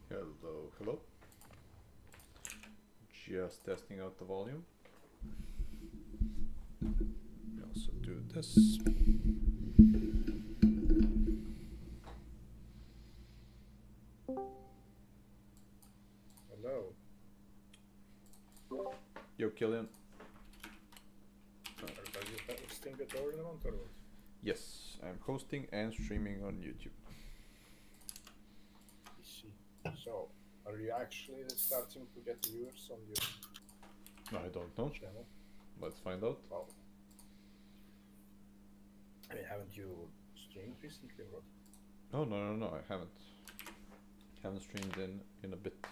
Hello, hello. Just testing out the volume. We also do this. Hello. Yo, Killian. Are you hosting a tournament or what? Yes, I'm hosting and streaming on YouTube. I see. So, are you actually starting to get viewers on your I don't know. channel? Let's find out. Well, I mean, haven't you streamed recently or what? Oh, no, I haven't. Haven't streamed in a bit.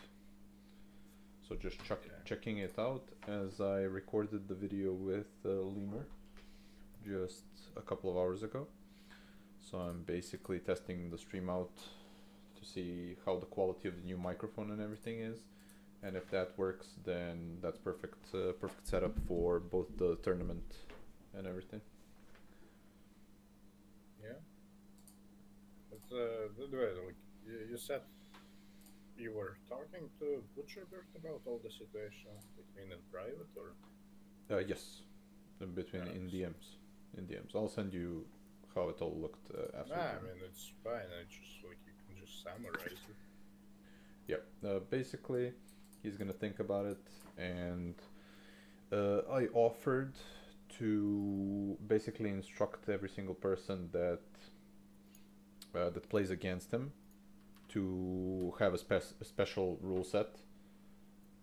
So just checking it out as I recorded the video with Lemur just a couple of hours ago. So I'm basically testing the stream out to see how the quality of the new microphone and everything is, and if that works, then that's perfect setup for both the tournament and everything. Yeah. But by the way, like you said, you were talking to Butcherbird about all the situation, between in private or? Yes, in between in DMs. I'll send you how it all looked after. Nah, I mean it's fine. I just like you can just summarize it. Yeah, basically he's gonna think about it, and I offered to basically instruct every single person that that plays against him to have a special rule set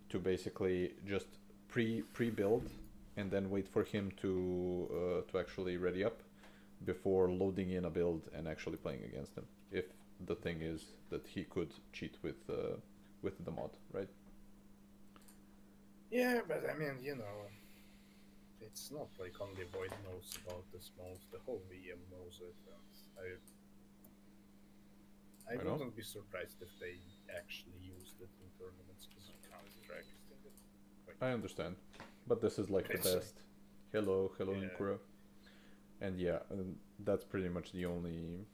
to basically just pre-build and then wait for him to actually ready up before loading in a build and actually playing against him, if the thing is that he could cheat with the mod, right? Yeah, but I mean, you know, it's not like only Void knows about this mod, the whole VM knows it, and I wouldn't be surprised if they actually used it in tournaments, because you can't track it. Like, I understand, but this is like the best. Hello, yeah. Inkura. And yeah, that's pretty much the only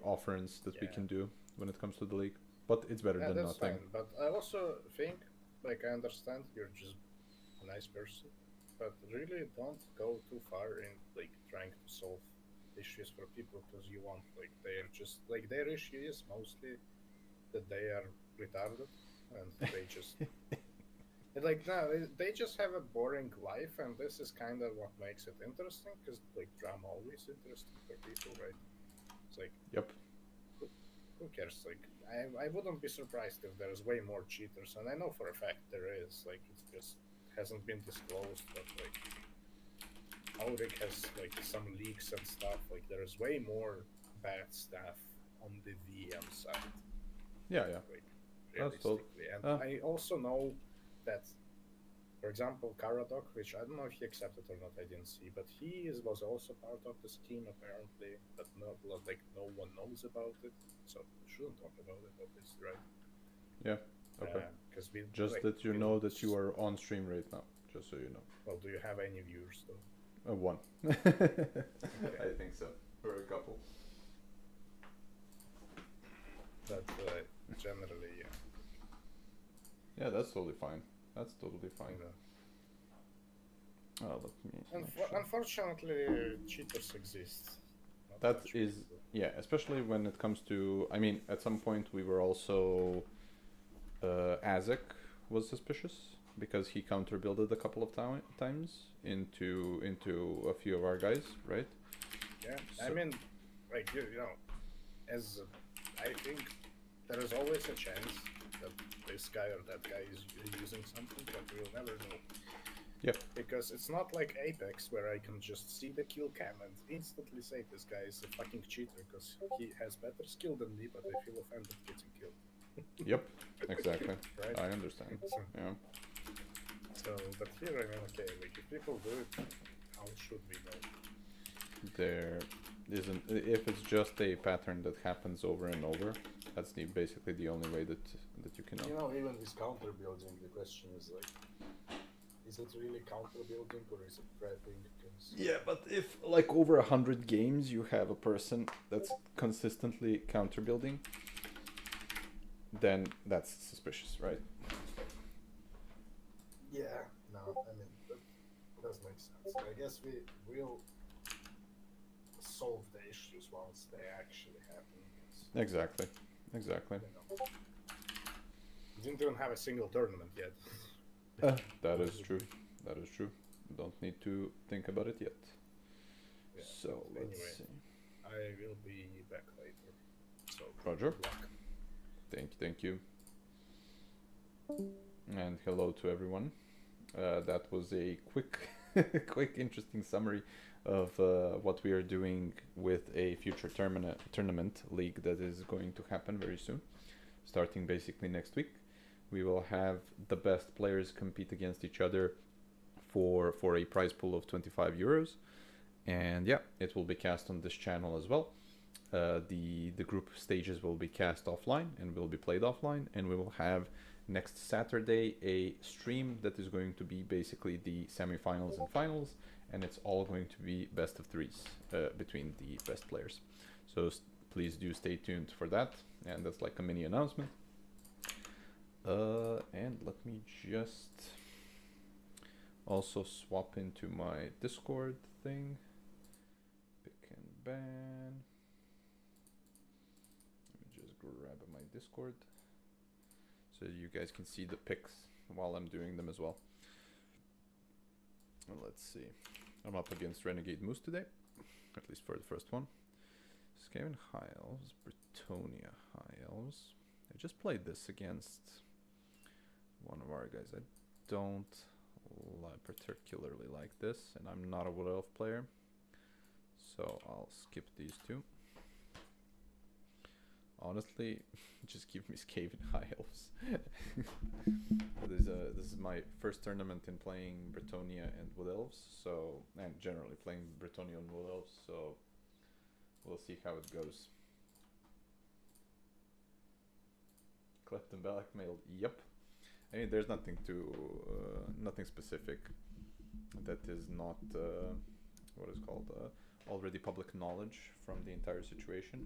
offerings that we can do when it comes to the league. But it's better than that's nothing. Fine. But I also think, like, I understand you're just a nice person, but really don't go too far in like trying to solve issues for people, because you want, like, they're just like, their issue is mostly that they are retarded and they just like, no, they just have a boring life, and this is kind of what makes it interesting, because like drama always interesting for people, right? It's like, yep, who cares? Like, I wouldn't be surprised if there's way more cheaters, and I know for a fact there is. Like, it just hasn't been disclosed, but like Auric has like some leaks and stuff. Like, there's way more bad stuff on the VM side. Yeah. Like, realistically, and I also know that, for example, Caradoc, which I don't know if he accepted or not, I didn't see, but he was also part of the scheme apparently, but no one knows about it, so we shouldn't talk about it, obviously, right? Yeah, okay. Because we just like, that you know that you are on stream right now, just so you know. Well, do you have any viewers though? One. Okay. I think so, or a couple. But generally, yeah. Yeah, that's totally fine. That's totally fine. Yeah. Oh, let me. Unfortunately, cheaters exist. That is, yeah, especially when it comes to. I mean, at some point we were also. Azek was suspicious because he counter builded a couple of times into a few of our guys, right? Yeah, so, I mean, like you know, as I think there is always a chance that this guy or that guy is using something, but we'll never know. Yeah. Because it's not like Apex where I can just see the kill cam and instantly say this guy is a fucking cheater because he has better skill than me, but I feel offended getting killed. Yep, exactly. Right? I understand. So, yeah. So, but here, I mean, okay, like if people do it, how should we know? There isn't. If it's just a pattern that happens over and over, that's basically the only way that you can know. You know, even with counter building, the question is like, Is it really counter building or is it prepping? Because Yeah, but if like over 100 games you have a person that's consistently counter building, then that's suspicious, right? yeah, no, I mean that does make sense. I guess we will solve the issues once they actually happen. Because, Exactly. Exactly. you know, we didn't even have a single tournament yet. That is true. That is true. Don't need to think about it yet. Yeah, So but let's anyway, see. I will be back later. So Roger. good luck. Thank you. And hello to everyone. That was a quick, quick, interesting summary of what we are doing with a future tournament league that is going to happen very soon, starting basically next week. We will have the best players compete against each other for a prize pool of 25 euros, and yeah, it will be cast on this channel as well. The group stages will be cast offline and will be played offline, and we will have next Saturday a stream that is going to be basically the semifinals and finals, and it's all going to be best of threes between the best players. So please do stay tuned for that, and that's like a mini announcement. And let me just also swap into my Discord thing. Pick and ban. Let me just grab my Discord so you guys can see the picks while I'm doing them as well. And let's see. I'm up against Renegade Moose today, at least for the first one. Skaven High Elves, Bretonia High Elves. I just played this against one of our guys. I don't particularly like this, and I'm not a Wood Elf player, so I'll skip these two. Honestly, just give me Skaven High Elves. This is my first tournament in playing Bretonia and Wood Elves, so, and generally playing Bretonia and Wood Elves, so we'll see how it goes. Clipped and blackmailed, yep. I mean, there's nothing nothing specific that is not what is called already public knowledge from the entire situation,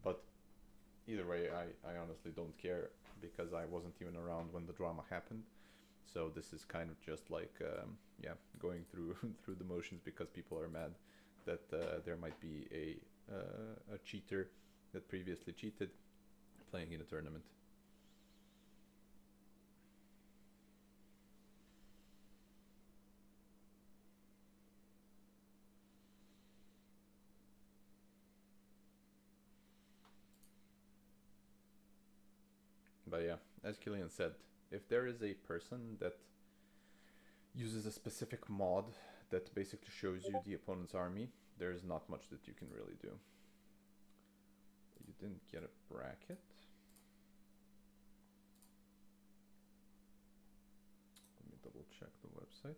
but either way, I honestly don't care because I wasn't even around when the drama happened. So this is kind of just like yeah, going through through the motions because people are mad that there might be a cheater that previously cheated playing in a tournament. But yeah, as Killian said, if there is a person that uses a specific mod that basically shows you the opponent's army, there's not much that you can really do. You didn't get a bracket? Let me double check the website.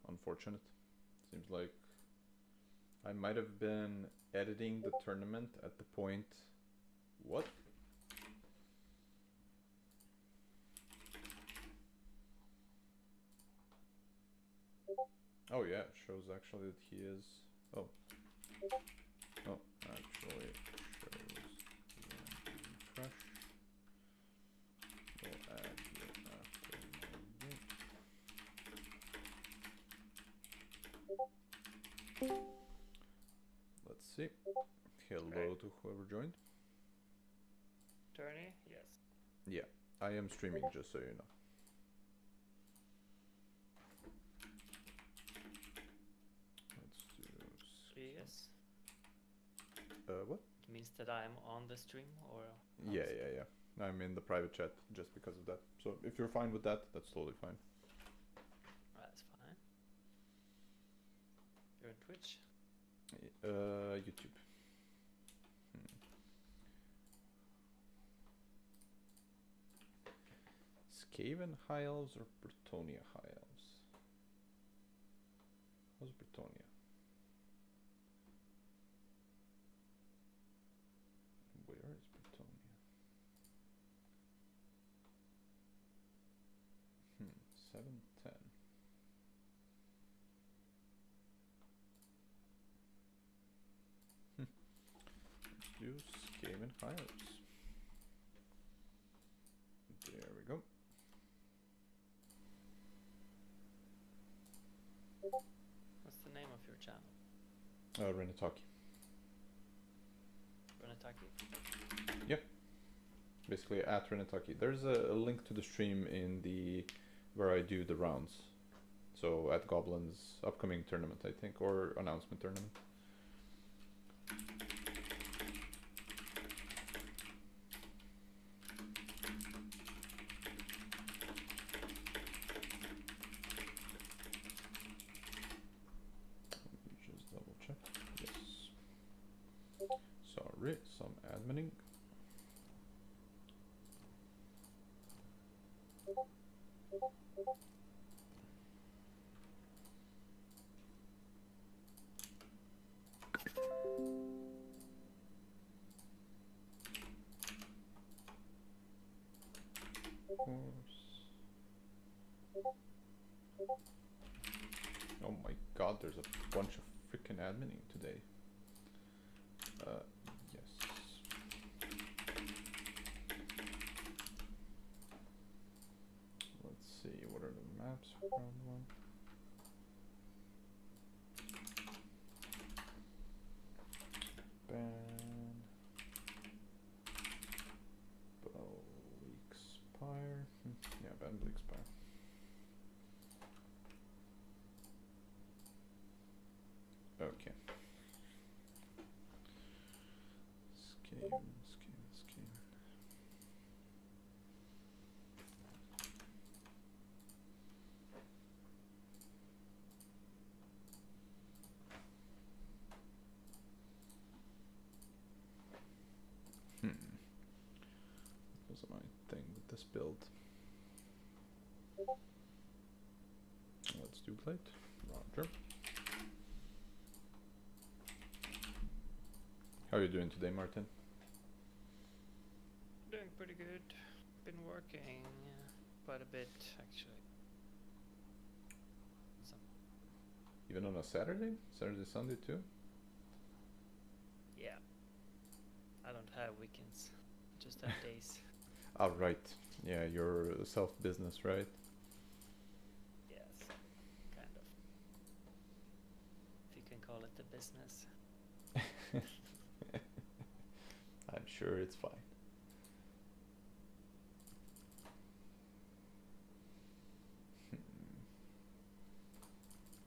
Unfortunate. Seems like I might have been editing the tournament at the point. What? Oh yeah, it shows actually that he is. Oh. Oh, actually shows fresh. We'll add here after my game. Let's see. Hello to whoever joined. Tony? Yes. Yeah, I am streaming, just so you know. Let's do. Yes. What? means that I'm on the stream, or how Yeah, is it? yeah. I'm in the private chat just because of that. So if you're fine with that, that's totally fine. That's fine. You're on Twitch? YouTube. Skaven High Elves or Bretonia High Elves? How's Bretonia? Where is Bretonia? 710. Let's do Skaven High Elves. There we go. What's the name of your channel? Renataki. Bretonia? Yep. Basically at Renataki. There's a link to the stream in the where I do the rounds. So at Goblin's upcoming tournament, I think, or announcement tournament. Let me just double check. Yes. Sorry, some adminning. Oh my god, there's a bunch of freaking adminning today. Yes. Let's see, what are the maps for round one? Ban. Bleak Spire. Yeah, ban Bleak Spire. Okay. Skaven. What was my thing with this build? Let's do plate. Roger. How are you doing today, Martin? Doing pretty good. Been working quite a bit, actually. So, Even on a Saturday? Saturday, Sunday too? yeah. I don't have weekends. Just have days. Ah, right. Yeah, you're a self-business, right? Yes. Kind of. If you can call it a business. I'm sure it's fine.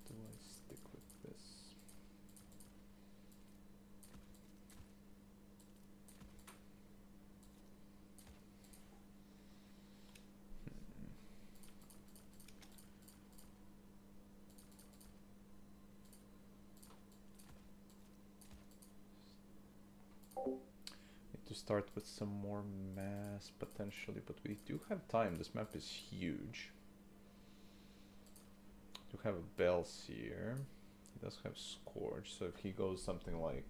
Do I stick with this? Need to start with some more mass potentially, but we do have time. This map is huge. Do have a Bells here. He does have Scourge, so if he goes something like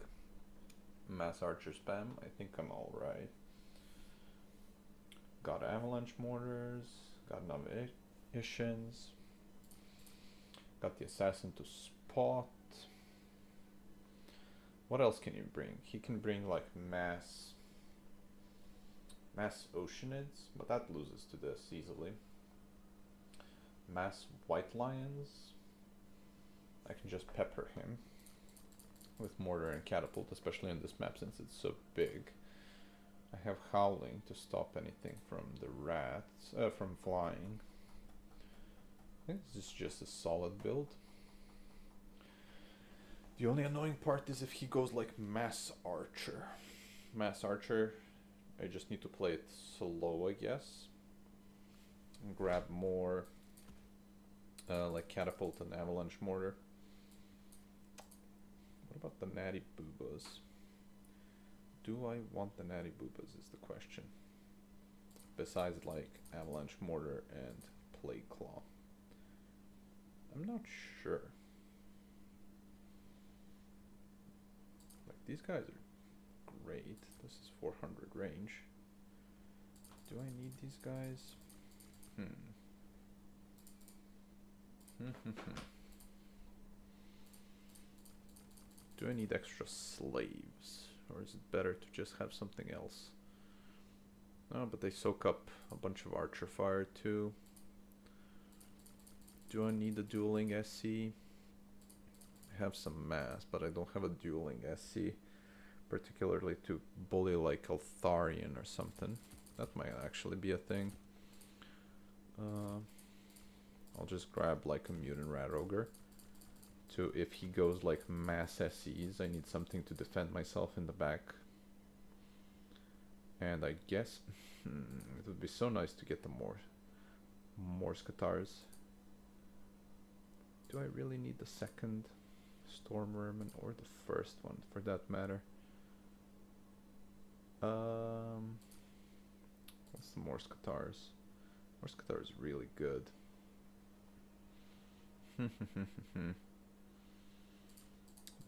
mass archer spam, I think I'm alright. Got avalanche mortars, got navigations, got the assassin to spot. What else can you bring? He can bring like mass oceanids, but that loses to this easily. Mass white lions. I can just pepper him with mortar and catapult, especially on this map since it's so big. I have howling to stop anything from the rats, from flying. I think this is just a solid build. The only annoying part is if he goes like mass archer. Mass Archer. I just need to play it slow, I guess. And grab more like Catapult and Avalanche Mortar. What about the Natty Boobas? Do I want the Natty Boobas is the question. Besides like Avalanche Mortar and Plague Claw. I'm not sure. Like these guys are great. This is 400 range. Do I need these guys? Do I need extra slaves? Or is it better to just have something else? Oh, but they soak up a bunch of archer fire too. Do I need a dueling SC? I have some mass, but I don't have a dueling SC. Particularly to bully like Altharian or something. That might actually be a thing. I'll just grab like a Mutant Rat Ogre. To if he goes like mass SCs, I need something to defend myself in the back. And I guess it would be so nice to get the more Skatars. Do I really need the second Storm Vermin or the first one for that matter? What's the more Skatars? More Skatar is really good.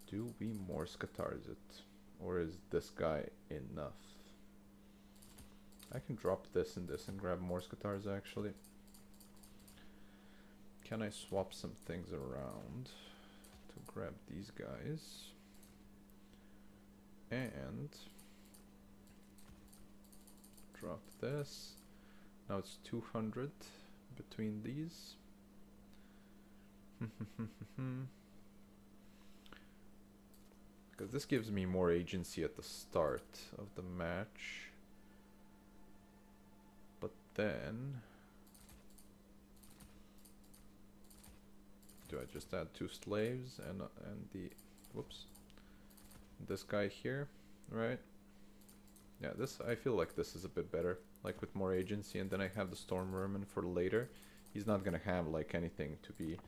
Do we more Skatars it? Or is this guy enough? I can drop this and this and grab more Skatars actually. Can I swap some things around to grab these guys? And drop this. Now it's 200 between these. Because this gives me more agency at the start of the match. But then do I just add 2 slaves and the this guy here, right? Yeah, this I feel like this is a bit better, like with more agency, and then I have the Storm Vermin for later. He's not gonna have like anything to be.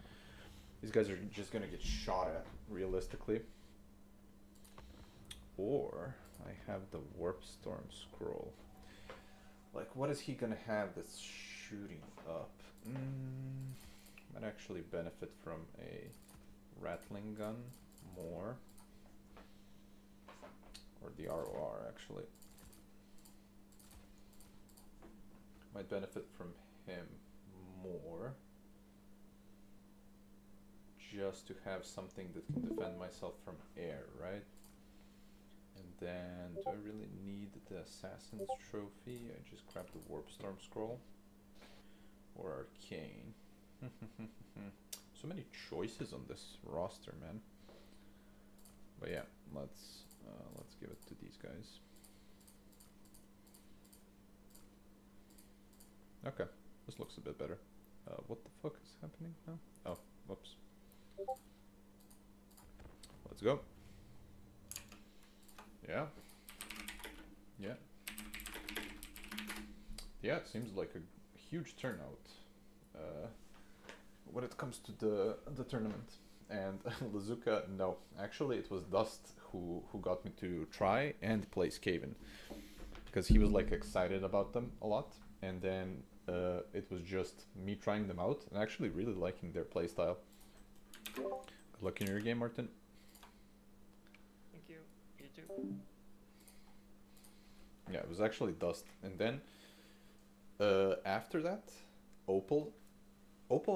These guys are just gonna get shot at realistically. Or I have the Warp Storm Scroll. Like, what is he gonna have that's shooting up? Might actually benefit from a Rattling Gun more. Or the ROR actually. Might benefit from him more. Just to have something that can defend myself from air, right? And then, do I really need the Assassin's Trophy? I just grab the Warp Storm Scroll. Or Arcane. So many choices on this roster, man. But yeah, let's give it to these guys. Okay, this looks a bit better. What the fuck is happening now? Oh, whoops. Let's go. Yeah. Yeah. Yeah, it seems like a huge turnout when it comes to the tournament. And Lazuka, no. Actually, it was Dust who got me to try and play Skaven. Because he was like excited about them a lot. And then it was just me trying them out and actually really liking their playstyle. Good luck in your game, Martin. Thank you. You too. Yeah, it was actually Dust. And then after that, Opal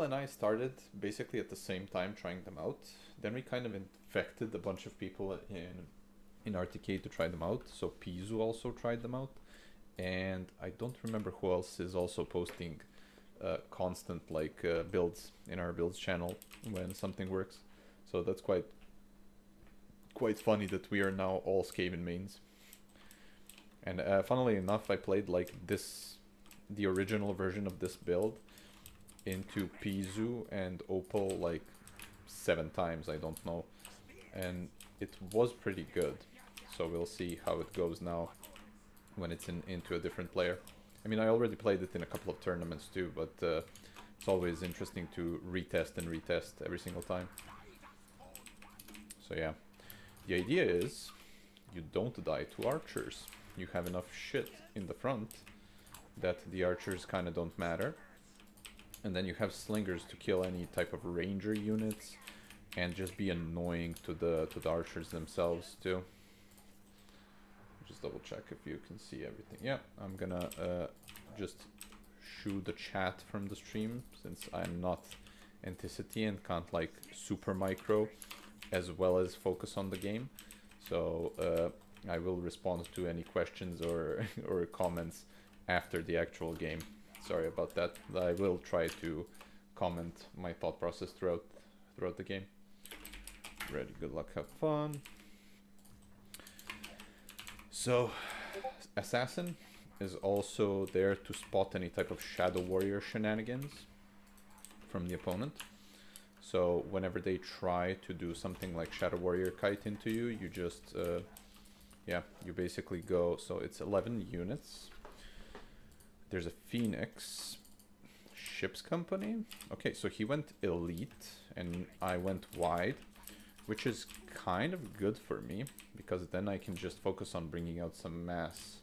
and I started basically at the same time trying them out. Then we kind of infected a bunch of people in RTK to try them out. So Pizu also tried them out. And I don't remember who else is also posting constant like builds in our builds channel when something works. So that's quite funny that we are now all Skaven mains. And funnily enough, I played like the original version of this build into Pizu and Opal like 7 times, I don't know. And it was pretty good. so we'll see how it goes now when it's into a different player. I mean, I already played it in a couple of tournaments too, but it's always interesting to retest and retest every single time. So yeah, the idea is you don't die to archers. You have enough shit in the front that the archers kind of don't matter. And then you have slingers to kill any type of ranger units and just be annoying to the archers themselves too. Just double check if you can see everything. Yeah, I'm gonna just shoot the chat from the stream since I'm not Anticity and can't like super micro as well as focus on the game. So I will respond to any questions or or comments after the actual game. Sorry about that. I will try to comment my thought process throughout the game. Ready, good luck, have fun. So, Assassin is also there to spot any type of Shadow Warrior shenanigans from the opponent. So whenever they try to do something like Shadow Warrior kite into you, you just, yeah, you basically go, so it's 11 units. There's a Phoenix Ships Company. Okay, so he went elite and I went wide, which is kind of good for me because then I can just focus on bringing out some mass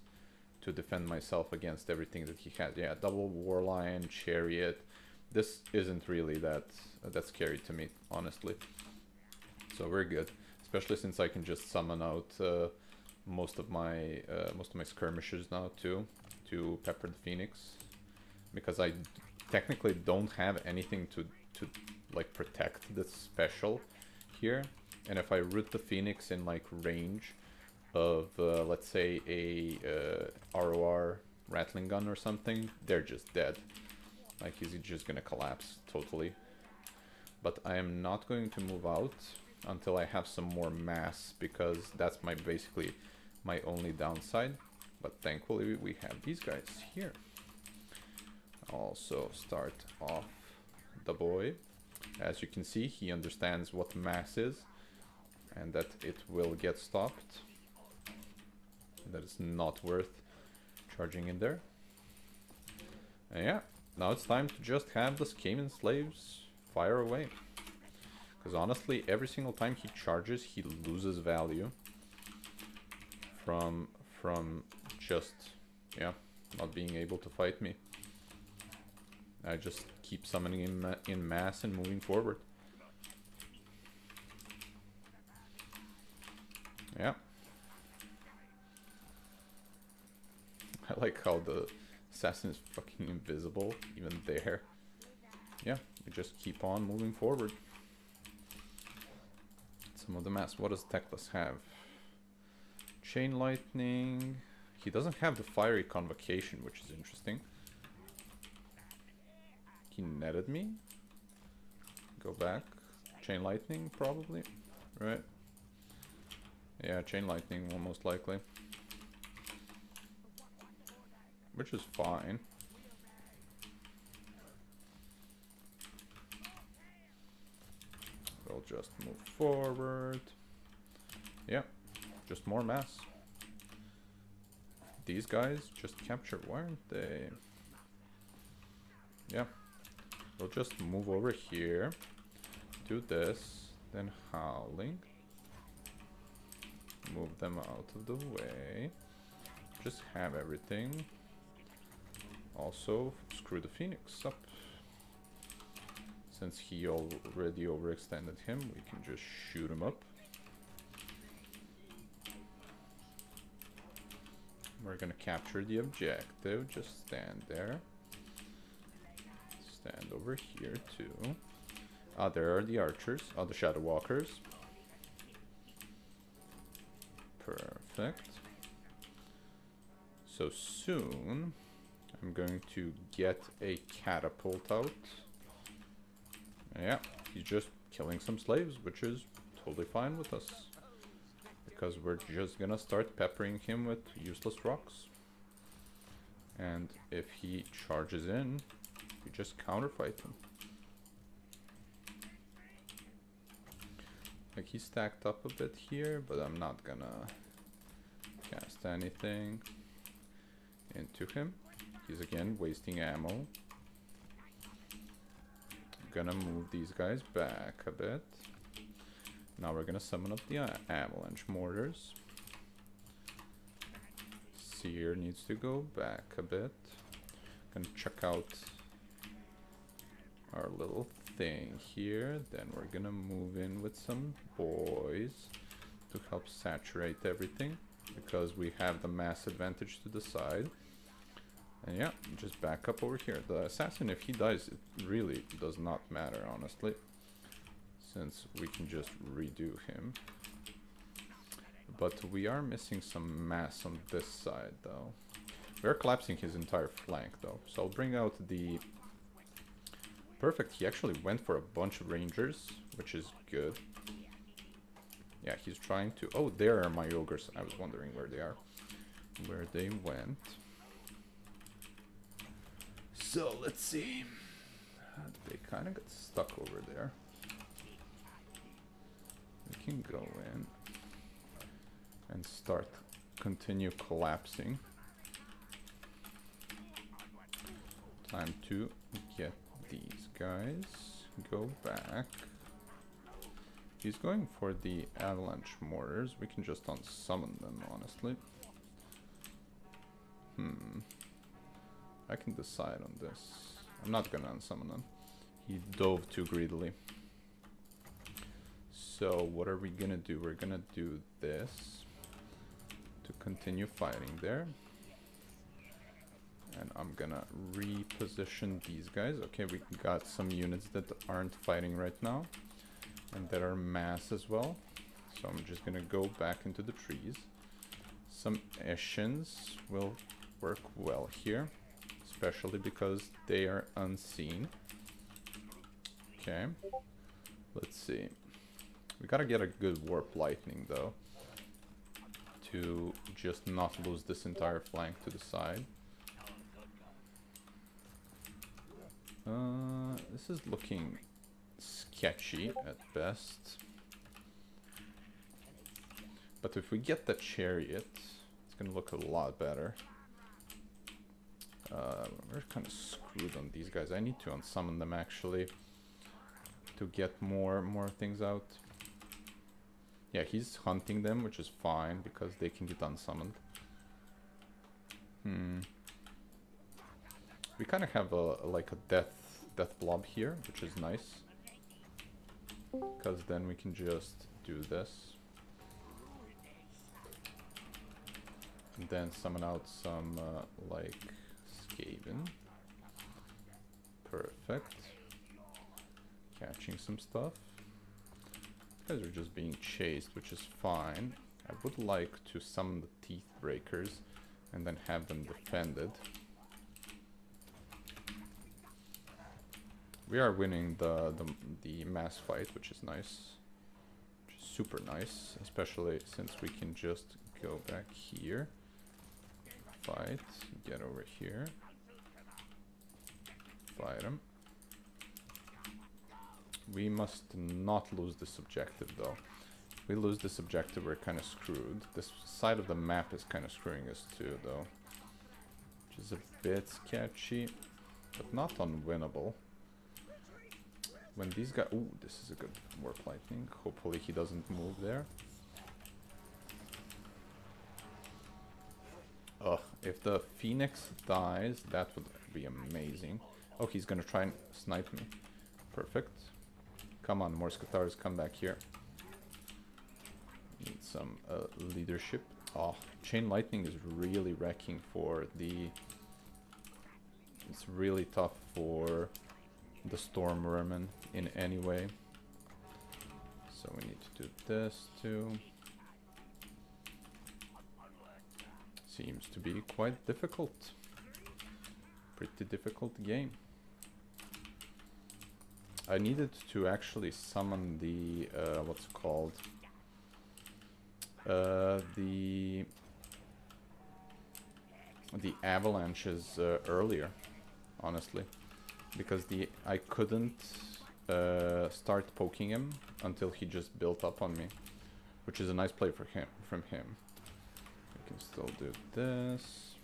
to defend myself against everything that he had. Yeah, double Warlion, Chariot. This isn't really that scary to me, honestly. So we're good, especially since I can just summon out most of my skirmishers now too, to pepper the Phoenix, because I technically don't have anything to like protect this special here. And if I root the Phoenix in like range of let's say a ROR rattling gun or something, they're just dead. Like he's just gonna collapse totally. But I am not going to move out until I have some more mass, because that's basically my only downside. But thankfully we have these guys here. Also start off the boy. As you can see, he understands what mass is and that it will get stopped. That it's not worth charging in there. And yeah, now it's time to just have the Skaven slaves fire away. Because honestly, every single time he charges, he loses value from just, yeah, not being able to fight me. I just keep summoning him in mass and moving forward. Yeah. I like how the assassin is fucking invisible, even there. Yeah, we just keep on moving forward. Some of the mass. What does Teclis have? Chain lightning. He doesn't have the fiery convocation, which is interesting. He netted me. Go back. Chain lightning, probably. Right. Yeah, chain lightning, most likely. Which is fine. We'll just move forward. Yeah, just more mass. These guys just captured, weren't they? Yeah. We'll just move over here. Do this. Then howling. Move them out of the way. Just have everything. Also, screw the Phoenix up. Since he already overextended him, we can just shoot him up. We're gonna capture the objective. Just stand there. Stand over here too. Ah, there are the archers. Ah, the Shadow Walkers. Perfect. So soon, I'm going to get a catapult out. Yeah, he's just killing some slaves, which is totally fine with us. Because we're just gonna start peppering him with useless rocks. And if he charges in, we just counterfight him. Like, he's stacked up a bit here, but I'm not gonna cast anything into him. He's again wasting ammo. Gonna move these guys back a bit. Now we're gonna summon up the avalanche mortars. Seer needs to go back a bit. Gonna check out our little thing here. Then we're gonna move in with some boys to help saturate everything, because we have the mass advantage to the side. And yeah, just back up over here. The assassin, if he dies, it really does not matter, honestly, since we can just redo him. But we are missing some mass on this side, though. We're collapsing his entire flank, though. So I'll bring out the... Perfect, he actually went for a bunch of rangers, which is good. Yeah, he's trying to... Oh, there are my ogres. I was wondering where they are. Where they went. So, let's see. They kind of got stuck over there. We can go in and continue collapsing. Time to get these guys. Go back. He's going for the avalanche mortars. We can just unsummon them, honestly. I can decide on this. I'm not gonna unsummon them. He dove too greedily. So what are we gonna do? We're gonna do this to continue fighting there. And I'm gonna reposition these guys. Okay, we got some units that aren't fighting right now, and that are mass as well. So I'm just gonna go back into the trees. Some Eshins will work well here, especially because they are unseen. Okay, let's see. We gotta get a good warp lightning though, to just not lose this entire flank to the side. This is looking sketchy at best. But if we get the chariot, it's gonna look a lot better. We're kind of screwed on these guys. I need to unsummon them actually to get more things out. Yeah, he's hunting them, which is fine because they can get unsummoned. We kind of have like a death blob here, which is nice, because then we can just do this and then summon out some like Skaven. Perfect. Catching some stuff. These guys are just being chased, which is fine. I would like to summon the teeth breakers and then have them defended. We are winning the mass fight, which is nice. Which is super nice, especially since we can just go back here. Fight, get over here. Fight him. We must not lose this objective though. If we lose this objective, we're kind of screwed. This side of the map is kind of screwing us too though. Which is a bit sketchy, but not unwinnable. When these guys... Ooh, this is a good warp lightning. Hopefully he doesn't move there. Ugh, if the Phoenix dies, that would be amazing. Oh, he's gonna try and snipe me. Perfect. Come on, more Scutars, come back here. Need some leadership. Oh, Chain Lightning is really wrecking for the... It's really tough for the Storm Vermin in any way. So we need to do this too. Seems to be quite difficult. Pretty difficult game. I needed to actually summon the what's it called? The avalanches earlier, honestly, because I couldn't start poking him until he just built up on me, which is a nice play for him from him. can still do this.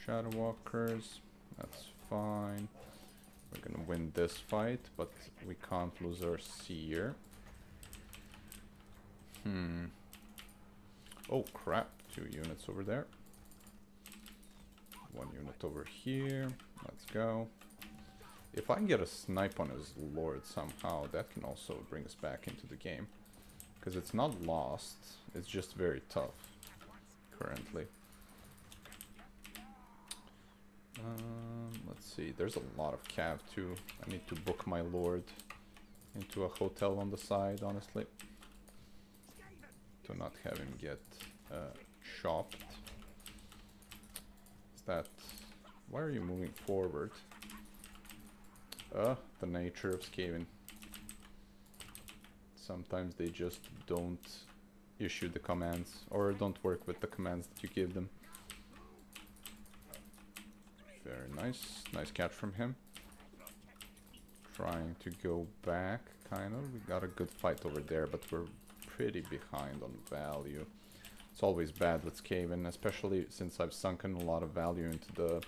Shadow Walkers, that's fine. We're gonna win this fight, but we can't lose our Seer. Oh crap, 2 units over there. 1 unit over here. Let's go. If I can get a snipe on his Lord somehow, that can also bring us back into the game. Because it's not lost, it's just very tough currently. Let's see, there's a lot of cav too. I need to book my Lord into a hotel on the side, honestly. To not have him get shopped. Is that... Why are you moving forward? The nature of Skaven. Sometimes they just don't issue the commands, or don't work with the commands that you give them. Very nice. Nice catch from him. Trying to go back, kind of. We got a good fight over there, but we're pretty behind on value. It's always bad with Skaven, especially since I've sunken a lot of value into the...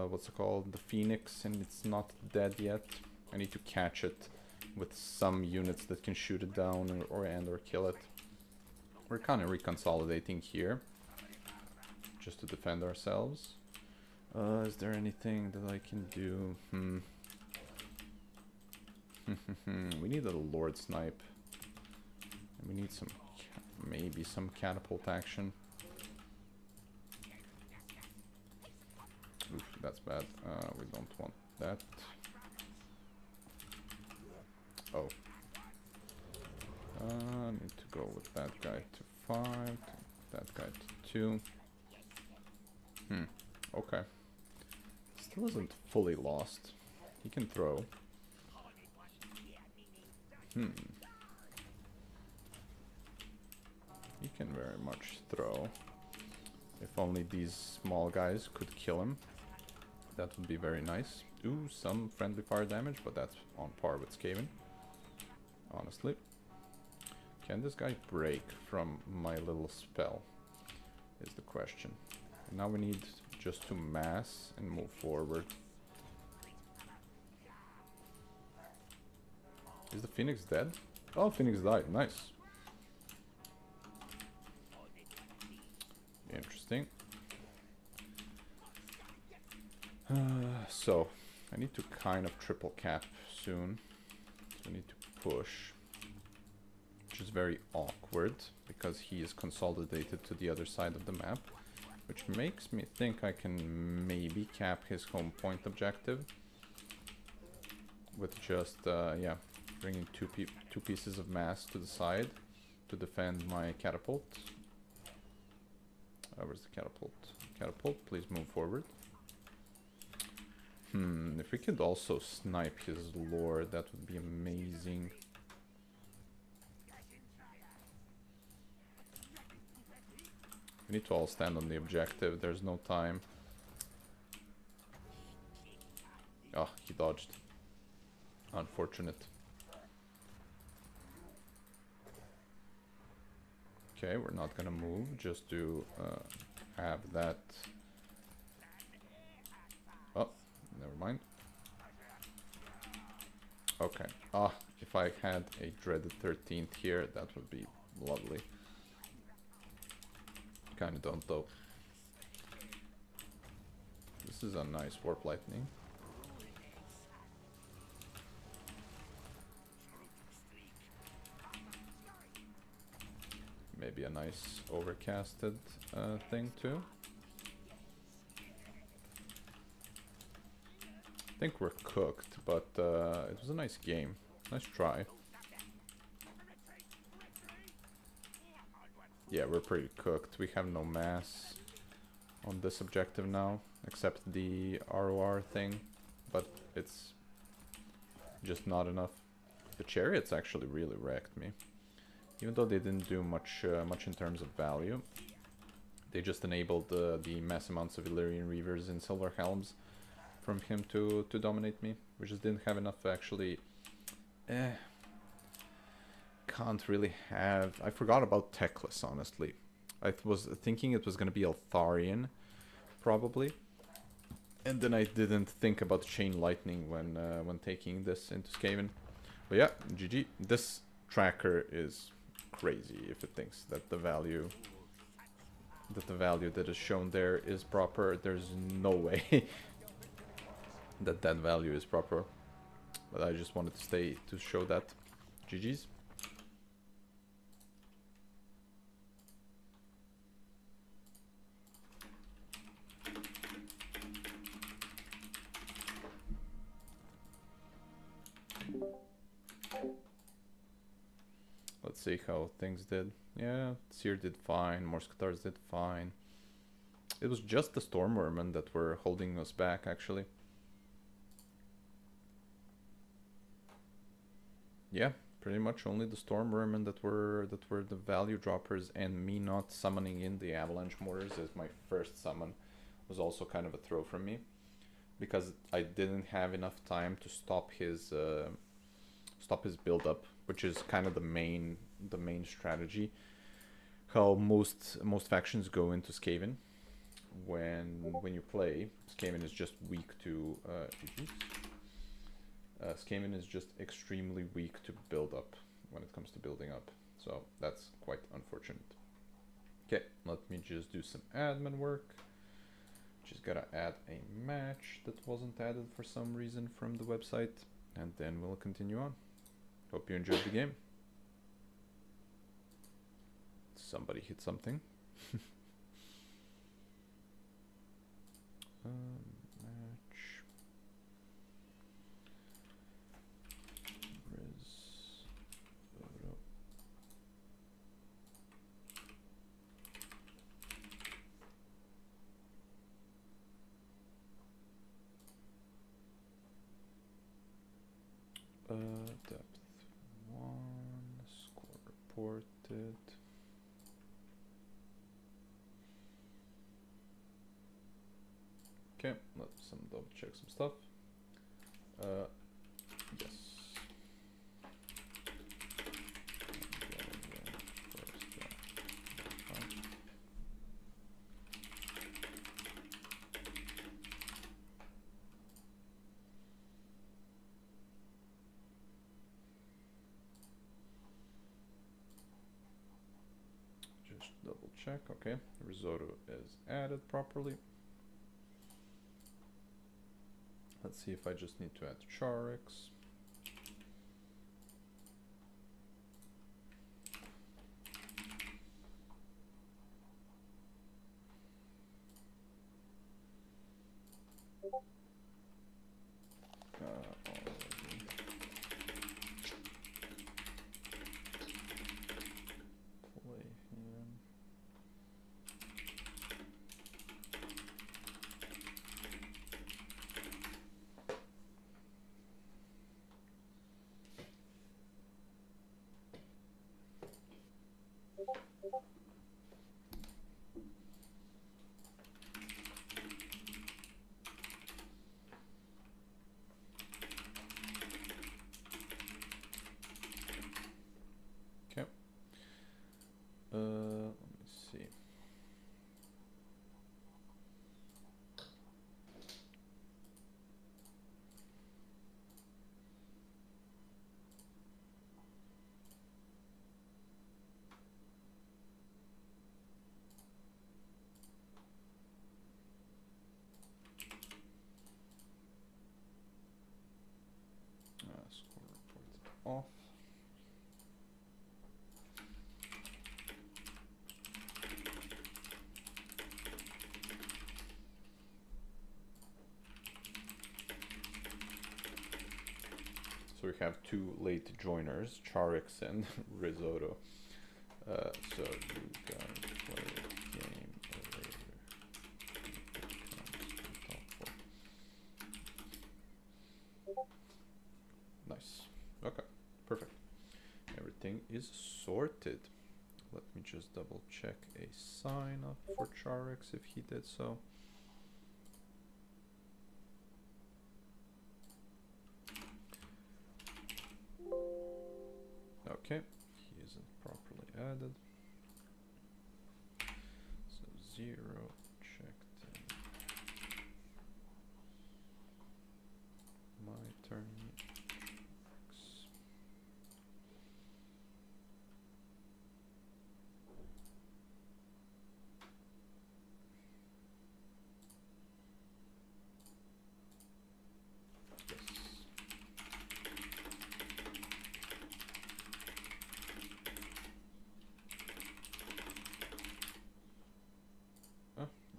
what's it called? The Phoenix, and it's not dead yet. I need to catch it with some units that can shoot it down or kill it. We're kind of reconsolidating here, just to defend ourselves. Is there anything that I can do? We need a Lord Snipe. And we need some, maybe some catapult action. Oof, that's bad. We don't want that. Oh. Need to go with that guy to 5, that guy to 2. Okay. Still isn't fully lost. He can throw. He can very much throw. If only these small guys could kill him. That would be very nice. Ooh, some friendly fire damage, but that's on par with Skaven. Honestly. Can this guy break from my little spell? Is the question. And now we need just to mass and move forward. Is the Phoenix dead? Oh, Phoenix died. Nice. Interesting. So, I need to kind of triple cap soon. So I need to push. Which is very awkward, because he is consolidated to the other side of the map. Which makes me think I can maybe cap his home point objective. With just, yeah, bringing two pieces of mass to the side to defend my catapult. Where's the catapult? Catapult, please move forward. If we could also snipe his Lord, that would be amazing. We need to all stand on the objective, there's no time. Oh, he dodged. Unfortunate. Okay, we're not gonna move, just to have that... Oh, never mind. Okay. Ah, if I had a dreaded 13th here, that would be lovely. Kinda don't though. This is a nice Warp Lightning. Maybe a nice overcasted thing too. I think we're cooked, but it was a nice game. Nice try. Yeah, we're pretty cooked. We have no mass on this objective now, except the ROR thing, but it's just not enough. The chariots actually really wrecked me. Even though they didn't do much in terms of value. They just enabled the mass amounts of Illyrian Reavers and Silver Helms from him to dominate me. We just didn't have enough actually... can't really have... I forgot about Techless, honestly. I was thinking it was gonna be Altharian, probably. And then I didn't think about Chain Lightning when taking this into Skaven. But yeah, GG. This tracker is crazy if it thinks that the value that is shown there is proper. There's no way that that value is proper. But I just wanted to show that. GG's. Let's see how things did. Yeah, Seer did fine, Morskatars did fine. It was just the Stormvermin that were holding us back, actually. Yeah, pretty much only the Stormvermin that were the value droppers, and me not summoning in the Avalanche Mortars as my first summon was also kind of a throw from me, because I didn't have enough time to stop his build up, which is kind of the main strategy. How most factions go into Skaven when you play. Skaven is just weak to Skaven is just extremely weak to build up when it comes to building up. So that's quite unfortunate. Okay, let me just do some admin work. Just gotta add a match that wasn't added for some reason from the website, and then we'll continue on. Hope you enjoyed the game. Somebody hit something. Match. Depth 1, score reported. Okay, let's double check some stuff. Yes. Just double check. Okay, risotto is added properly. Let's see if I just need to add Charix. Play him. Let me see. Score reported off. So we have two late joiners, Charix and Risotto. So you guys play a game later. Nice. Okay, perfect. Everything is sorted. Let me just double check a sign up for Charix if he did so. Okay, added. So 0 checked in. My turn.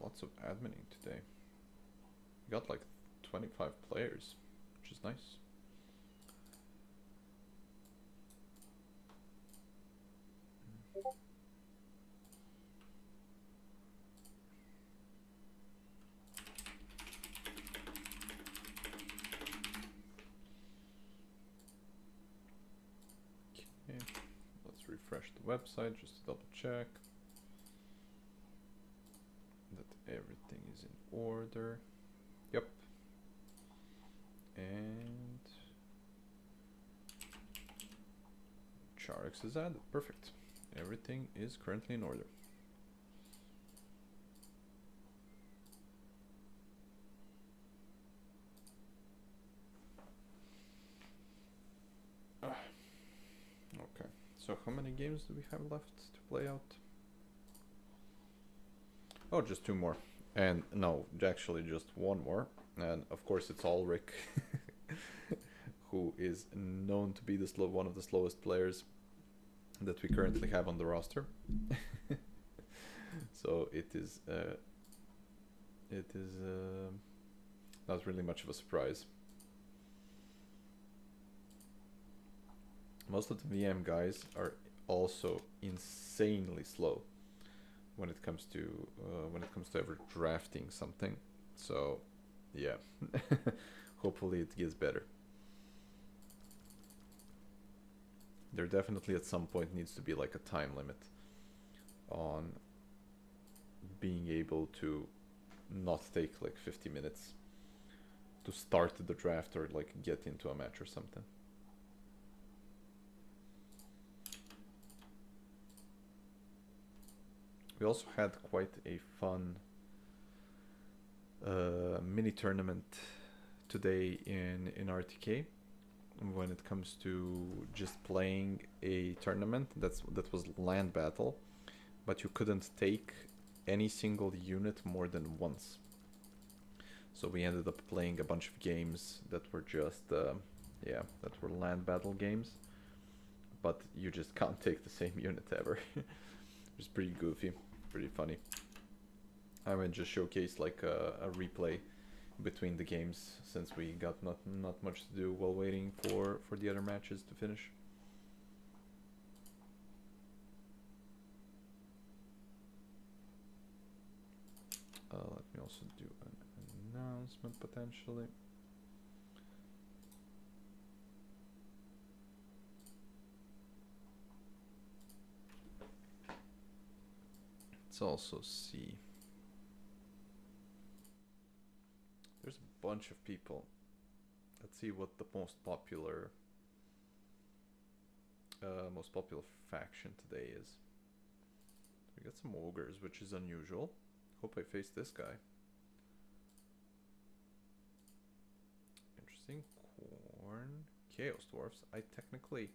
Lots of adminning today. We got like 25 players, which is nice. Okay, let's refresh the website just to double check that everything is in order. Yep. And Charix is added. Perfect. Everything is currently in order. Okay. So how many games do we have left to play out? Oh, just 2 more. And no, actually just 1 more. And of course it's Ulrich, who is known to be the one of the slowest players that we currently have on the roster. So it is not really much of a surprise. Most of the VM guys are also insanely slow when it comes to ever drafting something. So yeah, hopefully it gets better. There definitely at some point needs to be like a time limit on being able to not take like 50 minutes to start the draft or like get into a match or something. We also had quite a fun mini tournament today in RTK when it comes to just playing a tournament that was land battle, but you couldn't take any single unit more than once. So we ended up playing a bunch of games that were just that were land battle games, but you just can't take the same unit ever. It was pretty goofy, pretty funny. I might just showcase like a replay between the games since we got not much to do while waiting for the other matches to finish. Let me also do an announcement potentially. Let's also see. There's a bunch of people. Let's see what the most popular faction today is. We got some ogres, which is unusual. Hope I face this guy. Interesting. Corn. Chaos Dwarfs. I technically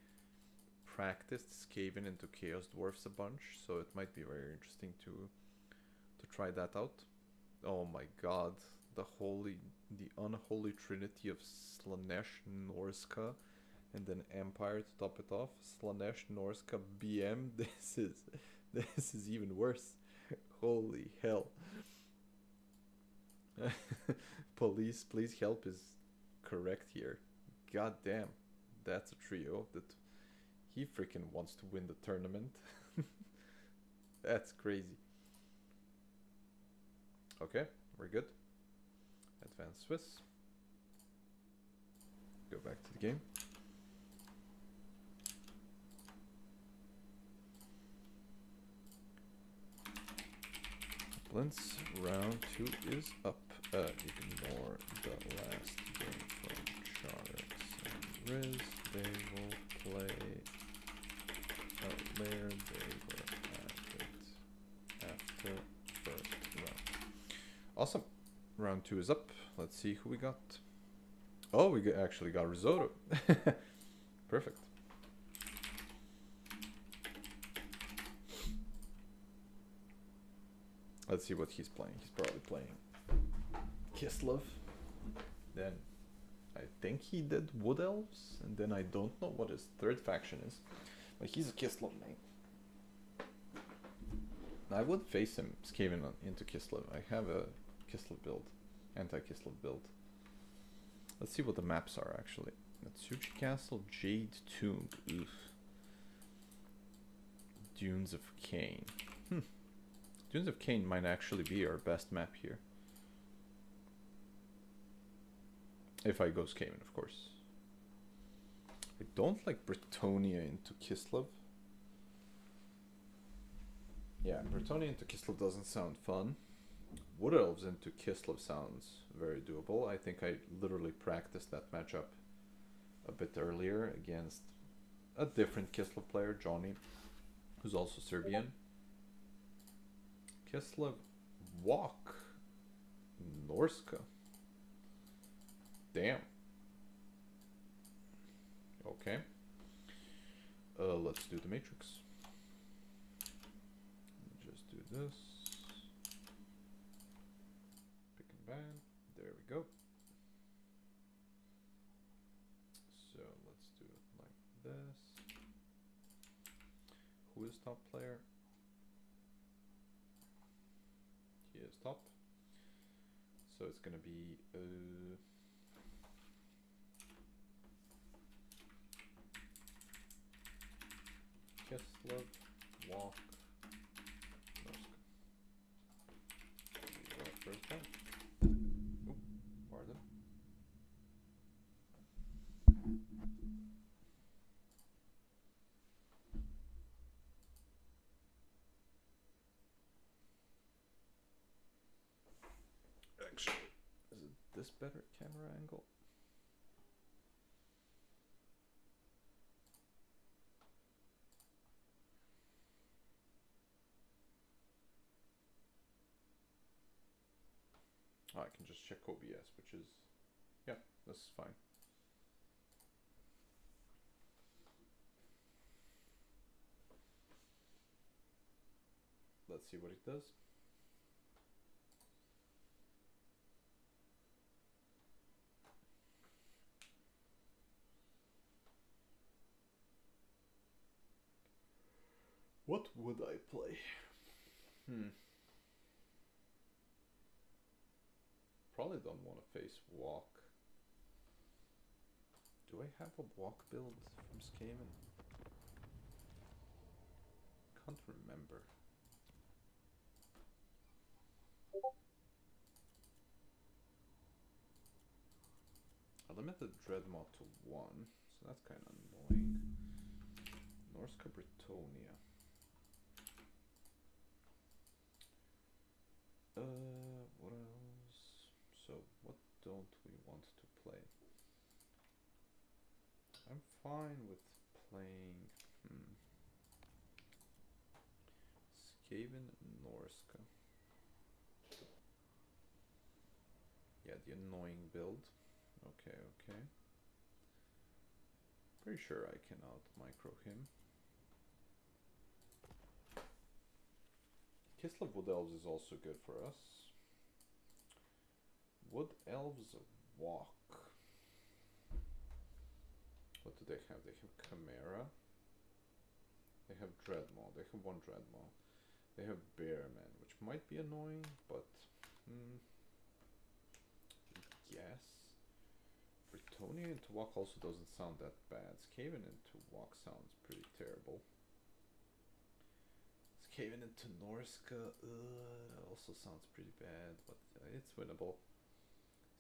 practiced Skaven into Chaos Dwarfs a bunch, so it might be very interesting to try that out. Oh my god. The unholy trinity of Slanesh Norska and then Empire to top it off. Slanesh Norska BM. This is even worse. Holy hell. Police, please help is correct here. God damn. That's a trio that he freaking wants to win the tournament. That's crazy. Okay, we're good. Advanced Swiss. Go back to the game. Blintz, round 2 is up. Ignore the last game from Charix and Riz. They will play out there. They Awesome. Round 2 is up. Let's see who we got. Oh, we actually got risotto. Perfect. Let's see what he's playing. He's probably playing Kislev. Then I think he did Wood Elves, and then I don't know what his third faction is. But he's a Kislev main. I would face him Skaven into Kislev. I have a Kislev build, anti-Kislev build. Let's see what the maps are actually. Natsuchi Castle, Jade Tomb, oof. Dunes of Cain. Dunes of Cain might actually be our best map here. If I go Skaven, of course. I don't like Bretonia into Kislev. Yeah, Bretonia into Kislev doesn't sound fun. Wood Elves into Kislev sounds very doable. I think I literally practiced that matchup a bit earlier against a different Kislev player, Johnny, who's also Serbian. Kislev Walk Norska. Damn. Okay. Let's do the matrix. Just do this. Pick and ban. There we go. So let's do it like this. Who is top player? He is top. So it's gonna be Kislev, Walk, Norska. First time. Oop, pardon. Actually, is it this better camera angle? Oh, I can just check OBS, which is, yeah, this is fine. Let's see what it does. What would I play? Probably don't want to face Walk. Do I have a Walk build from Skaven? Can't remember. I limited Dreadmont to 1, so that's kind of annoying. Norska Bretonia. What else? So, what don't we want to play? I'm fine with playing Skaven Norska. Yeah, the annoying build. Okay, okay. Pretty sure I can out-micro him. Kislev Wood Elves is also good for us. Wood Elves Walk. What do they have? They have Chimera. They have Dreadmaw. They have one Dreadmaw. They have Bearman, which might be annoying, but yes. Bretonia into Walk also doesn't sound that bad. Skaven into Walk sounds pretty terrible. Skaven into Norska also sounds pretty bad, but it's winnable.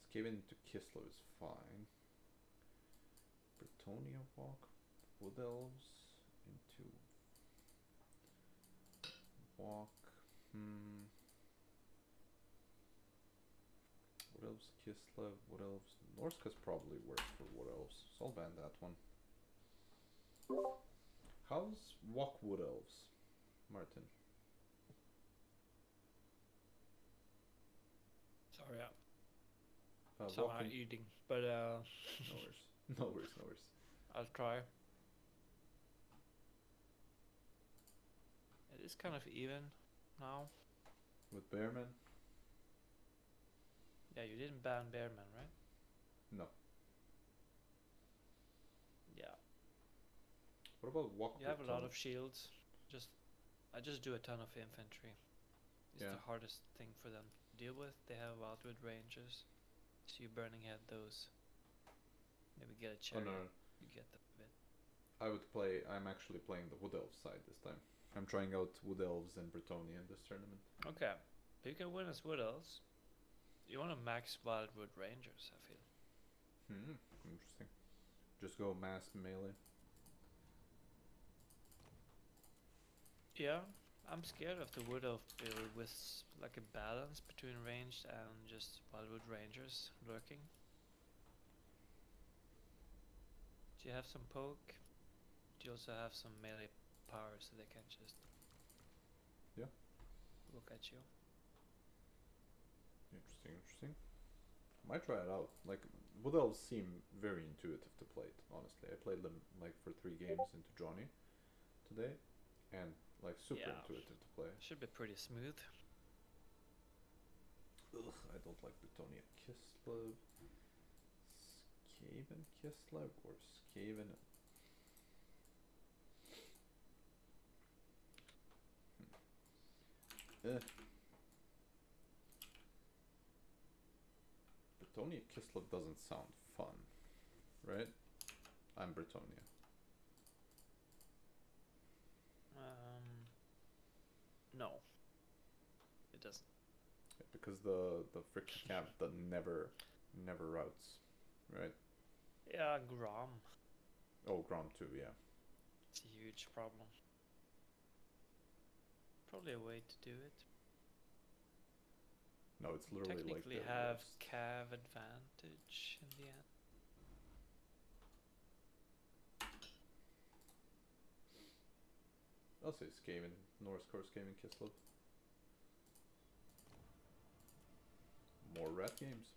Skaven into Kislev is fine. Bretonia Walk, Wood Elves into Walk. Wood Elves, Kislev, Wood Elves. Norska's probably worse for Wood Elves, so I'll ban that one. How's Walk Wood Elves, Martin? Sorry, Uh, some are walking. eating, but No worries. No worries. No worries. I'll try. It is kind of even now. With Bearman? Yeah, you didn't ban Bearman, right? No. Yeah. What about walk? You have a lot Bretonia? of shields. I just do a ton of infantry. It's Yeah. the hardest thing for them to deal with. They have outward ranges, so you burning head those. Maybe get a Oh chariot. no, You get the bit. I'm actually playing the Wood Elves side this time. I'm trying out Wood Elves and Bretonia in this tournament. Okay, but you can win as Wood Elves. You want to max Wildwood Rangers, I feel. Interesting. Just go mass melee. Yeah, I'm scared of the Wood Elf build with like a balance between ranged and just Wildwood Rangers lurking. Do you have some poke? Do you also have some melee power so they can just look at you? Interesting. Might try it out. Like, Wood Elves seem very intuitive to play it, honestly. I played them like for 3 games into Johnny today, and like super Yeah. intuitive to play. Should be pretty smooth. Ugh, I don't like Bretonia Kislev. Skaven Kislev or Skaven. Bretonia Kislev doesn't sound fun, right? I'm Bretonia. No, it doesn't. Because the freaking camp that never routes, right? Yeah, Grom. Oh, Grom too, yeah. It's a huge problem. Probably a way to do it. No, it's literally Technically like the have worst. Cav advantage in the end. I'll say Skaven, Norse Core Skaven Kislev. More rat games.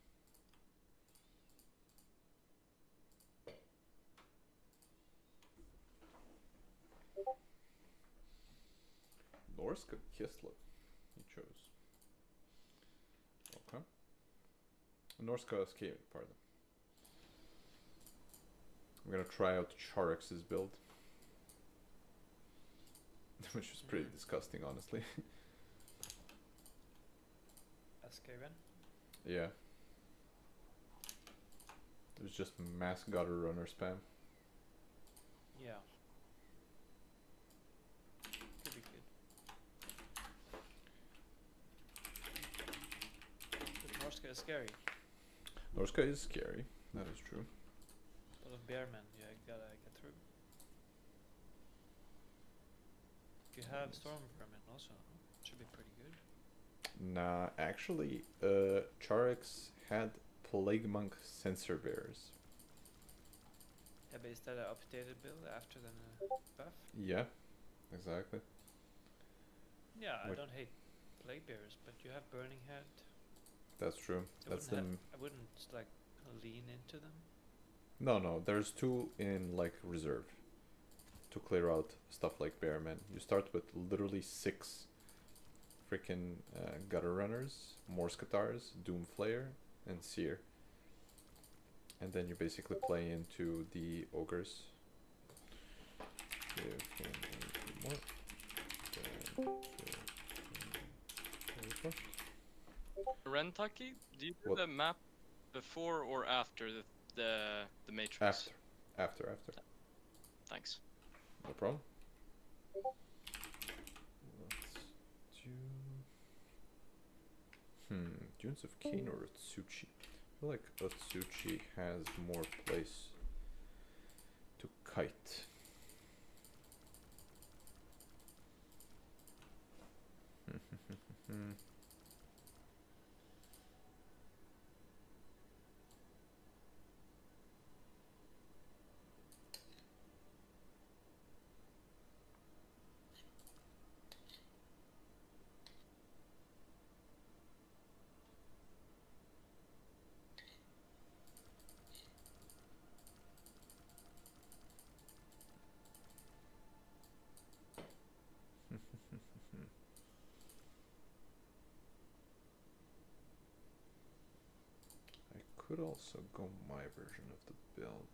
Norska Kislev, he chose. Okay. Norska Skaven, pardon. I'm gonna try out Charex's build. Which was pretty disgusting, honestly. As Skaven? Yeah. It was just mass gutter runner spam. Yeah. Could be good. But Norska is scary. Norska is scary, that is true. A lot of bearmen you gotta get through. You have storm vermin also, should be pretty good. Nah, actually, Charex had Plague Monk sensor bears. Yeah, but is that an updated build after the buff? Yeah, exactly. Yeah, I Wait. don't hate plague bears, but you have burning head. That's true. That's them. I wouldn't like lean into them. No, there's 2 in like reserve to clear out stuff like Bearman. You start with literally 6 freaking gutter runners, Morse Catars, Doom Flayer, and Seer. And then you basically play into the ogres. Rentucky, do you do What? the map before or after the matrix? After. Thanks. No problem. Let's do... Dunes of Kane or Otsuchi? I feel like Otsuchi has more place to kite. could also go my version of the build.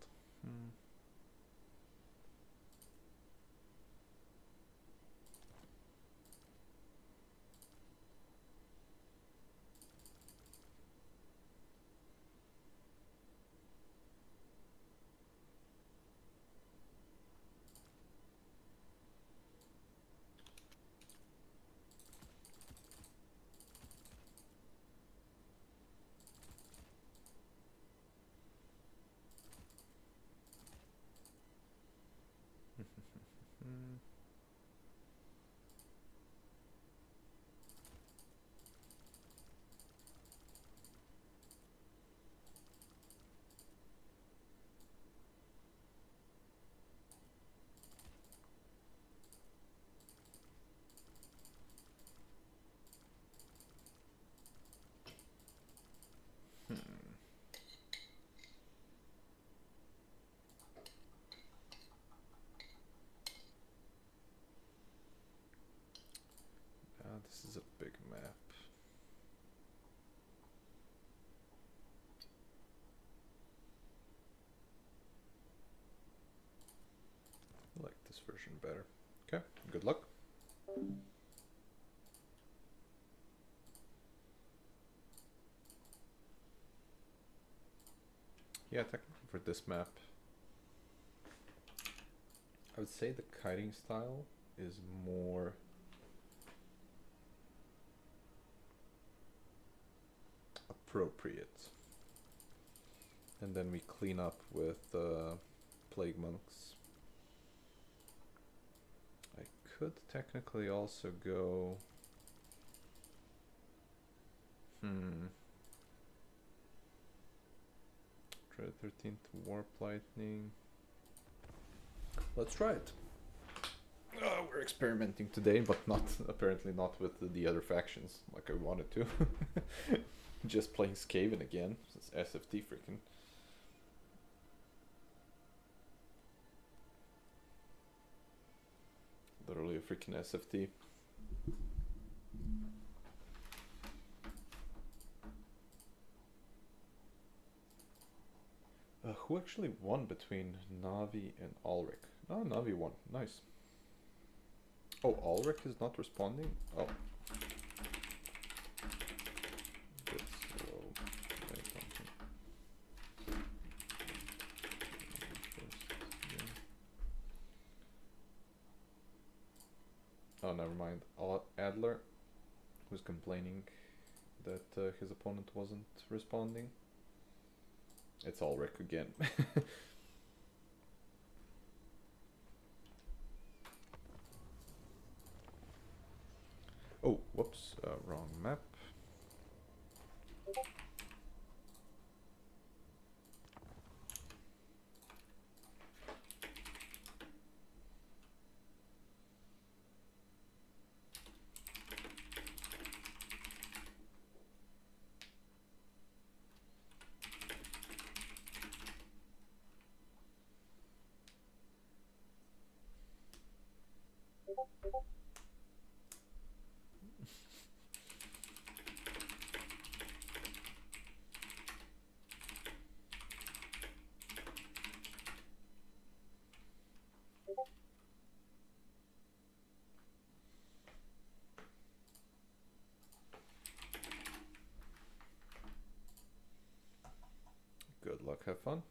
This is a big map. I like this version better. Okay, good luck. Yeah, technically for this map, I would say the kiting style is more appropriate. And then we clean up with plague monks. I could technically also go... Try the 13th Warp Lightning. Let's try it. We're experimenting today, but not apparently not with the other factions like I wanted to. Just playing Skaven again. It's SFT freaking. Literally a freaking SFT. Who actually won between Navi and Ulrich? Oh, Navi won. Nice. Oh, Ulrich is not responding? Oh. Bit slow. Wait, oh, never mind. Adler, who's complaining that his opponent wasn't responding. It's Ulrich again. Oh, whoops, wrong map. Good luck, have fun.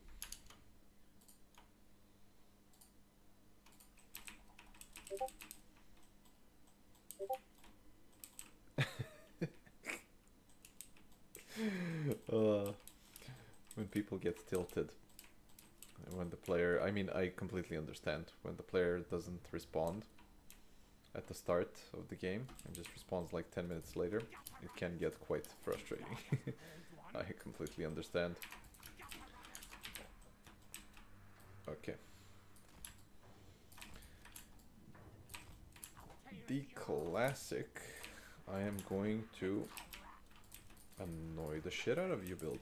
When people get tilted, when the player, I mean, I completely understand when the player doesn't respond at the start of the game and just responds like 10 minutes later, it can get quite frustrating. I completely understand. Okay. The classic, I am going to annoy the shit out of you build.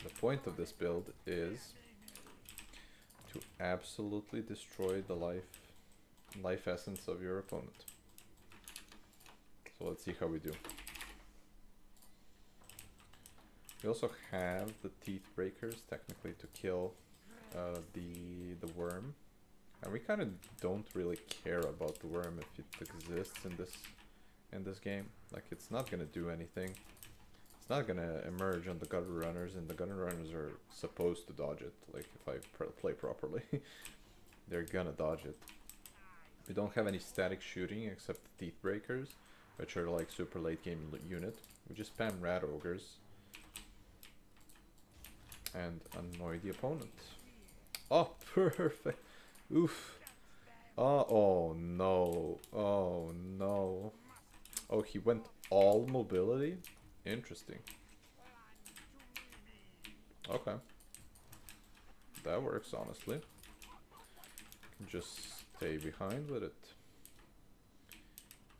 The point of this build is to absolutely destroy the life essence of your opponent. So let's see how we do. We also have the teeth breakers technically to kill the worm, and we kind of don't really care about the worm if it exists in this game. Like, it's not gonna do anything. It's not gonna emerge on the gutter runners, and the gutter runners are supposed to dodge it. Like, if I play properly, they're gonna dodge it. We don't have any static shooting except the teeth breakers, which are like super late game unit. We just spam rat ogres and annoy the opponent. Oh, perfect. Oof. Oh no. Oh no. Oh, he went all mobility? Interesting. Okay. That works, honestly. Can just stay behind with it.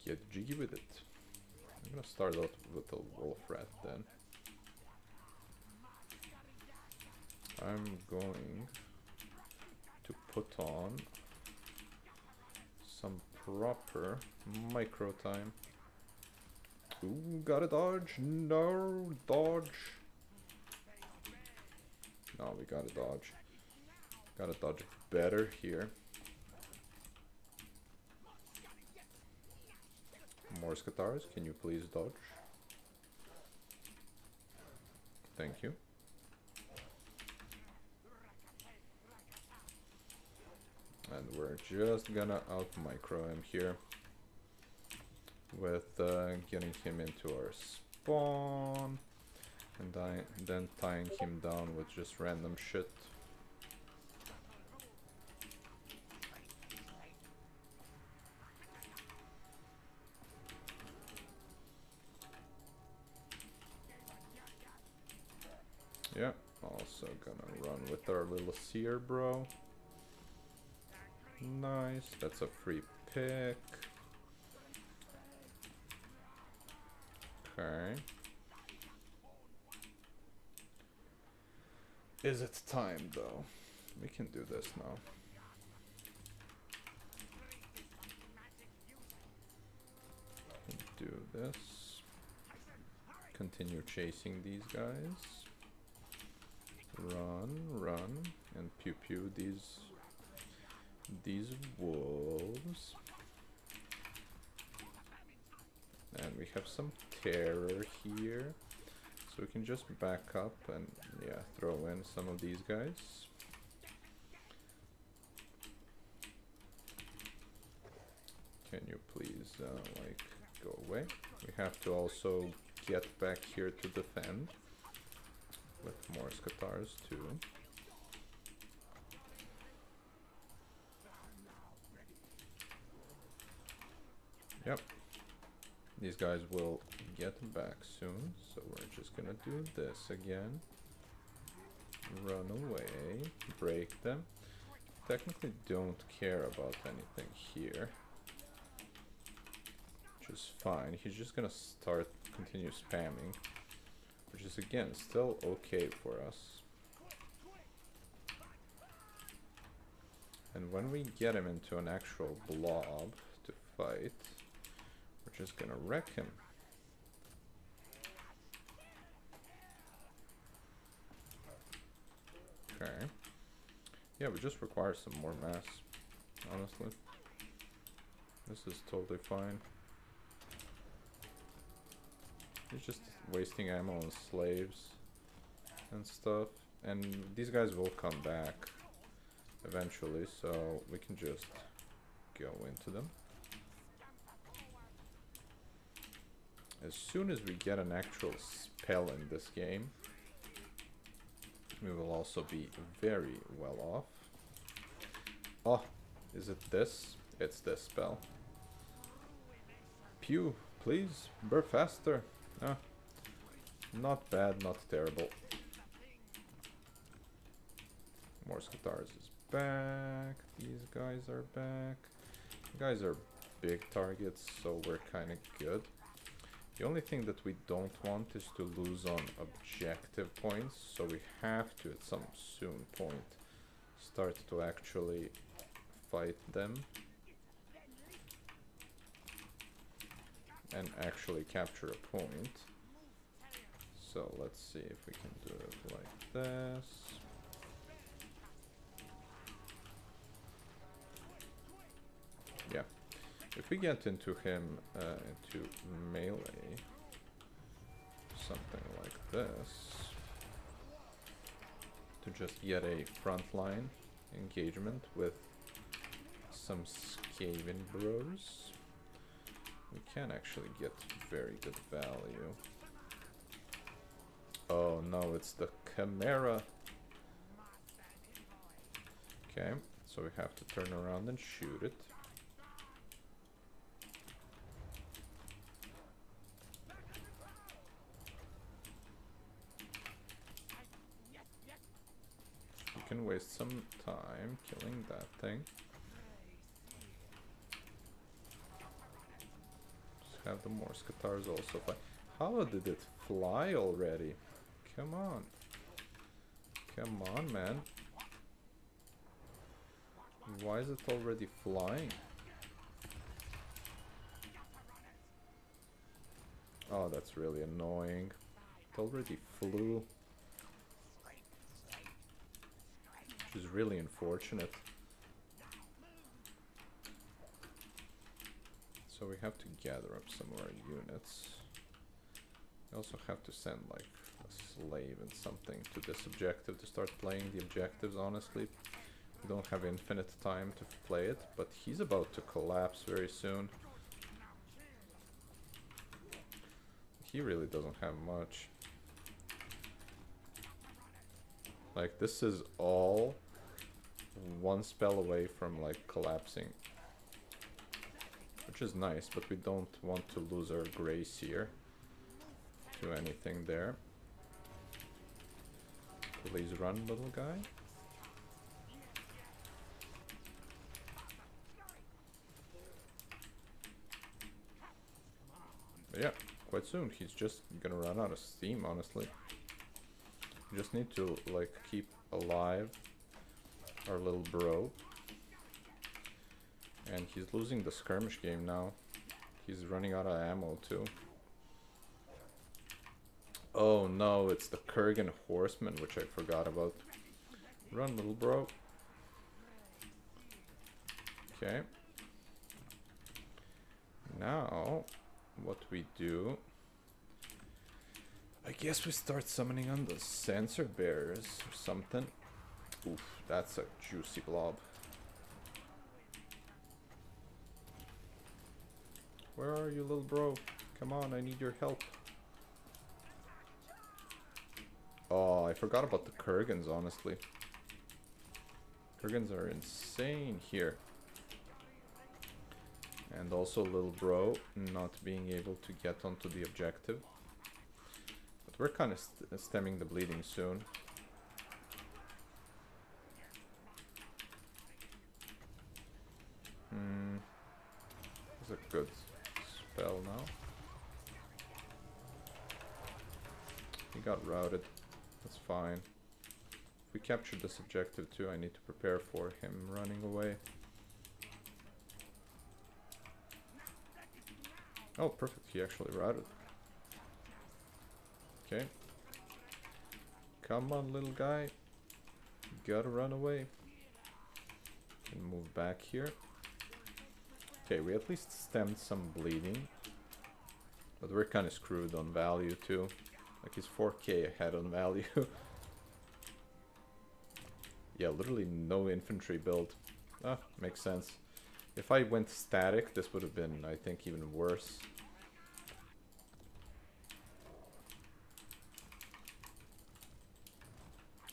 Get jiggy with it. I'm gonna start out with the wolf rat then. I'm going to put on some proper micro time. Ooh, gotta dodge. No, dodge. No, we gotta dodge. Gotta dodge better here. More Skatars, can you please dodge? Thank you. And we're just gonna out micro him here with getting him into our spawn and then tying him down with just random shit. Yeah, also gonna run with our little seer bro. Nice, that's a free pick. Okay. Is it time though? We can do this now. Do this. Continue chasing these guys. Run, and pew pew these wolves. And we have some terror here, so we can just back up and yeah, throw in some of these guys. Can you please like go away? We have to also get back here to defend with more Skatars too. Yep. These guys will get back soon, so we're just gonna do this again. Run away, break them. Technically don't care about anything here, which is fine. He's just gonna continue spamming, which is again still okay for us. And when we get him into an actual blob to fight, we're just gonna wreck him. Okay. Yeah, we just require some more mass, honestly. This is totally fine. He's just wasting ammo on slaves and stuff. And these guys will come back eventually, so we can just go into them. As soon as we get an actual spell in this game, we will also be very well off. Oh, is it this? It's this spell. Pew, please, burp faster. Ah, not bad, not terrible. More Skatars is back. These guys are back. You guys are big targets, so we're kind of good. The only thing that we don't want is to lose on objective points, so we have to at some soon point start to actually fight them and actually capture a point. So let's see if we can do it like this. Yeah. If we get into him, into melee, something like this, to just get a frontline engagement with some Skaven bros, we can actually get very good value. Oh no, it's the Chimera. Okay, so we have to turn around and shoot it. You can waste some time killing that thing. Just have the Morskatars also fly. How did it fly already? Come on. Come on, man. Why is it already flying? Oh, that's really annoying. It already flew. Which is really unfortunate. So we have to gather up some of our units. We also have to send like a slave and something to this objective to start playing the objectives, honestly. We don't have infinite time to play it, but he's about to collapse very soon. He really doesn't have much. Like, this is all one spell away from like collapsing. Which is nice, but we don't want to lose our grace here to anything there. Please run, little guy. But yeah, quite soon he's just gonna run out of steam, honestly. We just need to like keep alive our little bro. And he's losing the skirmish game now. He's running out of ammo too. Oh no, it's the Kurgan horseman, which I forgot about. Run, little bro. Okay. Now, what we do... I guess we start summoning on the sensor bearers or something. Oof, that's a juicy blob. Where are you, little bro? Come on, I need your help. Oh, I forgot about the Kurgans, honestly. Kurgans are insane here. And also little bro not being able to get onto the objective. But we're kind of stemming the bleeding soon. This is a good spell now. He got routed. That's fine. If we capture this objective too, I need to prepare for him running away. Oh, perfect. He actually routed. Okay. Come on, little guy. You gotta run away. And move back here. Okay, we at least stemmed some bleeding. But we're kind of screwed on value too. Like, he's 4k ahead on value. Yeah, literally no infantry build. Ah, makes sense. If I went static, this would have been, I think, even worse.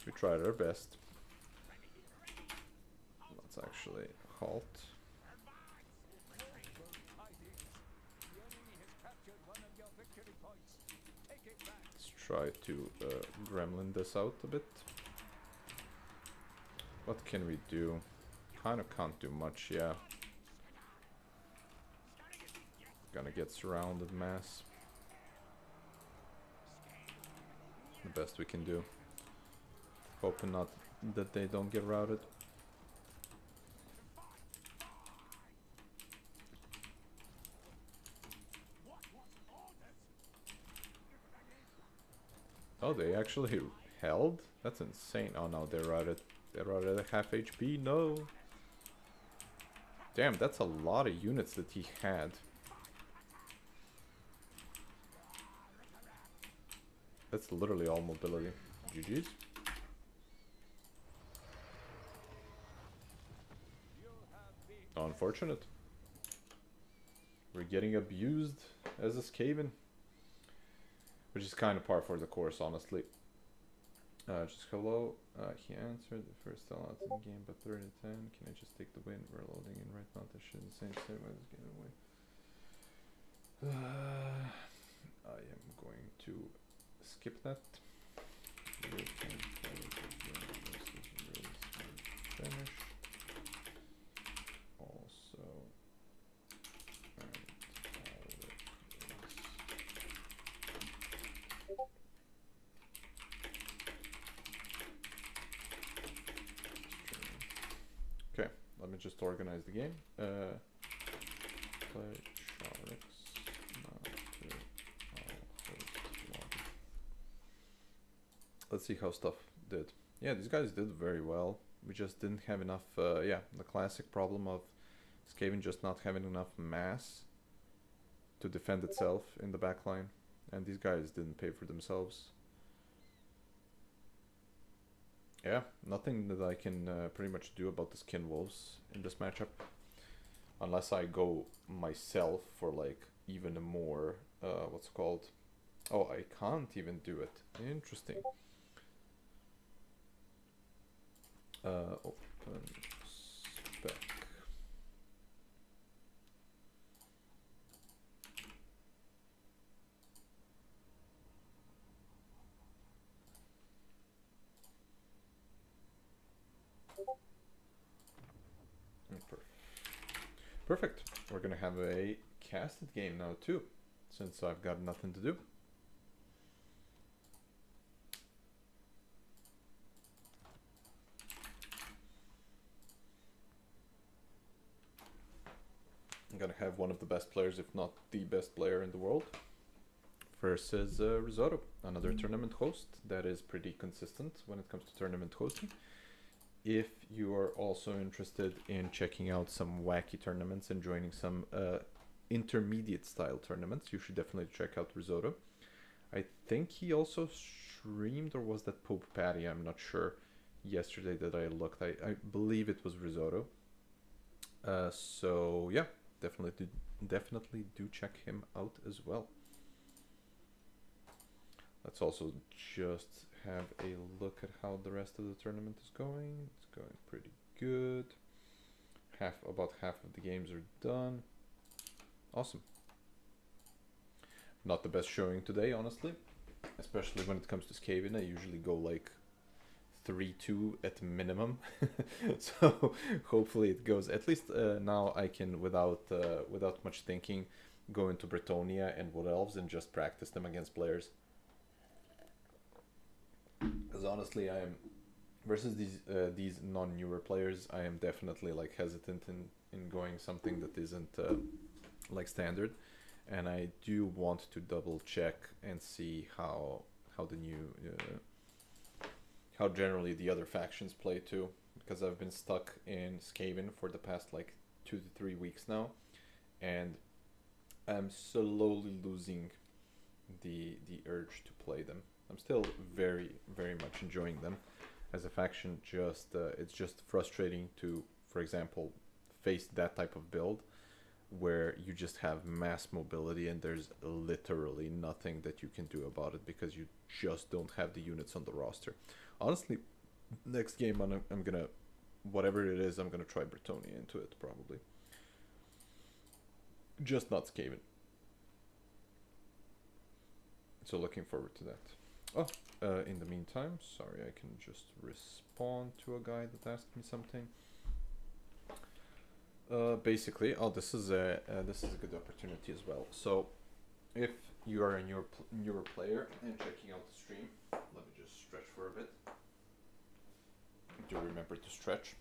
We tried our best. Let's actually halt. Try to gremlin this out a bit. What can we do? Kind of can't do much, yeah. Gonna get surrounded, mass. The best we can do. Hoping not that they don't get routed. Oh, they actually held? That's insane. Oh no, they're at half HP. No. Damn, that's a lot of units that he had. That's literally all mobility. GG's. Unfortunate. We're getting abused as a Skaven. Which is kind of par for the course, honestly. Just hello. He answered the first tell out in the game, but 30 to 10. Can I just take the win? We're loading in right now. That shouldn't say when it's getting away. I am going to skip that. We can play the game versus finish. Also, and all it is. Okay, let me just organize the game. Play Sharix. Let's see how stuff did. Yeah, these guys did very well. We just didn't have enough, yeah, the classic problem of Skaven just not having enough mass to defend itself in the backline. And these guys didn't pay for themselves. Yeah, nothing that I can pretty much do about the Skin Wolves in this matchup. Unless I go myself for like even more, what's it called? Oh, I can't even do it. Interesting. Open spec. Perfect. We're gonna have a casted game now too, since I've got nothing to do. I'm gonna have one of the best players, if not the best player in the world, versus Risotto, another tournament host that is pretty consistent when it comes to tournament hosting. If you are also interested in checking out some wacky tournaments and joining some intermediate style tournaments, you should definitely check out Risotto. I think he also streamed, or was that Pope Patty? I'm not sure. Yesterday that I looked, I believe it was Risotto. So yeah, definitely do check him out as well. Let's also just have a look at how the rest of the tournament is going. It's going pretty good. About half of the games are done. Awesome. Not the best showing today, honestly. Especially when it comes to Skaven. I usually go like 3-2 at minimum. So hopefully it goes. At least now I can, without much thinking, go into Bretonia and Wood Elves and just practice them against players. Because honestly, I am versus these non-newer players. I am definitely like hesitant in going something that isn't like standard, and I do want to double check and see how the new how generally the other factions play too. Because I've been stuck in Skaven for the past like 2 to 3 weeks now, and I'm slowly losing the urge to play them. I'm still very much enjoying them as a faction. Just it's just frustrating to, for example, face that type of build where you just have mass mobility and there's literally nothing that you can do about it because you just don't have the units on the roster. Honestly, next game I'm gonna, whatever it is, I'm gonna try Bretonia into it probably. Just not Skaven. So looking forward to that. Oh, in the meantime, sorry, I can just respond to a guy that asked me something. Basically, this is a good opportunity as well. So, if you are a newer player and checking out the stream, let me just stretch for a bit. Do remember to stretch.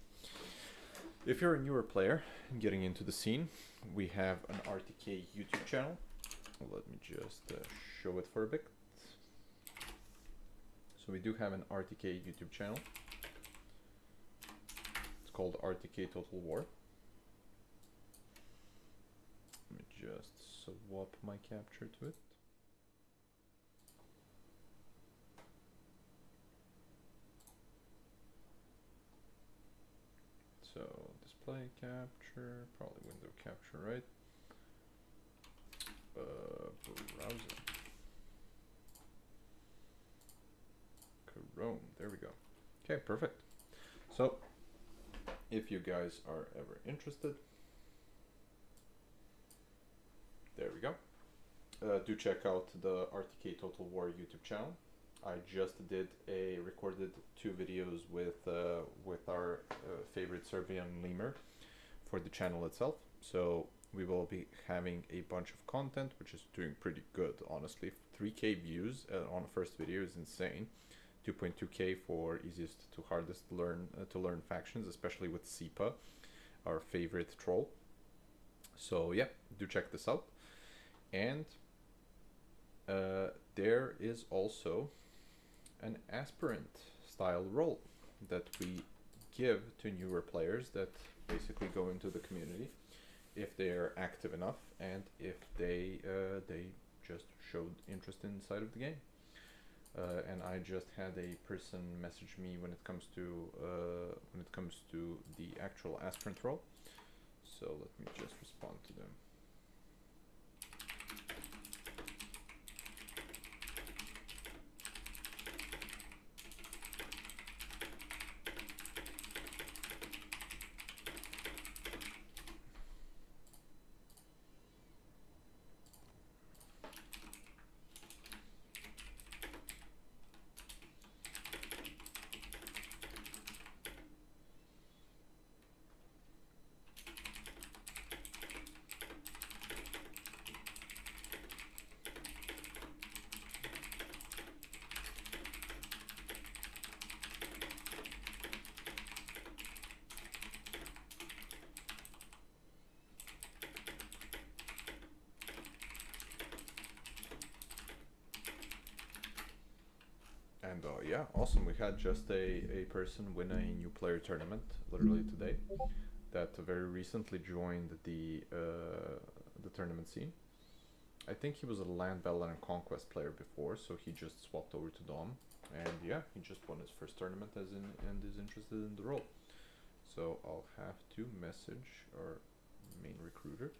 If you're a newer player and getting into the scene, we have an RTK YouTube channel. Let me just show it for a bit. So we do have an RTK YouTube channel. It's called RTK Total War. Let me just swap my capture to it. So display capture, probably window capture, right? Browser. Chrome, there we go. Okay, perfect. So if you guys are ever interested, there we go. Do check out the RTK Total War YouTube channel. I just recorded 2 videos with our favorite Serbian lemur for the channel itself. So we will be having a bunch of content, which is doing pretty good, honestly. 3K views on the first video is insane. 2.2K for easiest to hardest to learn factions, especially with Sipa, our favorite troll. So yeah, do check this out. And there is also an aspirant style role that we give to newer players that basically go into the community if they are active enough and if they just showed interest inside of the game. And I just had a person message me when it comes to the actual aspirant role. So let me just respond to them. And yeah, awesome. We had just a person win a new player tournament literally today that very recently joined the tournament scene. I think he was a Land Battle and Conquest player before, so he just swapped over to Dom. And yeah, he just won his first tournament and is interested in the role. So I'll have to message our main recruiter.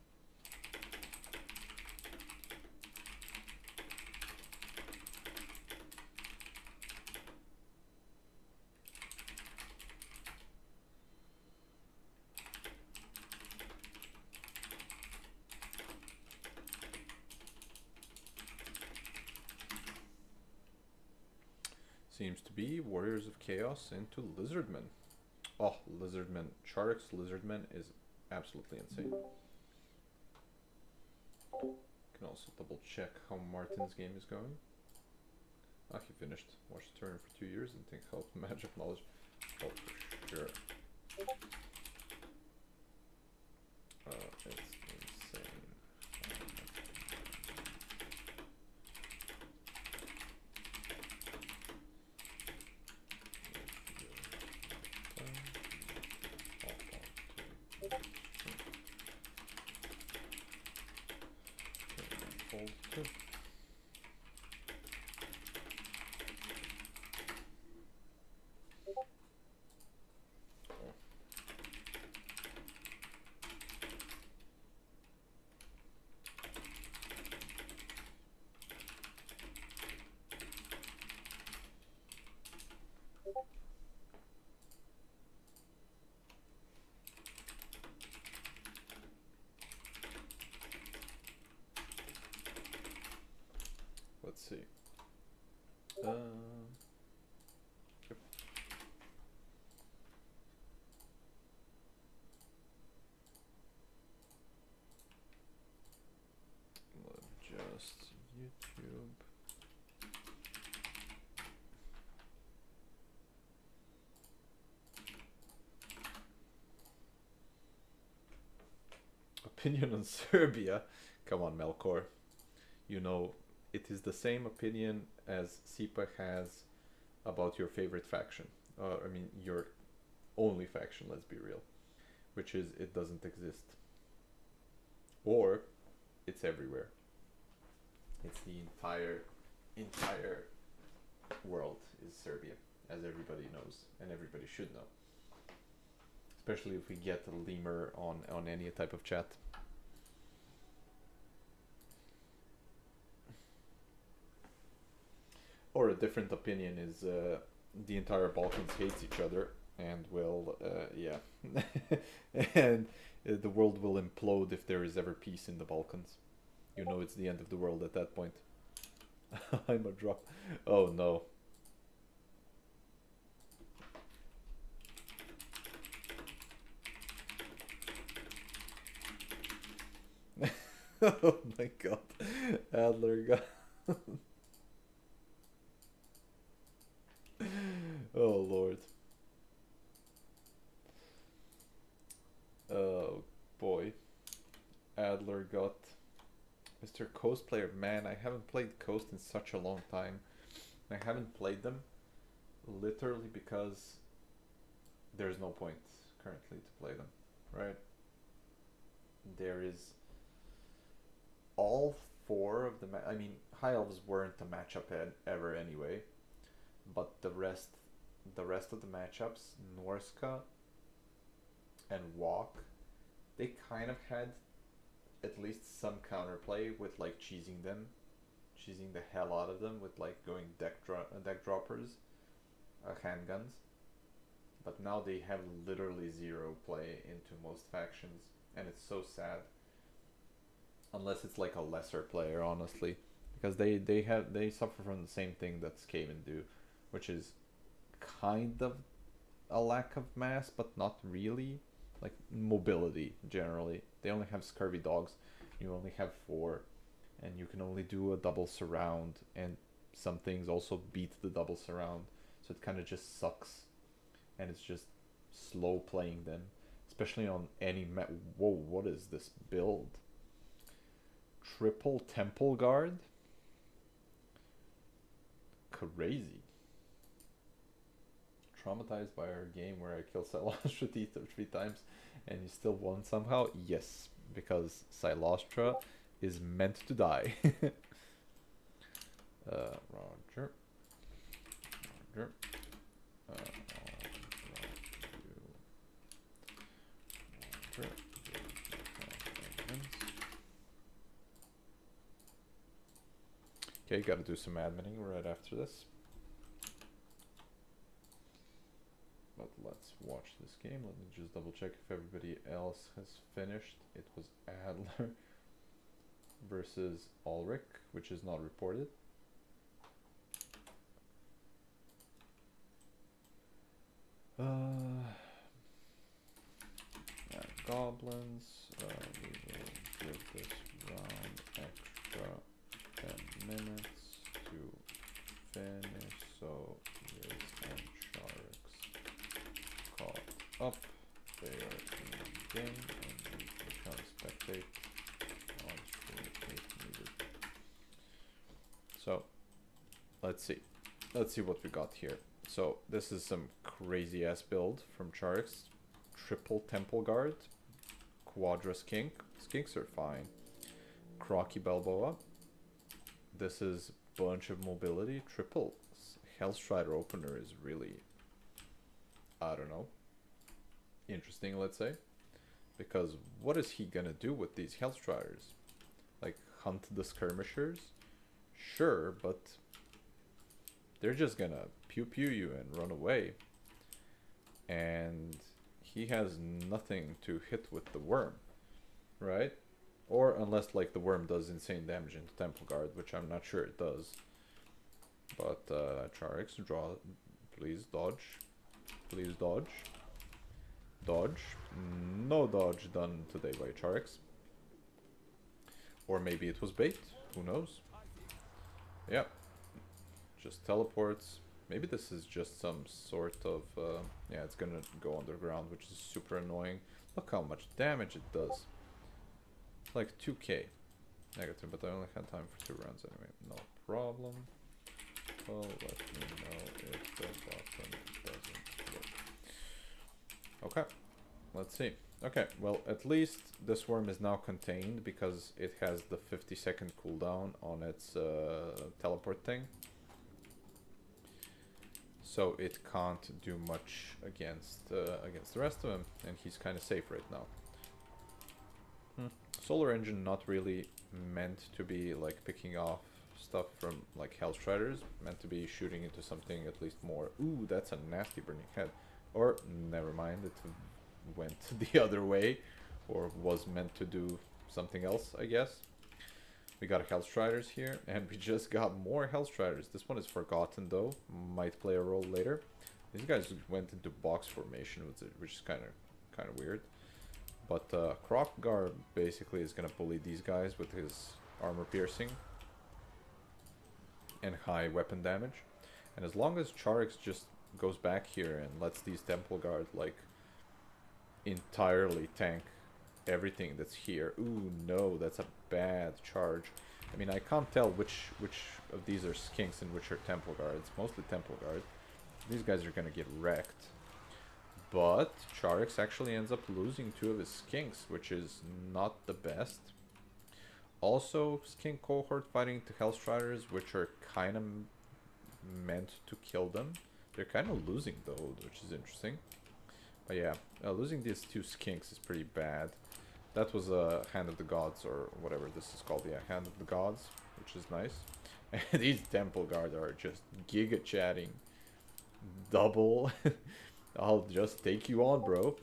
Seems to be Warriors of Chaos into Lizardmen. Oh, Lizardmen. Charik's Lizardmen is absolutely insane. Can also double check how Martin's game is going. Ah, he finished. Watched the tournament for 2 years and think helped magic knowledge. Oh, for sure. It's insane. Let's see. Yep. Just YouTube. Opinion on Serbia? Come on, Melkor. You know, it is the same opinion as Sipa has about your favorite faction. I mean, your only faction, let's be real. Which is, it doesn't exist. Or, it's everywhere. It's the entire world is Serbia, as everybody knows, and everybody should know. Especially if we get a lemur on any type of chat. Or a different opinion is the entire Balkans hates each other, and will, yeah. And the world will implode if there is ever peace in the Balkans. You know it's the end of the world at that point. I'm a drop. Oh no. Oh my god. Adler got... Oh lord. Oh boy. Adler got Mr. Coast player. Man, I haven't played Coast in such a long time. I haven't played them literally because there's no point currently to play them, right? There is all four of the I mean, High Elves weren't a matchup ever anyway, but the rest of the matchups, Norska and Walk, they kind of had at least some counterplay with like cheesing the hell out of them with like going deck droppers, handguns. But now they have literally zero play into most factions, and it's so sad. Unless it's like a lesser player, honestly, because they suffer from the same thing that Skaven do, which is kind of a lack of mass, but not really. Like mobility generally. They only have scurvy dogs. You only have 4, and you can only do a double surround, and some things also beat the double surround. So it kind of just sucks, and it's just slow playing them, especially on any map. Whoa, what is this build? Triple Temple Guard? Crazy. Traumatized by our game where I killed Silostra 3 times and you still won somehow? Yes, because Silostra is meant to die. Roger. Roger. Roger. Okay, gotta do some adminning right after this. But let's watch this game. Let me just double check if everybody else has finished. It was Adler versus Ulrich, which is not reported. Goblins. We will give this round extra 10 minutes to finish, so Riz and Sharks caught up. They are in the game and we can spectate on stream if needed. So let's see what we got here. So this is some crazy ass build from Sharks. Triple Temple Guard, Quadra Skink. Skinks are fine. Crocky Balboa. This is bunch of mobility. Triple Hellstrider opener is really, I don't know, interesting, let's say. Because what is he gonna do with these Hellstriders? Like hunt the skirmishers? Sure, but they're just gonna pew pew you and run away. And he has nothing to hit with the worm, right? Or unless like the worm does insane damage into Temple Guard, which I'm not sure it does. But Charix, draw, please dodge. Please dodge. Dodge. No dodge done today by Charix. Or maybe it was bait, who knows? Yeah. Just teleports. Maybe this is just some sort of, yeah, it's gonna go underground, which is super annoying. Look how much damage it does. It's like 2k negative, but I only had time for 2 rounds anyway. No problem. Well, let me know if let's see. Okay, well, at least this worm is now contained because it has the 50-second cooldown on its teleport thing. So it can't do much against the rest of him, and he's kind of safe right now. Solar Engine not really meant to be like picking off stuff from like Hellstriders, meant to be shooting into something at least more. Ooh, that's a nasty burning head. Or never mind, it went the other way, or was meant to do something else, I guess. We got Hellstriders here, and we just got more Hellstriders. This one is forgotten though, might play a role later. These guys went into box formation, which is kind of weird. But Krokgar basically is gonna bully these guys with his armor piercing and high weapon damage. And as long as Charix just goes back here and lets these Temple Guard like entirely tank everything that's here. Ooh, no, that's a bad charge. I mean, I can't tell which of these are Skinks and which are Temple Guards. Mostly Temple Guard. These guys are gonna get wrecked. But Charix actually ends up losing 2 of his Skinks, which is not the best. Also, Skink cohort fighting to Hellstriders, which are kind of meant to kill them. They're kind of losing though, which is interesting. But yeah, losing these 2 Skinks is pretty bad. That was a Hand of the Gods, or whatever this is called. Yeah, Hand of the Gods, which is nice. And these Temple Guard are just giga chatting. Double. I'll just take you on, bro.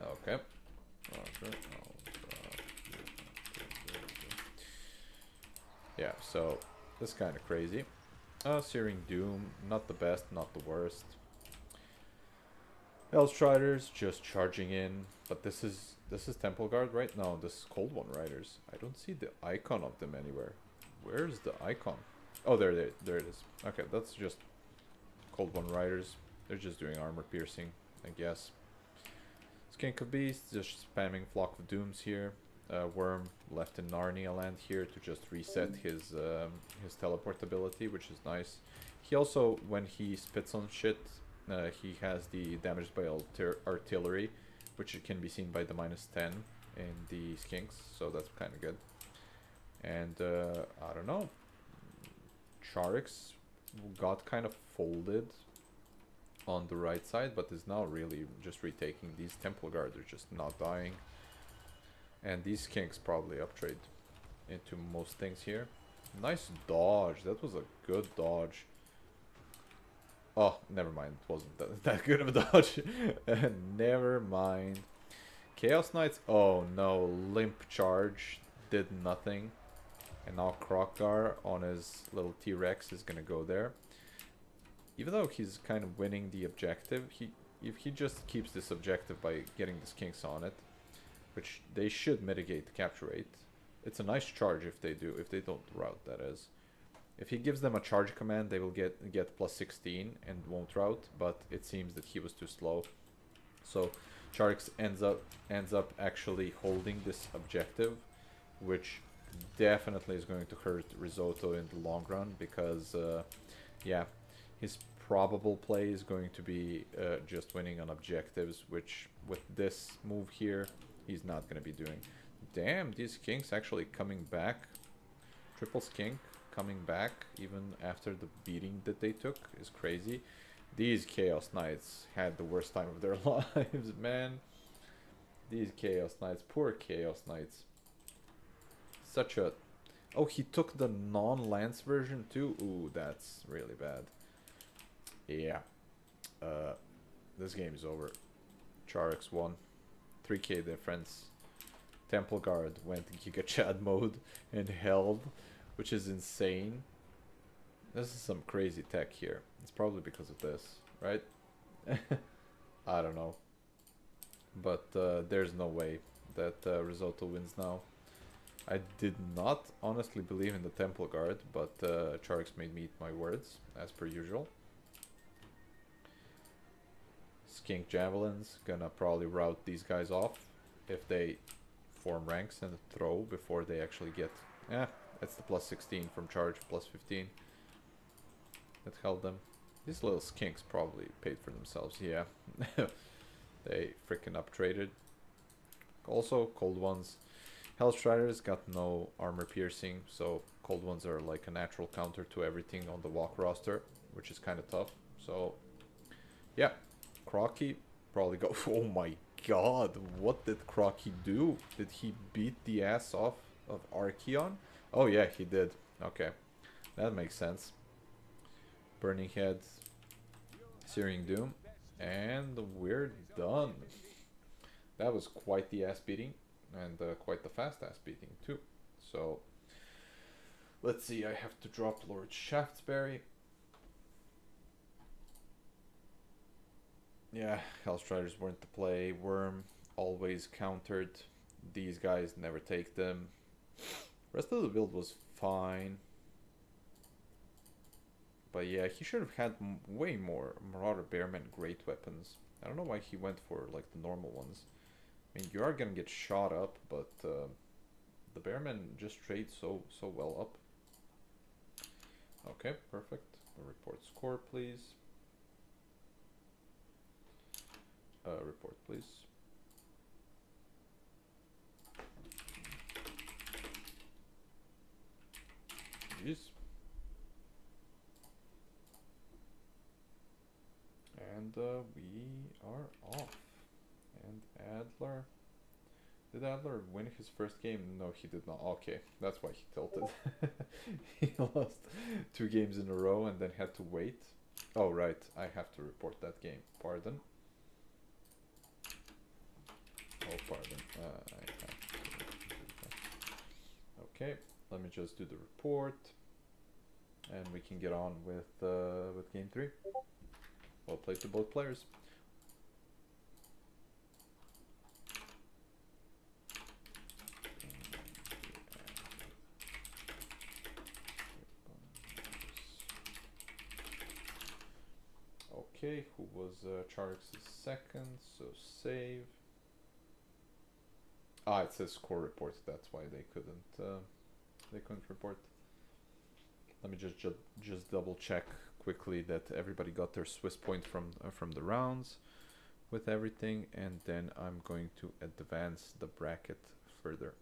Okay. Yeah, so this is kind of crazy. Searing Doom, not the best, not the worst. Hellstriders just charging in, but this is Temple Guard right now. This is Cold One Riders. I don't see the icon of them anywhere. Where's the icon? Oh, there it is. Okay, that's just Cold One Riders. They're just doing armor piercing, I guess. Skink of Beasts just spamming Flock of Dooms here. Worm left in Narnia land here to just reset his teleport ability, which is nice. He also, when he spits on shit, he has the damaged by artillery, which can be seen by the -10 in the Skinks, so that's kind of good. And I don't know, Charix got kind of folded on the right side, but is now really just retaking. These Temple Guard are just not dying. And these Skinks probably uptrade into most things here. Nice dodge. That was a good dodge. Oh, never mind. It wasn't that good of a dodge. Never mind. Chaos Knights. Oh no. Limp Charge did nothing. And now Krokgar on his little T-Rex is gonna go there. Even though he's kind of winning the objective, if he just keeps this objective by getting the Skinks on it, which they should mitigate the capture rate. It's a nice charge if they don't route, that is. If he gives them a charge command, they will get +16 and won't route, but it seems that he was too slow. So Charix ends up actually holding this objective, which definitely is going to hurt Risotto in the long run, because yeah, his probable play is going to be just winning on objectives, which with this move here, he's not going to be doing. Damn, these Skinks actually coming back. Triple Skink coming back even after the beating that they took is crazy. These Chaos Knights had the worst time of their lives, man. These Chaos Knights, poor Chaos Knights. Such a... Oh, he took the non-lance version too? Ooh, that's really bad. Yeah. This game is over. Charix won. 3k difference. Temple Guard went Giga Chad mode and held, which is insane. This is some crazy tech here. It's probably because of this, right? I don't know. But there's no way that Risotto wins now. I did not honestly believe in the Temple Guard, but Charix made me eat my words, as per usual. Skink Javelins, gonna probably route these guys off if they form ranks and throw before they actually get... Yeah, that's the +16 from charge, +15. That held them. These little Skinks probably paid for themselves, yeah. They freaking uptraded. Also, cold ones. Hellstriders got no armor piercing, so cold ones are like a natural counter to everything on the walk roster, which is kind of tough. So, yeah, Crocky probably go. Oh my god, what did Crocky do? Did he beat the ass off of Archeon? Oh yeah, he did. Okay, that makes sense. Burning Head, Searing Doom, and we're done. That was quite the ass beating, and quite the fast ass beating too. So, let's see, I have to drop Lord Shaftesbury. Yeah, Hellstriders weren't the play. Worm always countered. These guys never take them. Rest of the build was fine. But yeah, he should have had way more Marauder Bearman great weapons. I don't know why he went for like the normal ones. I mean, you are gonna get shot up, but the Bearman just trade so well up. Okay, perfect. Report score, please. Report, please. Jeez. And we are off. And Adler. Did Adler win his first game? No, he did not. Okay, that's why he tilted. He lost 2 games in a row and then had to wait. Oh, right. I have to report that game. Pardon. Oh, pardon. I have to do that. Okay, let me just do the report. And we can get on with game 3. Well played to both players. Okay, who was Charix' second, so save. Ah, it says score report, that's why they couldn't report. Let me just double check quickly that everybody got their Swiss point from the rounds with everything, and then I'm going to advance the bracket further.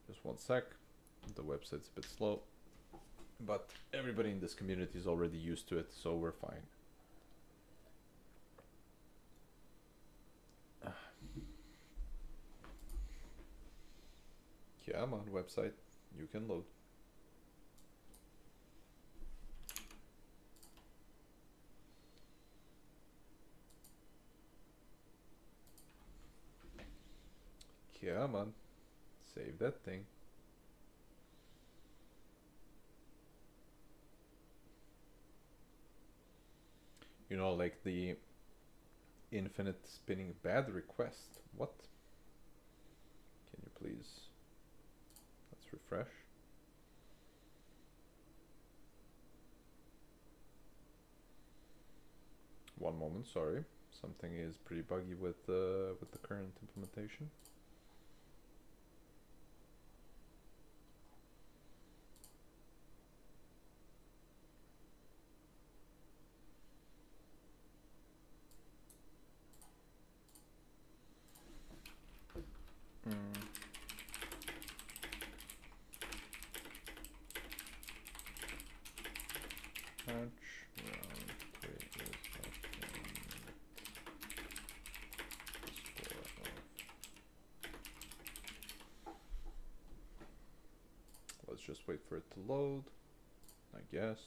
Just one sec. The website's a bit slow, but everybody in this community is already used to it, so we're fine. Yeah, I'm on website. You can load. Come on. Save that thing. You know, like the infinite spinning bad request. What? Can you please? Let's refresh. One moment, sorry. Something is pretty buggy with the current implementation. Let's just wait for it to load, I guess.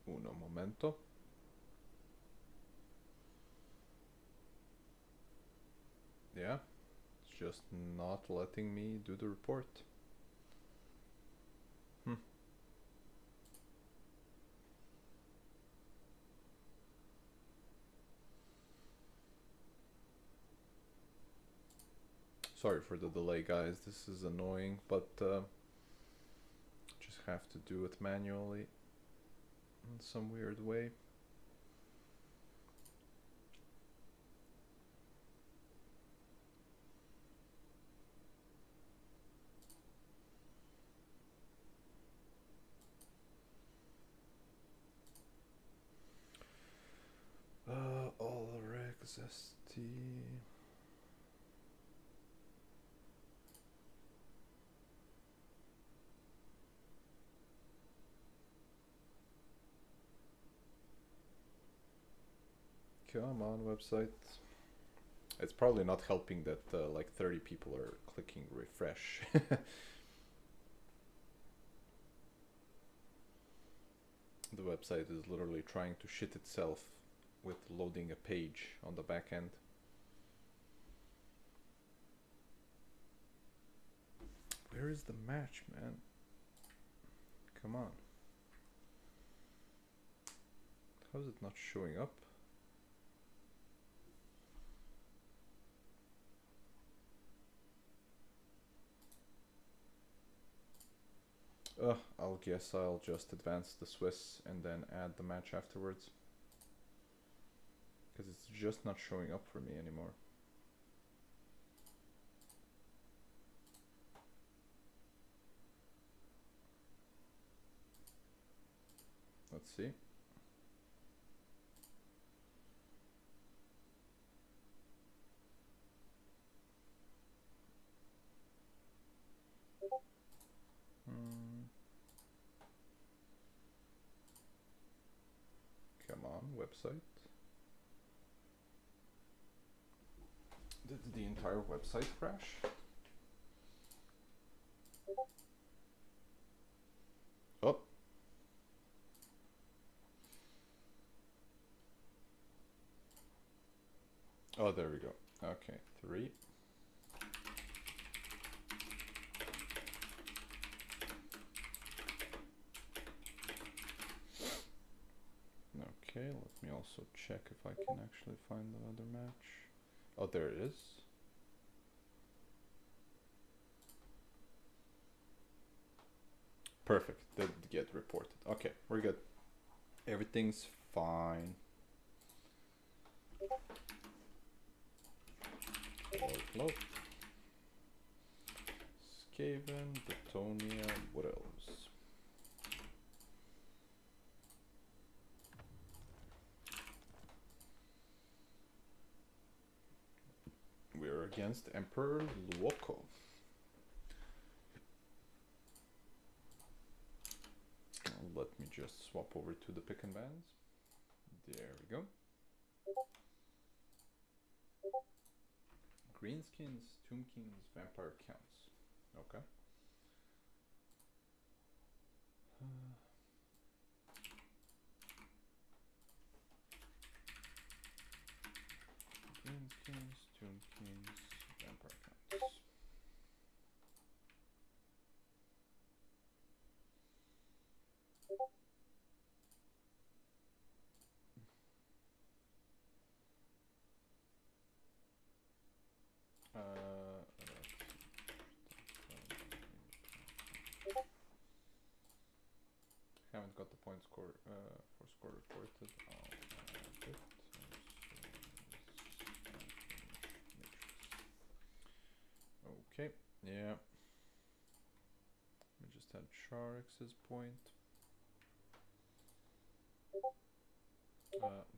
Uno momento. Yeah, it's just not letting me do the report. Sorry for the delay, guys. This is annoying, but have to do it manually in some weird way. All regs ST. Come on, website. It's probably not helping that like 30 people are clicking refresh. The website is literally trying to shit itself with loading a page on the back end. Where is the match, man? Come on. How is it not showing up? I'll guess I'll just advance the Swiss and then add the match afterwards. Because it's just not showing up for me anymore. Let's see. Come on, website. Did the entire website crash? Oh. Oh, there we go. Okay, 3. Okay, let me also check if I can actually find the other match. Oh, there it is. Perfect, did get reported. Okay, we're good. Everything's fine. Hello. Skaven, Bretonia, what else? We're against Emperor Luokov. Let me just swap over to the pick and bans. There we go. Greenskins, Tombkins, Vampire Counts. Okay. Greenskins, Tombkins, Vampire Counts. Haven't got the point score for score reported. I'll add it. Okay, yeah. We just had Sharx's point. What else?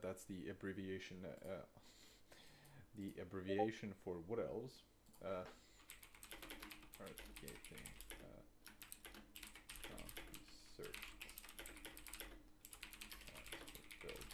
That's the abbreviation. The abbreviation for Wood Elves. Articating. Can't be searched. Build.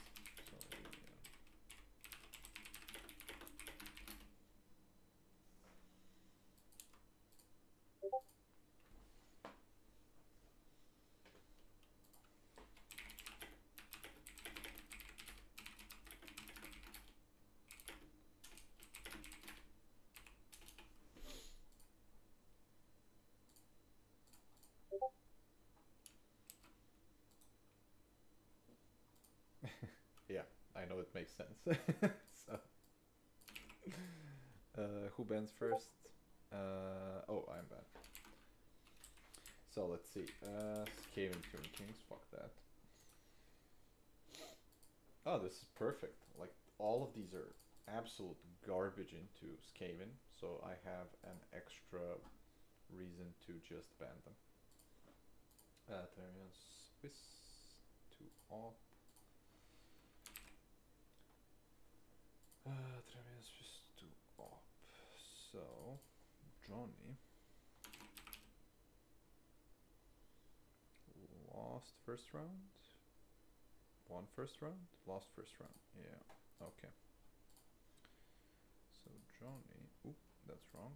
So yeah, I know it makes sense. So, Who bans first? Oh, I'm banned. So let's see. Skaven Tomb Kings, fuck that. Oh, this is perfect. Like, all of these are absolute garbage into Skaven, so I have an extra reason to just ban them. Therian Swiss to op. Therian Swiss to op. So, Johnny lost first round. Won first round? Lost first round. Yeah, okay. So Johnny, oop, that's wrong.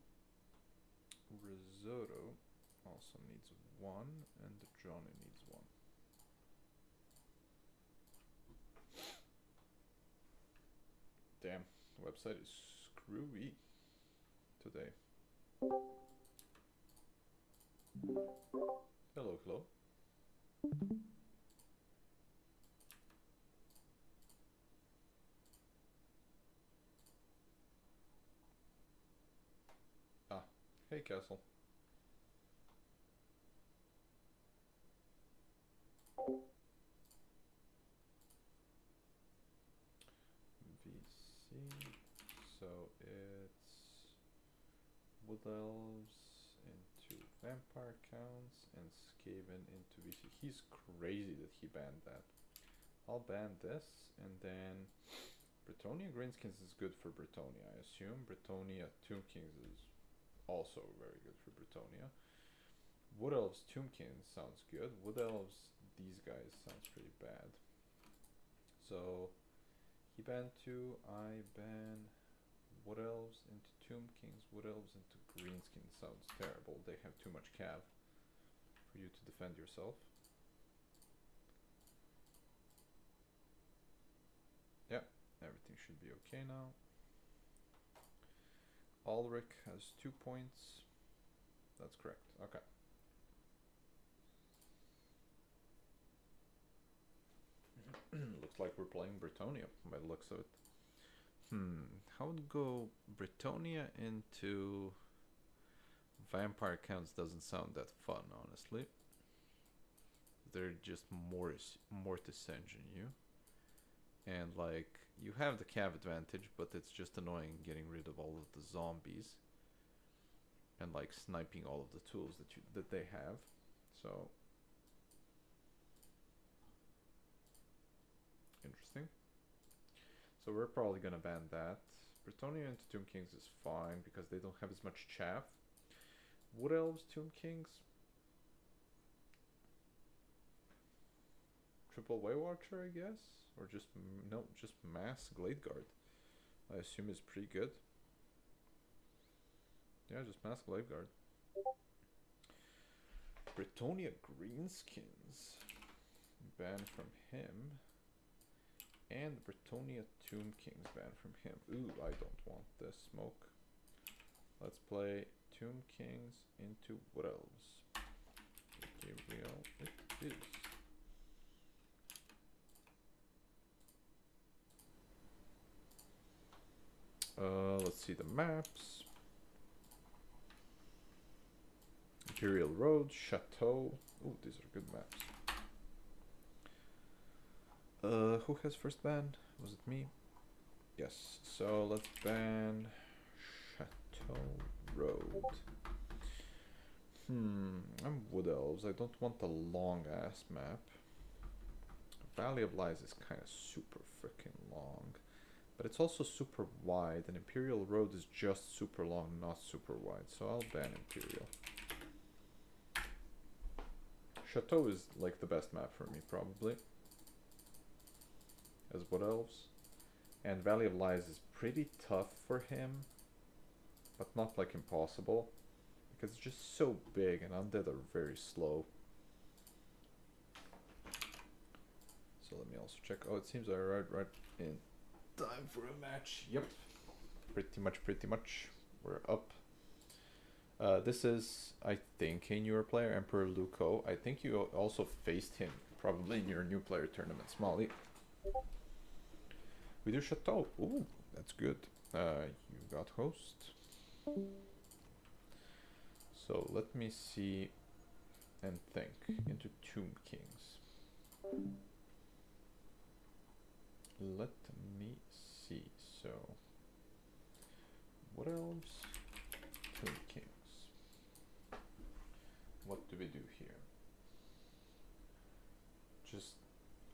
Risotto also needs 1, and Johnny needs 1. Damn, the website is screwy today. Hello, hello. Ah, hey Castle. VC, so it's Wood Elves into Vampire counts and Skaven into VC. He's crazy that he banned that. I'll ban this, and then Bretonia Greenskins is good for Bretonia, I assume. Bretonia Tomb Kings is also very good for Bretonia. Wood Elves Tomb Kings sounds good. Wood Elves, these guys, sounds pretty bad. So he banned 2, I ban Wood Elves into Tomb Kings. Wood Elves into Greenskins sounds terrible. They have too much cav for you to defend yourself. Yeah, everything should be okay now. Ulrich has 2 points. That's correct. Okay. Looks like we're playing Bretonia by the looks of it. How would go Bretonia into Vampire counts doesn't sound that fun, honestly. They're just Mortis engine you. And like, you have the cav advantage, but it's just annoying getting rid of all of the zombies. And like sniping all of the tools that they have. So interesting. So we're probably gonna ban that. Bretonia into Tomb Kings is fine because they don't have as much chaff. Wood Elves Tomb Kings. Triple Way Watcher, I guess, or just no, just Mass Glade Guard. I assume is pretty good. Yeah, just Mass Glade Guard. Bretonia Greenskins. Ban from him. And Bretonia Tomb Kings ban from him. Ooh, I don't want this smoke. Let's play Tomb Kings into Wood Elves. Gabriel, it is. Let's see the maps. Imperial Road, Chateau. Ooh, these are good maps. Who has first ban? Was it me? Yes, so let's ban Chateau Road. I'm Wood Elves. I don't want the long ass map. Valley of Lies is kind of super freaking long. But it's also super wide, and Imperial Road is just super long, not super wide. So I'll ban Imperial. Chateau is like the best map for me, probably. As Wood Elves. And Valley of Lies is pretty tough for him, but not like impossible. Because it's just so big, and undead are very slow. So let me also check. Oh, it seems I arrived right in time for a match. Yep. Pretty much. We're up. This is, I think, a newer player, Emperor Luco. I think you also faced him, probably in your new player tournament, Smalley. We do Chateau. Ooh, that's good. You got host. So let me see and think. Into Tomb Kings. Let me see. So, what else? Tomb Kings. What do we do here? Just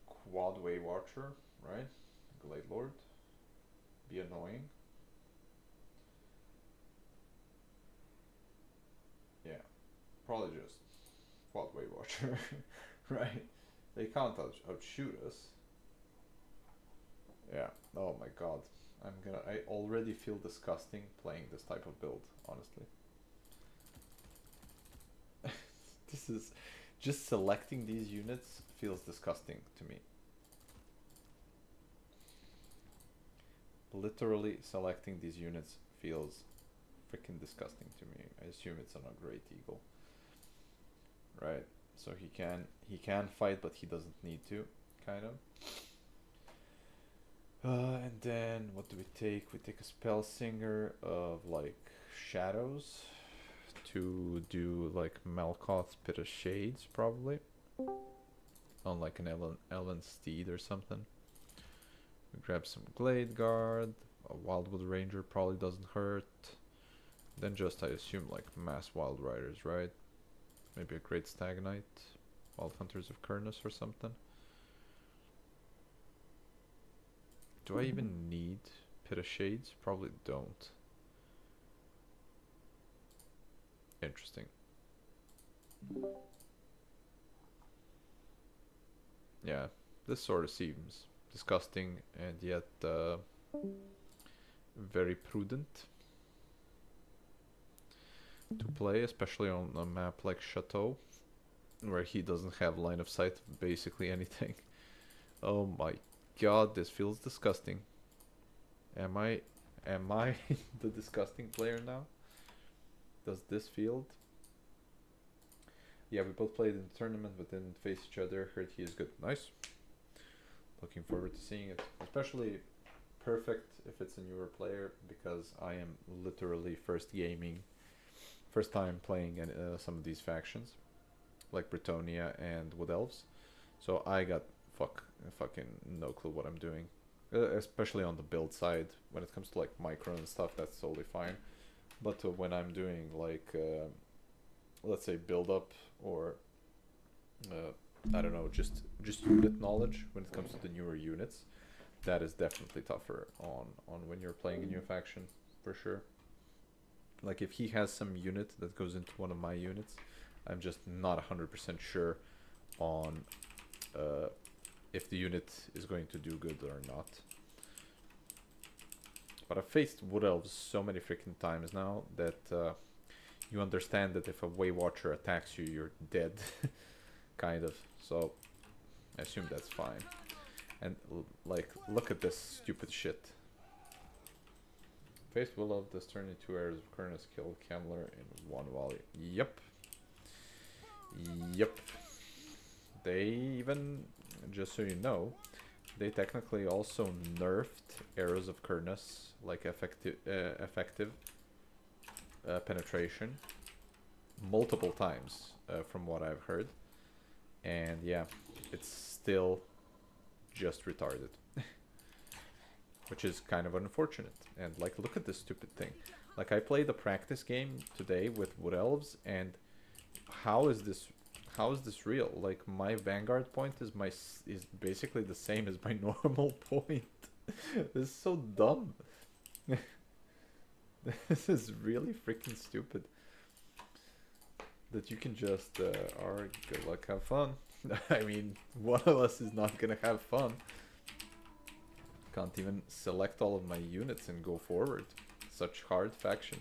quad way watcher, right? Glade Lord. Be annoying. Yeah, probably just quad way watcher, right? They can't outshoot us. Yeah. Oh my god. I already feel disgusting playing this type of build, honestly. This is just selecting these units feels disgusting to me. Literally selecting these units feels freaking disgusting to me. I assume it's on a Great Eagle. Right. So he can fight, but he doesn't need to, kind of. And then what do we take? We take a spell singer of like shadows to do like Malkoth's Pit of Shades, probably. On like an Ellen Steed or something. We grab some Glade Guard. A Wildwood Ranger probably doesn't hurt. Then just, I assume, like mass Wild Riders, right? Maybe a Great Stag Knight. Wild Hunters of Kurnus or something. Do I even need Pit of Shades? Probably don't. Interesting. Yeah, this sort of seems disgusting and yet very prudent to play, especially on a map like Chateau, where he doesn't have line of sight of basically anything. Oh my god, this feels disgusting. Am I the disgusting player now? Does this field? Yeah, we both played in the tournament but didn't face each other. Heard he is good. Nice. Looking forward to seeing it. Especially perfect if it's a newer player, because I am literally first time playing some of these factions, like Bretonia and Wood Elves. So I got fucking no clue what I'm doing. Especially on the build side. When it comes to like micro and stuff, that's totally fine. But when I'm doing like, let's say build up or I don't know, just unit knowledge when it comes to the newer units, that is definitely tougher on when you're playing a new faction, for sure. Like if he has some unit that goes into one of my units, I'm just not 100% sure on if the unit is going to do good or not. But I've faced Wood Elves so many freaking times now that you understand that if a Way Watcher attacks you, you're dead. Kind of. So I assume that's fine. And like, look at this stupid shit. Faced Wood Elf this turn in 2 areas of Kurnus, killed Kemler in 1 volley. Yep. Yep. They even, just so you know, they technically also nerfed Arrows of Kurnus, like effective penetration, multiple times from what I've heard. And yeah, it's still just retarded. Which is kind of unfortunate. And like, look at this stupid thing. Like, I played a practice game today with Wood Elves, and how is this real? Like, my Vanguard point is basically the same as my normal point. This is so dumb. This is really freaking stupid. That you can just, alright, good luck, have fun. I mean, one of us is not gonna have fun. Can't even select all of my units and go forward. Such hard faction.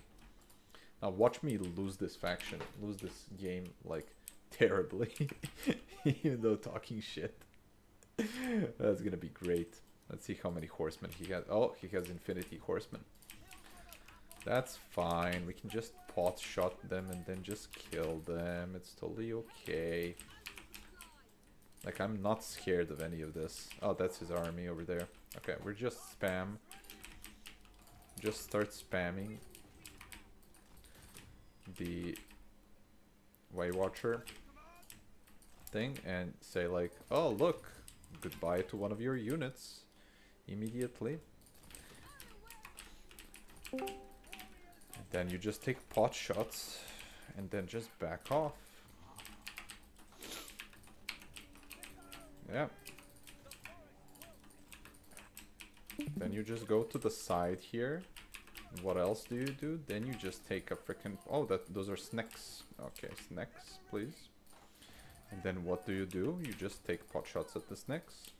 Now watch me lose this faction, lose this game, like, terribly. Even though talking shit. That's gonna be great. Let's see how many horsemen he has. Oh, he has infinity horsemen. That's fine. We can just pot shot them and then just kill them. It's totally okay. Like, I'm not scared of any of this. Oh, that's his army over there. Okay, we're just spam just start spamming the Way Watcher thing and say like, oh look, goodbye to one of your units immediately. And then you just take pot shots and then just back off. Yeah. Then you just go to the side here. What else do you do? Then you just take a freaking... Oh, those are snacks. Okay, snacks, please. And then what do? You just take pot shots at the snacks.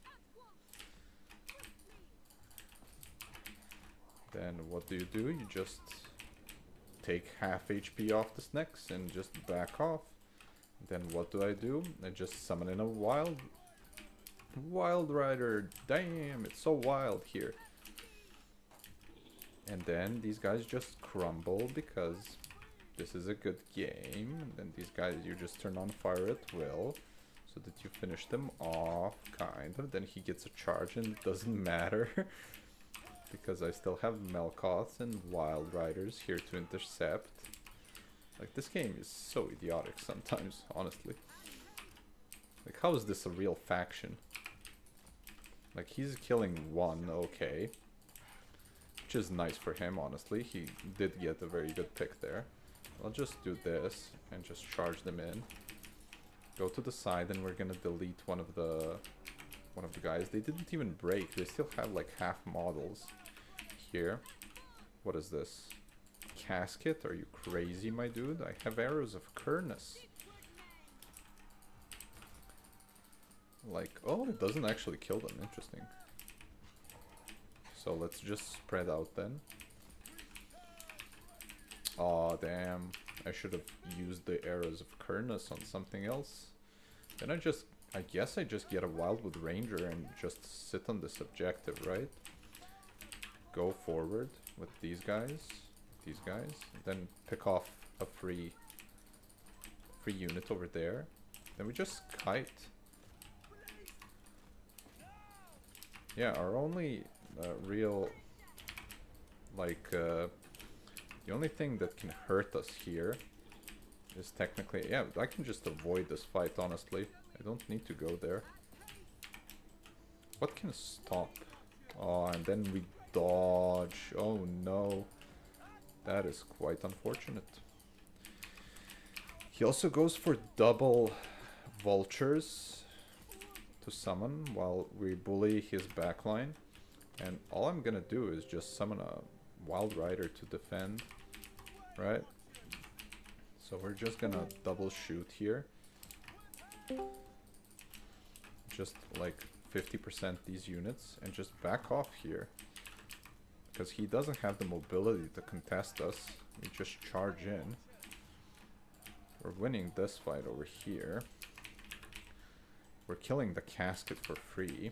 Then what do? You just take half HP off the snacks and just back off. Then what do? I just summon in a wild rider. Damn, it's so wild here. And then these guys just crumble because this is a good game. And then these guys, you just turn on fire at will so that you finish them off, kind of. Then he gets a charge and it doesn't matter because I still have Melkoths and Wild Riders here to intercept. Like, this game is so idiotic sometimes, honestly. Like, how is this a real faction? Like, he's killing one, okay. Which is nice for him, honestly. He did get a very good pick there. I'll just do this and just charge them in. Go to the side and we're gonna delete one of the guys. They didn't even break. They still have like half models here. What is this? Casket? Are you crazy, my dude? I have arrows of Kurnus. Like, oh, it doesn't actually kill them. Interesting. So let's just spread out then. Aw, damn. I should have used the arrows of Kurnus on something else. Then I guess I just get a Wildwood Ranger and just sit on this objective, right? Go forward with these guys, then pick off a free unit over there. Then we just kite. Yeah, our only real, like, the only thing that can hurt us here is technically, yeah, I can just avoid this fight, honestly. I don't need to go there. What can stop? Oh, and then we dodge. Oh no. That is quite unfortunate. He also goes for double vultures to summon while we bully his backline. And all I'm gonna do is just summon a Wild Rider to defend, right? So we're just gonna double shoot here. Just like 50% these units and just back off here. Because he doesn't have the mobility to contest us. We just charge in. We're winning this fight over here. We're killing the casket for free.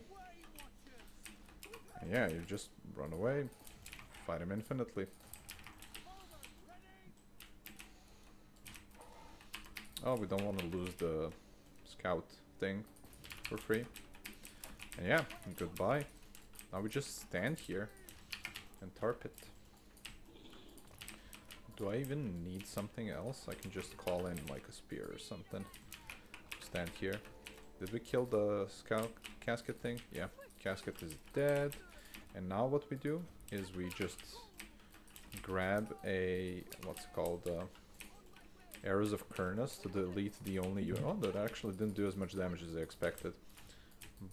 And yeah, you just run away. Fight him infinitely. Oh, we don't want to lose the scout thing for free. And yeah, goodbye. Now we just stand here and tarp it. Do I even need something else? I can just call in like a spear or something. Stand here. Did we kill the scout casket thing? Yeah, casket is dead. And now what we do is we just grab a, what's it called, arrows of Kurnus to delete the only unit. Oh, that actually didn't do as much damage as I expected.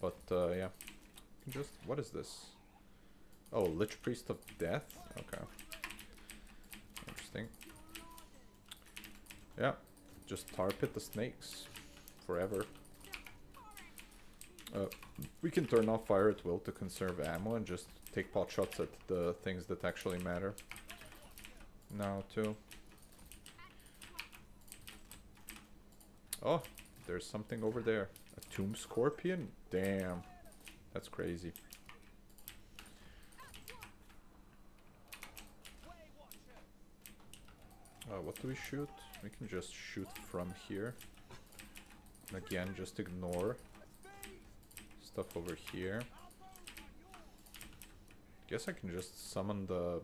But yeah, just, what is this? Oh, Lich Priest of Death? Okay. Interesting. Yeah, just tar pit the snakes forever. We can turn off fire at will to conserve ammo and just take pot shots at the things that actually matter. Now too. Oh, there's something over there. A tomb scorpion? Damn. That's crazy. What do we shoot? We can just shoot from here. And again, just ignore stuff over here. Guess I can just summon the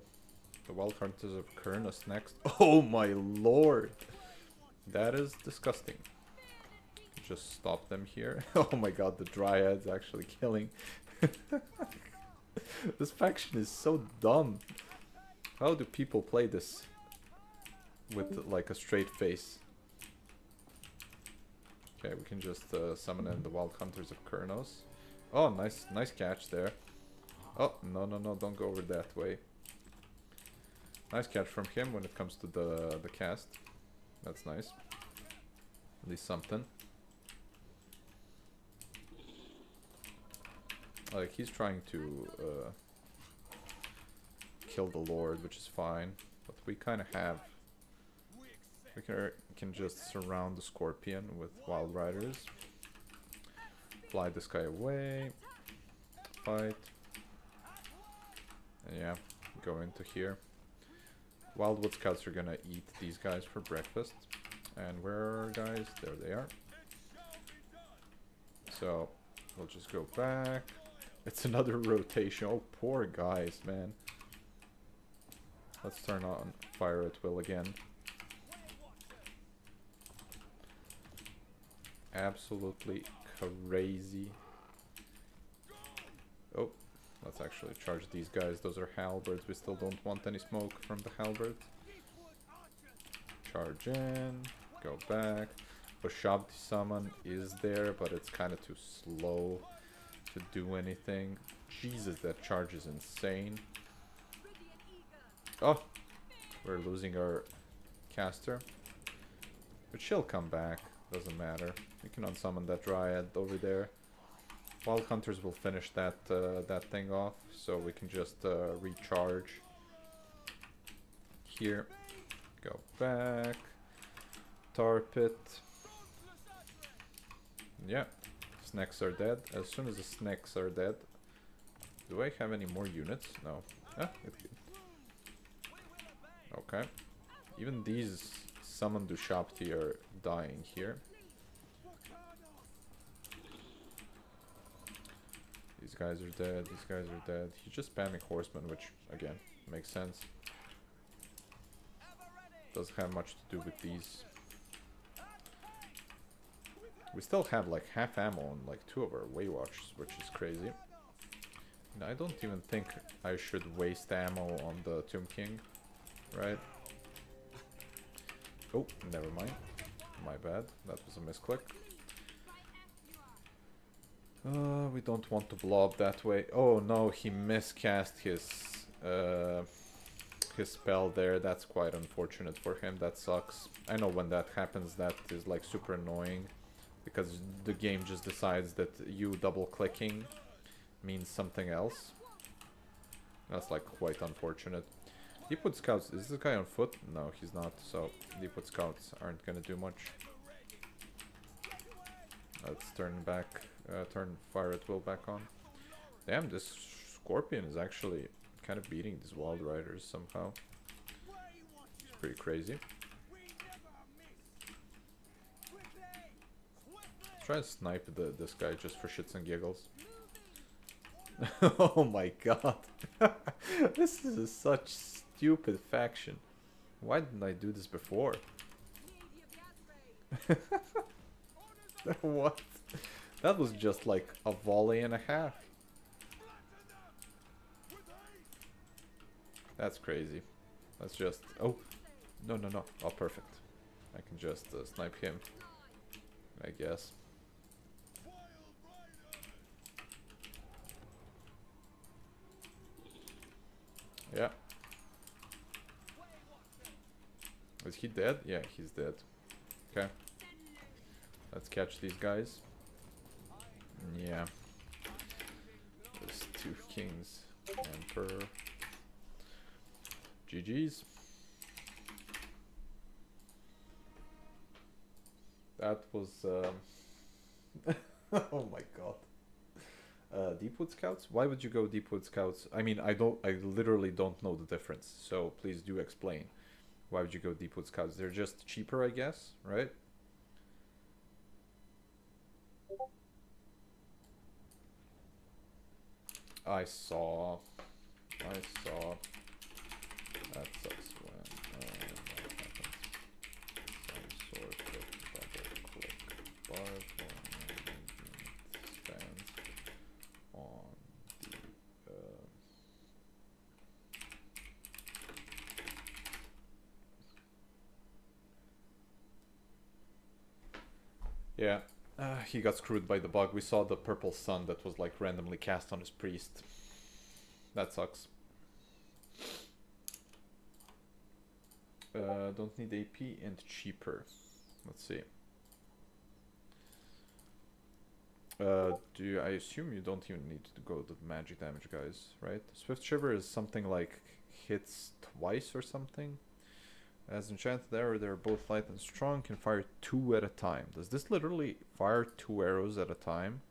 The Wild Hunters of Kernus next. Oh my lord! That is disgusting. Just stop them here. Oh my god, the Dryad's actually killing. This faction is so dumb. How do people play this with like a straight face? Okay, we can just summon in the Wild Hunters of Kurnos. Oh, nice catch there. Oh, no, don't go over that way. Nice catch from him when it comes to the cast. That's nice. At least something. Like, he's trying to kill the Lord, which is fine. But we kind of have... We can just surround the Scorpion with Wild Riders. Fly this guy away. Fight. And yeah, go into here. Wildwood Scouts are gonna eat these guys for breakfast. And where are our guys? There they are. So, we'll just go back. It's another rotation. Oh, poor guys, man. Let's turn on Fire at Will again. Absolutely crazy. Oh, let's actually charge these guys. Those are halberds. We still don't want any smoke from the halberds. Charge in. Go back. Shabdi summon is there, but it's kind of too slow to do anything. Jesus, that charge is insane. Oh, we're losing our caster. But she'll come back. Doesn't matter. We can unsummon that Dryad over there. Wild Hunters will finish that that thing off, so we can just recharge. Here. Go back. Tar Pit. Yeah. Snacks are dead. As soon as the snacks are dead. Do I have any more units? No. Ah, it's good. Okay. Even these summoned Dushapti are dying here. These guys are dead. These guys are dead. He's just spamming horsemen, which, again, makes sense. Doesn't have much to do with these. We still have like half ammo on like 2 of our Waywatchers, which is crazy. And I don't even think I should waste ammo on the Tomb King, right? Oh, never mind. My bad. That was a misclick. We don't want to blow up that way. Oh no, he miscast his spell there. That's quite unfortunate for him. That sucks. I know when that happens, that is like super annoying. Because the game just decides that you double clicking means something else. That's like quite unfortunate. Deepwood Scouts, is this guy on foot? No, he's not. So Deepwood Scouts aren't gonna do much. Let's turn Fire at Will back on. Damn, this Scorpion is actually kind of beating these Wild Riders somehow. It's pretty crazy. Try to snipe this guy just for shits and giggles. Oh my god. This is such stupid faction. Why didn't I do this before? What? That was just like a volley and a half. That's crazy. Let's just... Oh! No. Oh, perfect. I can just snipe him, I guess. Yeah. Is he dead? Yeah, he's dead. Okay. Let's catch these guys. Yeah. There's 2 kings. Emperor. GG's. That was... oh my god. Deepwood Scouts? Why would you go Deepwood Scouts? I mean, I literally don't know the difference, so please do explain. Why would you go Deepwood Scouts? They're just cheaper, I guess, right? I saw. That sucks when that happens. Some sort of double click bar stands on the yeah. He got screwed by the bug. We saw the purple sun that was like randomly cast on his priest. That sucks. Don't need AP and cheaper. Let's see. I assume you don't even need to go to the magic damage, guys, right? Swift Shiver is something like hits twice or something. As enchanted arrow, they're both light and strong, can fire 2 at a time. Does this literally fire 2 arrows at a time?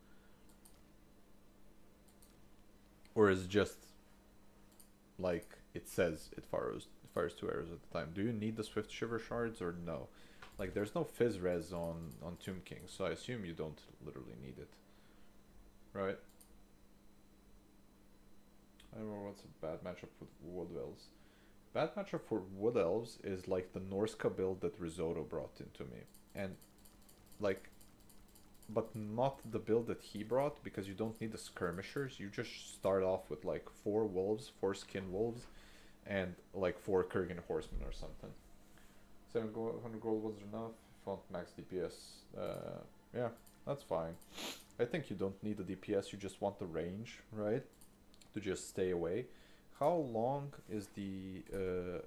Or is it just like it says it fires 2 arrows at a time? Do you need the Swift Shiver shards or no? Like there's no Fizz Res on Tomb King, so I assume you don't literally need it. Right? I don't know what's a bad matchup with Wood Elves. Bad matchup for Wood Elves is like the Norska build that Risotto brought into me. And like, but not the build that he brought, because you don't need the skirmishers. You just start off with like 4 wolves, 4 skin wolves, and like 4 Kurgan horsemen or something. 700 gold was enough. If you want max DPS, yeah, that's fine. I think you don't need the DPS, you just want the range, right? To just stay away. How long is the,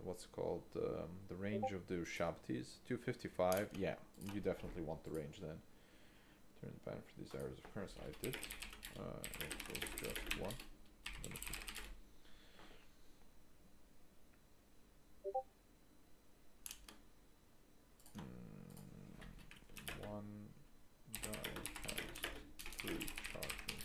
what's it called, the range of the Shabtis? 255, yeah, you definitely want the range then. Turn the banner for these arrows of curse, I did. It was just 1. One die has 3 charges.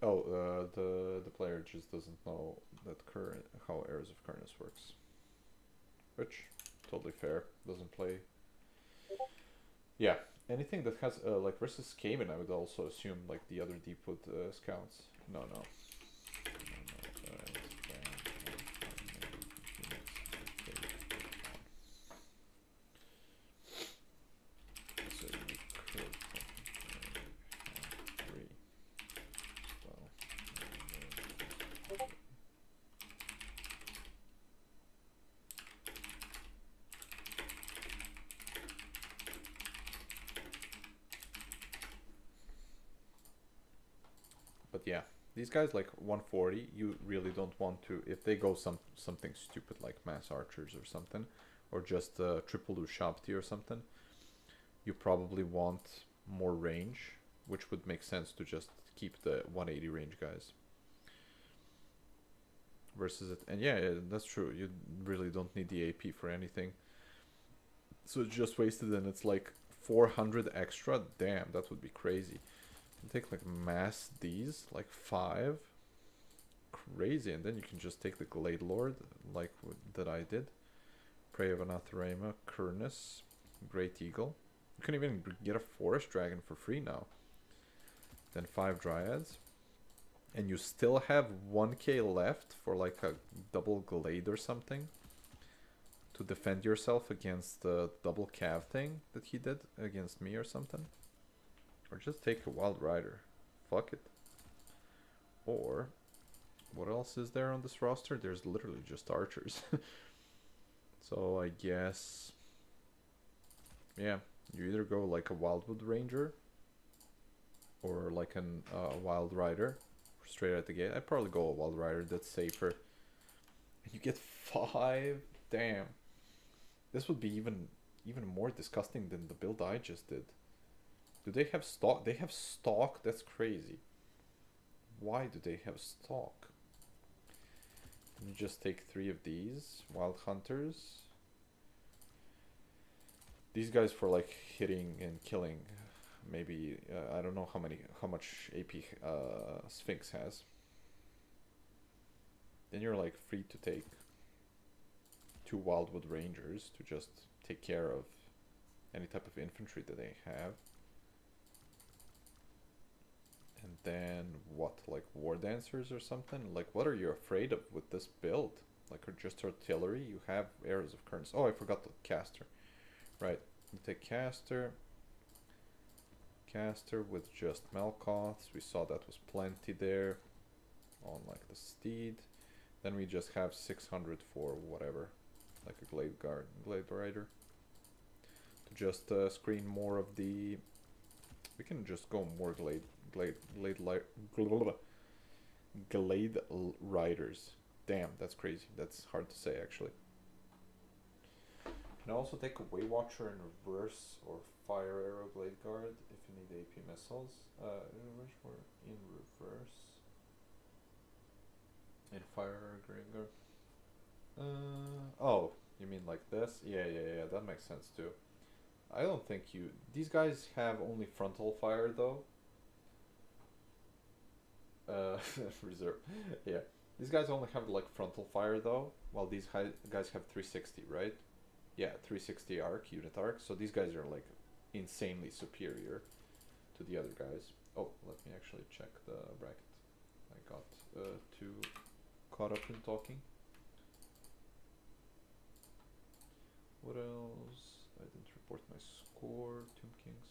Oh, the player just doesn't know that how Arrows of Karnas works, which totally fair. Doesn't play. Yeah, anything that has like versus Skaven, I would also assume like the other Deepwood scouts. No. But yeah, these guys like 140, you really don't want to, if they go something stupid like mass archers or something, or just triple Ushabti or something, you probably want more range, which would make sense to just keep the 180 range guys. Versus it, and yeah, that's true, you really don't need the AP for anything. So it's just wasted, and it's like 400 extra, damn, that would be crazy. Take like mass these, like 5, crazy, and then you can just take the Glade Lord, like that I did. Prey of Anathema, Kurnus, Great Eagle. You can even get a Forest Dragon for free now. Then 5 Dryads. And you still have 1k left for like a double Glade or something. To defend yourself against the double Cav thing that he did against me or something. Or just take a Wild Rider. Fuck it. Or, what else is there on this roster? There's literally just archers. So I guess, yeah, you either go like a Wildwood Ranger or like an Wild Rider straight out the gate. I'd probably go a Wild Rider, that's safer. And you get 5, damn. This would be even more disgusting than the build I just did. Do they have stock? They have stock? That's crazy. Why do they have stock? Can you just take 3 of these? Wild Hunters. These guys for like hitting and killing. Maybe, I don't know how much AP Sphinx has. Then you're like free to take 2 Wildwood Rangers to just take care of any type of infantry that they have. than what, like war dancers or something? Like, what are you afraid of with this build? Like, or just artillery? You have arrows of currents. Oh, I forgot the caster. Right, you take caster with just Melkoths. We saw that was plenty there on like the steed. Then we just have 600 for whatever, like a glade rider, to just screen more of the. We can just go more glade riders. Damn, that's crazy. That's hard to say actually. Can also take a Waywatcher in reverse or Fire Arrow Glade Guard if you need AP missiles. In reverse or in reverse? In Fire Arrow Glade Guard. Oh, you mean like this? Yeah, that makes sense too. I don't think these guys have only frontal fire though. Reserve. Yeah. These guys only have like frontal fire though, while these guys have 360, right? Yeah, 360 unit arc. So these guys are like insanely superior to the other guys. Oh, let me actually check the bracket. I got too caught up in talking. What else? I didn't report my score. Tomb Kings.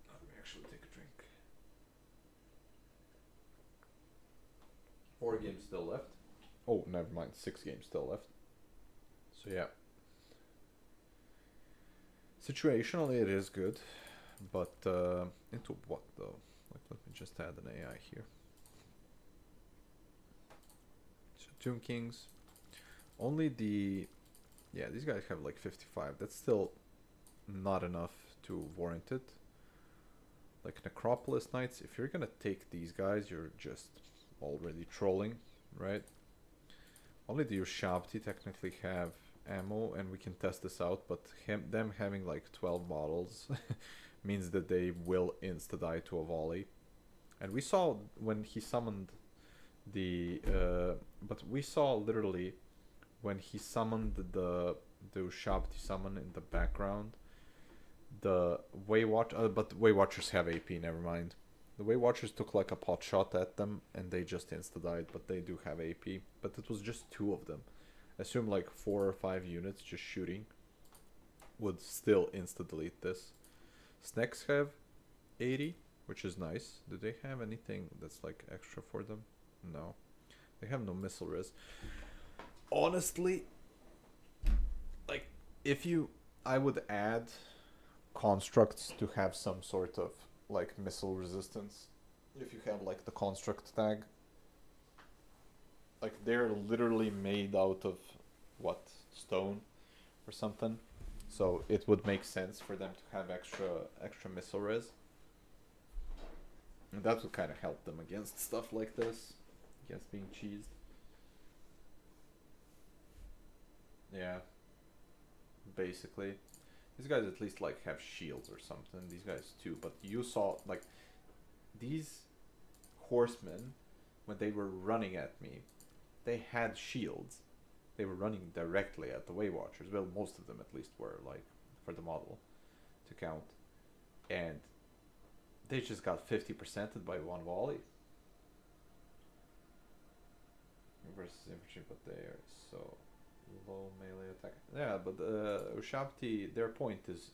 Let me actually take a drink. 4 games still left. Oh, never mind. 6 games still left. So yeah. Situationally it is good. But into what though? Like, let me just add an AI here. So Tomb Kings. Only the... Yeah, these guys have like 55. That's still not enough to warrant it. Like Necropolis Knights, if you're gonna take these guys, you're just already trolling, right? Only the Ushabti technically have ammo, and we can test this out, but them having like 12 models means that they will insta-die to a volley. And we saw when he summoned the... but we saw literally when he summoned the Ushabti summon in the background, the but Waywatchers have AP, never mind. The Waywatchers took like a pot shot at them and they just insta-died, but they do have AP. But it was just 2 of them. I assume like 4 or 5 units just shooting would still insta-delete this. Snacks have 80, which is nice. Do they have anything that's like extra for them? No. They have no missile res. Honestly, like, I would add constructs to have some sort of like missile resistance. If you have like the construct tag, like they're literally made out of what, stone or something, so it would make sense for them to have extra missile res, and that would kind of help them against stuff like this, against being cheesed. Yeah, basically. These guys at least like have shields or something. These guys too, but you saw like these horsemen when they were running at me, they had shields. They were running directly at the Waywatchers. Well, most of them at least were, like, for the model to count, and they just got 50%ed by 1 volley versus infantry, but they are so low melee attack. Yeah, but Ushabti, their point is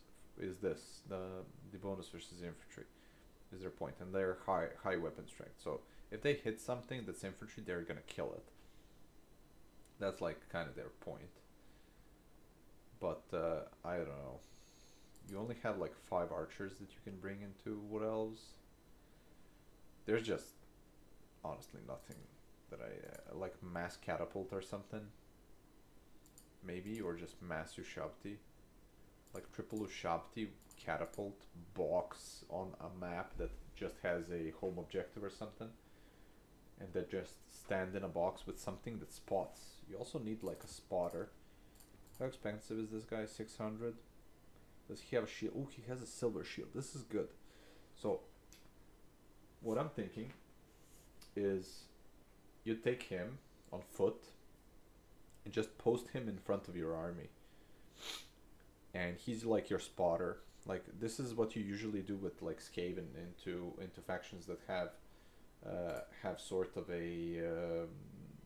this: the bonus versus infantry is their point, and they're high weapon strength. So if they hit something that's infantry, they're gonna kill it. That's like kind of their point. But I don't know. You only have like 5 archers that you can bring into Wood Elves. There's just honestly nothing that I like. Mass catapult or something. Maybe, or just mass Ushabti. Like triple Ushabti catapult box on a map that just has a home objective or something. And that just stand in a box with something that spots. You also need like a spotter. How expensive is this guy? 600. Does he have a shield? Oh, he has a silver shield. This is good. So what I'm thinking is you take him on foot and just post him in front of your army, and he's like your spotter. Like this is what you usually do with like Skaven into factions that have sort of a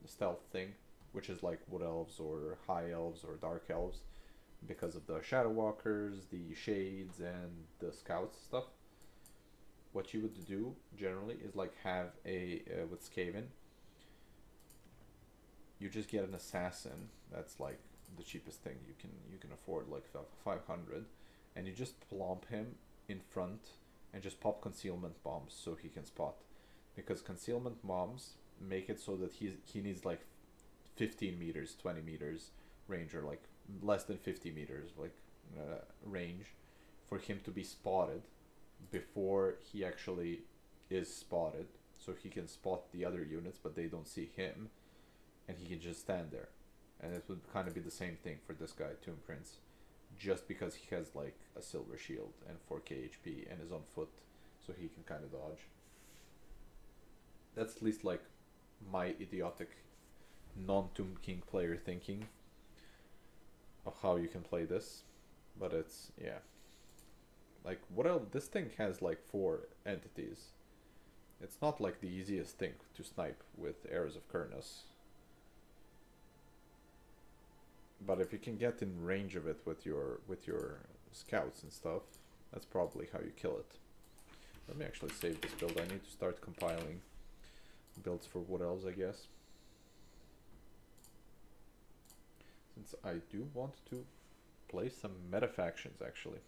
stealth thing, which is like Wood Elves or High Elves or Dark Elves, because of the Shadow Walkers, the Shades, and the Scouts stuff. What you would do generally is like have a with Skaven, you just get an assassin that's like the cheapest thing you can afford, like 500, and you just plomp him in front and just pop concealment bombs so he can spot, because concealment bombs make it so that he needs like 15 meters, 20 meters range, or like less than 50 meters like range for him to be spotted before he actually is spotted, so he can spot the other units but they don't see him, and he can just stand there. And it would kind of be the same thing for this guy, Tomb Prince, just because he has like a silver shield and 4k HP and is on foot, so he can kind of dodge. That's at least like my idiotic non-Tomb King player thinking of how you can play this. But it's, yeah. Like, what else? This thing has like 4 entities. It's not like the easiest thing to snipe with Arrows of Kurnus. But if you can get in range of it with your scouts and stuff, that's probably how you kill it. Let me actually save this build. I need to start compiling builds for Wood Elves, I guess. Since I do want to play some meta factions, actually.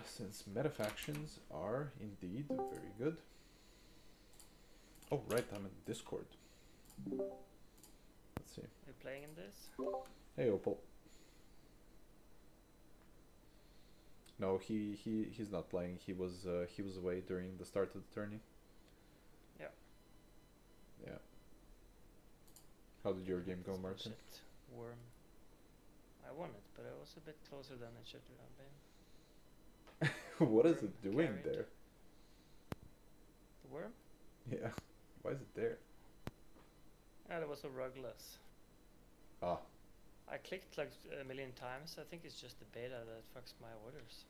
Since meta factions are indeed very good. Oh, right, I'm in Discord. Let's see. Are you playing in this? Hey, Opal. No, he's not playing. He was away during the start of the tourney. Yeah. Yeah. How did your game go, Martin? Bullshit. Worm. I won it, but it was a bit closer than it should have been. What is it doing Carried. there? The worm? Yeah. Why is it there? Yeah, there was a rugless. Ah. I clicked like a million times. I think it's just the beta that fucks my orders.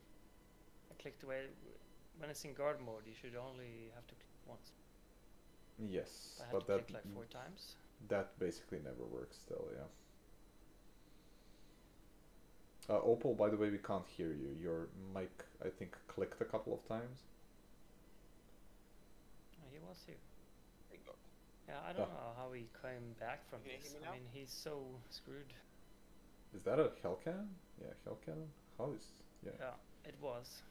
I clicked away. When it's in guard mode, you should only have to click once. Yes, I had but to that click like 4 times. that basically never works still, yeah. Opal, by the way, we can't hear you. Your mic, I think, clicked a couple of times. Oh, he was here. Bingo. Yeah, I don't know how he came back from Can you this. hear me I now? mean, he's so screwed. Is that a Hellcannon? Yeah, Hellcannon? How is... Yeah. Yeah, it was.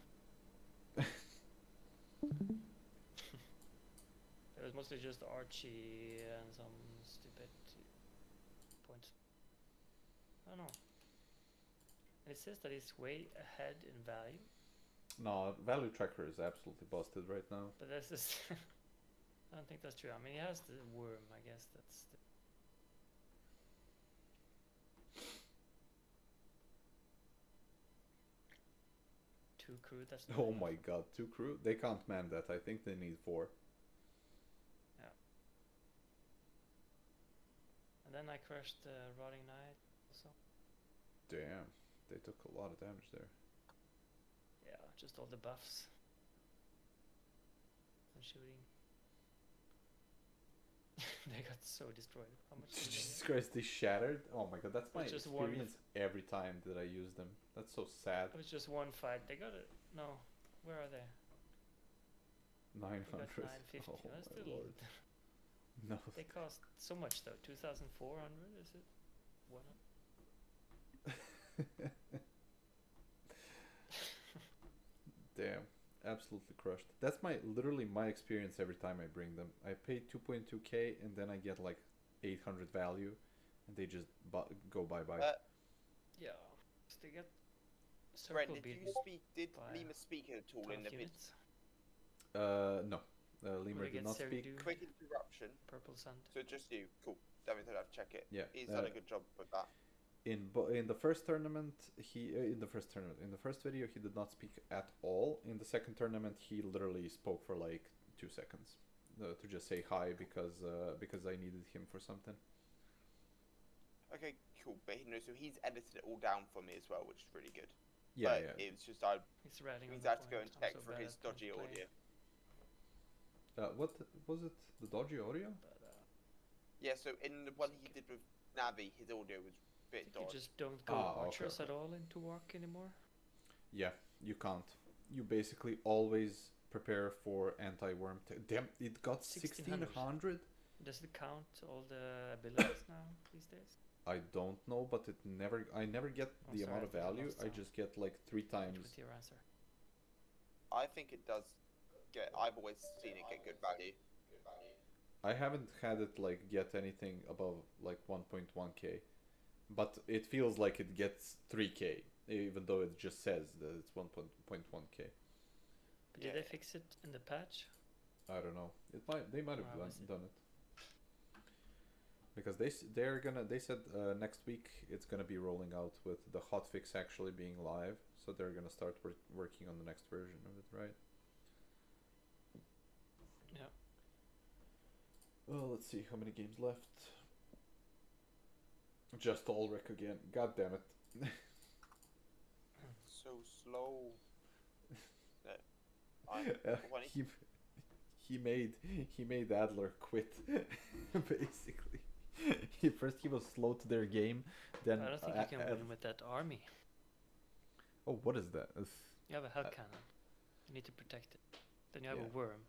It was mostly just Archie and some stupid points. I don't know. And it says that he's way ahead in value, No, value tracker is absolutely busted right now. but this is. I don't think that's true. I mean, he has the worm. I guess that's. Two crew. That's. Not Oh enough. my god, 2 crew? They can't man that. I think they need 4. And then I crushed the Rotting Knight. Also. Damn, they took a lot of damage there. Yeah, just all the buffs. And shooting. They got so destroyed. How much did they Jesus get? Christ, they shattered? Oh my god, that's my It's just one- experience every time that I use them. That's so sad. It was just one fight. They got it. No, where are they? 900. They got 950. Oh That's my still. lord. No. They cost so much though. 2,400 is it? What? Damn, absolutely crushed. That's literally my experience every time I bring them. I pay 2.2k and then I get like 800 value, and they just go bye bye. Yeah. So they get circle Brent, did beat you speak? Did by Lima speak at all in the vid? units. No, Lemur they did get not Seri speak. do? Quick interruption. Purple Sun. So just you. Cool. Don't think I'd have to check it. Yeah, He's done a good job with that. In the first tournament, in the first video he did not speak at all. In the second tournament, he literally spoke for like 2 seconds. to just say hi because I needed him for something. Okay, cool. But no, so he's edited it all down for me as well, which is really good. Yeah, But yeah. it was just I He's writing on means the I had to go point. and I'm check so for bad his at dodgy playing, audio. What was it? The dodgy audio? But Yeah, so in the one he did with Navi, his audio was a bit you dodgy. just don't go archers at all into Wark anymore. Yeah, you can't. You basically always prepare for anti-worm. Damn, it got 1600. Does it count all the abilities now these days? I don't know, but I never get Oh, the sorry, amount I of think I value. lost I sound. just get like 3 Which times. was your answer? I think it does get. I've always seen it get good value. I haven't had it like get anything above like 1.1k, but it feels like it gets 3k, even though it just says that it's 1.1k. But did they fix it in the patch? I don't know. They might have Or was it? done it. Because they said next week it's gonna be rolling out with the hotfix actually being live, so they're gonna start working on the next version of it, right? Yeah. Oh, let's see how many games left. Just Ulrich again. God damn it. So slow. No. He made Adler quit basically. First he was slow to their game, then I don't think you can win with that army. Oh, what is that? You have a hell cannon. You need to protect it. Then you have Yeah. a worm.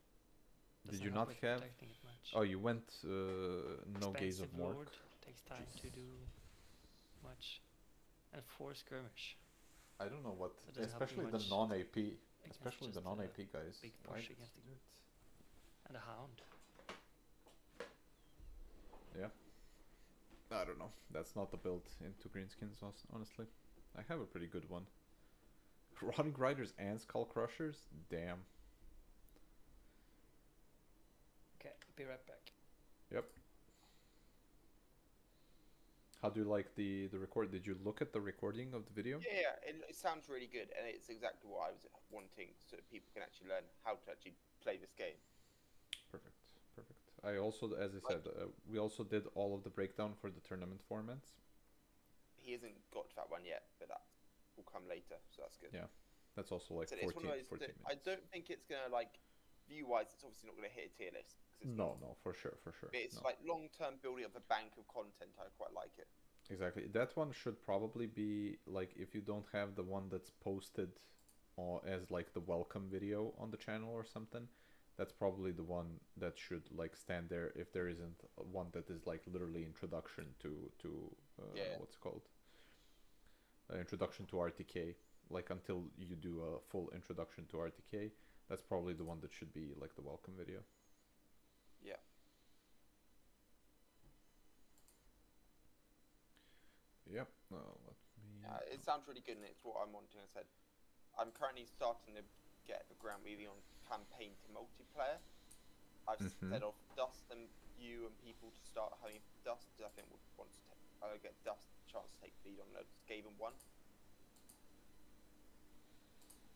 Did Doesn't you help not with have? protecting it much. Oh, you went no gaze of Expensive Mork. lord, takes time to do much. And 4 skirmish. I don't know what, That doesn't help you especially the much non-AP, against especially the just a non-AP guys. big Why push did against they the do it? And a hound. Yeah. I don't know. That's not the build into Greenskins, honestly. I have a pretty good one. Rotting Riders and Skull Crushers? Damn. Okay, be right back. Yep. How do you like the record? Did you look at the recording of the video? Yeah, it sounds really good, and it's exactly what I was wanting, so that people can actually learn how to actually play this game. Perfect. I also, as I said, we also did all of the breakdown for the tournament formats. He hasn't got to that one yet, but that will come later, so that's good. Yeah, that's also like So 14, it's one of those 14 I minutes. don't think it's gonna like view-wise. It's obviously not gonna hit a tier list. 'Cause it's No, not. no, for sure. But it's No. like long-term building of the bank of content. I quite like it. Exactly. That one should probably be like, if you don't have the one that's posted as like the welcome video on the channel or something, that's probably the one that should like stand there if there isn't one that is like literally introduction to what's it called, introduction to RTK, like until you do a full introduction to RTK. That's probably the one that should be like the welcome video. Yeah. Yep. Let me. It sounds really good, and it's what I'm wanting. I said, I'm currently starting to get the ground moving on campaign to multiplayer. I've set off Dust and you and people to start having Dust. I think would want to get Dust a chance to take the lead on the Skaven one.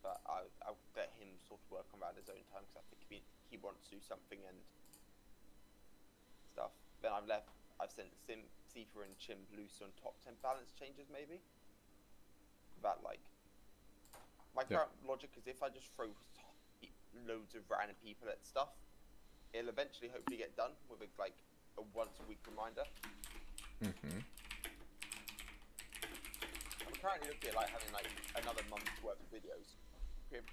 But I'll let him sort of work around his own time, because I think he wants to do something and stuff. Then I've sent Sifa and Chimp loose on top 10 balance changes, maybe. That like, my current logic is if I just throw loads of random people at stuff, it'll eventually hopefully get done with a once a week reminder. I'm currently looking at like having like another month's worth of videos. We have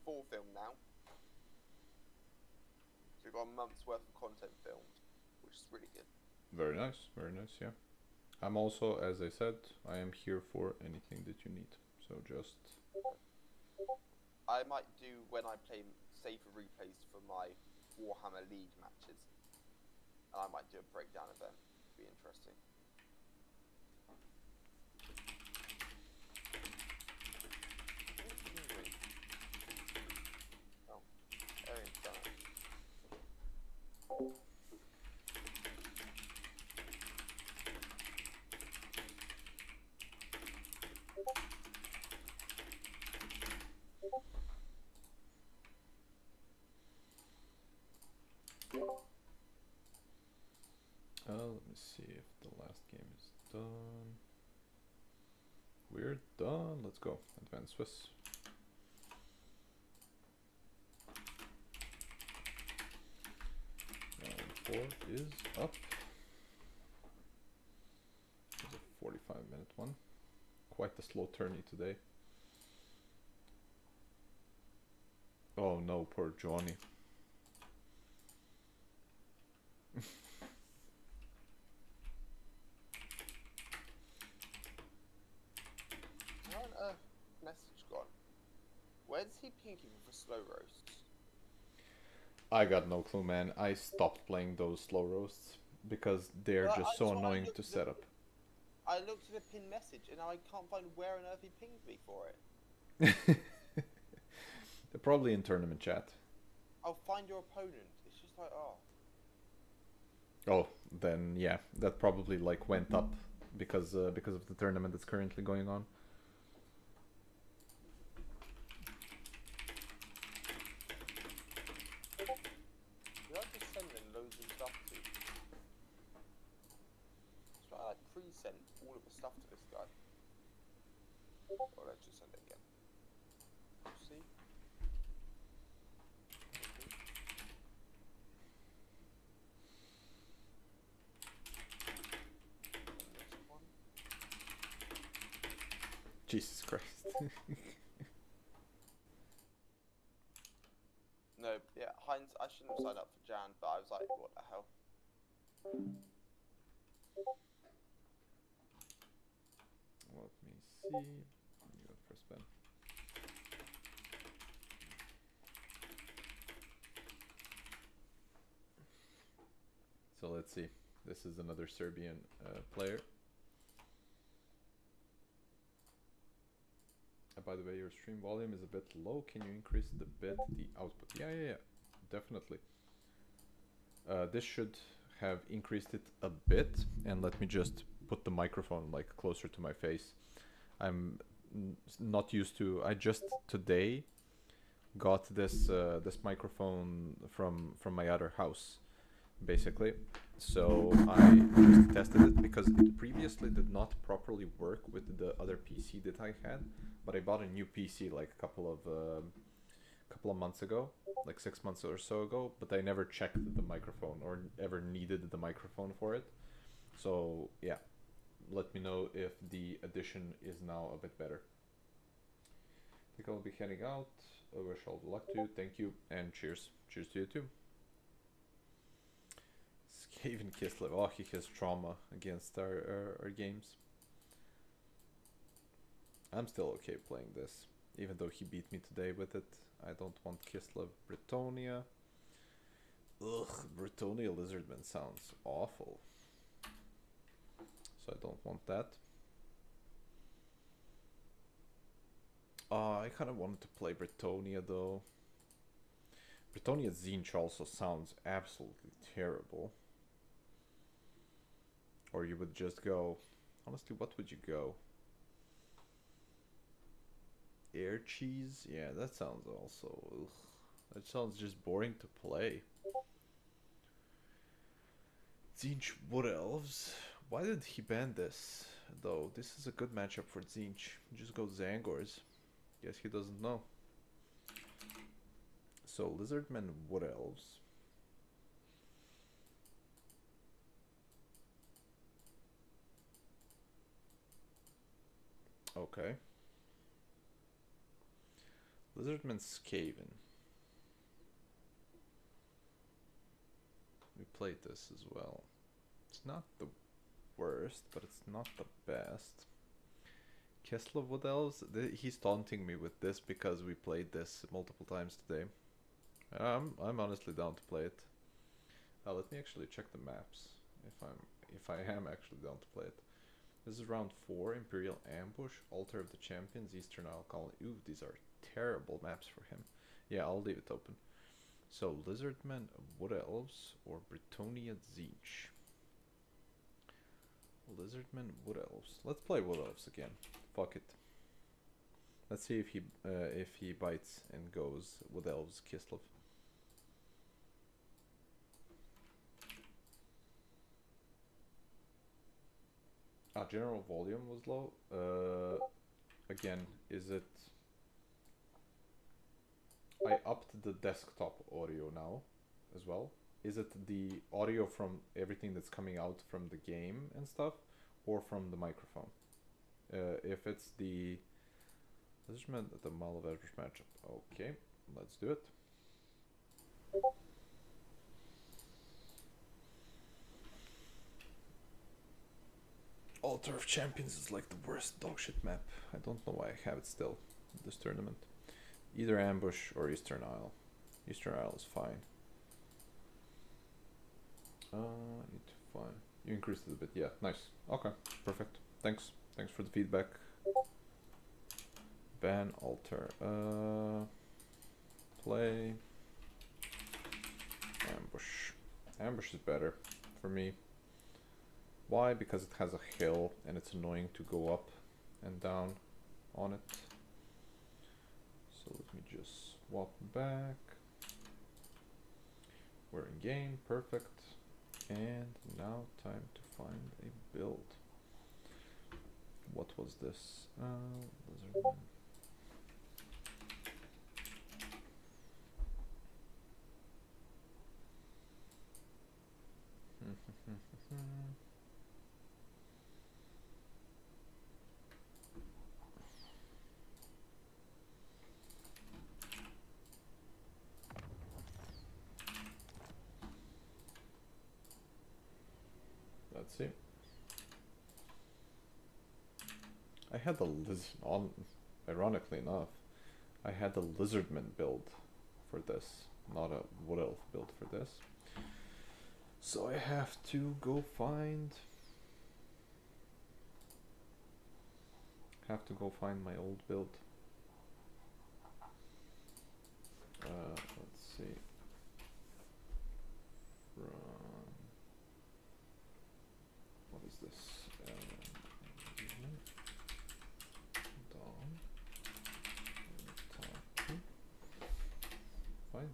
4 filmed now. So we've got a month's worth of content filmed, which is really good. Very nice, yeah. I'm also, as I said, I am here for anything that you need. So just... I might do, when I play safer replays for my Warhammer League matches, I might do a breakdown of them. It'd be interesting. Oh, Arian's done it. let me see if the last game is done. We're done. Let's go. Advanced Swiss. Round 4 is up. It's a 45-minute one. Quite a slow tourney today. Oh no, poor Johnny. How on earth message gone? Where does he ping you for slow roasts? I got no clue, man. I stopped playing those slow roasts because they're Well, just so annoying to set up. I looked at the pin message and I can't find where on earth he pinged me for it. They're probably in tournament chat. I'll find your opponent. It's just like, oh. Oh, then yeah, that probably like went up because of the tournament that's currently going on. Did I just send them loads of stuff to you? So I like pre-sent all of the stuff to this guy. Or let's just send it again. See? And this one. Jesus Christ. No, yeah, Heinz, I shouldn't have signed up for Jan, but I was like, what the hell? Let me see. You got first Ben. So let's see. This is another Serbian player. By the way, your stream volume is a bit low. Can you increase the output? Yeah, definitely. This should have increased it a bit, and let me just put the microphone like closer to my face. I'm not used to. I just today got this this microphone from my other house, basically. So I just tested it because it previously did not properly work with the other PC that I had. But I bought a new PC like a couple of months ago, like 6 months or so ago. But I never checked the microphone or ever needed the microphone for it. So yeah, let me know if the addition is now a bit better. I think I'll be heading out. I wish all the luck to you. Thank you and cheers. Cheers to you too. Skaven Kislev. Oh, he has trauma against our games. I'm still okay playing this, even though he beat me today with it. I don't want Kislev Bretonia. Ugh, Bretonia Lizardman sounds awful. So I don't want that. I kind of wanted to play Bretonia though. Bretonia Zinch also sounds absolutely terrible. Or you would just go... Honestly, what would you go? Air cheese? Yeah, that sounds also... Ugh. That sounds just boring to play. Zinch Wood Elves? Why did he ban this, though? This is a good matchup for Zinch. Just go Zangors. Guess he doesn't know. So, Lizardmen Wood Elves. Okay. Lizardman Skaven. We played this as well. It's not the worst, but it's not the best. Kessler Wood Elves, he's taunting me with this because we played this multiple times today. I'm honestly down to play it. Let me actually check the maps if I am actually down to play it. This is round 4, Imperial Ambush, Altar of the Champions, Eastern Isle Colony. Ooh, these are terrible maps for him. Yeah, I'll leave it open. So, Lizardmen, Wood Elves, or Bretonia Zinch. Lizardmen, Wood Elves. Let's play Wood Elves again. Fuck it. Let's see if he bites and goes Wood Elves Kislev. General volume was low. Again, is it... I upped the desktop audio now as well. Is it the audio from everything that's coming out from the game and stuff, or from the microphone? If it's the measurement at the Malverse matchup. Okay, let's do it. Altar of Champions is like the worst dogshit map. I don't know why I have it still in this tournament. Either Ambush or Eastern Isle. Eastern Isle is fine. I need to find... You increased it a bit. Yeah, nice. Okay, perfect. Thanks. Thanks for the feedback. Ban Altar. Play... Ambush. Ambush is better for me. Why? Because it has a hill and it's annoying to go up and down on it. So let me just swap back. We're in game, perfect. And now time to find a build. What was this? Lizardman. Let's see. I had the ironically enough, I had the Lizardman build for this, not a Wood Elf build for this. So I have to go find... my old build. Let's see. What is this? Find it.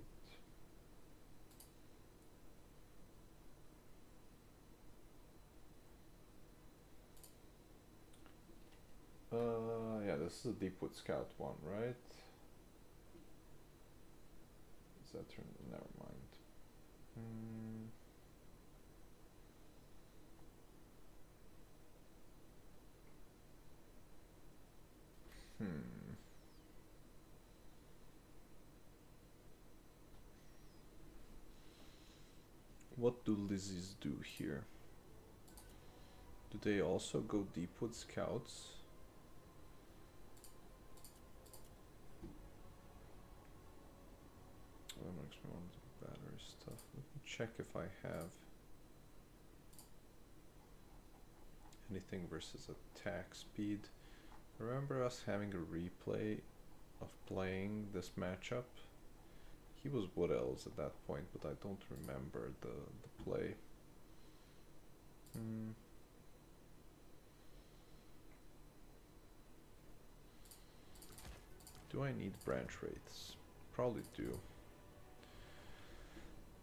Yeah, this is a Deepwood Scout one, right? Is that turn? Never mind. What do Lizzies do here? Do they also go Deepwood Scouts? That makes me want the battery stuff. Let me check if I have anything versus attack speed. Remember us having a replay of playing this matchup? He was Wood Elves at that point, but I don't remember the play. Do I need branch wraiths? Probably do.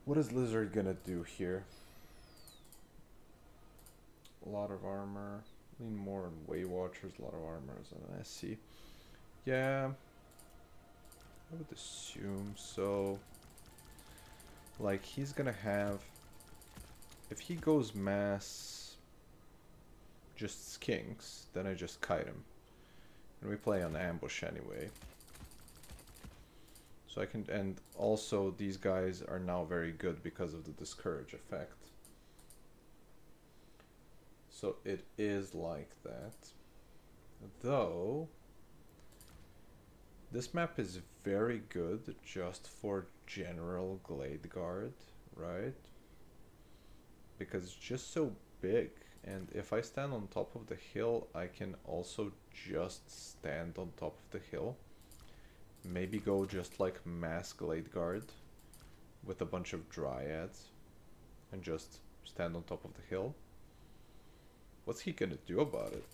What is Lizard gonna do here? A lot of armor. Lean more on Way Watchers, a lot of armor as an SC. Yeah, I would assume so. Like, he's gonna have... If he goes mass just skinks, then I just kite him. And we play on ambush anyway. So I can... And also, these guys are now very good because of the discourage effect. So it is like that. Though... This map is very good just for general Glade Guard, right? Because it's just so big, and if I stand on top of the hill, I can also just stand on top of the hill. Maybe go just like mass Glade Guard with a bunch of Dryads and just stand on top of the hill. What's he gonna do about it?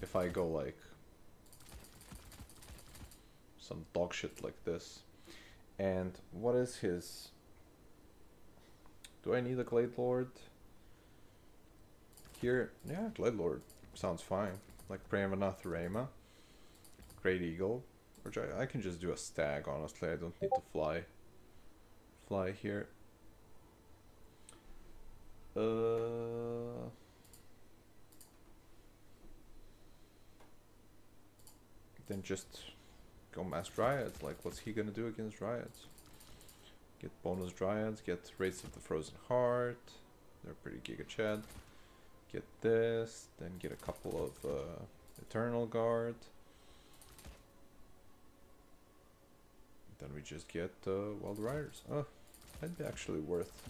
If I go like some dog shit like this. And what is his... Do I need a Glade Lord? Here, yeah, Glade Lord sounds fine. Like Premanath Rema, Great Eagle, which I can just do a stag, honestly. I don't need to fly here. Then just go mass Dryads. Like, what's he gonna do against Dryads? Get bonus Dryads, get Wraiths of the Frozen Heart. They're pretty giga chad. Get this, then get a couple of Eternal Guard. Then we just get Wild Riders. Oh, that'd be actually worth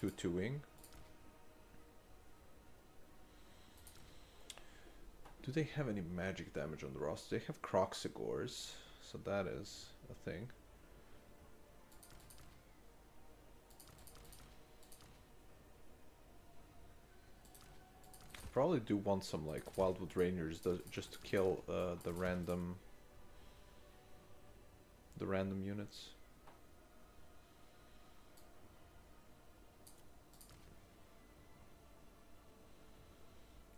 2-2ing. Do they have any magic damage on the roster? They have Croxigors, so that is a thing. Probably do want some like Wildwood Rangers just to kill the random units.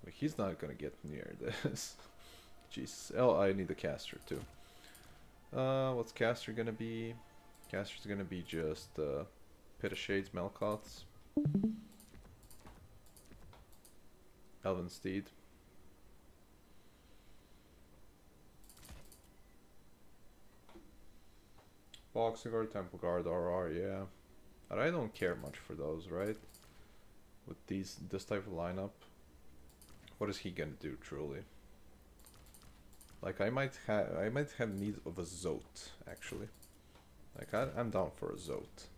Like, he's not gonna get near this. Jeez. Oh, I need the caster too. What's caster gonna be? Caster's gonna be just Pit of Shades, Melkoths. Elven Steed. Boxing Guard, Temple Guard, RR, yeah. But I don't care much for those, right? With this type of lineup. What is he gonna do, truly? Like, I might have need of a Zote, actually. Like, I'm down for a Zote.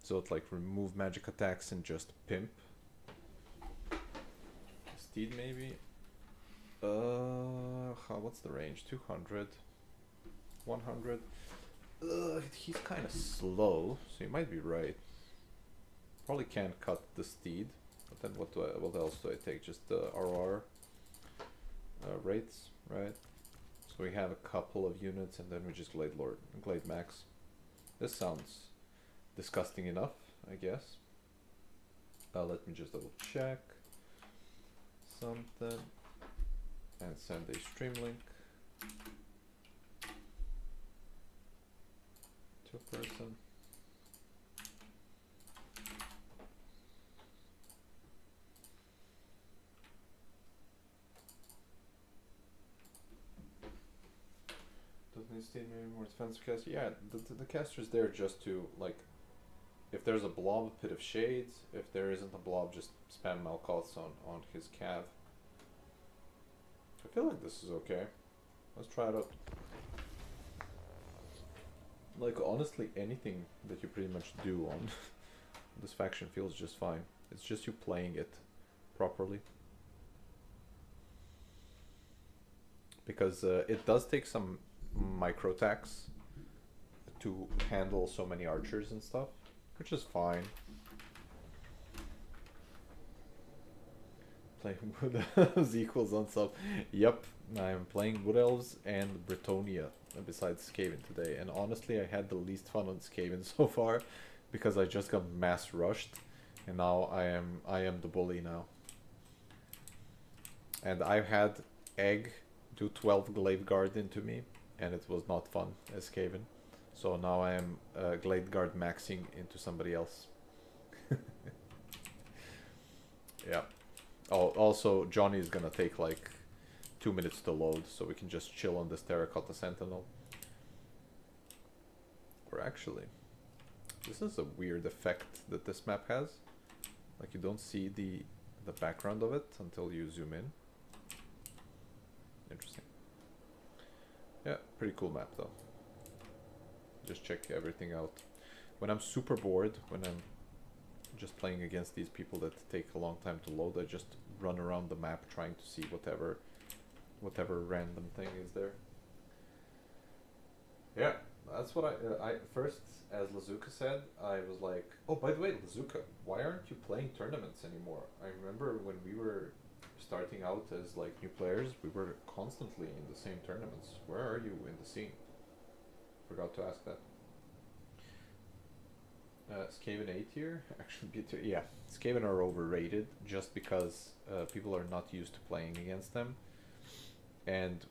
Zote, like, remove magic attacks and just pimp. Steed, maybe? What's the range? 200? 100? He's kind of slow, so you might be right. Probably can't cut the Steed. But then what else do I take? Just the RR rates, right? So we have a couple of units, and then we just Glade Max. This sounds disgusting enough, I guess. Let me just double check something and send a stream link to a person. Doesn't he maybe more defensive caster? Yeah, the caster's there just to, like, if there's a blob, Pit of Shades. If there isn't a blob, just spam Melkoths on his cav. I feel like this is okay. Let's try it out. Like, honestly, anything that you pretty much do on this faction feels just fine. It's just you playing it properly. Because it does take some micro attacks to handle so many archers and stuff, which is fine. Playing Wood Elves equals on sub. Yep, I'm playing Wood Elves and Bretonia besides Skaven today, and honestly I had the least fun on Skaven so far because I just got mass rushed, and now I am the bully now. And I've had Egg do 12 Glade Guard into me, and it was not fun as Skaven. So now I am Glade Guard maxing into somebody else. Yeah. Oh, also Johnny is gonna take like 2 minutes to load, so we can just chill on this Terracotta Sentinel. Or actually, this is a weird effect that this map has. Like, you don't see the background of it until you zoom in. Interesting. Yeah, pretty cool map though. Just check everything out. When I'm super bored, when I'm just playing against these people that take a long time to load, I just run around the map trying to see whatever random thing is there. Yeah, that's what I first, as Lazuka said, I was like, oh, by the way, Lazuka, why aren't you playing tournaments anymore? I remember when we were starting out as like new players, we were constantly in the same tournaments. Where are you in the scene? Forgot to ask that. Skaven A tier, actually B tier. Yeah, Skaven are overrated just because people are not used to playing against them, and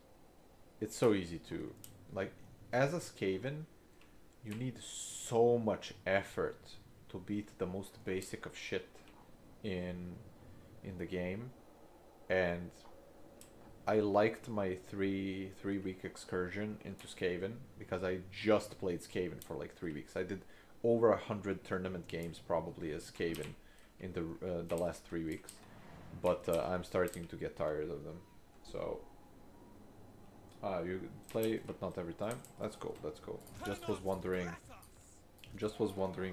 it's so easy to like. As a Skaven, you need so much effort to beat the most basic of shit in the game, and I liked my three-week excursion into Skaven because I just played Skaven for like 3 weeks. I did over 100 tournament games probably as Skaven in the last 3 weeks, but I'm starting to get tired of them. So you play, but not every time. That's cool. That's cool. Just was wondering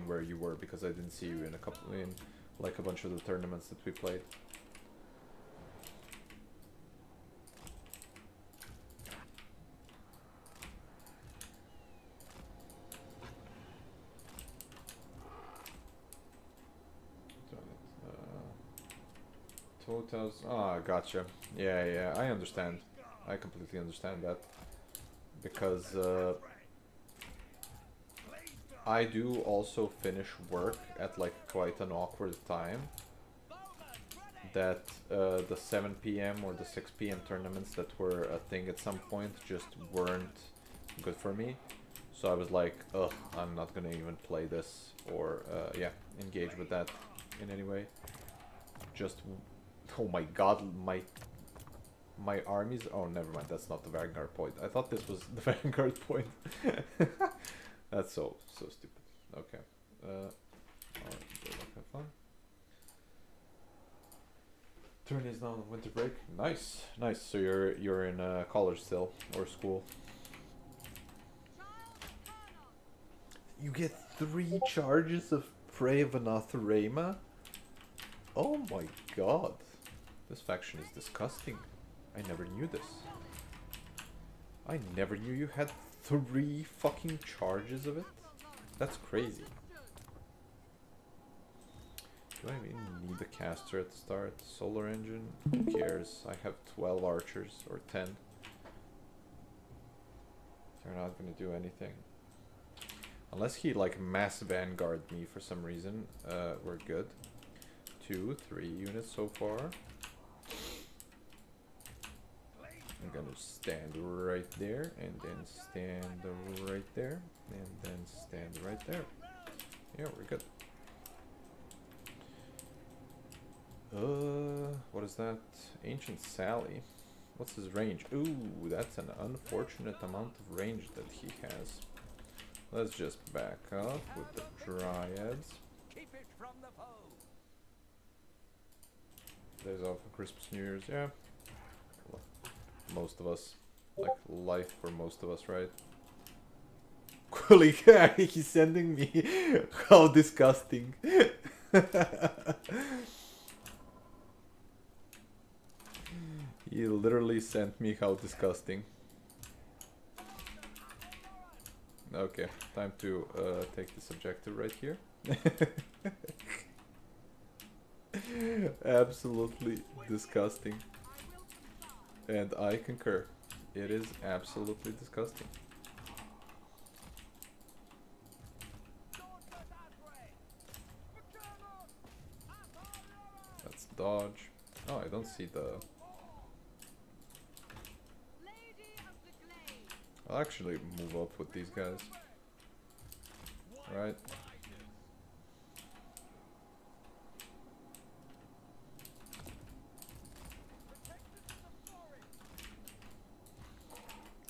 where you were because I didn't see you in like a bunch of the tournaments that we played. Totas. Ah, gotcha. Yeah, I understand. I completely understand that. Because I do also finish work at like quite an awkward time. That the 7 p.m. or the 6 p.m. tournaments that were a thing at some point just weren't good for me. So I was like, ugh, I'm not gonna even play this or yeah, engage with that in any way. Just, oh my god, my armies. Oh, never mind. That's not the Vanguard point. I thought this was the Vanguard point. That's so stupid. Okay. Alright, good luck, have fun. Turn is now on winter break. Nice. So you're in college still or school. You get 3 charges of Prey of Anathema? Oh my god. This faction is disgusting. I never knew this. I never knew you had 3 fucking charges of it? That's crazy. Do I even need the caster at the start? Solar engine? Who cares? I have 12 archers, or 10. They're not gonna do anything. Unless he like mass vanguard me for some reason, we're good. 2, 3 units so far. I'm gonna stand right there, and then stand right there, and then stand right there. Yeah, we're good. What is that? Ancient Sally. What's his range? Ooh, that's an unfortunate amount of range that he has. Let's just back up with the Dryads. Keep it from the foe. Days off for Christmas, New Year's, yeah. Most of us. Like, life for most of us, right? He's sending me. How disgusting. He literally sent me how disgusting. Okay, time to take this objective right here. Absolutely disgusting. And I concur. It is absolutely disgusting. Let's dodge. Oh, I don't see the... I'll actually move up with these guys. Right.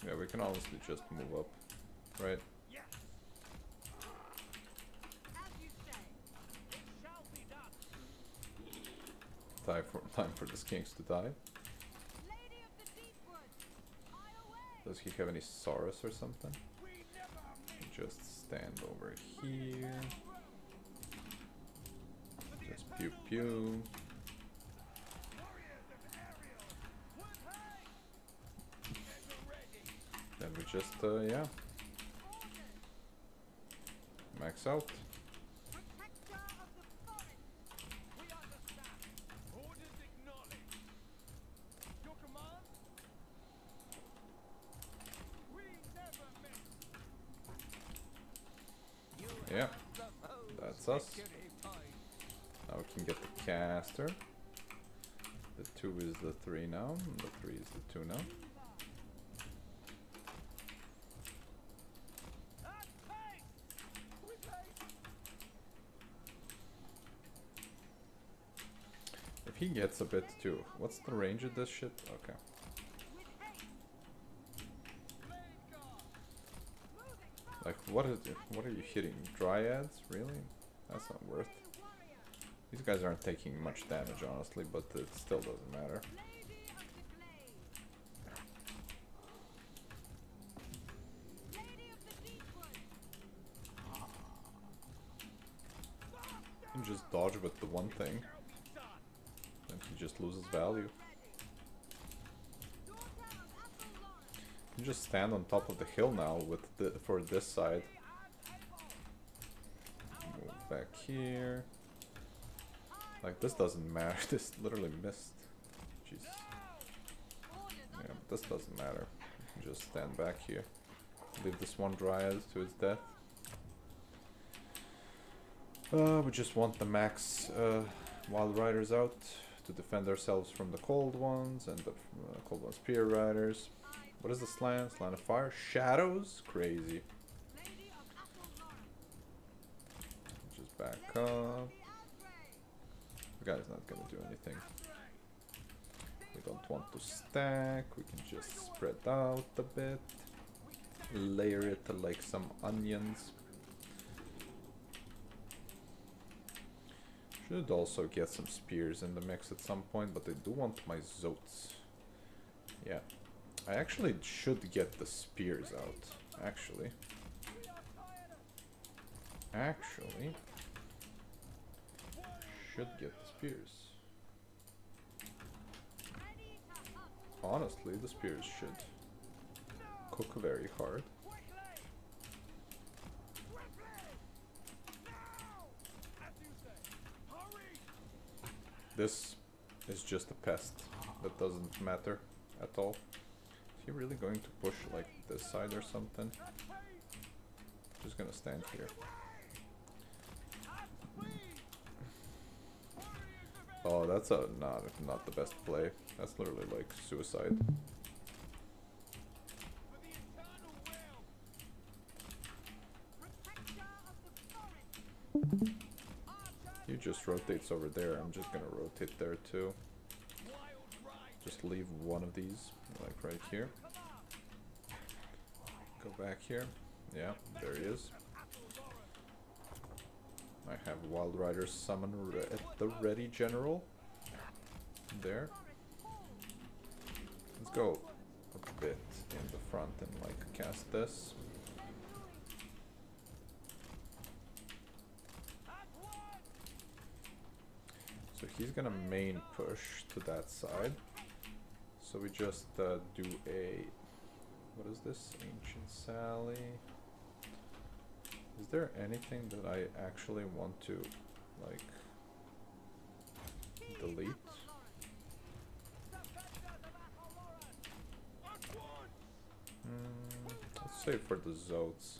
Yeah, we can honestly just move up, right? Time for the skinks to die. Does he have any Saurus or something? Just stand over here. Just pew pew. Then we just, yeah. Max out. Yeah, that's us. Now we can get the caster. The 2 is the 3 now, and the 3 is the 2 now. If he gets a bit too, what's the range of this shit? Okay. Like, what is it? What are you hitting? Dryads? Really? That's not worth. These guys aren't taking much damage, honestly, but it still doesn't matter. You can just dodge with the one thing, and he just loses value. You just stand on top of the hill now with for this side. Move back here. Like, this doesn't matter. This literally missed. Jeez. Yeah, this doesn't matter. You can just stand back here. Leave this one Dryad to its death. We just want the max Wild Riders out to defend ourselves from the Cold Ones and the Cold One Spear Riders. What is the slant? Slant of Fire? Shadows? Crazy. Just back up. The guy's not gonna do anything. We don't want to stack. We can just spread out a bit. Layer it like some onions. Should also get some spears in the mix at some point, but I do want my Zotes. Yeah. I actually should get the spears out. Actually. Should get the spears. Honestly, the spears should cook very hard. This is just a pest that doesn't matter at all. Is he really going to push like this side or something? Just gonna stand here. Oh, that's a not the best play. That's literally like suicide. He just rotates over there. I'm just gonna rotate there too. Just leave one of these, like right here. Go back here. Yeah, there he is. I have Wild Riders summon at the ready, General. There. Let's go a bit in the front and like cast this. So he's gonna main push to that side. So we just do a... What is this? Ancient Sally. Is there anything that I actually want to, like, delete? Let's save for the Zotes.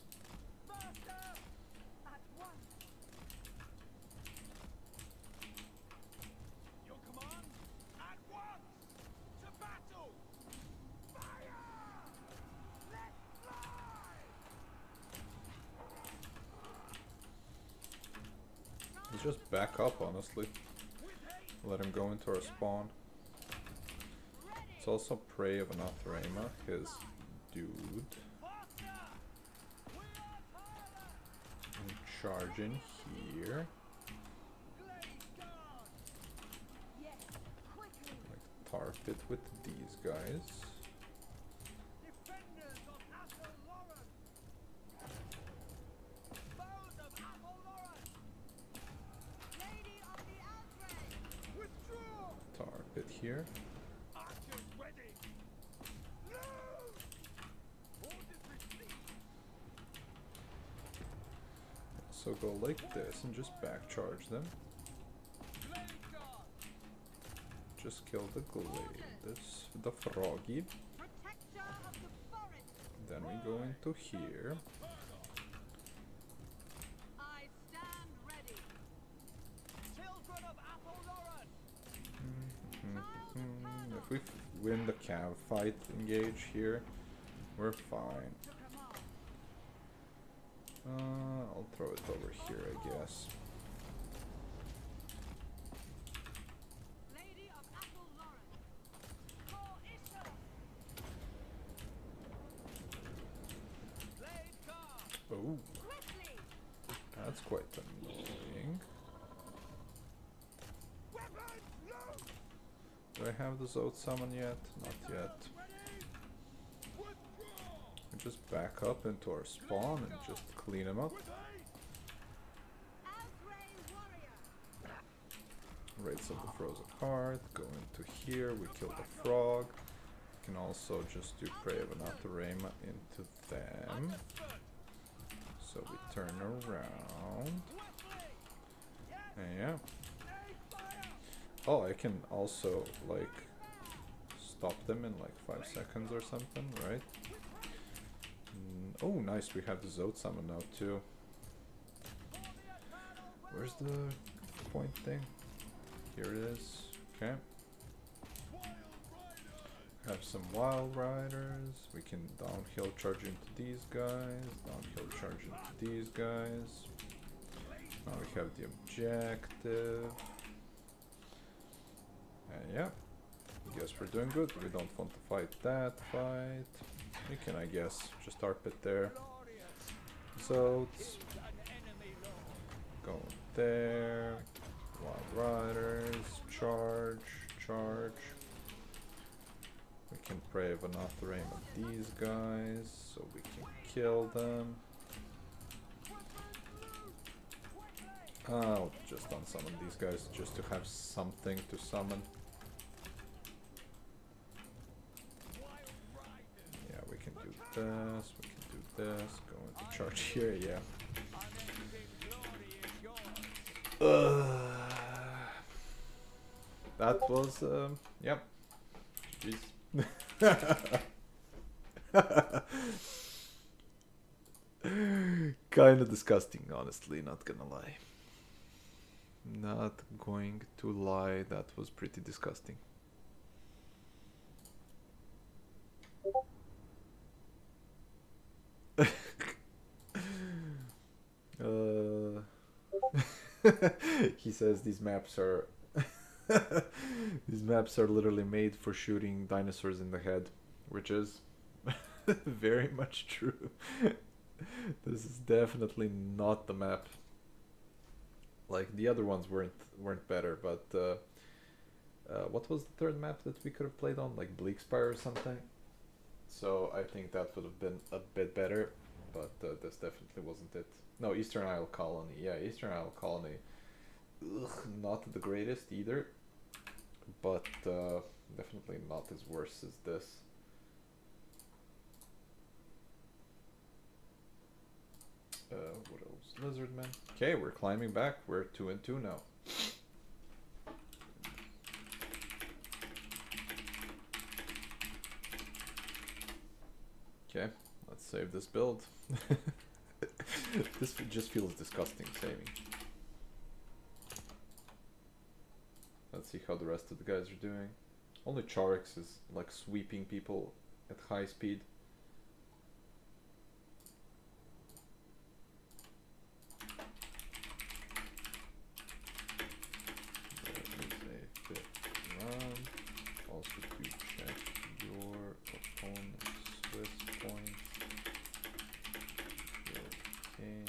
Let's just back up, honestly. Let him go into our spawn. It's also Prey of an Athrema, his dude. And charge in here. Like tar pit with these guys. Here. So go like this and just back charge them. Just kill the the froggy. Then we go into here. If we win the cav fight engage here, we're fine. I'll throw it over here, I guess. Oh, that's quite annoying. Do I have the Zod summon yet? Not yet. We just back up into our spawn and just clean him up. Raids of the Frozen Heart, go into here, we kill the frog. We can also just do Prey of Anathorema into them. So we turn around. And yeah. Oh, I can also like stop them in like 5 seconds or something, right? Oh, nice, we have the Zod summon now too. Where's the point thing? Here it is. Okay. Have some Wild Riders. We can downhill charge into these guys. Downhill charge into these guys. Now we have the objective. And yeah. I guess we're doing good. We don't want to fight that fight. We can, I guess, just ARP it there. Zodes. Go there. Wild Riders. Charge. Charge. We can Prey of Anathorema at these guys, so we can kill them. I'll just unsummon these guys just to have something to summon. Yeah, we can do this, we can do this, go into charge here, yeah. That was, yep. Jeez. Kinda disgusting, honestly, not gonna lie. Not going to lie, that was pretty disgusting. He says these maps are these maps are literally made for shooting dinosaurs in the head, which is very much true. This is definitely not the map. Like the other ones weren't better, but what was the third map that we could have played on? Like Bleakspire or something. So I think that would have been a bit better, but this definitely wasn't it. No, Eastern Isle Colony. Yeah, Eastern Isle Colony. Ugh, not the greatest either, but definitely not as worse as this. What else? Lizardman. Okay, we're climbing back. We're 2-2 now. Okay, let's save this build. This just feels disgusting saving. Let's see how the rest of the guys are doing. Only Charix is like sweeping people at high speed. Also to check your opponent's Swiss points. Okay.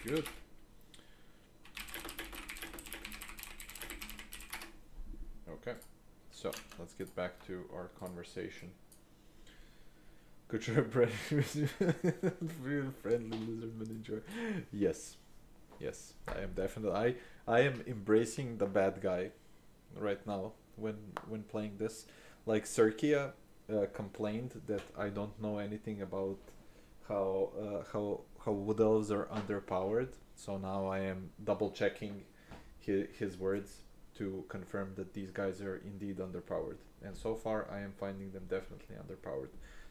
Good. Okay, so let's get back to our conversation. Good job, Brett. Real friendly lizardman enjoy. Yes, yes, I am definitely. I am embracing the bad guy right now when playing this. Like Serkia complained that I don't know anything about how wood elves are underpowered. So now I am double checking his words to confirm that these guys are indeed underpowered. And so far I am finding them definitely underpowered.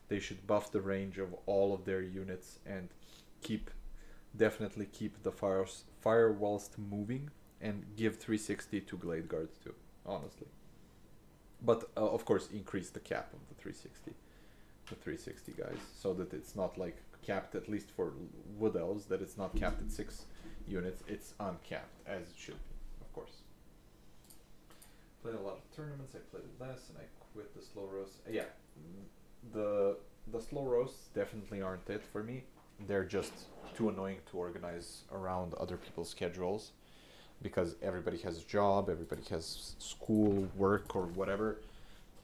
They should buff the range of all of their units and definitely keep the fire whilst moving and give 360 to Glade Guards too, honestly. But of course, increase the cap of the 360 guys, so that it's not like capped, at least for Wood Elves, that it's not capped at 6 units, it's uncapped, as it should be, of course. Played a lot of tournaments, I played less, and I quit the slow roasts. Yeah, the slow roasts definitely aren't it for me. They're just too annoying to organize around other people's schedules, because everybody has a job, everybody has school, work, or whatever,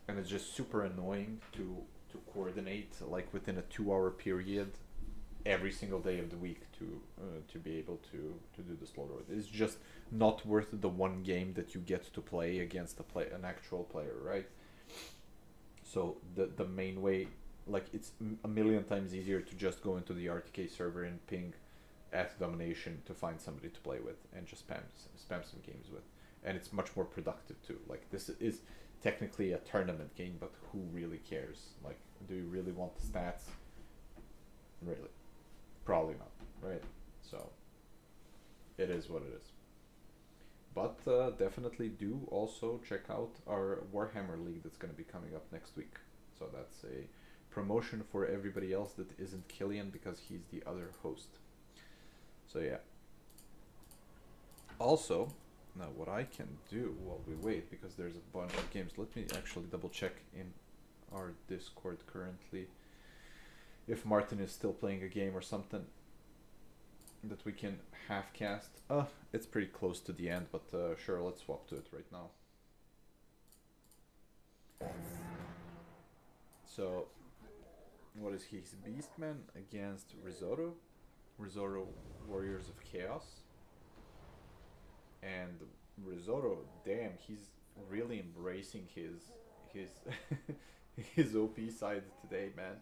and it's just super annoying to coordinate like within a 2-hour period every single day of the week to be able to do the slow road. It's just not worth the one game that you get to play against an actual player, right? So the main way, like, it's a million times easier to just go into the RTK server and ping at Domination to find somebody to play with and just spam some games with, and it's much more productive too. Like, this is technically a tournament game, but who really cares? Like, do you really want the stats? Really? Probably not, right? So it is what it is. But definitely do also check out our Warhammer League that's going to be coming up next week. So that's a promotion for everybody else that isn't Killian, because he's the other host. So yeah. Also, now what I can do while we wait, because there's a bunch of games, let me actually double check in our Discord currently if Martin is still playing a game or something that we can half cast. It's pretty close to the end, but sure, let's swap to it right now. So what is he? He's Beastman against Risotto Warriors of Chaos. And Risotto, damn, he's really embracing his his OP side today, man.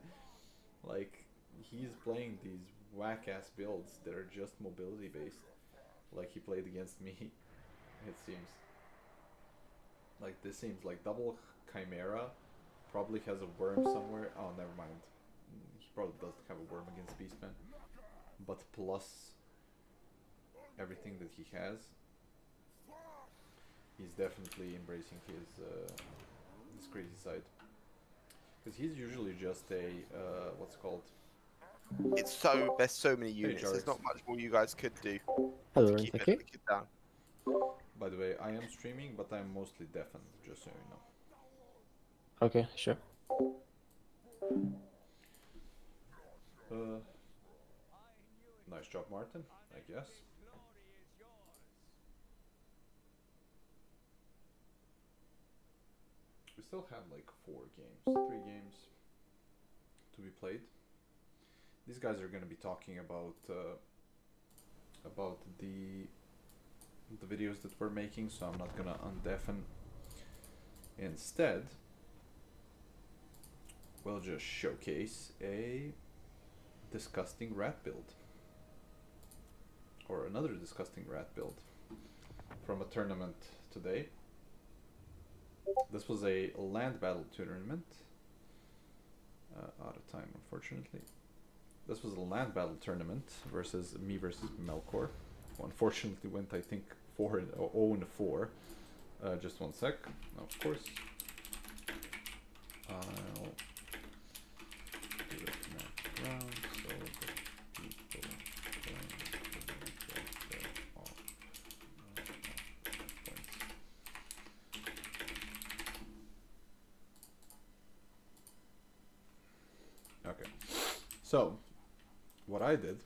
Like, he's playing these whack-ass builds that are just mobility based, like he played against me. It seems like this seems like double Chimera, probably has a worm somewhere. Oh, never mind, he probably doesn't have a worm against Beastman, but plus everything that he has, he's definitely embracing his crazy side, because he's usually just a what's it called? There's so many units. Jarvis. There's not much more you guys could do Hello, to keep thank it you. wicked down. By the way, I am streaming, but I'm mostly deafened, just so you know. Okay, sure. Nice job, Martin, I guess. We still have like 3 games to be played. These guys are going to be talking about the videos that we're making, so I'm not going to undeafen. Instead, we'll just showcase a disgusting rat build, or another disgusting rat build from a tournament today. This was a land battle tournament. Out of time, unfortunately. This was a land battle tournament versus Melkor. Who unfortunately went, I think, 0-4. Just one sec. Of course. I'll do it next round, so the people playing get their off points. Okay, so what I did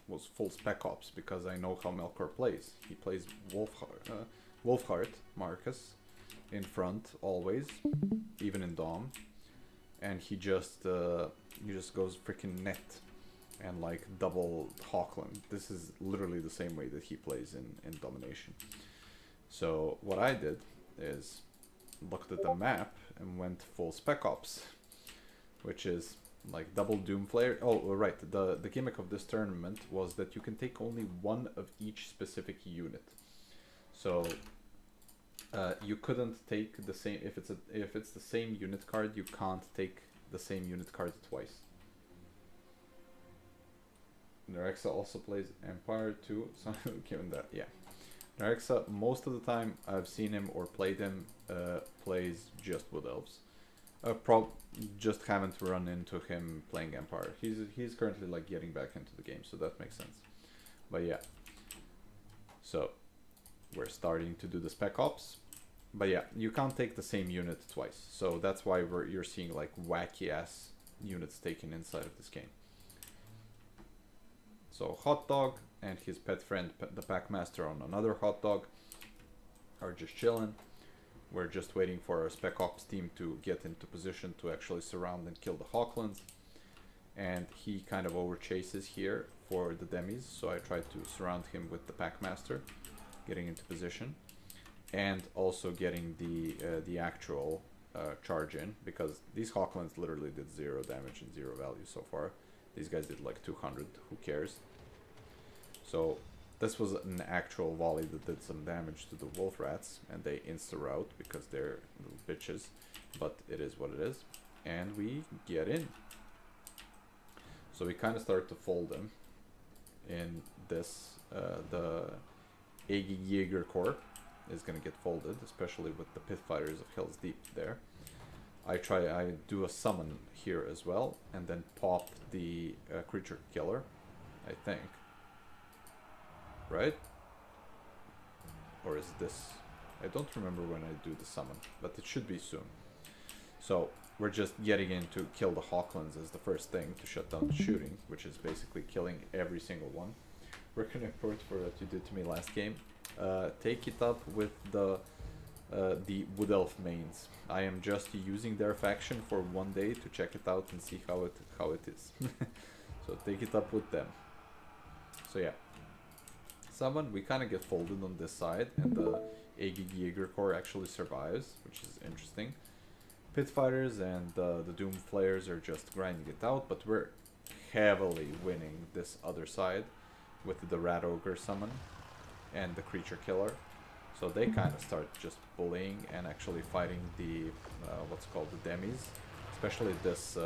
was full Spec Ops, because I know how Melkor plays. He plays Wolfheart Marcus in front always, even in Dom, and he just goes freaking net and like double Hawkland. This is literally the same way that he plays in Domination. So what I did is looked at the map and went full Spec Ops, which is like double Doom Flare. Oh, right. The gimmick of this tournament was that you can take only one of each specific unit. So you couldn't take the same if it's the same unit card. You can't take the same unit card twice. Nerexa also plays Empire too, so given that, yeah. Nerexa, most of the time I've seen him or played him, plays just Wood Elves. Just haven't run into him playing Empire. He's currently like getting back into the game, so that makes sense. But yeah. So we're starting to do the Spec Ops. But yeah, you can't take the same unit twice. So that's why you're seeing like wacky ass units taken inside of this game. So Hot Dog and his pet friend, the Packmaster, on another Hot Dog are just chilling. We're just waiting for our Spec Ops team to get into position to actually surround and kill the Hawklands. And he kind of overchases here for the demis, so I tried to surround him with the Packmaster, getting into position, and also getting the actual charge in, because these Hawklands literally did 0 damage and 0 value so far. These guys did like 200, who cares? So this was an actual volley that did some damage to the wolf rats, and they insta-rout because they're little bitches, but it is what it is. And we get in. So we kind of start to fold them in this, the Agi Jaeger Corps is going to get folded, especially with the Pit Fighters of Hell's Deep there. I do a summon here as well, and then pop the creature killer, I think. Right? Or is this? I don't remember when I do the summon, but it should be soon. So we're just getting in to kill the Hawklands as the first thing to shut down the shooting, which is basically killing every single one. We're gonna report for what you did to me last game. Take it up with the Wood Elf mains. I am just using their faction for one day to check it out and see how it is. So take it up with them. So yeah. Summon, we kind of get folded on this side, and the Agi Jaeger Corps actually survives, which is interesting. Pit Fighters and the Doom Flayers are just grinding it out, but we're heavily winning this other side with the Rat Ogre summon and the Creature Killer. So they kind of start just bullying and actually fighting the what's called the demis, especially this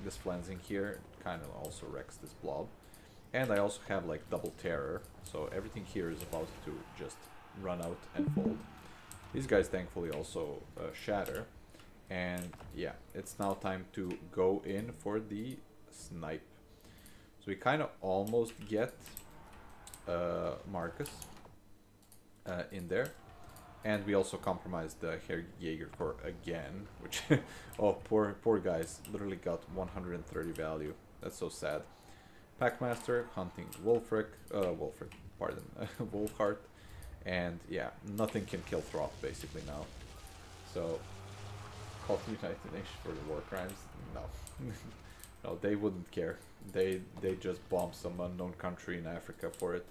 this flensing here kind of also wrecks this blob. And I also have like double terror, so everything here is about to just run out and fold. These guys thankfully also shatter, and yeah, it's now time to go in for the snipe. So we kind of almost get Marcus in there, and we also compromised the Jaeger Corps again, which oh poor guys literally got 130 value. That's so sad. Packmaster hunting Wolfric, Wolfheart, and yeah, nothing can kill Throth basically now. So, call the United Nations for the war crimes? No, no, they wouldn't care. They just bomb some unknown country in Africa for it,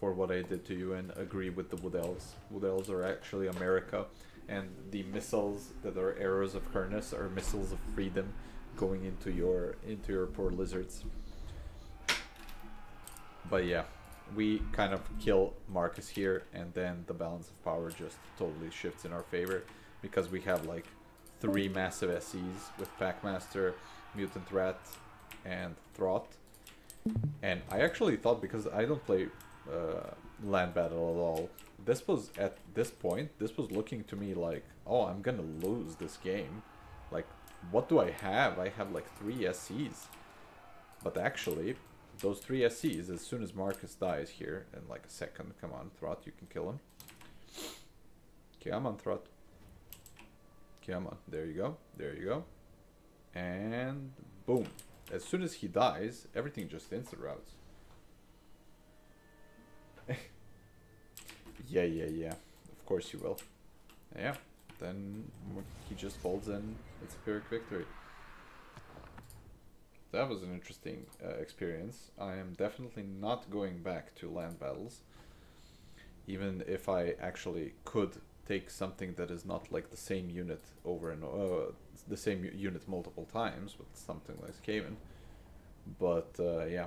for what I did to you, and agree with the Wood Elves. Wood Elves are actually America, and the missiles that are arrows of Hernus are missiles of freedom, going into your poor lizards. But yeah, we kind of kill Marcus here, and then the balance of power just totally shifts in our favor, because we have like 3 massive SCs with Packmaster, Mutant Rat, and Throth. And I actually thought, because I don't play land battle at all, this was at this point, this was looking to me like, oh, I'm gonna lose this game. Like, what do I have? I have like 3 SCs. But actually, those 3 SCs, as soon as Marcus dies here in like a second, come on, Throth, you can kill him. Come on, Throth. Come on, there you go, there you go. And boom. As soon as he dies, everything just insta-routes. Yeah. Of course you will. Yeah. Then he just folds in. It's a Pyrrhic victory. That was an interesting experience. I am definitely not going back to land battles. Even if I actually could take something that is not like the same unit over and the same unit multiple times with something like Skaven. But yeah.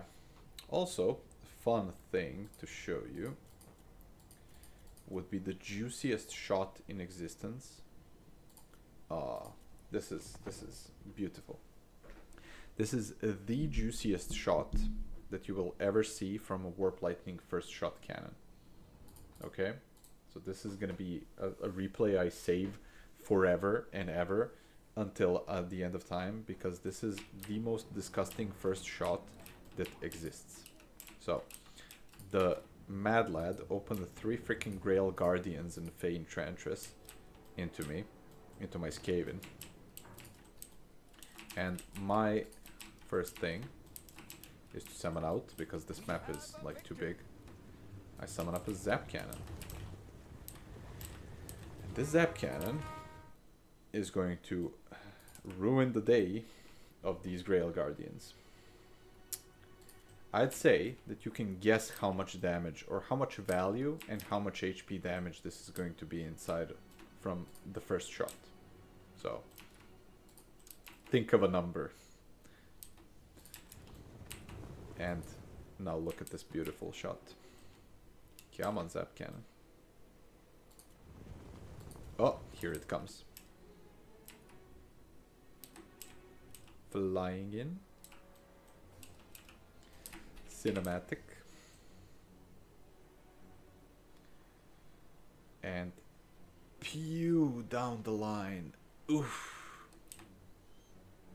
Also, fun thing to show you would be the juiciest shot in existence. This is beautiful. This is the juiciest shot that you will ever see from a Warp Lightning first shot cannon. Okay, so this is gonna be a replay I save forever and ever until the end of time, because this is the most disgusting first shot that exists. So the Mad Lad opened 3 freaking Grail Guardians and Fey Enchantress into me, into my Skaven. And my first thing is to summon out, because this map is like too big. I summon up a Zap Cannon. And this Zap Cannon is going to ruin the day of these Grail Guardians. I'd say that you can guess how much damage or how much value and how much HP damage this is going to be inside from the first shot. So think of a number. And now look at this beautiful shot. Come on, Zap Cannon. Oh, here it comes. Flying in. Cinematic. And pew down the line. Oof.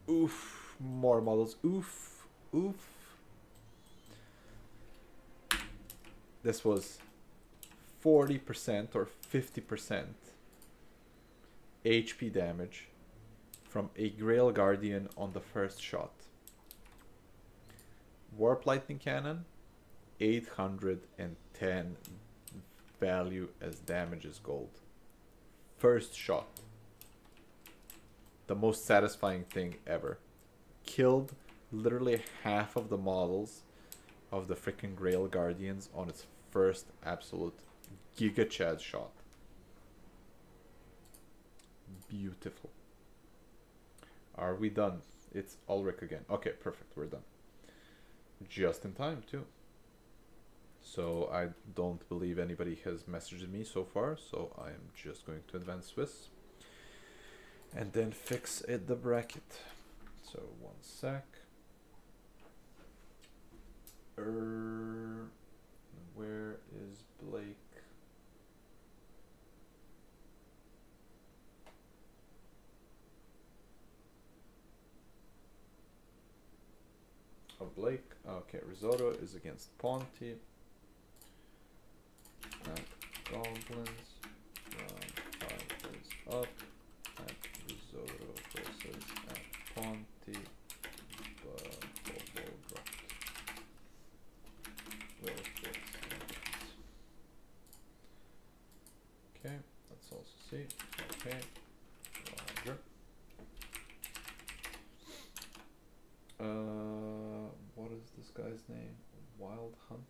Oof. More models. Oof. Oof. This was 40% or 50% HP damage from a Grail Guardian on the first shot. Warp Lightning Cannon, 810 value as damage as gold. First shot. The most satisfying thing ever. Killed literally half of the models of the freaking Grail Guardians on its first absolute Giga Chad shot. Beautiful. Are we done? It's Ulrich again. Okay, perfect. We're done. Just in time, too. So I don't believe anybody has messaged me so far, so I am just going to advance Swiss. And then fix the bracket. So, one sec. Where is Blake? Oh, Blake. Okay, Risotto is against Ponty. And Goblins. Round 5 is up. And Risotto versus Ponty. But ball dropped. Okay, let's also see. Okay, Roger. What is this guy's name? Wild Hunt.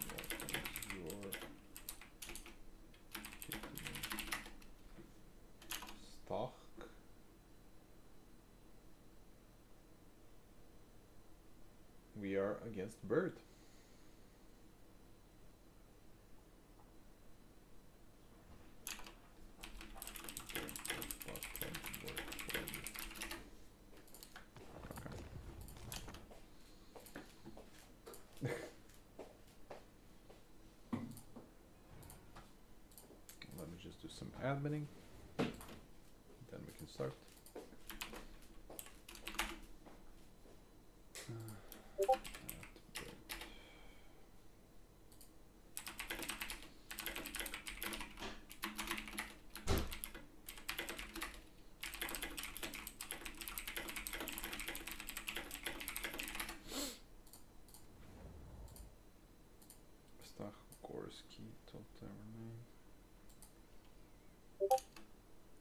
What is your stock? We are against Bird. Let me just do some adminning, then we can start.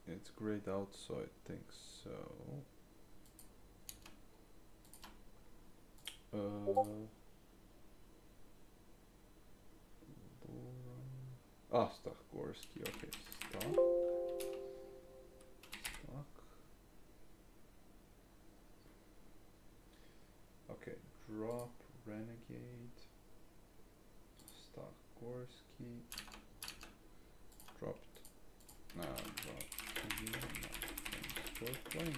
It's grayed out, so I think so. Stachgorski, okay, Stach. Okay, drop Renegade. Stachgorski. Dropped. Dropped. Playing.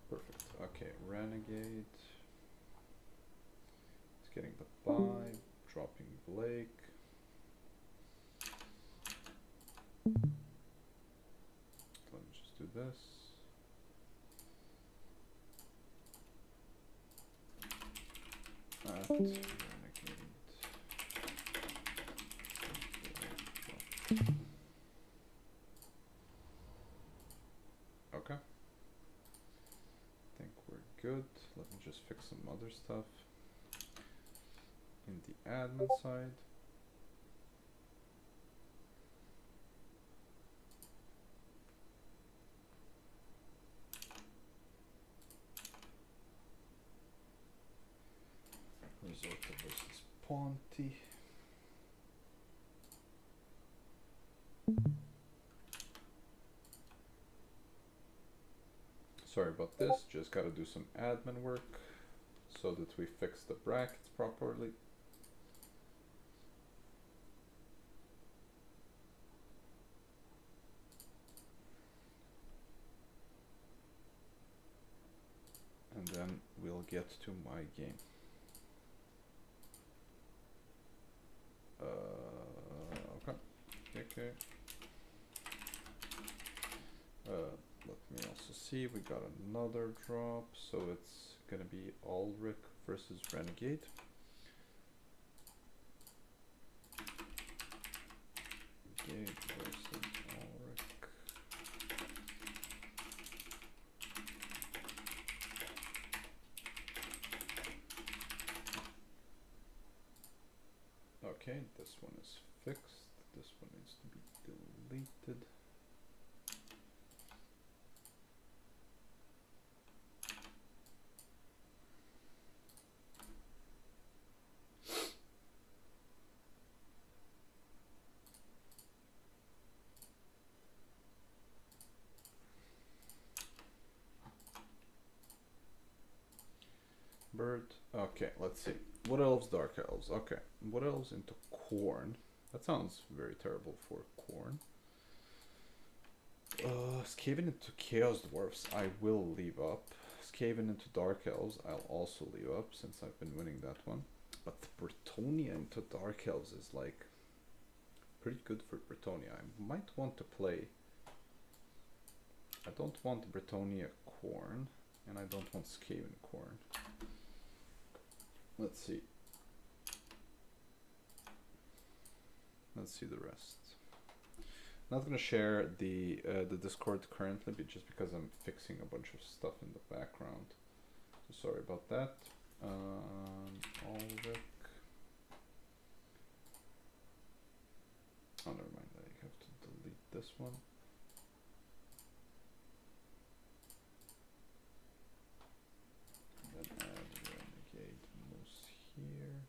Perfect. Okay, Renegade. lake. Let me just do this. Renegade. Okay. I think we're good. Let me just fix some other stuff in the admin side. Risotto versus Ponti. Sorry about this, just gotta do some admin work so that we fix the brackets properly. And then we'll get to my game. Okay. Let me also see, we got another drop, so it's gonna be Ulrich versus Renegade. Renegade versus Ulrich. Okay, this one is fixed. This one needs to be deleted. Bird. Okay, let's see. Wood elves, dark elves. Okay, wood elves into corn. That sounds very terrible for corn. Skaven into chaos dwarfs. I will leave up. Skaven into dark elves. I'll also leave up since I've been winning that one. But Bretonia into dark elves is like pretty good for Bretonia. I might want to play. I don't want Bretonia corn, and I don't want Skaven corn. Let's see. Let's see the rest. Not gonna share the Discord currently, but just because I'm fixing a bunch of stuff in the background. So sorry about that. Ulrich. Oh, never mind. I have to delete this one. And then add Renegade Moose here.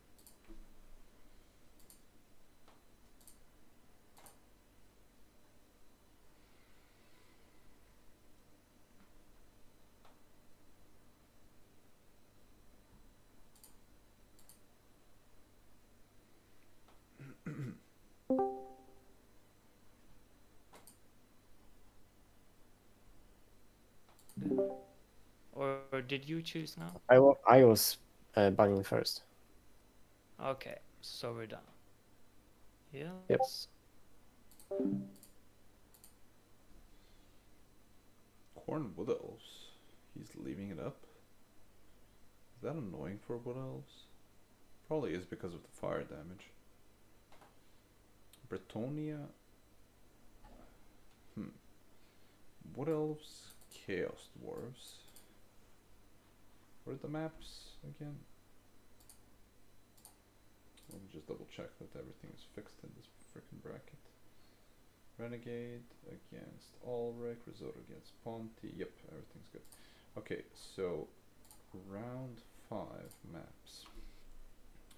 Or did you choose now? I was buying first. Okay, so we're done. Yes. Yep. Corn wood elves. He's leaving it up. Is that annoying for wood elves? Probably is because of the fire damage. Bretonia. Wood elves, chaos dwarves. What are the maps again? Let me just double check that everything is fixed in this freaking bracket. Renegade against Ulrich, Risotto against Ponti. Yep, everything's good. Okay, so round 5 maps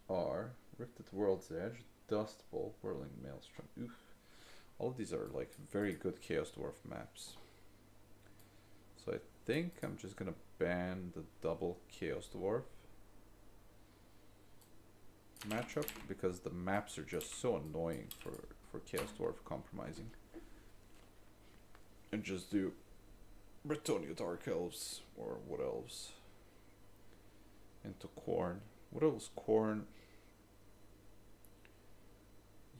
are Rifted World's Edge, Dust Bowl, Whirling Maelstrom. Oof. All of these are like very good Chaos Dwarf maps. So I think I'm just gonna ban the double Chaos Dwarf matchup because the maps are just so annoying for Chaos Dwarf compromising. And just do Bretonia Dark Elves or Wood Elves into Corn. Wood Elves Corn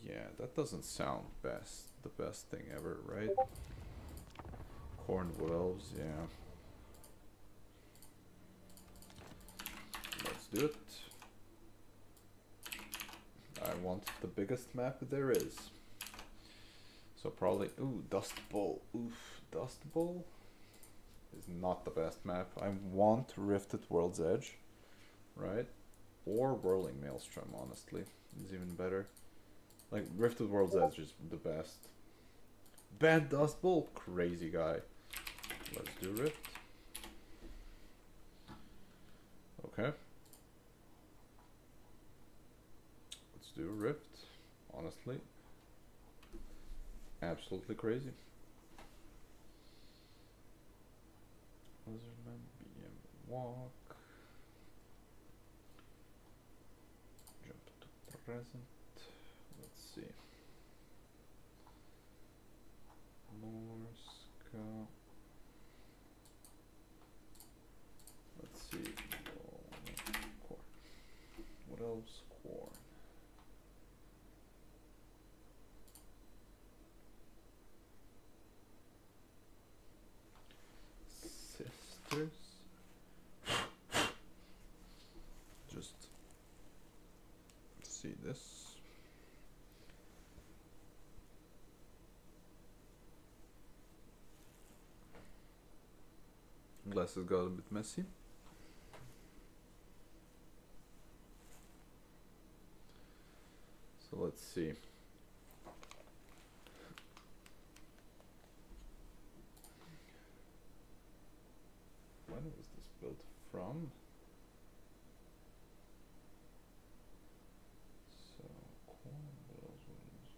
Yeah, that doesn't sound the best thing ever, right? Cornwood elves, yeah. Let's do it. I want the biggest map there is. So probably, ooh, Dust Bowl. Oof, Dust Bowl is not the best map. I want Rifted World's Edge, right? Or Whirling Maelstrom, honestly, is even better. Like, Rifted World's Edge is the best. Bad Dust Bowl? Crazy guy. Let's do Rift. Okay. Let's do Rift, honestly. Absolutely crazy. Lizardman, BM walk. Jump to present. Let's see. Norska. Let's see. Corn. What else? Corn. Sisters. Just see this. Glasses got a bit messy. So let's see. When was this built from? So, corn, what else was this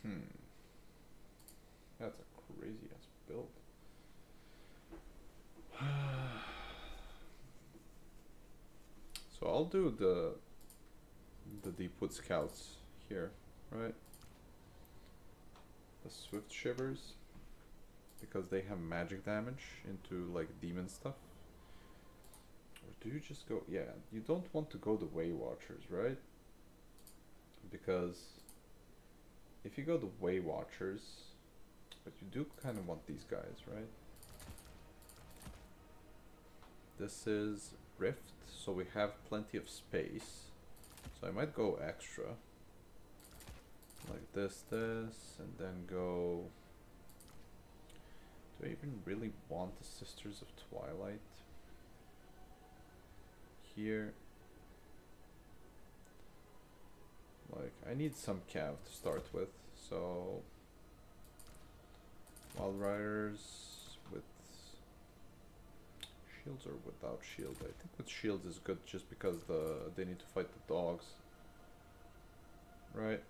one? That's a crazy ass build. So I'll do the Deepwood Scouts here, right? The Swift Shivers, because they have magic damage into like demon stuff. Or do you just go, yeah, you don't want to go the Way Watchers, right? Because if you go the Way Watchers, but you do kind of want these guys, right? This is Rift, so we have plenty of space. So I might go extra. Like this, and then go... Do I even really want the Sisters of Twilight? Here. Like, I need some cav to start with, so... Wild Riders with shields or without shield. I think with shields is good just because they need to fight the dogs. Right?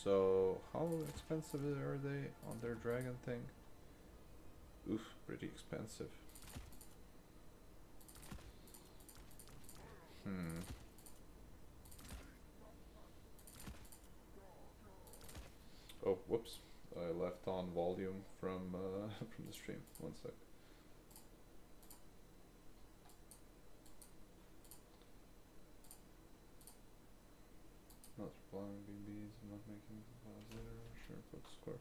So how expensive are they on their dragon thing? Oof, pretty expensive. Oh, whoops. I left on volume from from the stream. One sec. Not replying BBs, not making files later. Sure, put score.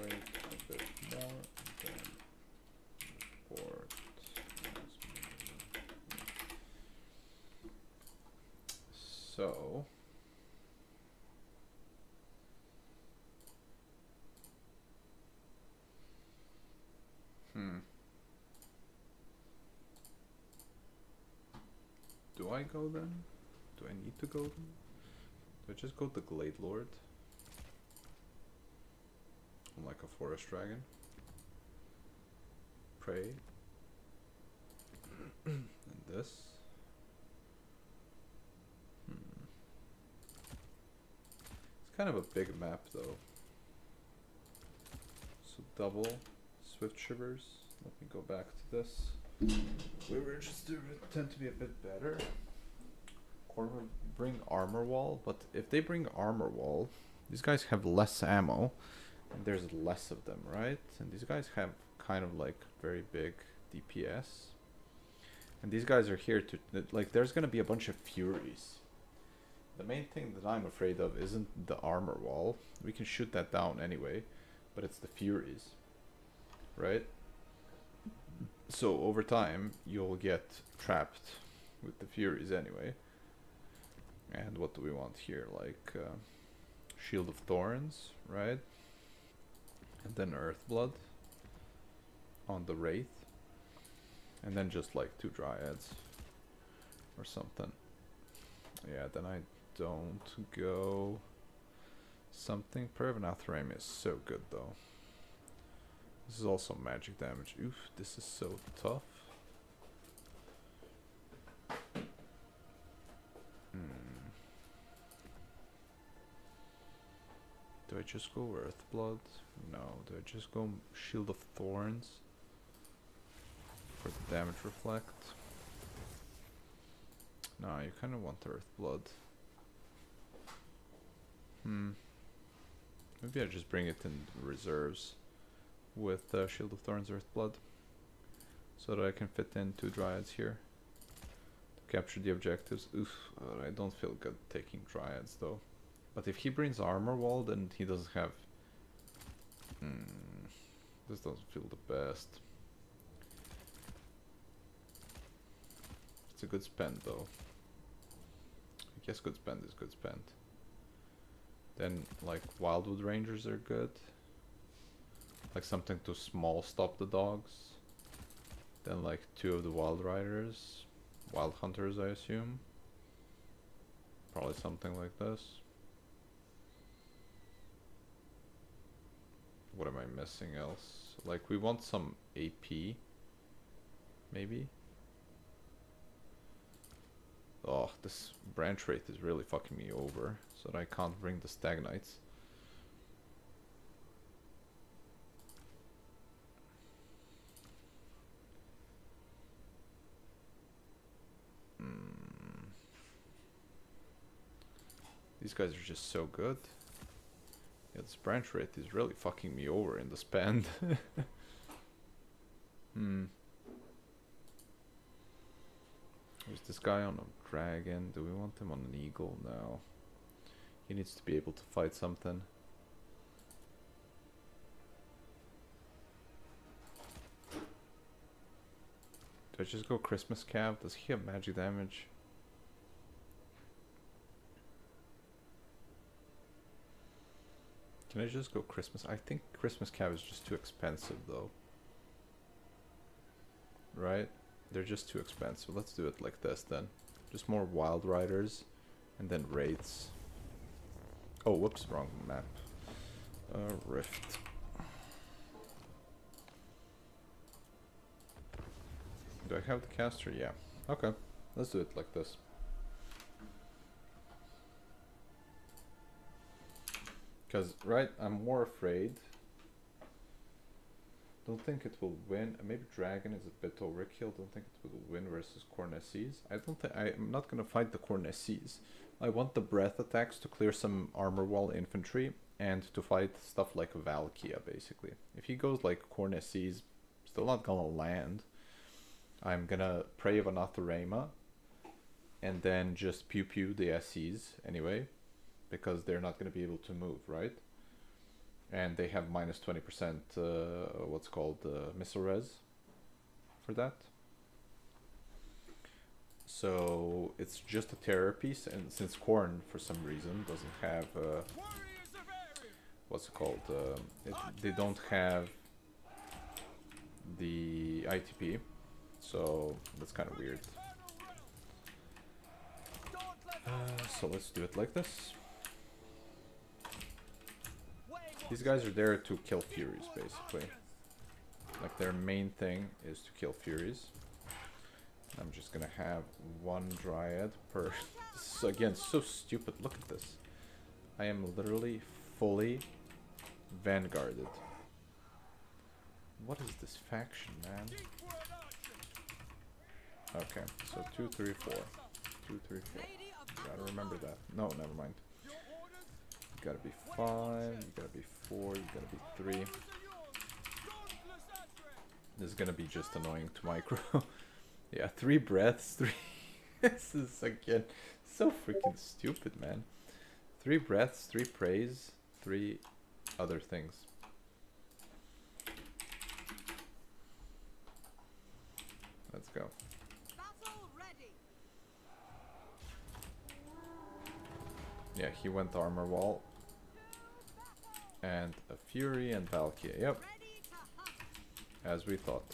Wait a bit more. Then report. So. Do I go then? Do I need to go then? Do I just go the Glade Lord? I'm like a forest dragon. Pray. And this. It's kind of a big map though. So double Swift Shivers. Let me go back to this. Wayward's tend to be a bit better. Corner bring armor wall, but if they bring armor wall, these guys have less ammo, and there's less of them, right? And these guys have kind of like very big DPS. And these guys are here to, like, there's gonna be a bunch of Furies. The main thing that I'm afraid of isn't the armor wall. We can shoot that down anyway, but it's the Furies, right? So over time, you'll get trapped with the Furies anyway. And what do we want here? Like, Shield of Thorns, right? And then Earthblood on the Wraith. And then just like 2 Dryads or something. Yeah, then I don't go something. Pervanathraim is so good though. This is also magic damage. Oof, this is so tough. Do I just go Earthblood? No. Do I just go Shield of Thorns for the damage reflect? No, you kind of want Earthblood. Maybe I just bring it in reserves with Shield of Thorns, Earthblood, so that I can fit in 2 Dryads here to capture the objectives. Oof, I don't feel good taking Dryads though. But if he brings armor wall, then he doesn't have... this doesn't feel the best. It's a good spend though. I guess good spend is good spend. Then like Wildwood Rangers are good. Like something to small stop the dogs. Then like 2 of the Wild Riders. Wild Hunters, I assume. Probably something like this. What am I missing else? Like we want some AP. Maybe? Oh, this branch rate is really fucking me over. So that I can't bring the Stagnites. These guys are just so good. Yeah, this branch rate is really fucking me over in the spend. There's this guy on a dragon. Do we want him on an eagle? No. He needs to be able to fight something. Do I just go Christmas Cav? Does he have magic damage? Can I just go Christmas? I think Christmas Cav is just too expensive though. Right? They're just too expensive. Let's do it like this then. Just more Wild Riders and then Wraiths. Oh, whoops, wrong map. Rift. Do I have the caster? Yeah. Okay, let's do it like this. Because, right, I'm more afraid. Don't think it will win. Maybe Dragon is a bit overkill. Don't think it will win versus Cornecies. I'm not gonna fight the Cornecies. I want the breath attacks to clear some armor wall infantry and to fight stuff like Valkia, basically. If he goes like Cornecies, still not gonna land. I'm gonna pray of Anathorema and then just pew pew the SCs anyway, because they're not gonna be able to move, right? And they have minus 20% what's called missile res for that. So it's just a terror piece, and since Khorne for some reason doesn't have what's it called? They don't have the ITP, so that's kind of weird. So let's do it like this. These guys are there to kill Furies, basically. Like, their main thing is to kill Furies. I'm just gonna have 1 Dryad per... This is, again, so stupid. Look at this. I am literally fully vanguarded. What is this faction, man? Okay, so 2, 3, 4. 2, 3, 4. Gotta remember that. No, never mind. You gotta be 5, you gotta be 4, you gotta be 3. This is gonna be just annoying to micro. Yeah, 3 breaths, 3. This is again so freaking stupid, man. 3 breaths, 3 praise, 3 other things. Let's go. Battle ready. Yeah, he went armor wall. And a fury and Valkyrie. Yep, Ready to hunt. as we thought.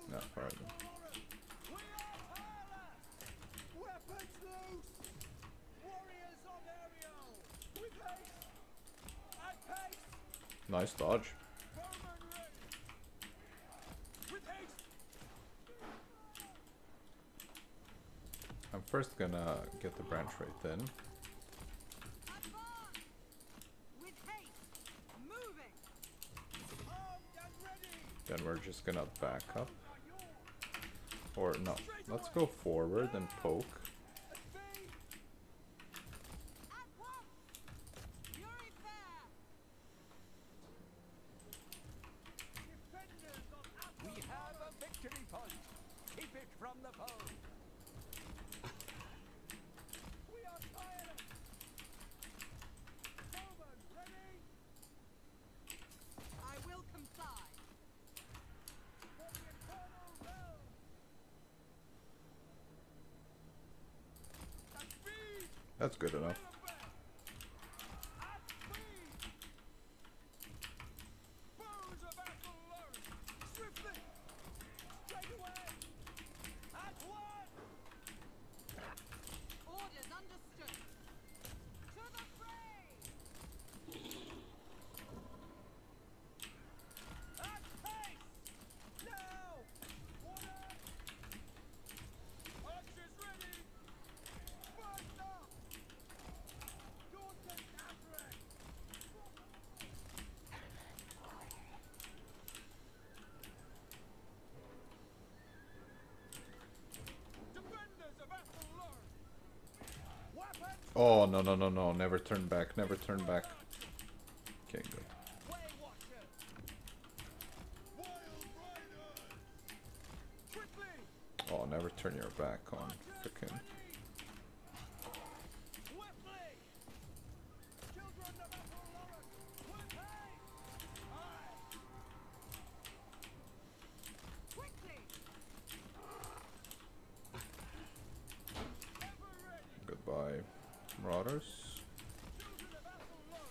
No, pardon. Weapons loose! Warriors on aerial! With haste! At pace! Nice dodge. Bowman ready! With haste! I'm first gonna get the branch rate in. Advance. With haste. Moving. Armed and ready! Then we're just gonna back up. Or no, let's go forward and poke. At speed! At once. Fury fair. Defenders of Apple! We have a victory point! Keep it from the foe! We are tireless! Bowman ready! I will comply. For the eternal realm! At speed! That's good enough. At speed! Bows of battle learn! Swiftly! Straight away! At one! Orders understood. To the fray. At pace! Now! Order! Archers ready! First up! Dauntless Avarice! Defenders of Athelor! Weapons! Oh, no, no, no, no. Never turn back. Never turn back. Okay, good. Way Watchers! Wild Riders! Quickly! Oh, never turn your back on. Frickin'. Swiftly! Children of Athelor! With haste! Aye! Quickly. Ever ready! Goodbye, marauders. Children of Athelor!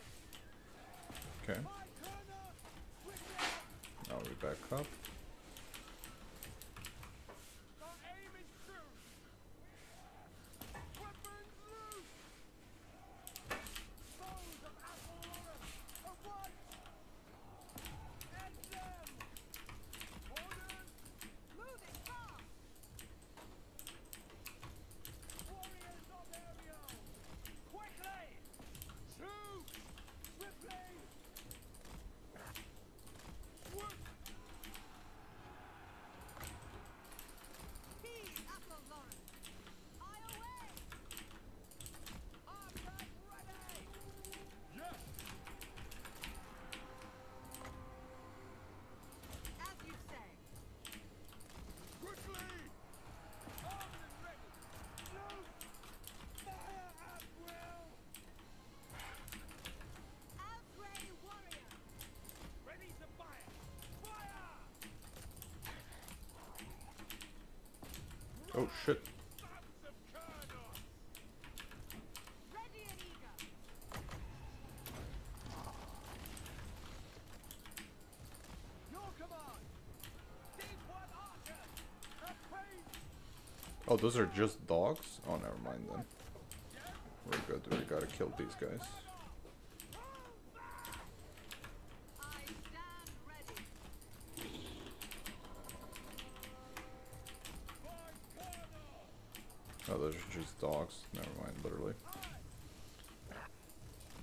Okay, My Colonel! Quickly! now we back up. Our aim is true! Weapons loose! Foes of Athelor! At once! End them! Orders! Moving fast. Warriors of Ariel! Quickly! Shoot! Swiftly! Swoop! Heed Athelor. I away. Armed and ready! Yes! As you say. Quickly! Armed and ready! Loose! Fire at will! Asray warrior. Ready to fire! Fire! Oh shit. Sons of Kurnos! Ready and eager. Your command! Deep one archer! At pace! Oh, those are just dogs? Oh, never mind then. We're good. We gotta kill these guys. I stand ready. By Kurnos! Oh, those are just dogs. Never mind, literally.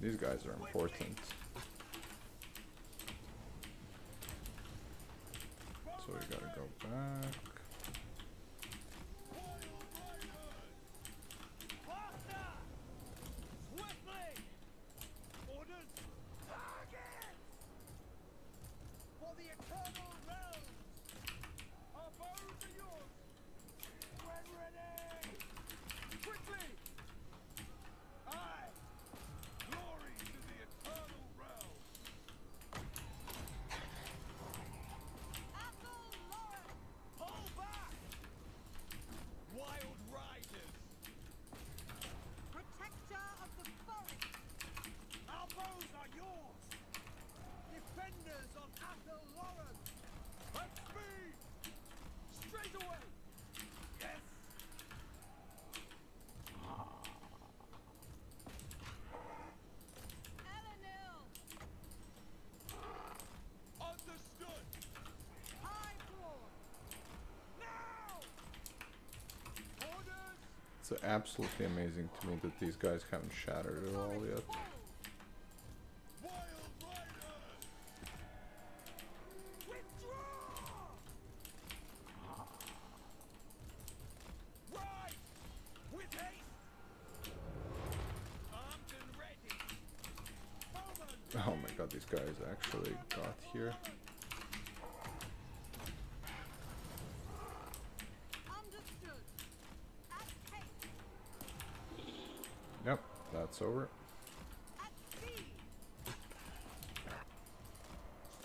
These guys are important. So we gotta go back. Wild Riders! Faster! Swiftly! Orders! Target! For the eternal realms! absolutely amazing to me that these guys haven't shattered at all yet. Oh my god, these guys actually got here. Understood. At pace. Yep, that's over. At speed.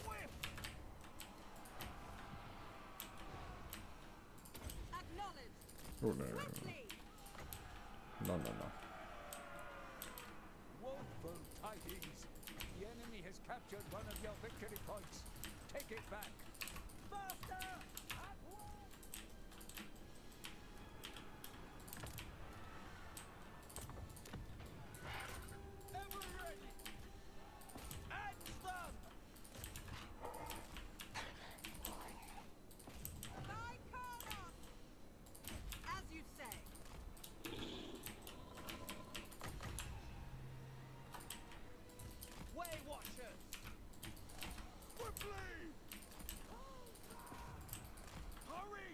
Swift. Acknowledged. Oh, no, no, no, Quickly. no, no, no. Woeful tidings. The enemy has captured one of your victory points. Take it back. Faster! At once! Ever ready! Axe them! By Karnak. As you say. Way Watchers! Swiftly! Hurry!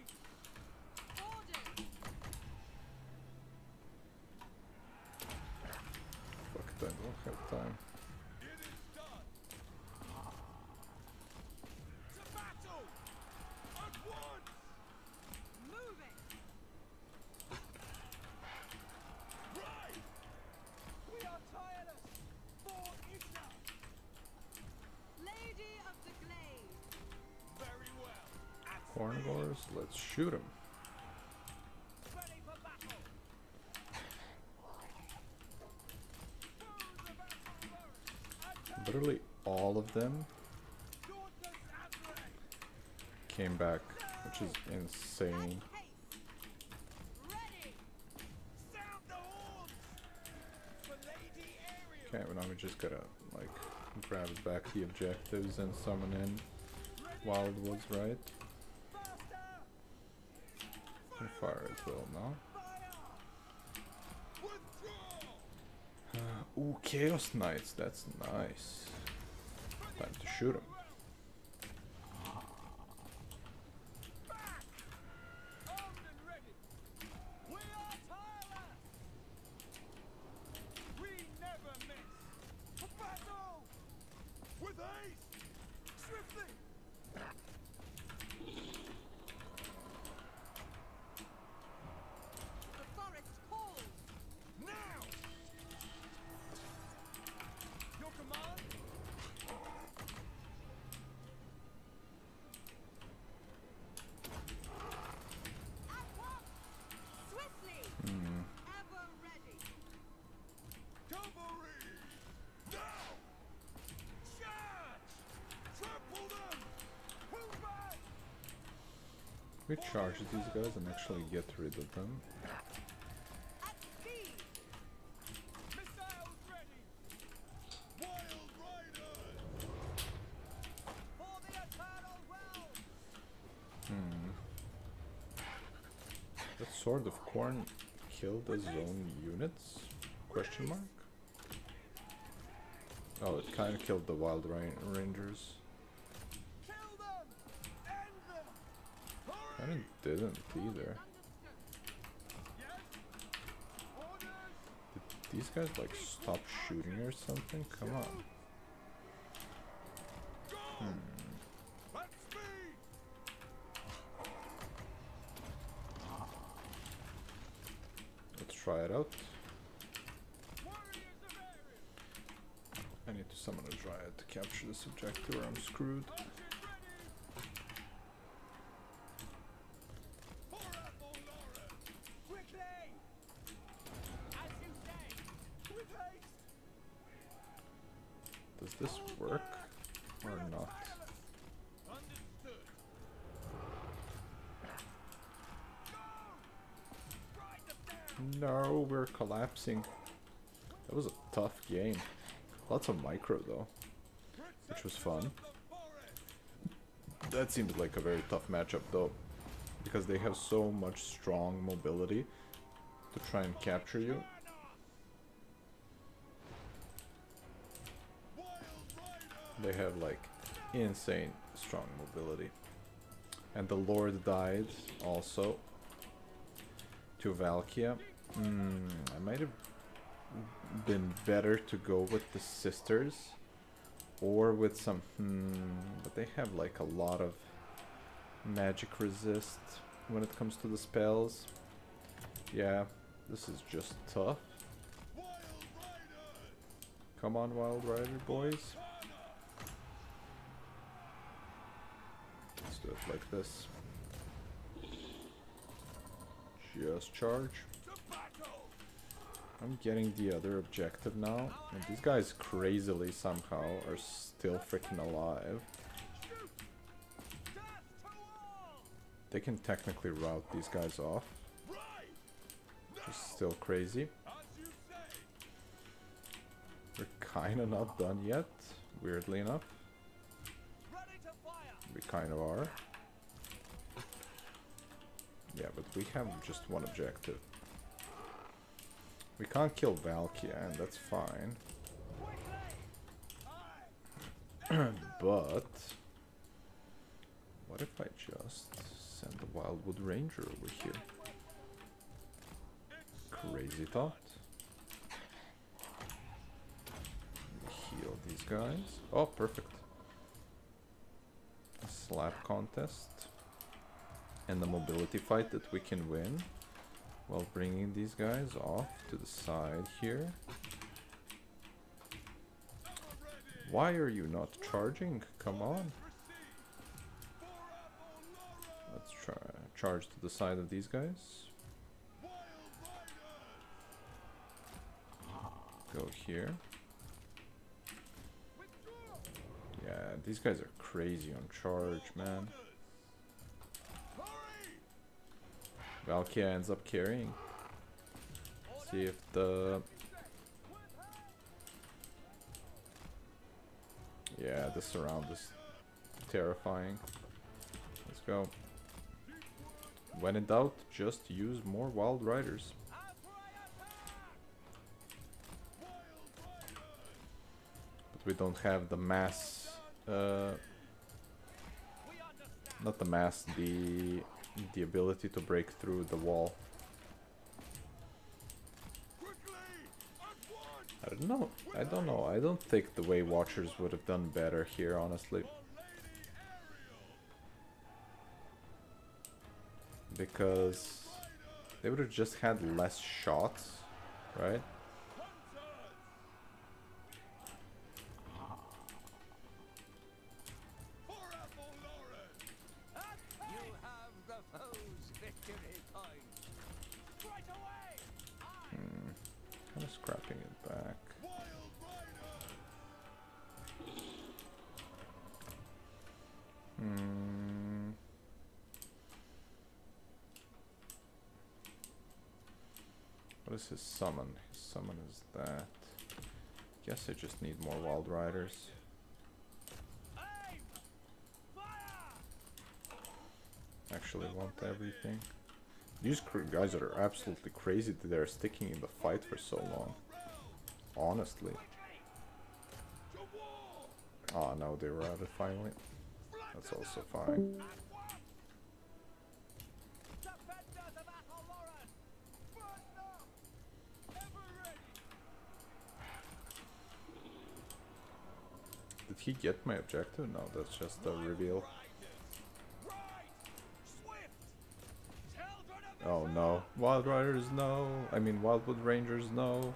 Orders. Fuck it, I don't have time. It is done! To battle! At once! Moving. Right! We are tireless! For Isha! Lady of the Glade. Very well! At Carnivores, let's shoot them. ready for battle! Foes about to burst! Attack! Literally all of them Dauntless Avray! came back, which is insane. At pace. Ready. Sound the horns! For Lady Ariel! Okay, but now we just gotta like grab back the objectives and summon in Wildwoods, right? Faster! And fire as well now. Fire! Withdraw! Ooh, Chaos Knights, that's nice. Time to shoot them. Back! Armed and ready! We are tireless! We never miss! For battle! With haste! Swiftly! The forest calls. Now! Your command? At once. Swiftly. Hmm. Ever ready. Cavalry! Now! Charge! Trample them! Pull back! We charge these guys and actually get rid of them. At speed. Missiles ready! Wild Riders! For the eternal realm! Hmm. That Sword of Corn killed his own units? Question mark? Oh, it kind of killed the Wild Rangers. Kill them! End them! Hurry! And it didn't either. Understood. Yes? Orders! Did these guys like stop shooting or something? Come on. Go! Hmm. At speed! Let's try it out. Warriors of Ariel! I need to summon a Dryad to capture this objective or I'm screwed. Archers ready! For Apple Laura! Quickly! As you say! With haste! Does this work or not? Understood! Go! Ride them down! No, we're collapsing. That was a tough game. Lots of micro though, which was fun. That seemed like a very tough matchup though, because they have so much strong mobility to try and capture you. They have like insane strong mobility. And the Lord died also to Valkia. I might have been better to go with the sisters or with some but they have like a lot of magic resist when it comes to the spells. Yeah, this is just tough. Come on, Wild Rider boys. Let's do it like this. Just charge. I'm getting the other objective now, and these guys crazily somehow are still freaking alive. They can technically rout these guys off, which is still crazy. We're kinda not done yet, weirdly enough. We kind of are. Yeah, but we have just one objective. We can't kill Valkia, and that's fine. But what if I just send the Wildwood Ranger over here? Crazy thought. Heal these guys. Oh, perfect. A slap contest. And the mobility fight that we can win while bringing these guys off to the side here. Why are you not charging? Come on. Let's try charge to the side of these guys. Go here. Yeah, these guys are crazy on charge, man. Valkia ends up carrying. See if the... Yeah, the surround is terrifying. Let's go. When in doubt, just use more Wild Riders. But we don't have the mass... not the mass, the ability to break through the wall. I don't know. I don't think the Way Watchers would have done better here, honestly. Because they would have just had less shots, right? Kind of scrapping it back. What is his summon? His summon is that. Guess I just need more Wild Riders. Actually want everything. These guys are absolutely crazy that they're sticking in the fight for so long. Honestly. Oh no, they routed finally. That's also fine. Did he get my objective? No, that's just a reveal. Oh no. Wild Riders, no. I mean Wildwood Rangers, no.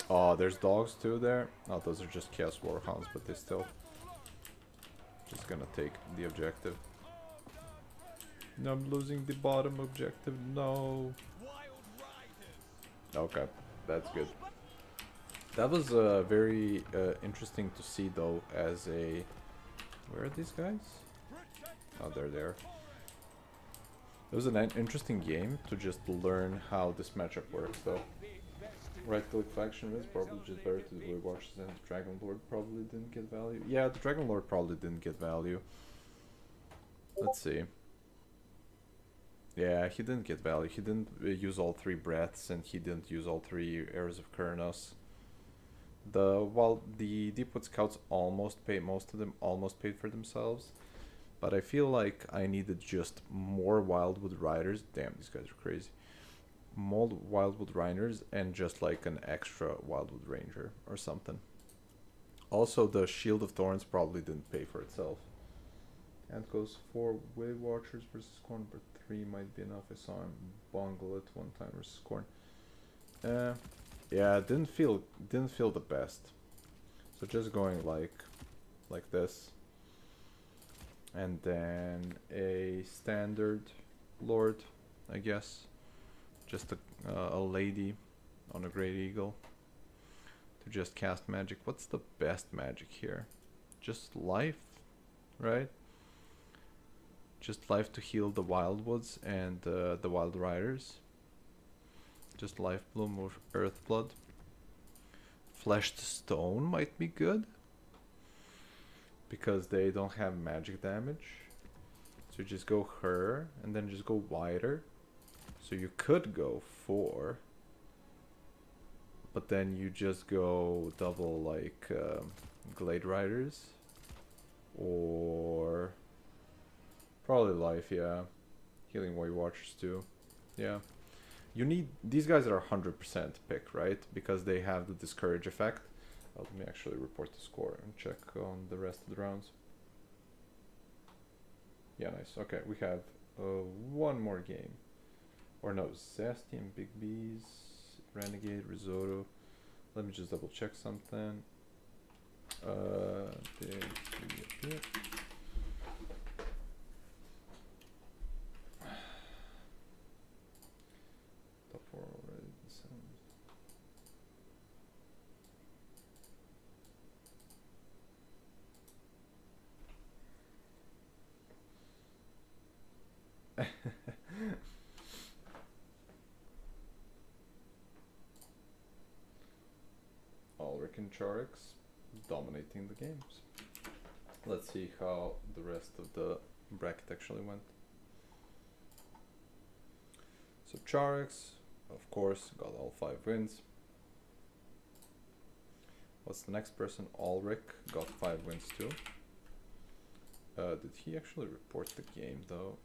Oh, there's dogs too there. Oh, those are just Chaos Warhounds, but they still just gonna take the objective. No, I'm losing the bottom objective, no. Okay, that's good. That was very interesting to see though as a... Where are these guys? Oh, they're there. It was an interesting game to just learn how this matchup works though. Right click faction is probably just better to the Way Watchers, and the Dragon Lord probably didn't get value. Yeah, the Dragon Lord probably didn't get value. Let's see. Yeah, he didn't get value. He didn't use all 3 breaths, and he didn't use all 3 arrows of Kurnos. While the Deepwood Scouts almost paid, most of them almost paid for themselves, but I feel like I needed just more Wildwood Riders. Damn, these guys are crazy. More Wildwood Riders and just like an extra Wildwood Ranger or something. Also, the Shield of Thorns probably didn't pay for itself. And goes 4 Wave Watchers versus Corn, but 3 might be enough. I saw him bungle it one time versus Corn. Yeah, didn't feel the best. So just going like this, and then a standard Lord, I guess. Just a lady on a Great Eagle to just cast magic. What's the best magic here? Just life, right? Just life to heal the Wildwoods and the Wild Riders. Just Life Bloom or Earth Blood. Fleshed Stone might be good, because they don't have magic damage. So just go her and then just go wider. So you could go 4, but then you just go double like Glade Riders, or probably life, yeah. Healing Wave Watchers too, yeah. You need, these guys are 100% pick, right? Because they have the discourage effect. Let me actually report the score and check on the rest of the rounds. Yeah, nice. Okay, we have one more game. Or no, Zesty and Big Bees, Renegade, Risotto. Let me just double check something. Big B, yep. Top 4 already. Ulrich and Charix dominating the games. Let's see how the rest of the bracket actually went. So Charix, of course, got all 5 wins. What's the next person? Ulrich got 5 wins too. Did he actually report the game though?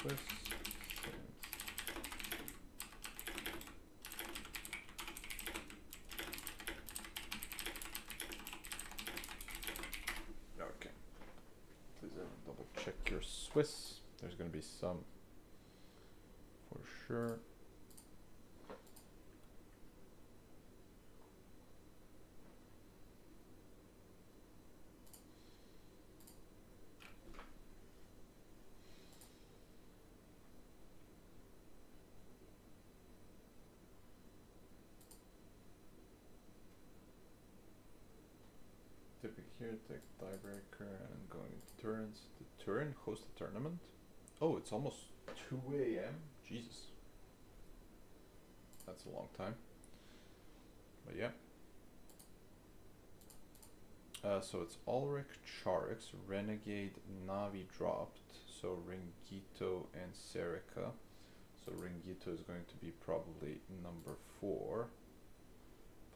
Swiss. Okay. Please double check your Swiss. There's gonna be some for sure. Typic here, take tiebreaker and going into turns. The turn host a tournament. Oh, it's almost 2 AM. Jesus. That's a long time. But yeah. So it's Ulrich, Charix, Renegade, Navi dropped. So Ringito and Serica. So Ringito is going to be probably number 4.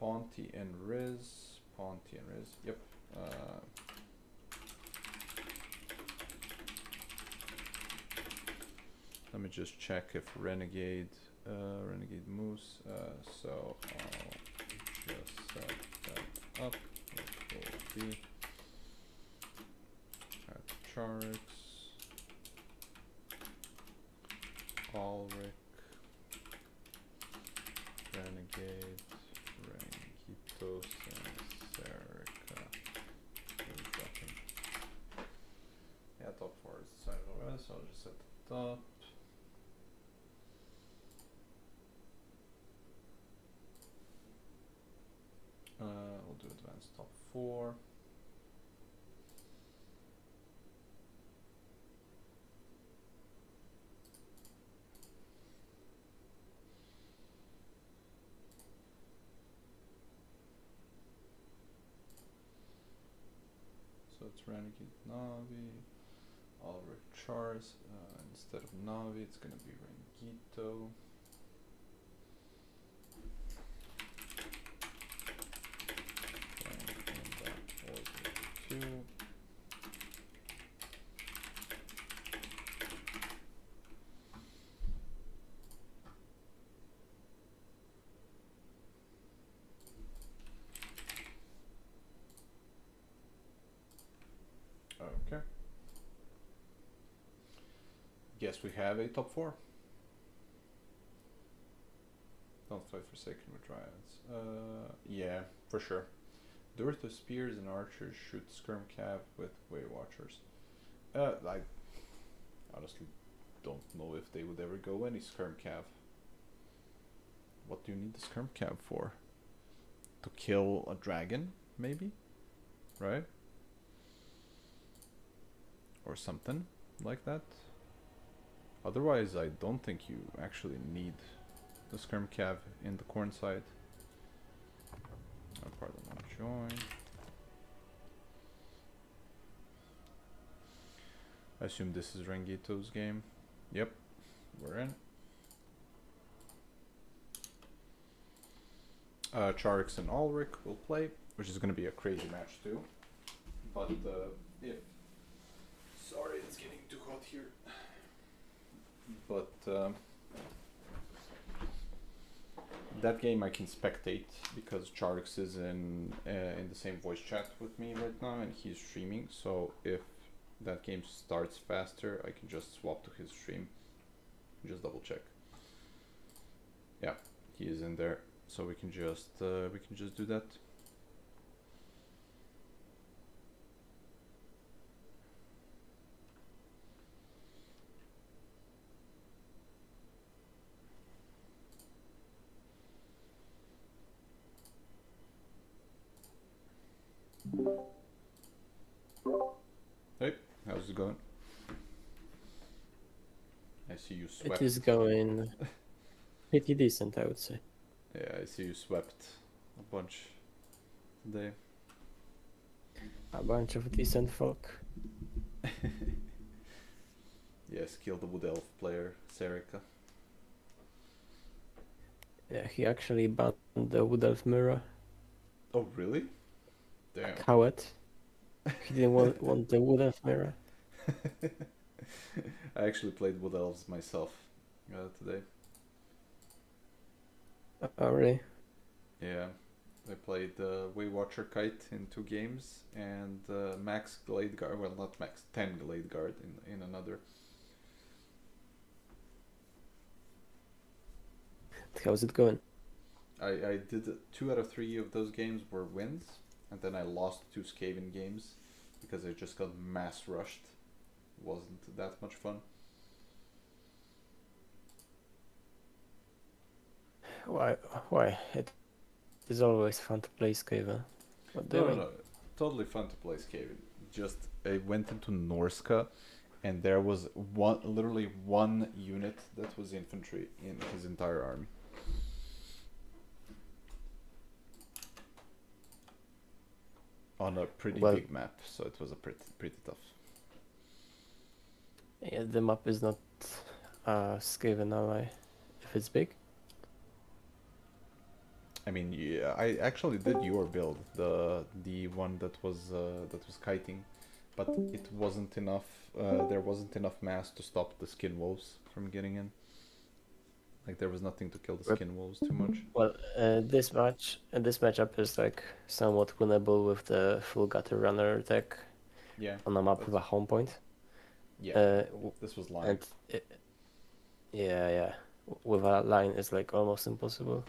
Ponti and Riz. Ponti and Riz. Yep. Let me just check if Renegade Moose. So I'll just set that up. It will be at Charix, Ulrich, so it's Renegade Navi. Ulrich Chars. Instead of Navi, it's gonna be Rengito. And that 432. Okay. Guess we have a top 4. Don't fight for second with Dryads. Yeah, for sure. Dearth of Spears and Archers shoot Skirm Cav with Way Watchers. I honestly don't know if they would ever go any Skirm Cav. What do you need the Skirm Cav for? To kill a dragon, maybe? Right? Or something like that. Otherwise, I don't think you actually need the Skirm Cav in the corn side. Pardon my join. I assume this is Rengito's game. Yep, we're in. Charix and Ulrich will play, which is going to be a crazy match too. But if... Sorry, it's getting too hot here. But that game I can spectate because Charix is in the same voice chat with me right now and he's streaming. So if that game starts faster, I can just swap to his stream. Just double check. Yeah, he is in there, so we can just do that. Hey, how's it going? I see you swept. It is going pretty decent, I would say. Yeah, I see you swept a bunch today. A bunch of decent folk. Yes, kill the Wood Elf player, Serica. Yeah, he actually banned the Wood Elf mirror. Oh, really? Damn. Coward. He didn't want the Wood Elf mirror. I actually played Wood Elves myself today. Oh, really? Yeah, I played Waywatcher Kite in 2 games and Max Glade Guard, well not Max, 10 Glade Guard in another. How's it going? I did 2 out of 3 of those games were wins, and then I lost 2 Skaven games because I just got mass rushed. Wasn't that much fun. Why? It is always fun to play Skaven. What do you mean? No, totally fun to play Skaven. Just I went into Norska, and there was literally one unit that was infantry in his entire army. On a pretty big map, so it was a pretty tough. Yeah, the map is not Skaven ally if it's big. I mean, yeah, I actually did your build, the one that was kiting, but it wasn't enough. There wasn't enough mass to stop the skin wolves from getting in. Like there was nothing to kill the skin wolves too much. Well, this matchup is like somewhat winnable with the full gutter runner deck. Yeah. On a map with a home point. Yeah. This was line. Yeah. With a line, it's like almost impossible.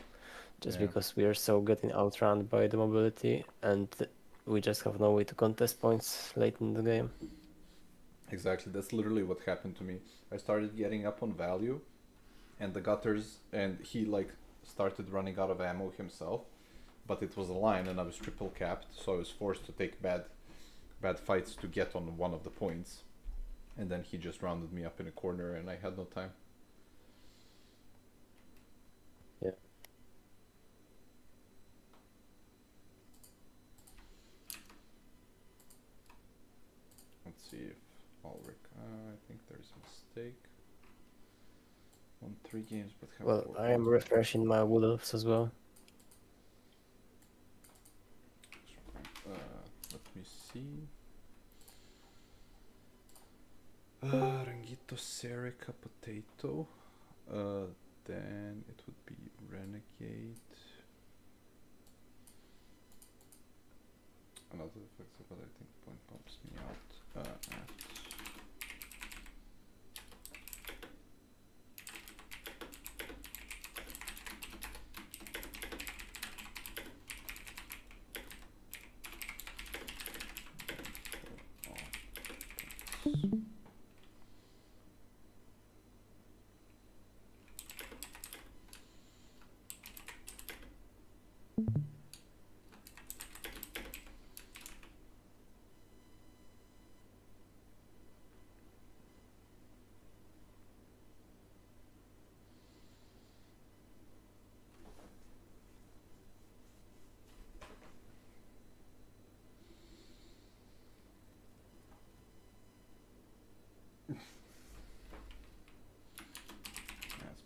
Just because we are so getting outrun by the mobility, and we just have no way to contest points late in the game. Exactly, that's literally what happened to me. I started getting up on value, and the gutters, and he like started running out of ammo himself, but it was a line, and I was triple capped, so I was forced to take bad fights to get on one of the points, and then he just rounded me up in a corner, and I had no time. Yeah. Let's see if Ulrich. I think there's a mistake. Won 3 games, but have Well, 4 I am wins. refreshing my Wood Elves as well. Let me see. Rangito, Serica, Potato. Then it would be Renegade. Another effect, but I think point bumps me out at.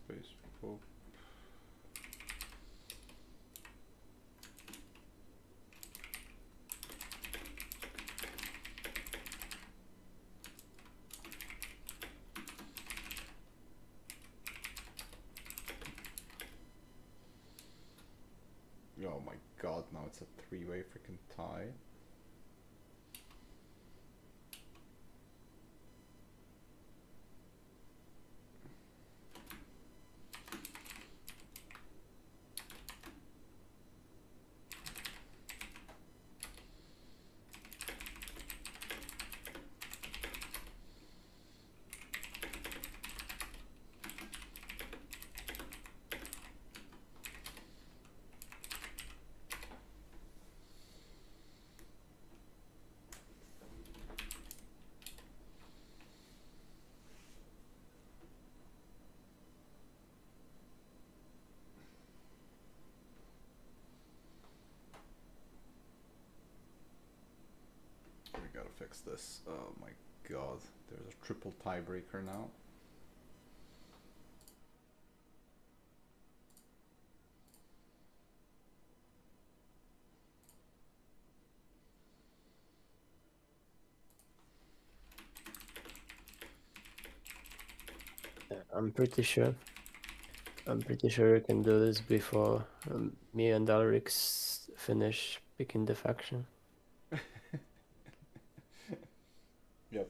Space Pope. Oh my god, now it's a 3-way freaking tie. We gotta fix this. Oh my god, there's a triple tiebreaker now. Yeah, I'm pretty sure you can do this before me and Alrix finish picking the faction. Yep.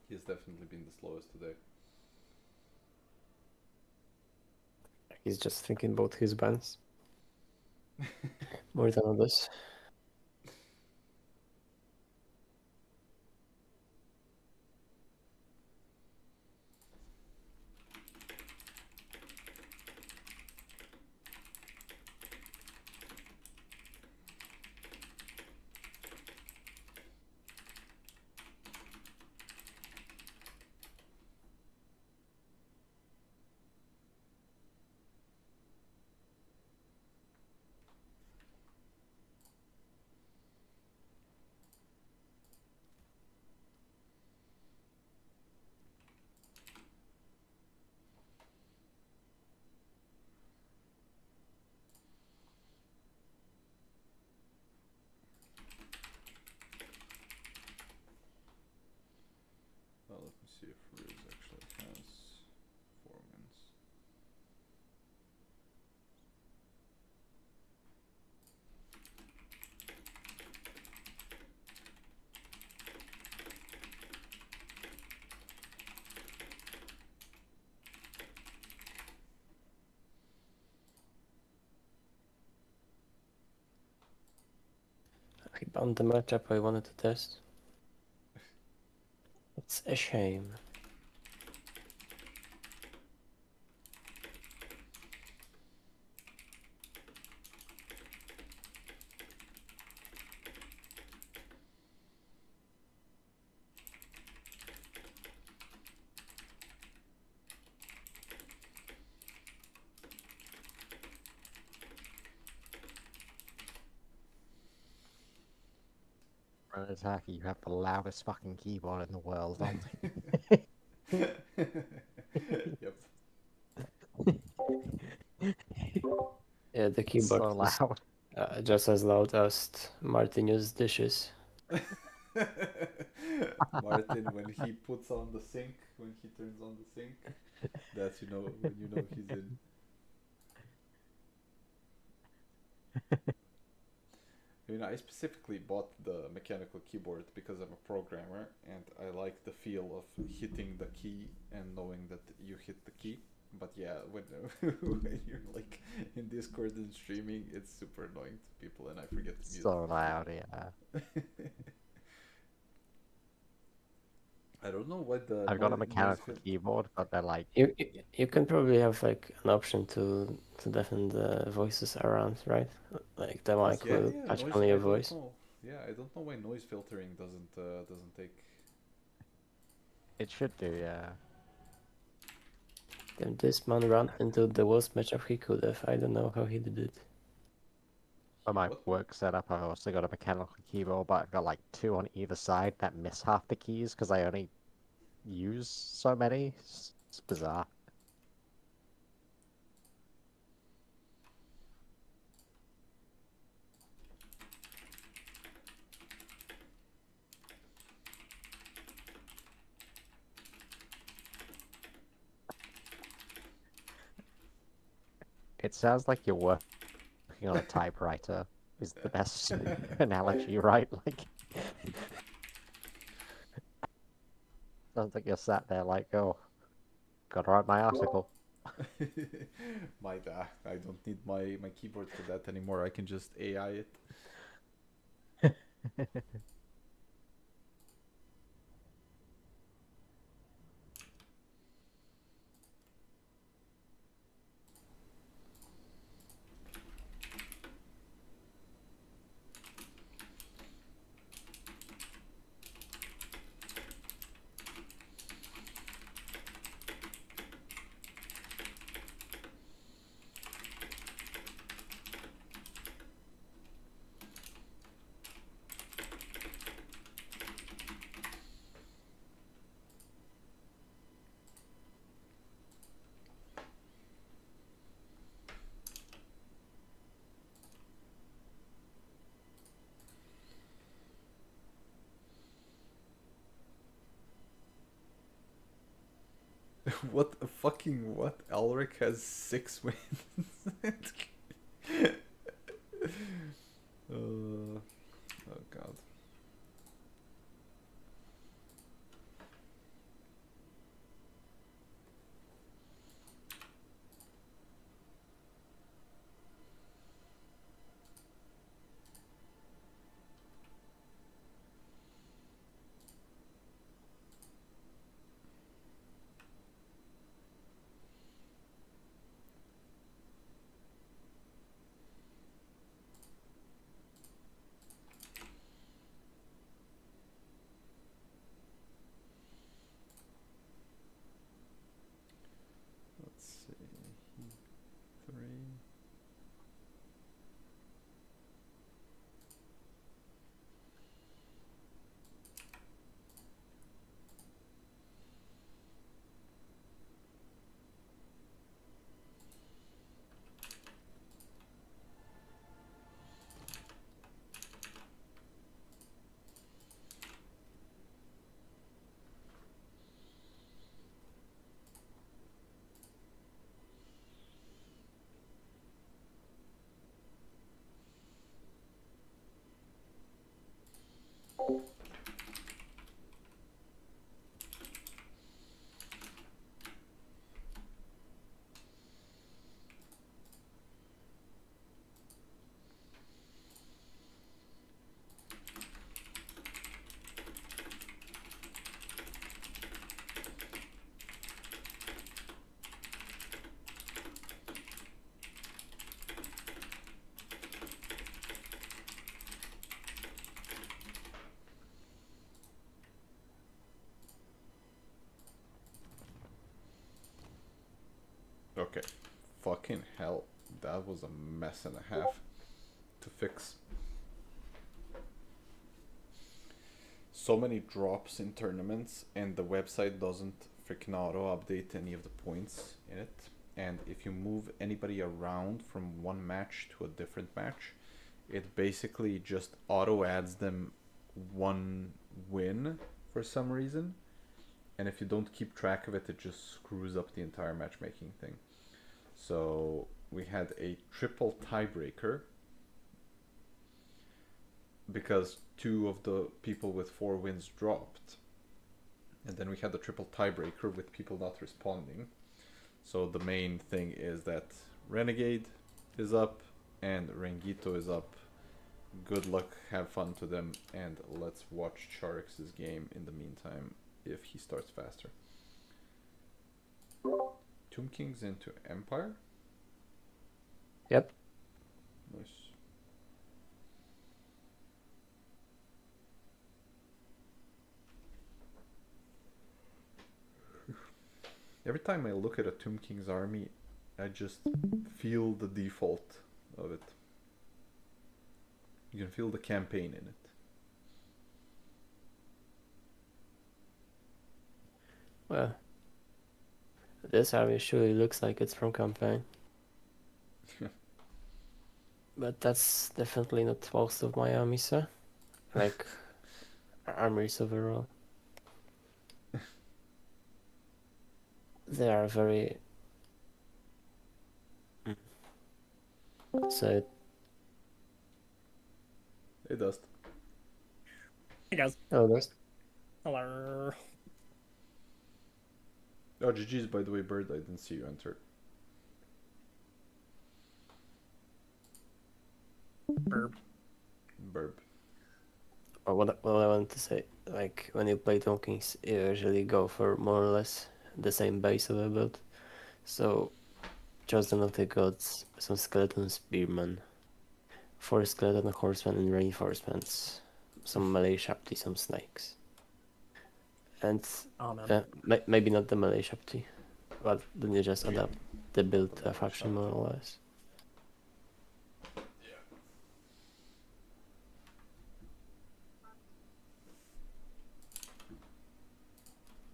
He's definitely been the slowest today. He's just thinking about his bans more than others. Well, let me see if Riz actually has 4 wins. He banned the matchup I wanted to test. It's a shame. Bretonia, you have the loudest fucking keyboard in the world, don't you? Yep. Yeah, the It's so keyboard is loud. just as loud as Martin's dishes. Martin, when he puts on the sink, when he turns on the sink, that's when you know he's in. I specifically bought the mechanical keyboard because I'm a programmer and I like the feel of hitting the key and knowing that you hit the key. But yeah, when when you're like in Discord and streaming, it's super annoying to people, and I forget to mute. So loud, yeah. I don't know what the I've got a noise mechanical keyboard, but they're like You can probably have like an option to deafen the voices around, right? Like the mic Yeah, will yeah, catch noise. only I your don't voice. know. Yeah, I don't know why noise filtering doesn't take. it should do, yeah. Then this man ran into the worst matchup he could have. I don't know how he did it. For my What? work setup, I've also got a mechanical keyboard, but I've got like 2 on either side that miss half the keys because I only use so many. It's bizarre. It sounds like you're working on a typewriter, is the best analogy, right? Like, sounds like you're sat there like, oh, gotta write my article. I don't need my keyboard for that anymore. I can just AI it. What fucking what? Elric has 6 wins. Oh god. Let's see. 3. Okay. Fucking hell. That was a mess and a half to fix. so many drops in tournaments, and the website doesn't freaking auto update any of the points in it. And if you move anybody around from one match to a different match, it basically just auto adds them one win for some reason. And if you don't keep track of it, it just screws up the entire matchmaking thing. So we had a triple tiebreaker because 2 of the people with 4 wins dropped. And then we had the triple tiebreaker with people not responding. So the main thing is that Renegade is up and Rengito is up. Good luck, have fun to them, and let's watch Charix's game in the meantime if he starts faster. Tomb Kings into Empire? Yep. Nice. Every time I look at a Tomb King's army, I just feel the default of it. You can feel the campaign in it. Well, this army surely looks like it's from campaign. But that's definitely not most of my armies, sir. Like, armies overall. They are very... So... It does. Hey guys. Oh, there's... Hello. Oh, GG's, by the way, Bird. I didn't see you enter. Burp. Burb. Or what I wanted to say, like, when you play Tomb Kings, you usually go for more or less the same base of a build. So, Chosen of the Gods, some skeleton spearmen, 4 skeleton horsemen and reinforcements, some melee shapti, some snakes. And Oh man. maybe not the melee shapti, but then you just adapt the build to a faction more or less.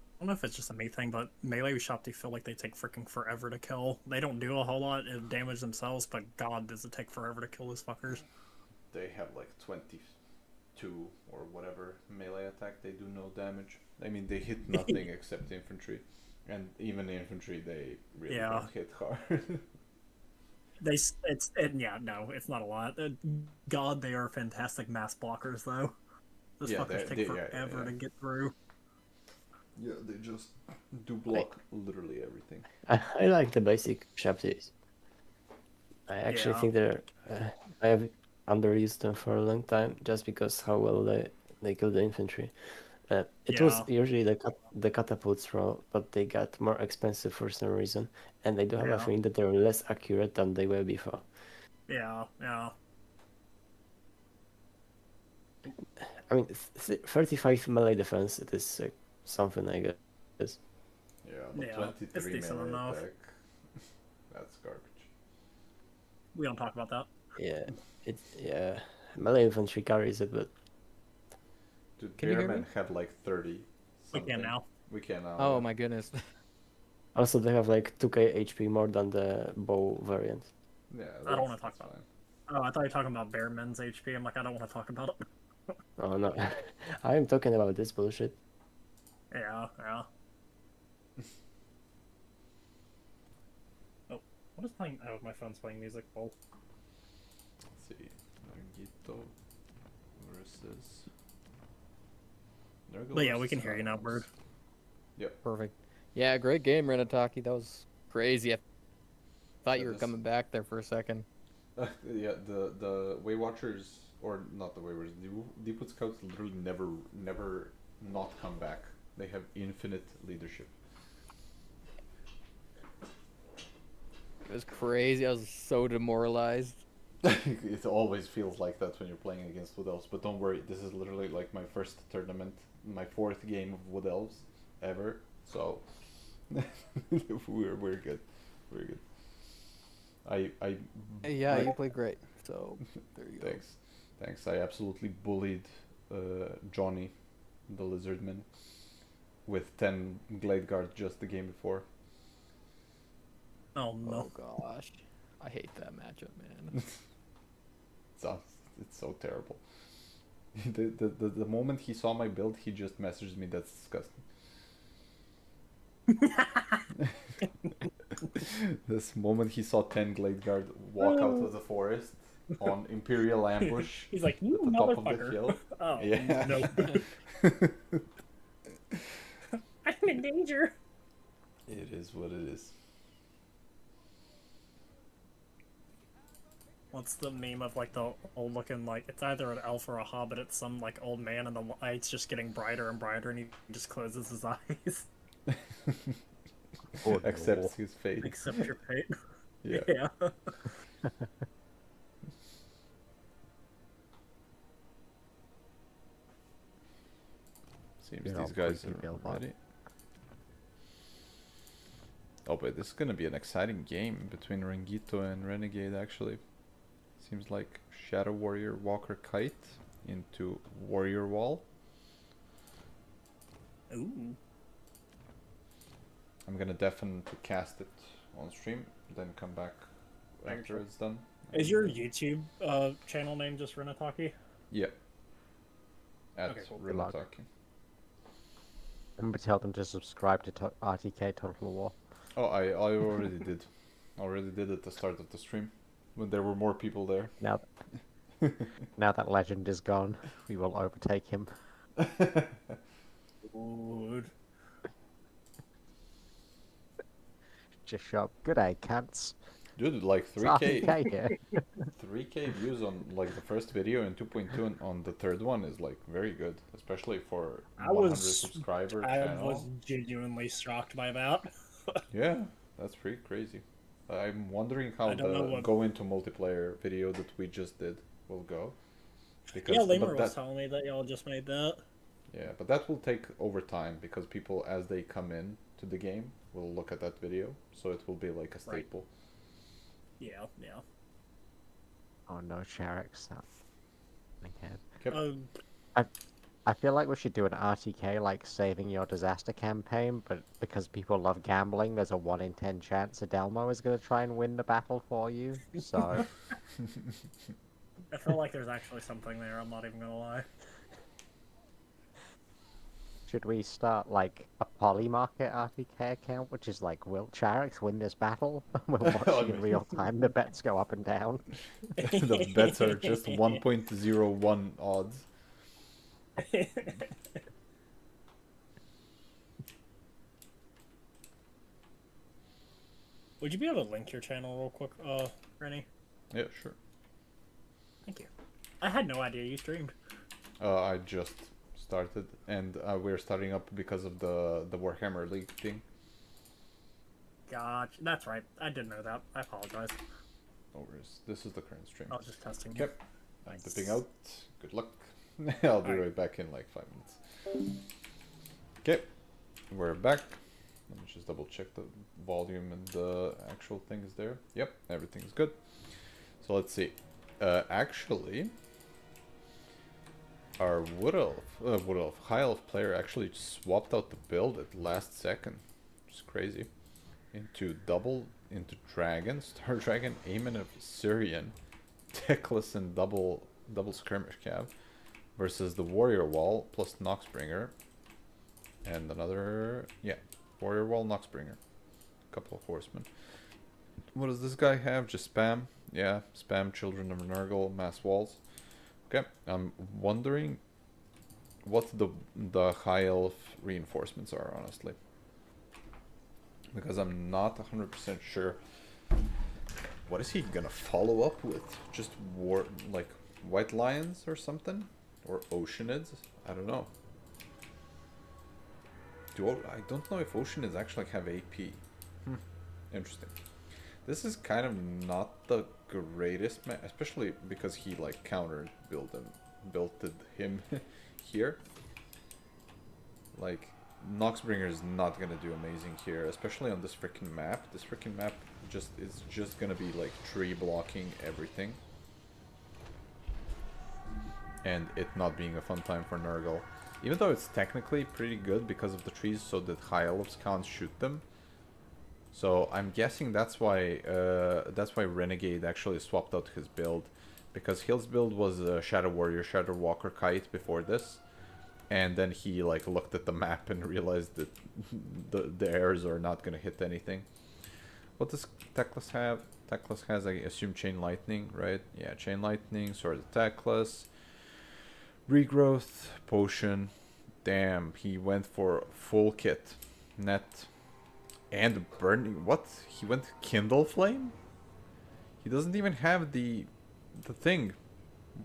I don't know if it's just a me thing, but melee Shopti feel like they take freaking forever to kill. They don't do a whole lot of damage themselves, but god, does it take forever to kill those fuckers. They have like 22 or whatever melee attack. They do no damage. I mean, they hit nothing except infantry. And even infantry, they really don't hit hard. It's not a lot. God, they are fantastic mass blockers, though. Those fuckers take forever to get through. Yeah, they just do block literally everything. I like the basic shaptis. I actually think they're... I have underused them for a long time, just because how well they kill the infantry. It was usually the catapults row, but they got more expensive for some reason, and I do have a feeling that they're less accurate than they were before. Yeah. I mean, 35 melee defense, it is something I guess. Yeah, but 23 melee attack, that's garbage. We don't talk about that. Yeah, melee infantry carries it, but... Dude, Bearmen have like 30 something. We can now. We can now. Oh my goodness. Also, they have like 2k HP more than the bow variant. Yeah, I don't want to talk about it. Oh, I thought you were talking about Bearmen's HP. I'm like, I don't want to talk about it. Oh no, I am talking about this bullshit. Yeah. Oh, what is playing? Oh, my phone's playing music. Oh. Let's see. Rengito versus... But yeah, we can hear you now, Bird. Yep. Perfect. Yeah, great game, Renataki. That was crazy. I thought you were coming back there for a second. Yeah, the Way Watchers, or not the Way Watchers, the Deepwood Scouts literally never not come back. They have infinite leadership. It was crazy. I was so demoralized. It always feels like that when you're playing against Wood Elves, but don't worry, this is literally like my first tournament, my 4th game of Wood Elves ever, so we're good. We're good. Yeah, you played great, so there you go. Thanks. I absolutely bullied Johnny the Lizardman, with 10 Glade Guard just the game before. Oh no. Oh gosh, I hate that matchup, man. It's so terrible. The moment he saw my build, he just messaged me, "That's disgusting." This moment he saw 10 Glade Guard walk out of the forest on Imperial ambush. He's like, "You at the top of the motherfucker." hill. Oh, Yeah. no. I'm in danger. It is what it is. What's the meme of like the old looking, like it's either an elf or a hobbit, it's some like old man and the light's just getting brighter and brighter and he just closes his eyes. Accepts his fate. Accept your fate. Yeah. Yeah. Seems Yeah, these guys pretty are built up. ready. Oh, but this is gonna be an exciting game between Rengito and Renegade, actually. Seems like Shadow Warrior Walker Kite into Warrior Wall. Ooh. I'm gonna definitely cast it on stream, then come back after it's done. Is your YouTube channel name just Renataki? Yeah. At Okay, cool. Renataki. Remember to tell them to subscribe to RTK Total War. Oh, I already did. Already did at the start of the stream, when there were more people there. Now, now that legend is gone, we will overtake him. Good. Just show up. Good day, cunts. Dude, like It's 3k, RTK here. 3k views on like the first video and 2.2 on the third one is like very good, especially for 100 subscriber I channel. was genuinely shocked by that. Yeah, that's pretty crazy. I'm wondering how I don't know the what- go into multiplayer video that we just did will go. Because Yeah, but Lemur was that, telling me that y'all just made that. yeah, but that will take over time because people, as they come in to the game, will look at that video, so it will be like a Right. staple. Yeah, yeah. Oh no, Sharix. Okay. Yep. I feel like we should do an RTK like saving your disaster campaign, but because people love gambling, there's a 1 in 10 chance Adelmo is going to try and win the battle for you. So I feel like there's actually something there, I'm not even gonna lie. should we start like a polymarket RTK account, which is like, will Charix win this battle? We're watching in real time, the bets go up and down. The bets are just 1.01 odds. Would you be able to link your channel real quick, Rennie? Yeah, sure. Thank you. I had no idea you streamed. I just started, and we're starting up because of the Warhammer League thing. Gotcha. That's right. I didn't know that. I apologize. No worries. This is the current stream. I was just testing you. Yep. I'm dipping out. Good luck. I'll be right back in like 5 minutes. Okay. We're back. Let me just double check the volume and the actual thing is there. Yep, everything's good. So let's see. Actually, our High Elf player actually swapped out the build at last second. Which is crazy. Into Dragon, Star Dragon, Aemon of Syrian, Teclis and double skirmish cav versus the Warrior Wall plus Noxbringer and another, yeah, Warrior Wall, Noxbringer, a couple of horsemen. What does this guy have? Just spam? Yeah, spam Children of Nurgle, mass walls. Okay, I'm wondering what the High Elf reinforcements are, honestly. Because I'm not 100% sure. What is he gonna follow up with? Just like White Lions or something? Or Oceanids? I don't know. I don't know if Oceanids actually have AP. Interesting. This is kind of not the greatest, especially because he like counter built him here. Like, Noxbringer is not gonna do amazing here, especially on this freaking map. This freaking map is just gonna be like tree blocking everything, and it not being a fun time for Nurgle. Even though it's technically pretty good because of the trees, so that high elves can't shoot them. So I'm guessing that's why Renegade actually swapped out his build, because his build was Shadow Warrior, Shadow Walker, Kite before this, and then he like looked at the map and realized that the airs are not gonna hit anything. What does Teclis have? Teclis has, I assume, Chain Lightning, right? Yeah, Chain Lightning, Sword of Teclis, Regrowth, Potion. Damn, he went for full kit. Net. And Burning... What? He went Kindle Flame? He doesn't even have the thing.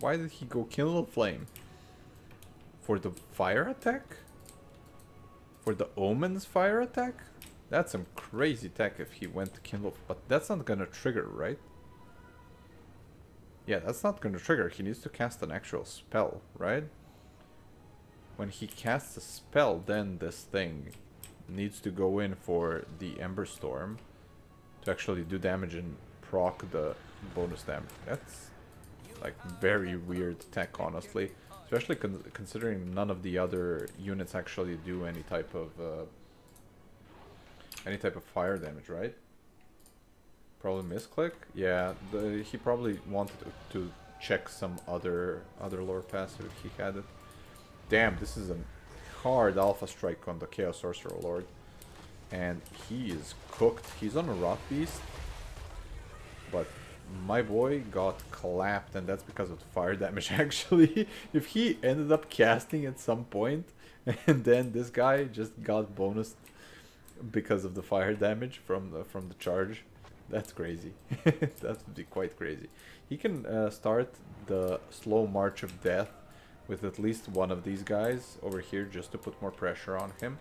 Why did he go Kindle Flame? For the fire attack? For the Omen's fire attack? That's some crazy tech if he went to Kindle... But that's not gonna trigger, right? Yeah, that's not gonna trigger. He needs to cast an actual spell, right? When he casts a spell, then this thing needs to go in for the Ember Storm to actually do damage and proc the bonus damage. That's like very weird tech, honestly, especially considering none of the other units actually do any type of fire damage, right? Probably misclick. Yeah, he probably wanted to check some other lore passive if he had it. Damn, this is a hard alpha strike on the Chaos Sorcerer Lord. And he is cooked. He's on a Rot Beast. But my boy got clapped, and that's because of the fire damage, actually. If he ended up casting at some point, and then this guy just got bonused because of the fire damage from the charge, that's crazy. That would be quite crazy. He can start the slow march of death with at least one of these guys over here just to put more pressure on him,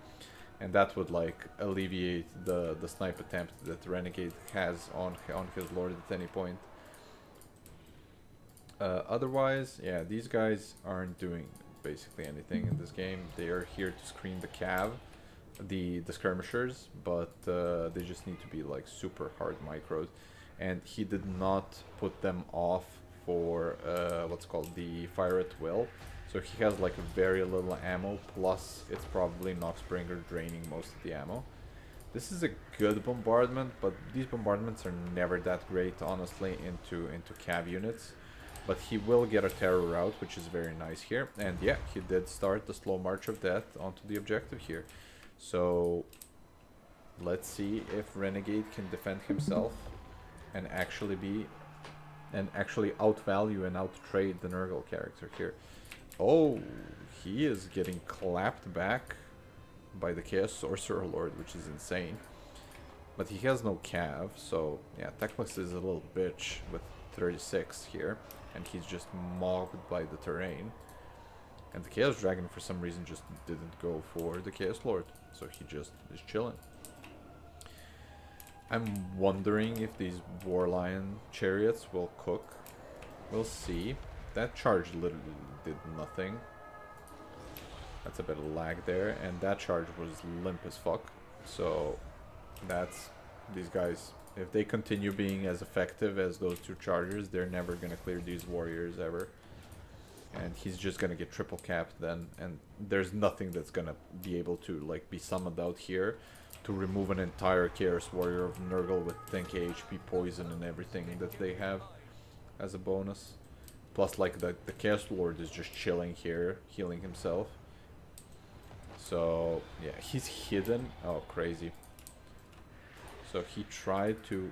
and that would like alleviate the snipe attempt that Renegade has on his lord at any point. Otherwise, yeah, these guys aren't doing basically anything in this game. They are here to screen the cav, the skirmishers, but they just need to be like super hard micros, and he did not put them off for what's called the fire at will. So he has like very little ammo, plus it's probably Noxbringer draining most of the ammo. This is a good bombardment, but these bombardments are never that great, honestly, into cav units. But he will get a terror route, which is very nice here. And yeah, he did start the slow march of death onto the objective here. So let's see if Renegade can defend himself and actually outvalue and outtrade the Nurgle character here. Oh, he is getting clapped back by the Chaos Sorcerer Lord, which is insane. But he has no cav, so yeah, Teclis is a little bitch with 36 here, and he's just mobbed by the terrain. And the Chaos Dragon, for some reason, just didn't go for the Chaos Lord, so he just is chilling. I'm wondering if these War Lion chariots will cook. We'll see. That charge literally did nothing. That's a bit of lag there, and that charge was limp as fuck. So that's these guys. If they continue being as effective as those two chargers, they're never gonna clear these warriors ever. And he's just gonna get triple capped then, and there's nothing that's gonna be able to like be summoned out here to remove an entire Chaos Warrior of Nurgle with 10k HP, poison, and everything that they have as a bonus. Plus, like, the Chaos Lord is just chilling here, healing himself. So, yeah, he's hidden. Oh, crazy. So he tried to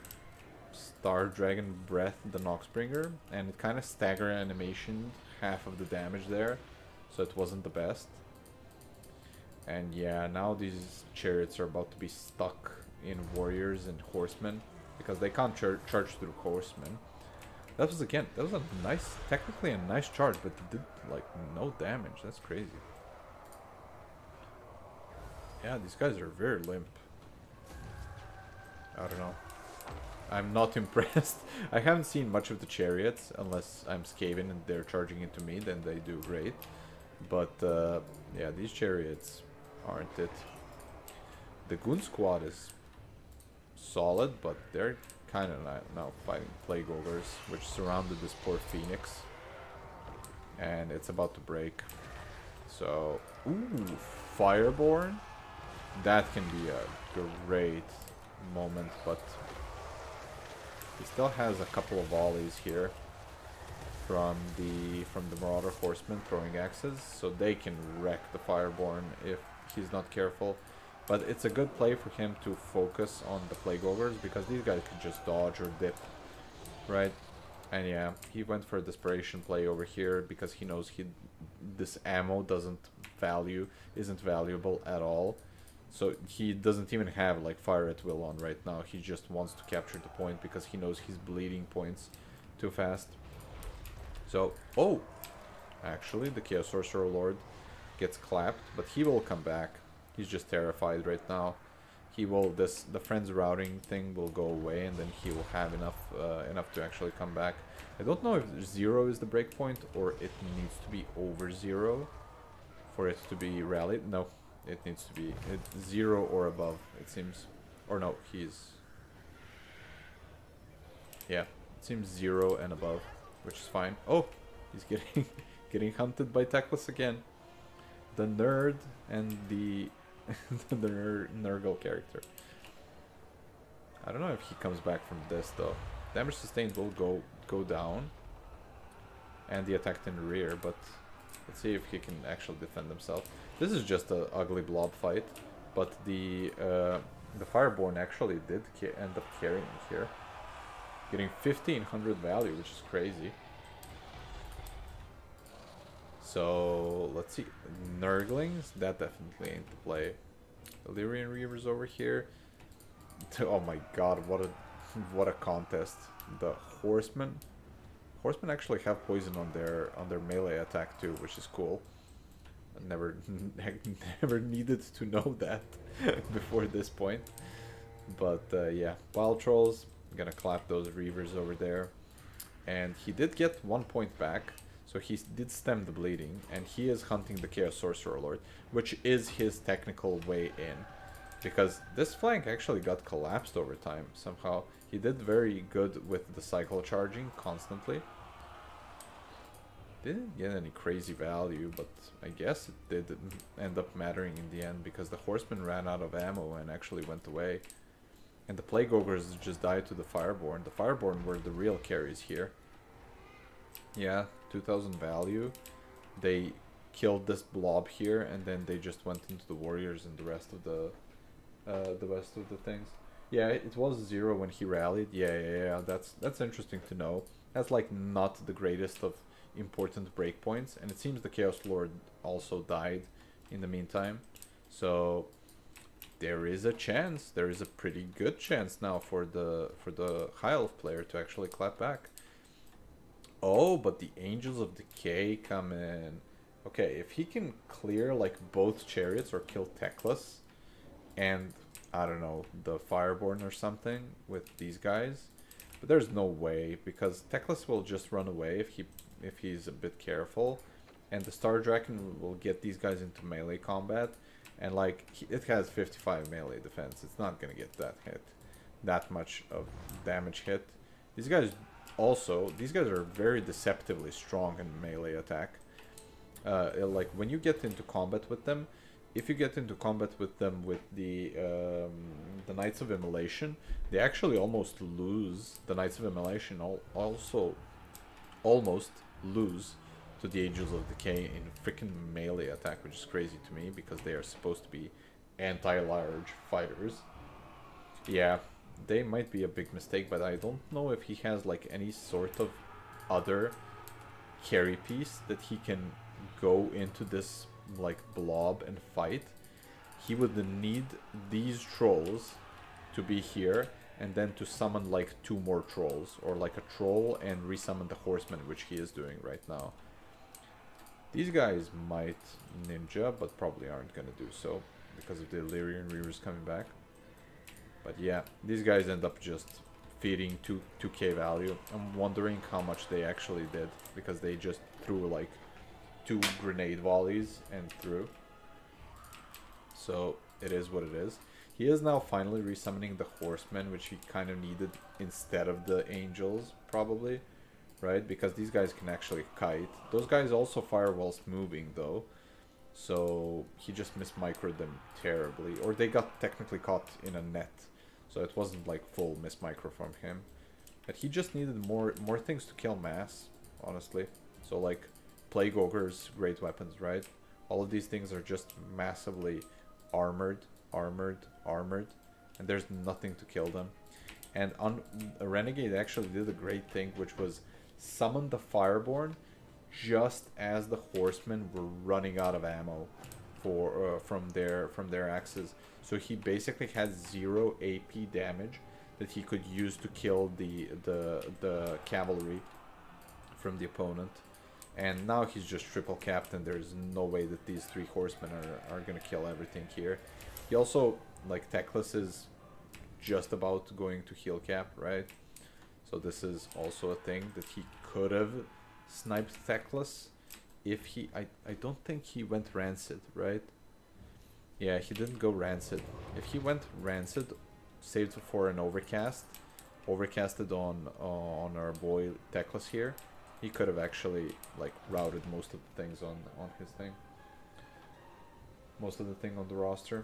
Star Dragon Breath the Noxbringer, and it kind of stagger animation half of the damage there, so it wasn't the best. And yeah, now these chariots are about to be stuck in warriors and horsemen, because they can't charge through horsemen. That was a nice, technically a nice charge, but it did like no damage. That's crazy. Yeah, these guys are very limp. I don't know. I'm not impressed. I haven't seen much of the chariots, unless I'm Skaven and they're charging into me, then they do great. But yeah, these chariots aren't it. The Goon Squad is solid, but they're kind of now fighting Plague Ogres, which surrounded this poor Phoenix. And it's about to break. So Ooh, Fireborn. That can be a great moment, but he still has a couple of volleys here from the Marauder Horsemen throwing axes, so they can wreck the Fireborn if he's not careful. But it's a good play for him to focus on the Plague Ogres, because these guys can just dodge or dip, right? And yeah, he went for a desperation play over here because he knows this ammo isn't valuable at all. So he doesn't even have like fire at will on right now. He just wants to capture the point because he knows he's bleeding points too fast. So, oh, actually the Chaos Sorcerer Lord gets clapped, but he will come back. He's just terrified right now. He will, the friends routing thing will go away, and then he will have enough to actually come back. I don't know if 0 is the breakpoint or it needs to be over 0 for it to be rallied. No, it needs to be 0 or above, it seems. Or no, yeah, it seems 0 and above, which is fine. Oh, he's getting hunted by Teclis again. The nerd and the Nurgle character. I don't know if he comes back from this though. Damage sustained will go down, and the attacked in the rear, but let's see if he can actually defend himself. This is just an ugly blob fight, but the Fireborn actually did end up carrying here, getting 1500 value, which is crazy. So let's see, Nurglings, that definitely ain't the play. Illyrian Reavers over here. Oh my god, what a contest. The Horsemen actually have poison on their melee attack too, which is cool. I never needed to know that before this point. But yeah, Wild Trolls, gonna clap those Reavers over there. And he did get 1 point back. So he did stem the bleeding, and he is hunting the Chaos Sorcerer Lord, which is his technical way in. Because this flank actually got collapsed over time, somehow. He did very good with the cycle charging constantly. Didn't get any crazy value, but I guess it did end up mattering in the end, because the Horsemen ran out of ammo and actually went away. And the Plague Ogres just died to the Fireborn. The Fireborn were the real carries here. Yeah, 2000 value. They killed this blob here, and then they just went into the warriors and the rest of the things. Yeah, it was 0 when he rallied. Yeah. That's interesting to know. That's like not the greatest of important breakpoints, and it seems the Chaos Lord also died in the meantime. So there is a chance. There is a pretty good chance now for the High Elf player to actually clap back. Oh, but the Angels of Decay come in. Okay, if he can clear like both chariots or kill Teclis and I don't know, the Fireborn or something with these guys, but there's no way, because Teclis will just run away if he's a bit careful, and the Star Draken will get these guys into melee combat, and like it has 55 melee defense. It's not gonna get that much of damage hit. These guys are very deceptively strong in melee attack. Like when you get into combat with them, if you get into combat with them with the Knights of Immolation, they actually almost lose. The Knights of Immolation also almost lose to the Angels of Decay in freaking melee attack, which is crazy to me because they are supposed to be anti-large fighters. Yeah, they might be a big mistake, but I don't know if he has like any sort of other carry piece that he can go into this like blob and fight. He would need these trolls to be here, and then to summon like 2 more trolls, or like a troll and resummon the Horseman, which he is doing right now. These guys might ninja, but probably aren't gonna do so because of the Illyrian Reavers coming back. But yeah, these guys end up just feeding 2k value. I'm wondering how much they actually did, because they just threw like 2 grenade volleys and threw. So it is what it is. He is now finally resummoning the Horsemen, which he kind of needed instead of the Angels, probably, right? Because these guys can actually kite. Those guys also fire whilst moving, though. So he just mismicroed them terribly, or they got technically caught in a net, so it wasn't like full mismicro from him. But he just needed more things to kill mass, honestly. So like plague ogres, great weapons, right? All of these things are just massively armored, and there's nothing to kill them. And on a Renegade actually did a great thing, which was summon the Fireborn just as the horsemen were running out of ammo for from their axes. So he basically had 0 AP damage that he could use to kill the cavalry from the opponent. And now he's just triple capped, and there's no way that these 3 horsemen are gonna kill everything here. He also, like, Teclis is just about going to heal cap, right? So this is also a thing that he could have sniped Teclis if he... I don't think he went Rancid, right? Yeah, he didn't go Rancid. If he went Rancid, saved for an overcasted on our boy Teclis here, he could have actually like routed most of the things on his thing. Most of the thing on the roster.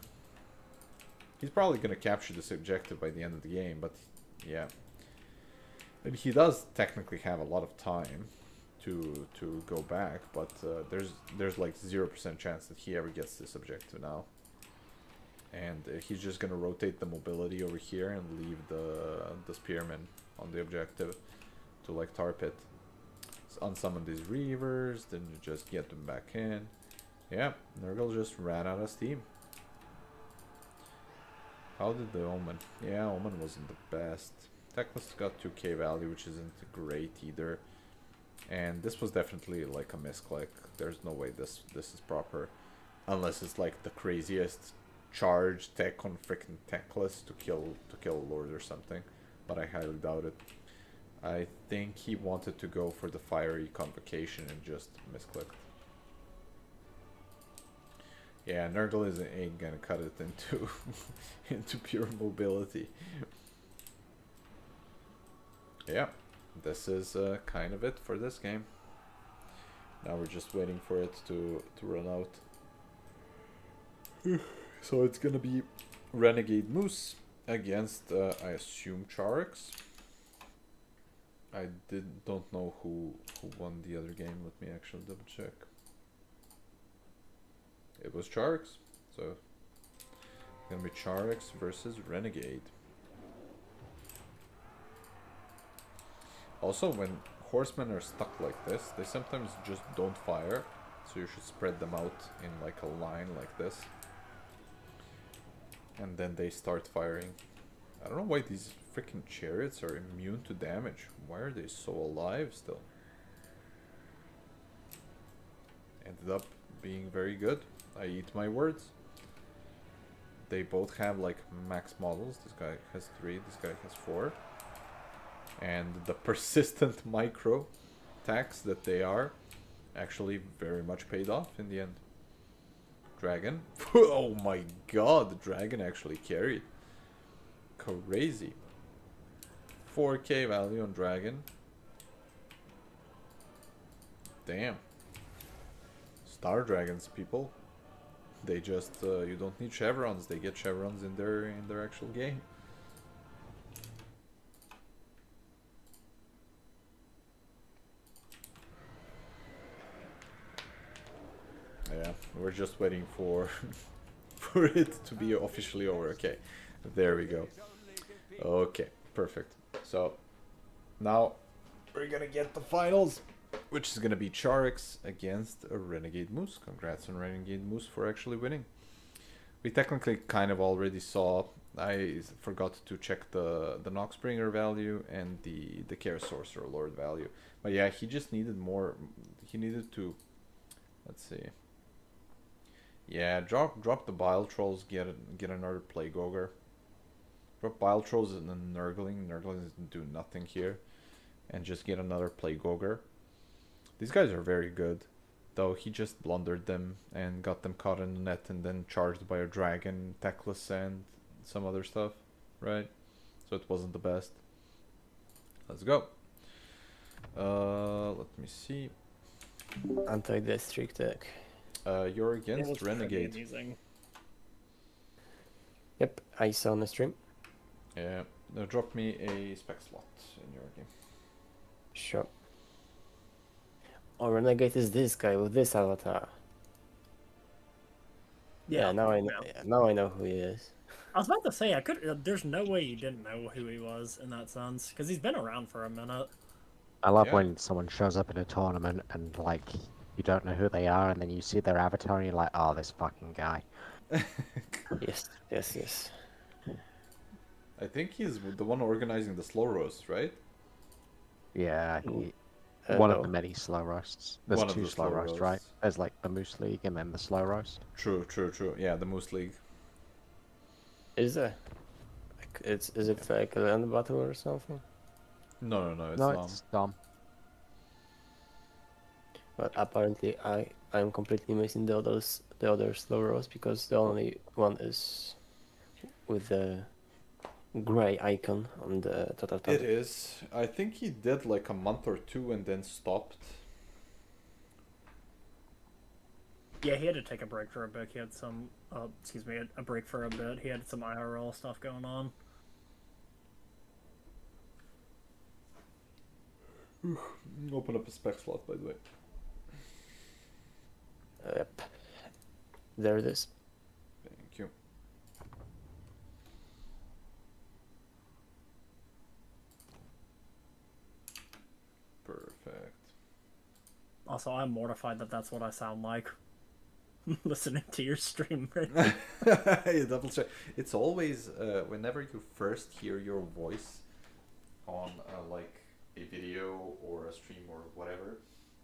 He's probably gonna capture this objective by the end of the game, but yeah. Maybe he does technically have a lot of time to go back, but there's like 0% chance that he ever gets this objective now. And he's just gonna rotate the mobility over here and leave the spearmen on the objective to like tar pit. Unsummon these reavers, then you just get them back in. Yeah, Nurgle just ran out of steam. How did the Omen? Yeah, Omen wasn't the best. Teclis got 2k value, which isn't great either. And this was definitely like a misclick. There's no way this is proper. Unless it's like the craziest charge tech on freaking Teclis to kill a Lord or something. But I highly doubt it. I think he wanted to go for the fiery convocation and just misclicked. Yeah, Nurgle ain't gonna cut it into into pure mobility. Yeah, this is kind of it for this game. Now we're just waiting for it to run out. So it's gonna be Renegade Moose against I assume Charix. I don't know who won the other game. Let me actually double check. It was Charix, so it's gonna be Charix versus Renegade. Also, when horsemen are stuck like this, they sometimes just don't fire, so you should spread them out in like a line like this, and then they start firing. I don't know why these freaking chariots are immune to damage. Why are they so alive still? Ended up being very good. I eat my words. They both have like max models. This guy has 3, this guy has 4. And the persistent micro attacks that they are actually very much paid off in the end. Dragon. Oh my god, the dragon actually carried. Crazy. 4k value on dragon. Damn. Star dragons, people. They just you don't need chevrons. They get chevrons in their actual game. Yeah, we're just waiting for for it to be officially over. Okay, there we go. Okay, perfect. So now we're gonna get the finals, which is gonna be Charix against a Renegade Moose. Congrats on Renegade Moose for actually winning. We technically kind of already saw. I forgot to check the Noxbringer value and the Care Sorcerer Lord value. But yeah, he just needed more. He needed to. Let's see. Yeah, drop the Bile Trolls. Get another Plague Ogre. Drop Bile Trolls and then Nurgling. Nurgling doesn't do nothing here. And just get another Plague Ogre. These guys are very good. Though he just blundered them and got them caught in the net and then charged by a dragon, Teclis and some other stuff. Right? So it wasn't the best. Let's go. Let me see. Anti-district deck. You're It against was pretty Renegade. amusing. Yep, I saw on the stream. Yeah. Drop me a spec slot in your game. Sure. Oh, Renegade is this guy with this avatar. Yeah, now I know. yeah. Yeah, now I know who he is. I was about to say I could. There's no way you didn't know who he was in that sense, because he's been around for a minute. I love Yeah. when someone shows up in a tournament and like you don't know who they are, and then you see their avatar and you're like, oh, this fucking guy. Yes, yes, yes. I think he's the one organizing the slow roast, right? Yeah, Mm. one No. of the many slow roasts. There's One of two the slow slow roasts, right? roasts. There's like the Moose League and then the slow roast. True. Yeah, the Moose League. Is there? Like, is it like a land battle or something? No, it's No, not. it's Dom. But apparently I'm completely missing the other slow roast because the only one is with the gray icon on the total tab. It is. I think he did like a month or two and then stopped. Yeah, he had to take a break for a bit. He had some, excuse me, a break for a bit. He had some IRL stuff going on. Open up a spec slot, by the way. Yep. There it is. Thank you. Perfect. Also, I'm mortified that that's what I sound like. Listening to your stream, right? You double check. It's always whenever you first hear your voice on like a video or a stream or whatever,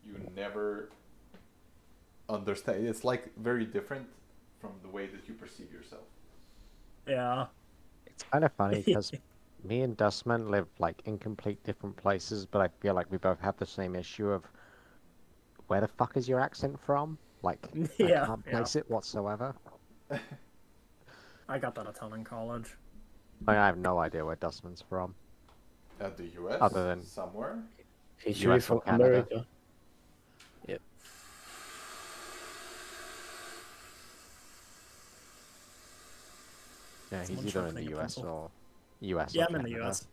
you never understand. It's like very different from the way that you perceive yourself. Yeah. It's kind of funny because me and Dustman live like in complete different places, but I feel like we both have the same issue of where the fuck is your accent from? Like, Yeah, I can't place it whatsoever. I got that a ton in college. I have no idea where Dustman's from. The U.S. Other than somewhere. He's US really or from Canada. America. Yep. Yeah, he's Someone either in sharpening the a US pencil. or US. Yeah, or I'm in the Canada. US.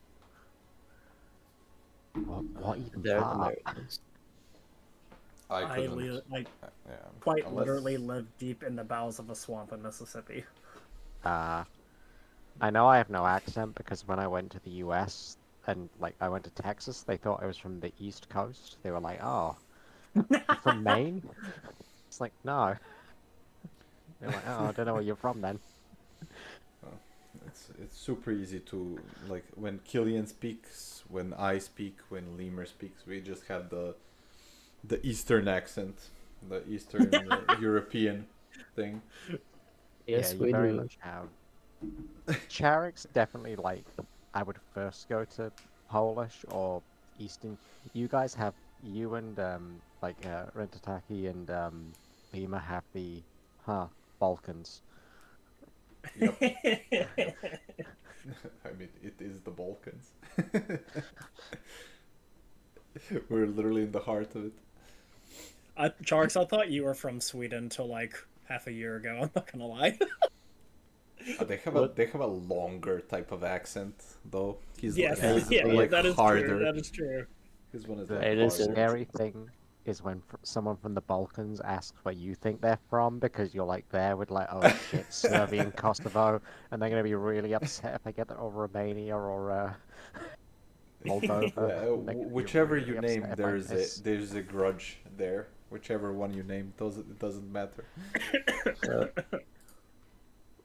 What even They're part? Americans. I couldn't. Yeah. Quite Unless- literally live deep in the bowels of a swamp in Mississippi. I know I have no accent because when I went to the US and like I went to Texas, they thought I was from the East Coast. They were like, "Oh, you're from Maine?" It's like, no. They're like, "Oh, I don't know where you're from then." It's super easy to like when Killian speaks, when I speak, when Lemur speaks, we just have the Eastern accent, the Eastern European thing. Yes, yeah, we you very do. much have. Charek's definitely like I would first go to Polish or Eastern. You guys have and Rentataki and Lima have the Balkans. Yep. I mean, it is the Balkans. We're literally in the heart of it. Charks, I thought you were from Sweden till like half a year ago. I'm not gonna lie. They have a longer type of accent though. He's Yes, like that is harder. true. That is true. His one is The like Hey, listen. harder. scary thing is when someone from the Balkans asks where you think they're from because you're like there with like, oh shit, Serbia and Kosovo, and they're gonna be really upset if they get that over Romania or Moldova. Yeah, They're gonna be whichever really you upset name, if I there's a grudge there. Whichever one you name, it doesn't matter.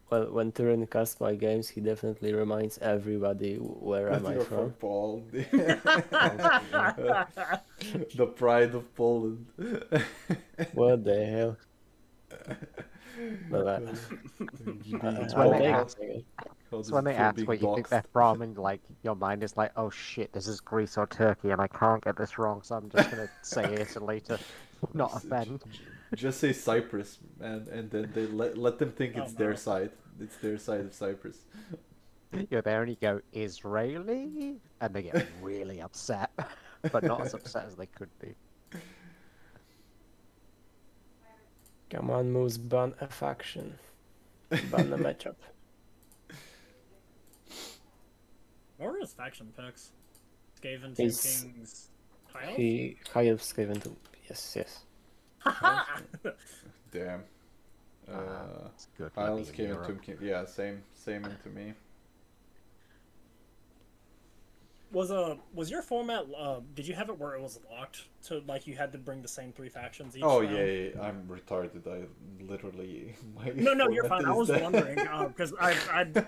Well, when Turin casts my games, he definitely reminds everybody where am I You're from. Poland. The pride of Poland. What the hell? But It's I'll when they take ask- it. It's when they ask where you think they're from, and like your mind is like, oh shit, this is Greece or Turkey, and I can't get this wrong, so I'm just gonna say Italy to not offend. Just say Cyprus, man, and then they let them think it's their no. side. It's their side of Cyprus. You're there and you go Israeli, and they get really upset, but not as upset as they could be. Come on, Moose, ban a faction. Ban the matchup. What were his faction picks? Skaven, Two He's- Kings, High Elf? He High Elves Skaven too. Yes, yes. Damn. It's good. Islands living came in into Europe. yeah, same into me. Was your format? Did you have it where it was locked to like you had to bring the same 3 factions each Oh round? yeah, I'm retarded. I literally my No, you're format fine. I is was that. wondering because I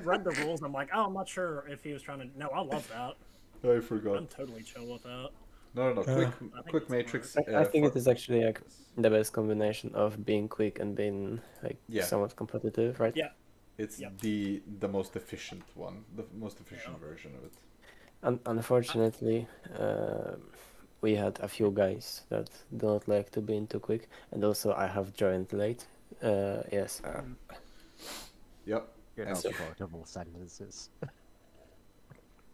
read the rules. I'm like, oh, I'm not sure if he was trying to. No, I love that. I forgot. I'm totally chill with that. No. I think Quick it's matrix. I think for- it is actually like the best combination of being quick and being like Yeah. somewhat competitive, right? Yeah. It's Yep. the most efficient one, the most efficient version of it. Unfortunately, we had a few guys that do not like to be in too quick, and also I have joined late. Yes. Yep. Good And old quotable sentences.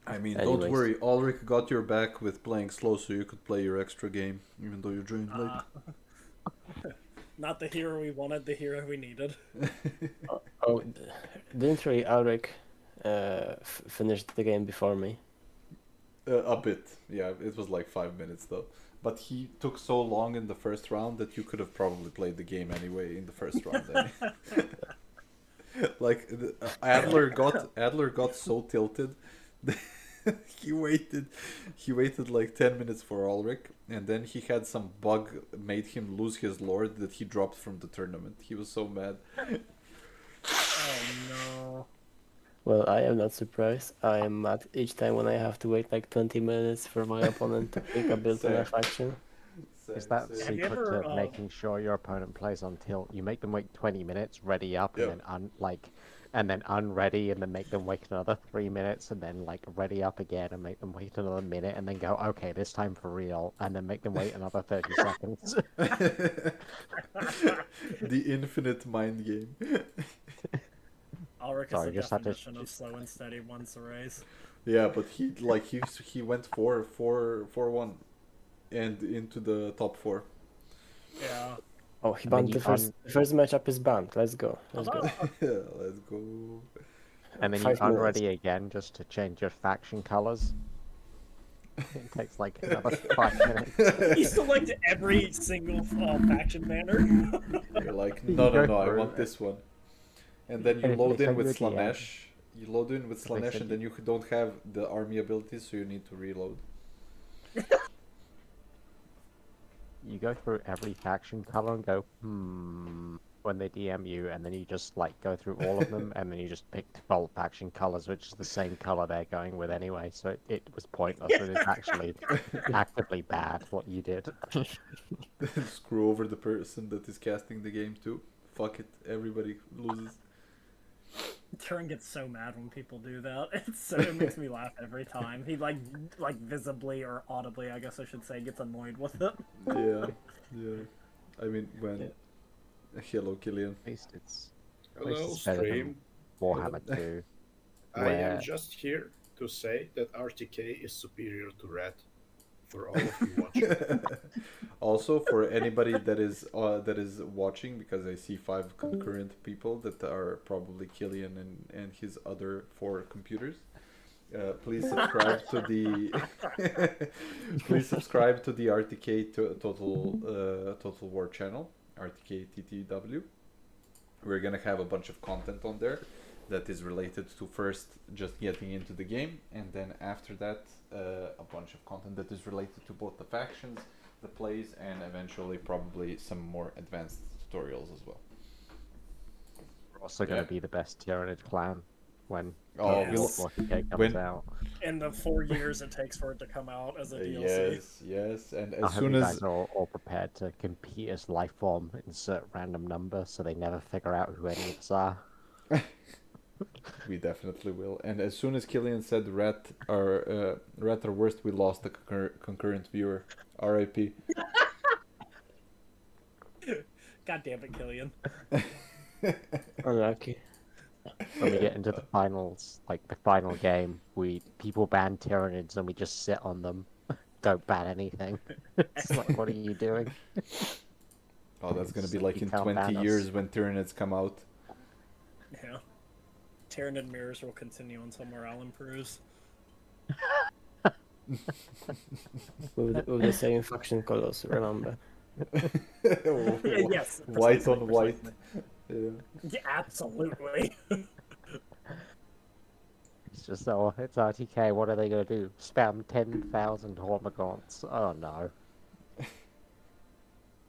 I mean, Anyways. don't worry. Ulrich got your back with playing slow, so you could play your extra game, even though you joined late. Not the hero we wanted, the hero we needed. Oh, didn't really Ulrich finished the game before me? A bit, yeah. It was like 5 minutes though. But he took so long in the first round that you could have probably played the game anyway in the first round. Like Adler got so tilted. he waited like 10 minutes for Ulrich, and then he had some bug made him lose his lord that he dropped from the tournament. He was so mad. Oh no. Well, I am not surprised. I am mad each time when I have to wait like 20 minutes for my opponent to pick a build in a faction. Is that the Same. you secret ever, to making sure your opponent plays on tilt? You make them wait 20 minutes, ready up, Yep. and then unready, and then make them wait another 3 minutes, and then like ready up again, and make them wait another minute, and then go, okay, this time for real, and then make them wait another 30 seconds. The infinite mind game. Ulrich Sorry, is the just had to- definition of slow and steady wins the race. Yeah, but he went 4-1 and into the top 4. Yeah. Oh, he And then banned you the first matchup is banned. Let's go. Let's go. Yeah, let's go. And then you 5 minutes. unready again just to change your faction colors. It takes like another 5 minutes. He selected every single faction banner. You're like, You no, go I for want it. this one. And then you And if load they in send with you a DM. Slanesh. You load in with they Slanesh, send and then you don't have the army abilities, so you need to reload. You go through every faction color and go, when they DM you, and then you just like go through all of them, and then you just pick default faction colors, which is the same color they're going with anyway. So it was pointless. It is actually actively bad what you did. Screw over the person that is casting the game too. Fuck it, everybody loses. Turin gets so mad when people do that. It makes me laugh every time. He like visibly or audibly, I guess I should say, gets annoyed with it. Yeah. I mean, when hello, Killian. At least it's Hello, better than stream. Warhammer 2. I where- am just here to say that RTK is superior to Red. For all of you watching. Also, for anybody that is watching, because I see 5 concurrent people that are probably Killian and his other 4 computers. Please subscribe to the RTK Total War channel, RTK TTW. We're gonna have a bunch of content on there that is related to first just getting into the game, and then after that a bunch of content that is related to both the factions, the plays, and eventually probably some more advanced tutorials as well. We're also going Yeah. to be the best Tyrannid clan when Oh, Yes. 40K comes When- out. In the 4 years it takes for it to come out as a DLC. Yes, and I as hope soon you as guys are all prepared to compete as life form, insert random number, so they never figure out who any of us are. we definitely will, and as soon as Killian said rat are worst, we lost the concurrent viewer. R.I.P. God damn it, Killian. Unlucky. When we get into the finals, like the final game, people ban Tyranids and we just sit on them. Don't ban anything. It's like, what are you doing? Oh, that's gonna be So like you in can't 20 ban us. years when Tyranids come out. Yeah. Tyranid mirrors will continue until Morale improves. With the same faction colors, remember? Yes, White precisely, on white. precisely. Yeah. Yeah, absolutely. It's just, oh, it's RTK, what are they going to do? Spam 10,000 Hormagaunts? Oh no.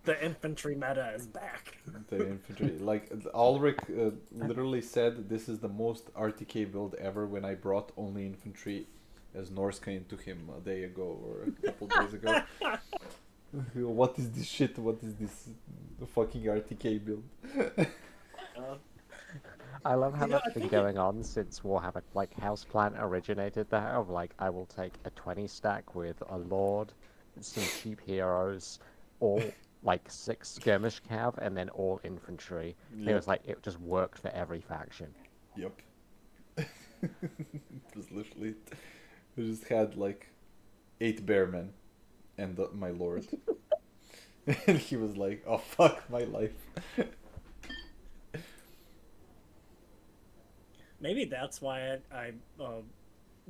The infantry meta is back. The infantry, like Ulrich literally said, this is the most RTK build ever when I brought only infantry as Norska into him a day ago or a couple days ago. What is this shit? What is this fucking RTK build? I love how You know, that's I been think going on since Warhammer, like, Houseplant originated that, of like, I will take a 20 stack with a Lord, some cheap heroes, all, like, 6 skirmish cav, and then all infantry. It was like, it just worked for every faction. Yep. It was literally it. We just had like 8 bearmen and my lord. And he was like, oh fuck my life. Maybe that's why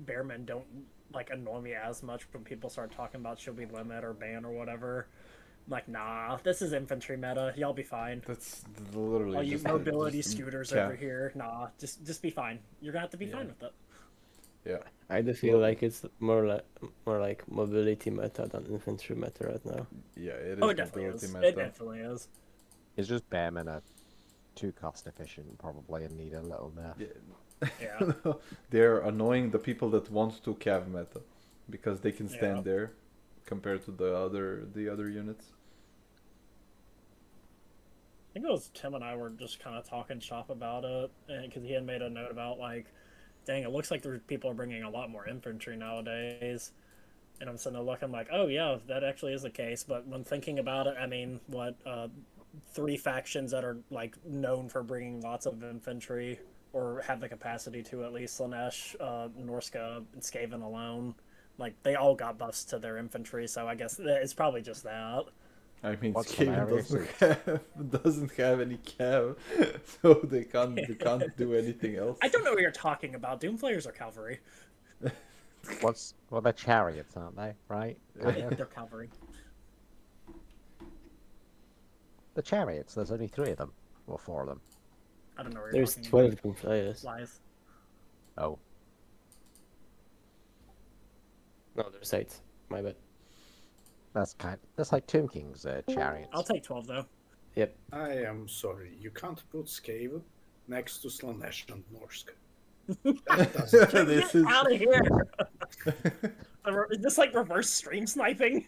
Bearmen don't like annoy me as much when people start talking about should we limit or ban or whatever. I'm like, nah, this is infantry meta. Y'all be fine. That's literally All you just mobility just scooters cap. over here, nah, just be fine. You're gonna have to be fine with it. Yeah. I do feel like it's more like mobility meta than infantry meta right now. Yeah, it is Oh, it definitely mobility is. meta. It definitely is. It's just Bearmen are too cost efficient, probably, and need a little nerf. Yeah. They're annoying the people that want to cav meta because they can stand Yeah. there compared to the other units. I think it was Tim and I were just kind of talking shop about it, because he had made a note about like, dang, it looks like people are bringing a lot more infantry nowadays. And I'm sitting there looking like, oh yeah, that actually is the case. But when thinking about it, I mean, what 3 factions that are like known for bringing lots of infantry or have the capacity to, at least Slanesh, Norska, and Skaven alone, like they all got buffs to their infantry. So I guess it's probably just that. I mean, What's Skaven hilarious doesn't have any cav, so they can't do anything else. I don't know what you're talking about. Doomflayers are cavalry. Well, they're chariots, aren't they? Right? Kind of. They're cavalry. The chariots, there's only 3 of them. Or 4 of them. I don't know what you're There's talking 12 about. players. Lies. Oh. No, there's 8. My bad. That's like Tomb King's chariots. I'll take 12 though. Yep. I am sorry, you can't put Skaven next to Slanesh and Norska. This is Out of here! Is this like reverse stream sniping?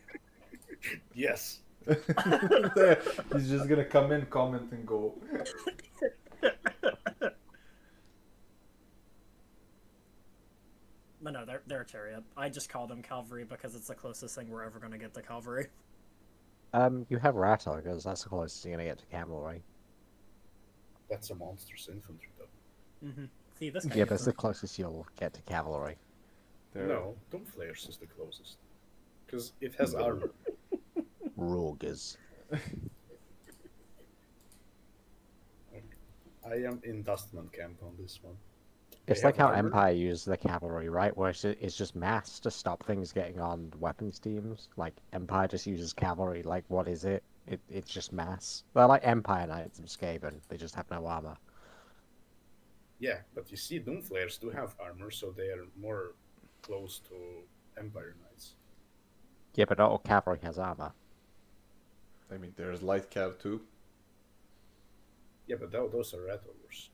Yes. He's just gonna come in, comment, and go. But no, they're a chariot. I just call them cavalry because it's the closest thing we're ever going to get to cavalry. You have rat ogres, that's the closest you're gonna get to cavalry. That's a monster's infantry, though. Mm-hmm. See, this guy Yeah, but it's the closest you'll get to cavalry. No, Doomflayers is the closest. Because it has armor. Rogues. I am in Dustman camp on this one. It's They like have how armor? Empire uses the cavalry, right? Where it's just mass to stop things getting on weapons teams. Like, Empire just uses cavalry. Like, what is it? It's just mass. They're like Empire Knights and Skaven. They just have no armor. Yeah, but you see, Doomflayers do have armor, so they are more close to Empire Knights. Yeah, but not all cavalry has armor. I mean, there's light cav too. Yeah, but those are rat ogres.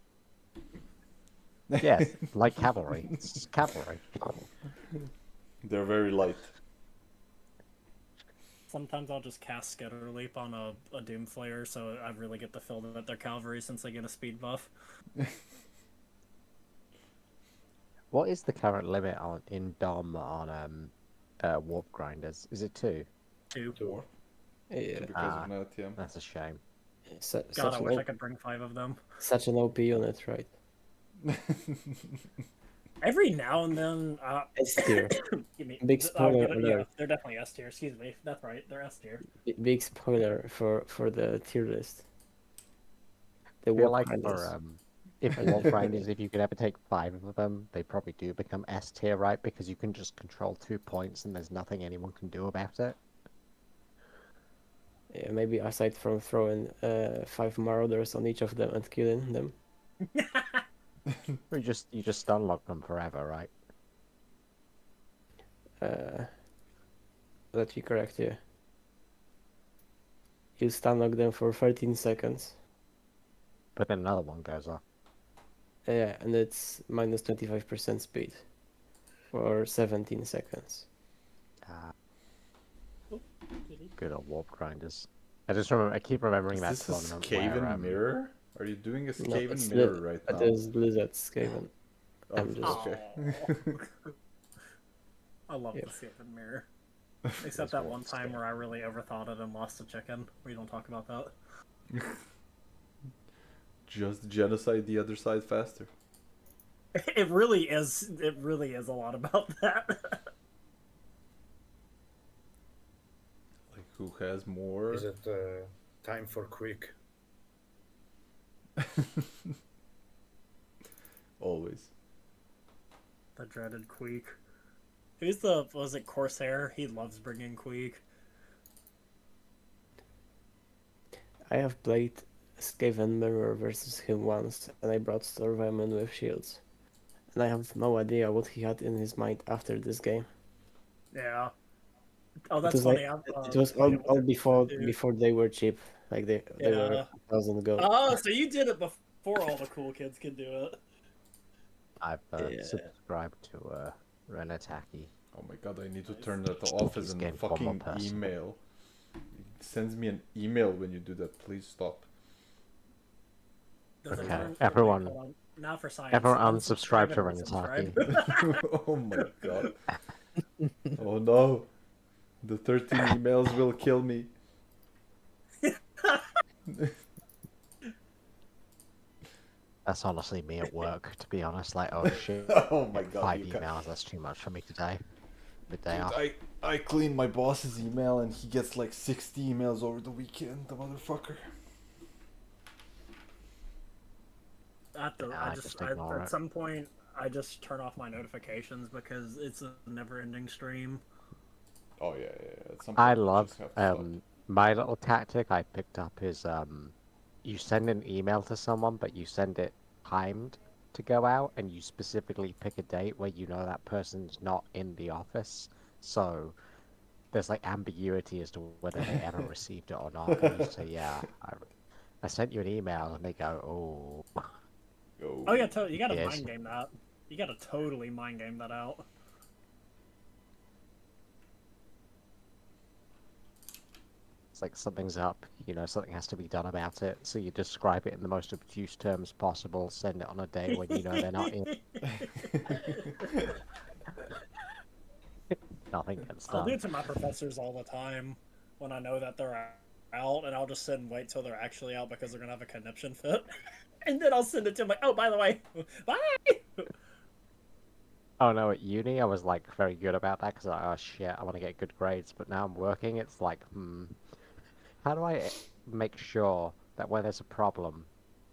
Yes, like cavalry. It's cavalry. They're very light. Sometimes I'll just cast Skitter Leap on a Doomflayer, so I really get the feel that they're cavalry since they get a speed buff. What is the current limit in Dom on warp grinders? Is it 2? 2. Yeah. Because of that, yeah. That's a shame. God, I wish I could bring 5 of them. Such an OP unit, right? Every now and then, S tier. you mean, Big spoiler yeah, alert. they're definitely S tier. Excuse me, that's right, they're S tier. Big spoiler for the tier list. The I feel warp like grinders. for if wolf grinders, if you could ever take 5 of them, they probably do become S tier, right? Because you can just control 2 points and there's nothing anyone can do about it. Yeah, maybe aside from throwing 5 marauders on each of them and killing them. Or you just stunlock them forever, right? Let me correct you. You stunlock them for 13 seconds. But then another one goes off. Yeah, and it's minus 25% speed for 17 seconds. Good old warp grinders. I keep remembering Is that this a tournament Skaven where, mirror? Are you doing a No, Skaven it's mirror right now? It is Blizzard Skaven. Oh, I'm just... okay. I love Yeah. the Skaven mirror. Except that one time where I really overthought it and lost a chicken. We don't talk about that. Just genocide the other side faster. It really is. It really is a lot about that. Like, who has more? Is it time for quick? Always. The dreaded Queek. Was it Corsair? He loves bringing Queek. I have played Skaven Mirror versus him once, and I brought Stormvermin with shields. And I have no idea what he had in his mind after this game. Yeah. Oh, It that's was funny. like, it was all before they were cheap. Like they were Yeah. 1,000 gold. Oh, so you did it before all the cool kids could do it. I've subscribed to Renataki. Oh my god, I need to turn that off as a Game for one more fucking person. email. It sends me an email when you do that. Please stop. Does it Okay, turn- everyone- hold on. Now for science. Everyone unsubscribe to Unsubscribe Renataki. and Oh my god. Oh no. The 13 emails will kill me. That's honestly me at work, to be honest. Like, oh shit. Oh my god. 5 you can't- emails, that's too much for me today. The day Dude, off. I clean my boss's email and he gets like 60 emails over the weekend, the motherfucker. At ignore it. some point, I just turn off my notifications because it's a never-ending stream. Oh yeah. At some I point you love just have to stop. my little tactic I picked up is you send an email to someone but you send it timed to go out and you specifically pick a date where you know that person's not in the office, so there's like ambiguity as to whether they ever received it or not. And you say, yeah, I sent you an email, and they go, oh. Oh yeah, you gotta Yes. mind game that. You gotta totally mind game that out. It's like something's up, you know, something has to be done about it, so you describe it in the most obtuse terms possible, send it on a day when you know they're not in. Nothing gets I'll do done. it to my professors all the time when I know that they're out, and I'll just sit and wait till they're actually out because they're gonna have a conniption fit. And then I'll send it to them like, oh, by the way, bye! Oh no, at uni I was like very good about that because oh shit, I want to get good grades, but now I'm working, it's like, how do I make sure that when there's a problem,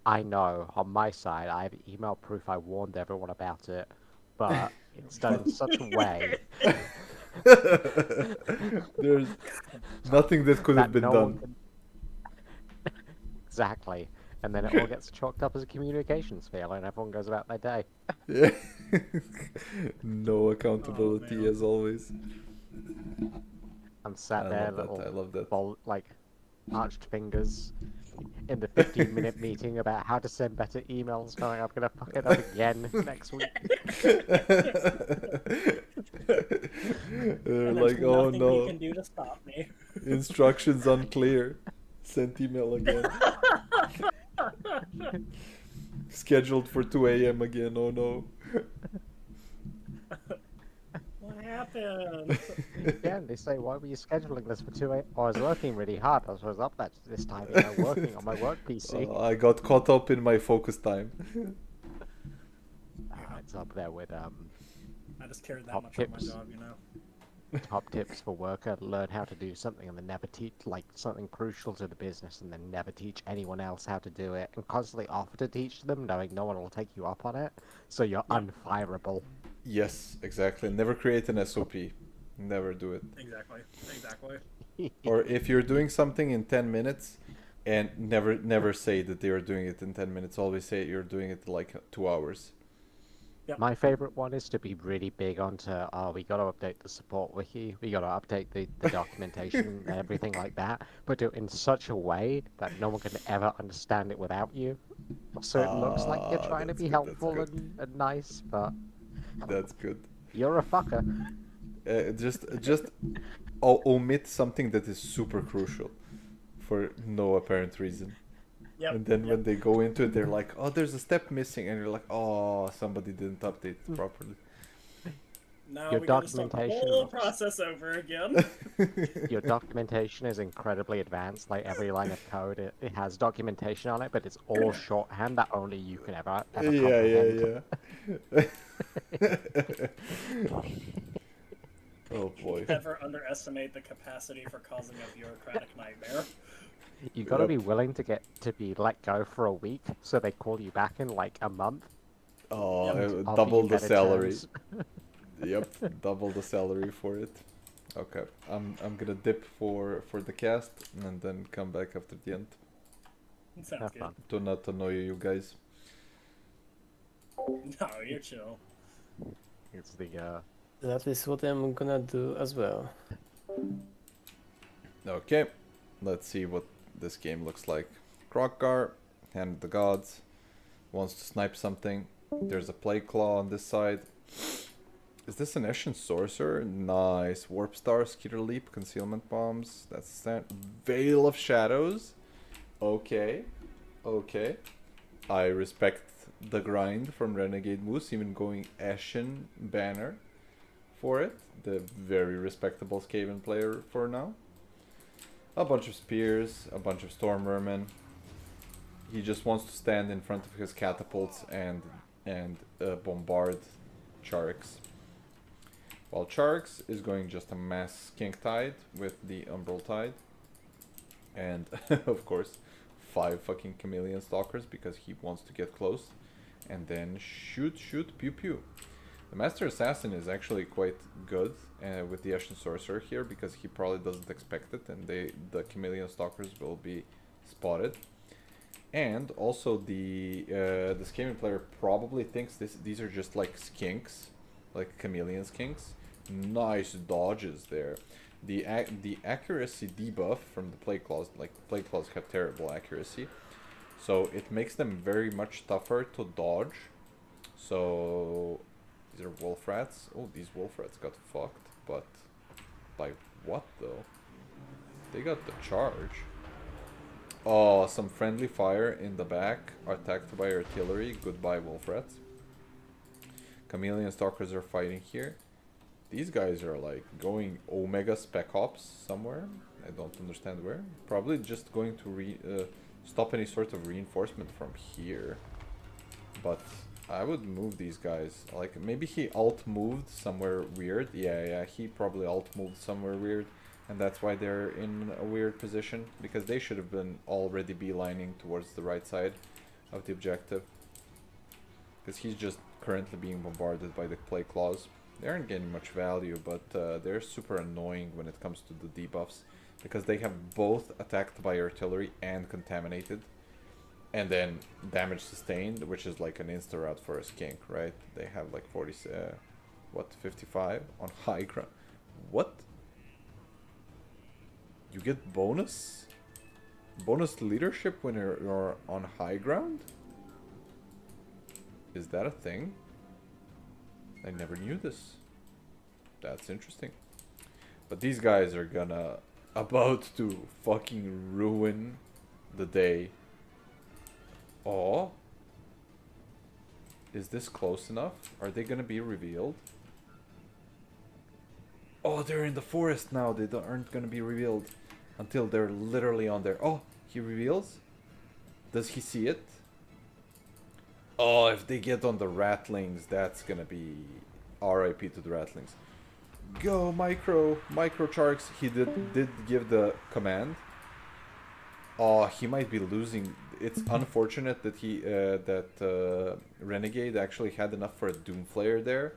I know on my side I have email proof I warned everyone about it, but it's done in such a way There's nothing that could have been no done. one can... Exactly. And then it all gets chalked up as a communications failure and everyone goes about their day. Yeah. No accountability as always. I'm sat I there, love that, little I love that. like arched fingers in the 15-minute meeting about how to send better emails, going, I'm gonna fuck it up again next week. They're And like, there's oh nothing no, you can do to stop me. instructions unclear. Sent email again. Scheduled for 2 a.m. again, oh no. What happened? Yeah, and they say, why were you scheduling this for 2 a.m.? Oh, I was working really hard. I was up that this time, you know, working on my work PC. I got caught up in my focus time. it's up there with I just cared that Top much on my tips. job, you know. top tips for worker. Learn how to do something and then never teach like something crucial to the business, and then never teach anyone else how to do it, and constantly offer to teach them, knowing no one will take you up on it. So you're unfireable. Yes, exactly. Never create an SOP. Never do it. Exactly. Or if you're doing something in 10 minutes, and never say that they are doing it in 10 minutes. Always say you're doing it like 2 hours. Yep. My favorite one is to be really big onto, we got to update the support wiki, we got to update the documentation and everything like that, but do it in such a way that no one can ever understand it without you. So it looks like you're trying to that's be good, helpful that's good. and nice, but That's good. you're a fucker. Just omit something that is super crucial for no apparent reason. Yep. And then when they go into it, they're like, "Oh, there's a step missing," and you're like, "Oh, somebody didn't update it properly." Now Your we gotta start the documentation whole looks- process over again. Your documentation is incredibly advanced. Like every line of code, it has documentation on it, but it's all shorthand that only you can ever comprehend. Oh boy. Never underestimate the capacity for causing a bureaucratic nightmare. You gotta Yep. be willing to be let go for a week, so they call you back in like a month. Oh, Offer double you the better salary. terms. Yep, double the salary for it. Okay, I'm gonna dip for the cast and then come back after the end. Sounds Have good. fun. Do not annoy you guys. No, you're chill. It's the That is what I'm gonna do as well. Okay, let's see what this game looks like. Krokgar, Hand of the Gods, wants to snipe something. There's a Plague Claw on this side. Is this an Eshin Sorcerer? Nice. Warp Star, Skeeter Leap, Concealment Bombs. That's that. Veil of Shadows. Okay. Okay. I respect the grind from Renegade Moose, even going Eshin banner for it. The very respectable Skaven player for now. A bunch of spears, a bunch of storm vermin. He just wants to stand in front of his catapults and bombard Charix. While Charix is going just a mass Skink Tide with the Umbral Tide. And of course 5 fucking Chameleon Stalkers because he wants to get close. And then shoot, pew pew. The Master Assassin is actually quite good with the Eshin Sorcerer here because he probably doesn't expect it, and the Chameleon Stalkers will be spotted. And also the Skaven player probably thinks these are just like skinks, like Chameleon skinks. Nice dodges there. The accuracy debuff from the Plague Claws, like Plague Claws have terrible accuracy, so it makes them very much tougher to dodge. So these are wolf rats. Oh, these wolf rats got fucked, but by what though? They got the charge. Oh, some friendly fire in the back, attacked by artillery. Goodbye, wolf rats. Chameleon Stalkers are fighting here. These guys are like going Omega Spec Ops somewhere. I don't understand where. Probably just going to stop any sort of reinforcement from here. But I would move these guys. Like maybe he alt moved somewhere weird. Yeah, he probably alt moved somewhere weird. And that's why they're in a weird position. Because they should have been already beelining towards the right side of the objective. Because he's just currently being bombarded by the Plague Claws. They aren't getting much value, but they're super annoying when it comes to the debuffs. Because they have both attacked by artillery and contaminated. And then damage sustained, which is like an insta-route for a skink, right? They have like 55 on high ground. What? You get bonus? Bonus leadership when you're on high ground? Is that a thing? I never knew this. That's interesting. But these guys are about to fucking ruin the day. Oh. Is this close enough? Are they gonna be revealed? Oh, they're in the forest now. They aren't gonna be revealed until they're literally on there. Oh, he reveals? Does he see it? Oh, if they get on the Rattlings, that's gonna be RIP to the Rattlings. Go micro Charks. He did give the command. Oh, he might be losing. It's unfortunate that Renegade actually had enough for a Doomflayer there.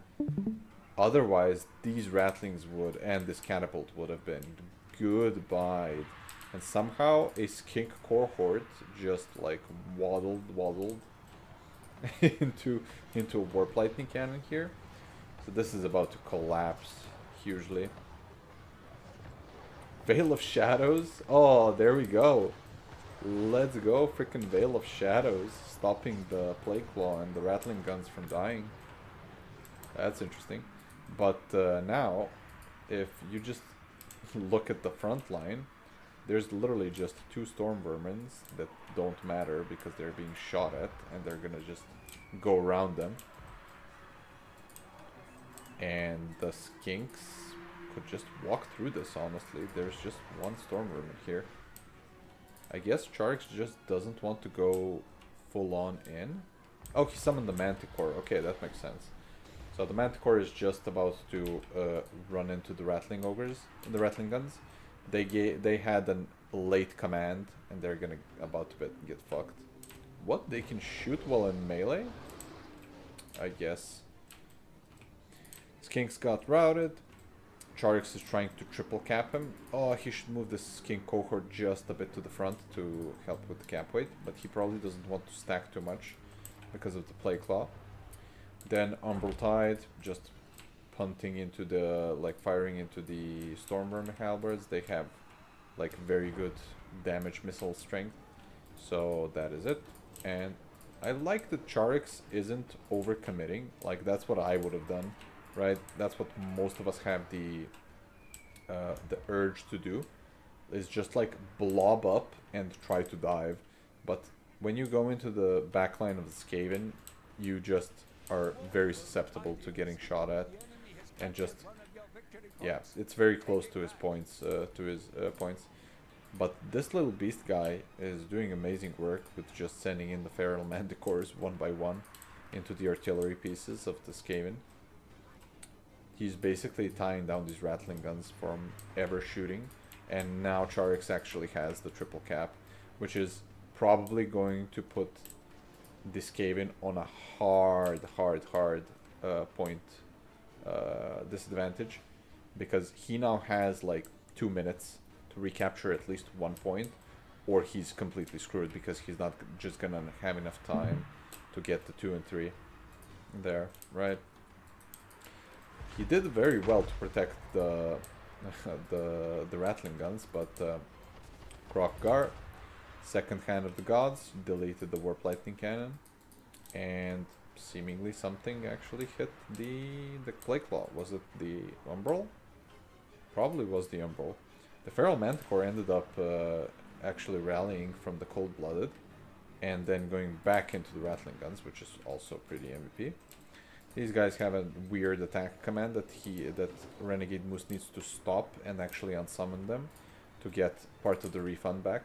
Otherwise, these Rattlings would, and this Catapult would have been goodbye. And somehow a Skink cohort just like waddled into a Warp Lightning Cannon here. So this is about to collapse hugely. Veil of Shadows. Oh, there we go. Let's go, freaking Veil of Shadows, stopping the Plague Claw and the Rattling Guns from dying. That's interesting. But now, if you just look at the front line, there's literally just 2 Storm Vermins that don't matter because they're being shot at, and they're gonna just go around them. And the Skinks could just walk through this, honestly. There's just 1 Storm Vermin here. I guess Charks just doesn't want to go full on in. Oh, he summoned the Manticore. Okay, that makes sense. So the Manticore is just about to run into the Rattling Ogres, the Rattling Guns. They had a late command, and they're gonna about to get fucked. What? They can shoot while in melee? I guess. Skinks got routed. Charix is trying to triple cap him. Oh, he should move the Skink cohort just a bit to the front to help with the cap weight, but he probably doesn't want to stack too much because of the Plague Claw. Then Umbral Tide, just punting into the, like, firing into the Stormworm Halberds. They have, like, very good damage missile strength, so that is it. And I like that Charix isn't overcommitting. Like, that's what I would have done. Right, that's what most of us have the urge to do, is just like blob up and try to dive. But when you go into the backline of the Skaven, you just are very susceptible to getting shot at, and just, yeah, it's very close to his points. But this little beast guy is doing amazing work with just sending in the Feral Manticores 1 by 1 into the artillery pieces of the Skaven. He's basically tying down these Rattling Guns from ever shooting, and now Charix actually has the triple cap, which is probably going to put this Skaven on a hard point disadvantage, because he now has like 2 minutes to recapture at least 1 point, or he's completely screwed because he's not just gonna have enough time to get the 2 and 3 there, right? He did very well to protect the Rattling Guns, but Krokgar, second hand of the gods, deleted the Warp Lightning Cannon, and seemingly something actually hit the Plague Claw. Was it the Umbral? Probably was the Umbral. The Feral Manticore ended up actually rallying from the Cold-Blooded, and then going back into the Rattling Guns, which is also pretty MVP. These guys have a weird attack command that Renegade Moose needs to stop and actually unsummon them to get part of the refund back.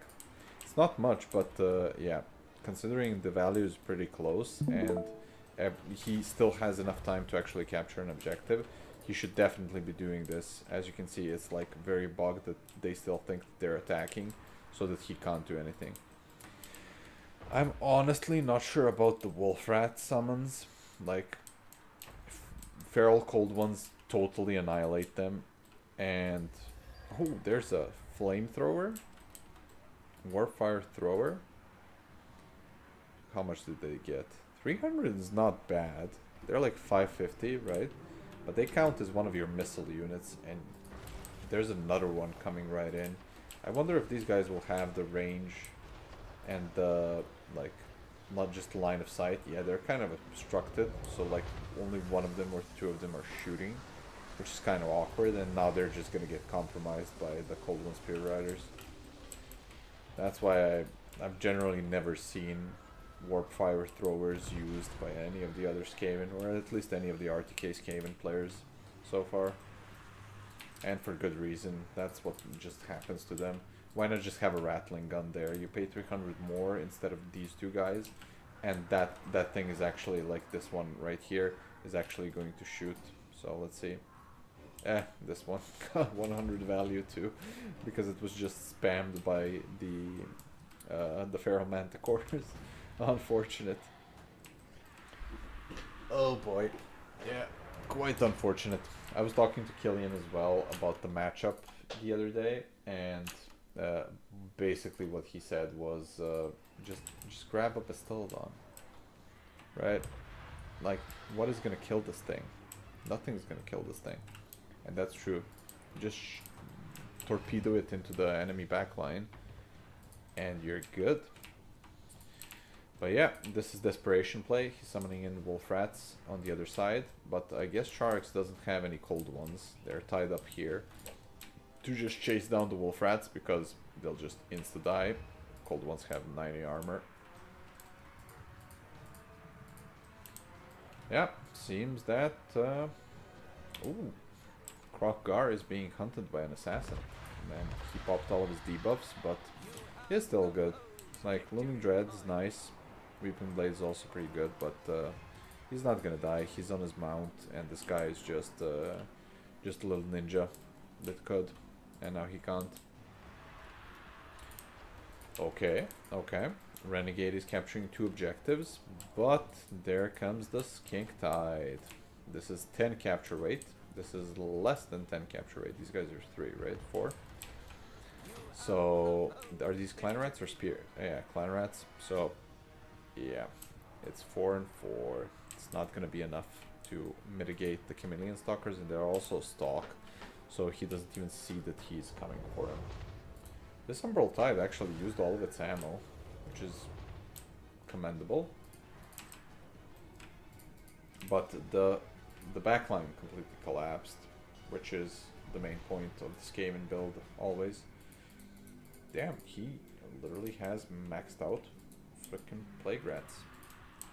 It's not much, but yeah, considering the value is pretty close and he still has enough time to actually capture an objective, he should definitely be doing this. As you can see, it's like very bugged that they still think they're attacking, so that he can't do anything. I'm honestly not sure about the Wolf Rat summons. Like, Feral Cold Ones totally annihilate them. And oh, there's a Flamethrower, Warfire Thrower. How much did they get? 300 is not bad. They're like 550, right? But they count as one of your missile units, and there's another one coming right in. I wonder if these guys will have the range and the, like, not just line of sight. Yeah, they're kind of obstructed, so like only one of them or two of them are shooting, which is kind of awkward, and now they're just gonna get compromised by the Cold One Spear Riders. That's why I've generally never seen Warp Fire Throwers used by any of the other Skaven, or at least any of the RTK Skaven players so far. And for good reason. That's what just happens to them. Why not just have a Rattling Gun there? You pay 300 more instead of these two guys, and that thing is actually like this one right here is actually going to shoot. So let's see. This one got 100 value too, because it was just spammed by the feral manticores. Unfortunate. Oh boy. Yeah, quite unfortunate. I was talking to Killian as well about the matchup the other day, and basically what he said was just grab up a Stilodon. Right? Like, what is gonna kill this thing? Nothing's gonna kill this thing. And that's true. Just torpedo it into the enemy backline, and you're good. But yeah, this is desperation play. He's summoning in wolf rats on the other side, but I guess Sharks doesn't have any cold ones. They're tied up here to just chase down the wolf rats because they'll just insta die. Cold ones have 90 armor. Yeah, seems that ooh, Krokgar is being hunted by an assassin. Man, he popped all of his debuffs, but he's still good. Like, Looming Dread is nice. Weeping Blade is also pretty good, but he's not gonna die. He's on his mount, and this guy is just a little ninja that could, and now he can't. Okay, okay. Renegade is capturing 2 objectives, but there comes the Skink Tide. This is 10 capture rate. This is less than 10 capture rate. These guys are 3, right? 4. So, are these clan rats or spear? Yeah, clan rats. So, yeah, it's 4 and 4. It's not gonna be enough to mitigate the chameleon stalkers, and they're also stalk, so he doesn't even see that he's coming for him. This Umbral Tide actually used all of its ammo, which is commendable. But the backline completely collapsed, which is the main point of the Skaven build always. Damn, he literally has maxed out frickin' plague rats.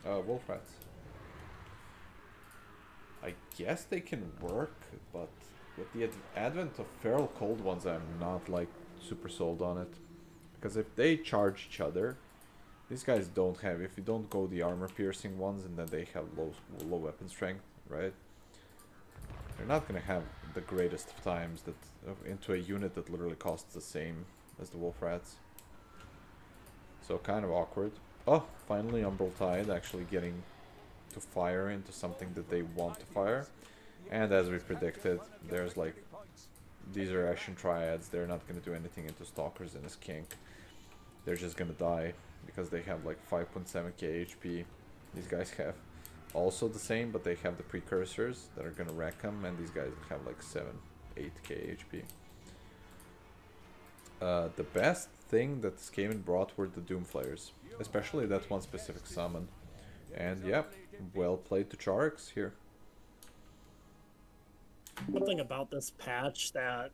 Wolf rats. I guess they can work, but with the advent of feral cold ones, I'm not like super sold on it. Because if they charge each other, these guys don't have, if you don't go the armor piercing ones and then they have low weapon strength, right? They're not gonna have the greatest of times that into a unit that literally costs the same as the wolf rats. So kind of awkward. Oh, finally Umbral Tide actually getting to fire into something that they want to fire. And as we predicted, there's like, these are Ashen Triads. They're not going to do anything into Stalkers and a Skink. They're just going to die because they have like 5.7k HP. These guys have also the same, but they have the precursors that are going to wreck them, and these guys have like 8k HP. The best thing that Skaven brought were the Doomflayers, especially that one specific summon. And yeah, well played to Charix here. One thing about this patch that...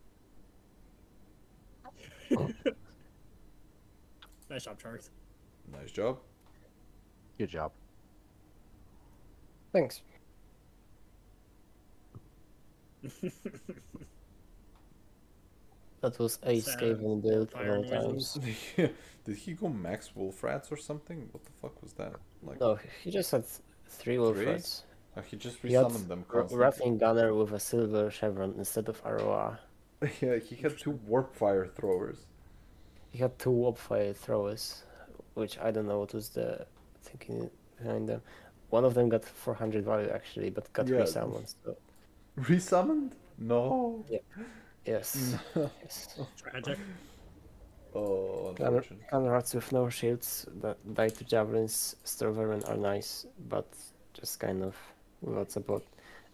Nice job, Charix. Nice job. Good job. Thanks. That was a Skaven build of all times. Did he go max wolf rats or something? What the fuck was that? Like, no, he just had 3 wolf rats. He just resummoned them constantly. Rattling Gunner with a silver chevron instead of Aroa. Yeah, he had 2 warp fire throwers. He had 2 warp fire throwers, which I don't know what was the thinking behind them. One of them got 400 value actually, but got resummoned. So. Resummoned? No. Yep. Yes. Yes. Tragic. Oh, unfortunate. Gunner rats with no shields that die to javelins, Stormvermin are nice, but just kind of without support.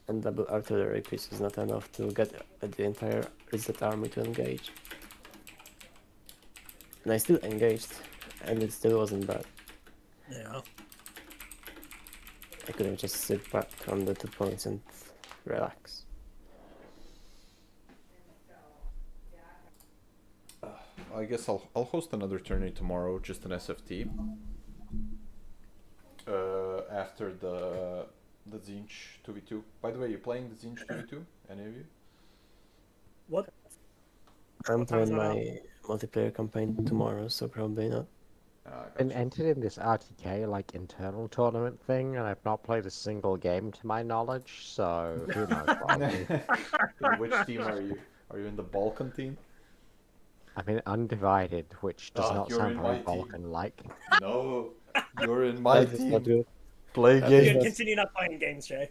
And double artillery piece is not enough to get the entire Reset army to engage. And I still engaged, and it still wasn't bad. Yeah. I could have just sit back on the 2 points and relax. I guess I'll host another tourney tomorrow, just an SFT. After the Zinch 2v2. By the way, you playing the Zinch 2v2? Any of you? What? I'm playing my multiplayer campaign tomorrow, so probably not. been entered in this RTK like internal tournament thing, and I've not played a single game to my knowledge. So who knows what I'll do. In which team are you? Are you in the Balkan team? I'm in Undivided, which does not you're sound in very my team. Balkan-like. No, you're in my That is not team. good. Play That is Good, games. continue not playing games, Jay.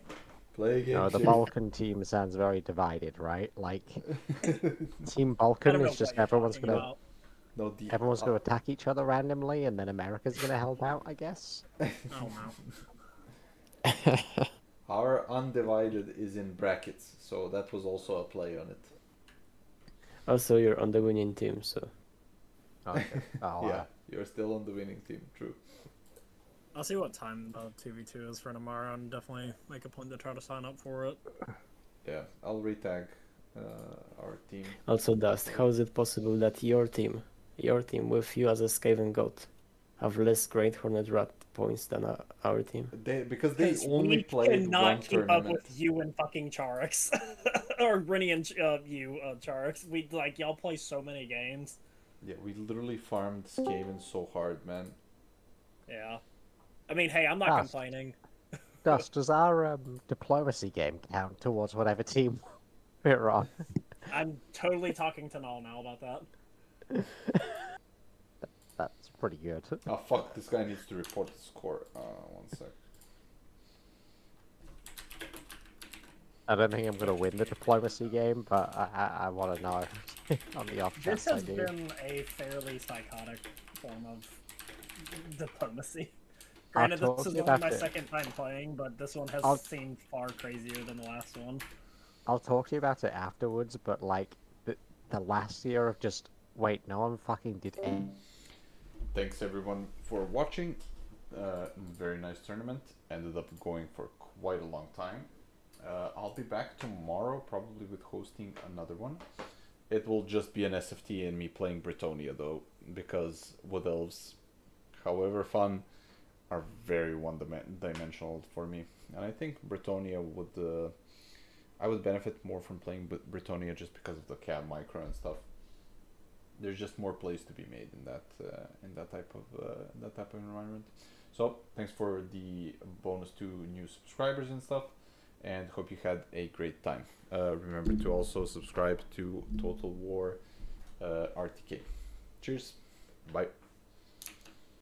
Play games. No, the Jay. Balkan team sounds very divided, right? Like Team I Balkan don't know is just what you're everyone's talking gonna about. No, everyone's gonna attack each other randomly, and then America's gonna help out, I guess. Oh no. Our Undivided is in brackets, so that was also a play on it. Also, you're on the winning team, so. Okay. Oh, Yeah, you're still on the winning team. True. I'll see what time 2v2 is for tomorrow and definitely make a point to try to sign up for it. Yeah, I'll retag our team. Also, Dust, how is it possible that your team with you as a Skaven goat, have less Great Hornet Rat points than our team? Because they only we played cannot one keep tournament. up with you and fucking Charix. Or Brinny and you, Charix. We, like, y'all play so many games. Yeah, we literally farmed Skaven so hard, man. Yeah. I mean, hey, I'm not Dust. complaining. Dust, does our diplomacy game count towards whatever team we're on? I'm totally talking to Null now about that. That's pretty good. Oh fuck, this guy needs to report the score. 1 sec. I don't think I'm gonna win the diplomacy game, but I want to know on the off This chance I has do. been a fairly psychotic form of diplomacy. I'll Granted, talk this to is you only about my it. second time playing, but this one has I'll- seemed far crazier than the last one. I'll talk to you about it afterwards, but like the last year of just wait, no one fucking did any. Thanks everyone for watching. Very nice tournament. Ended up going for quite a long time. I'll be back tomorrow, probably with hosting another one. It will just be an SFT and me playing Bretonia though, because with Elves, however fun, are very one-dimensional for me. And I think Bretonia would, I would benefit more from playing Bretonia just because of the CAD micro and stuff. There's just more plays to be made in that type of environment. So thanks for the bonus to new subscribers and stuff, and hope you had a great time. Remember to also subscribe to Total War RTK. Cheers, bye.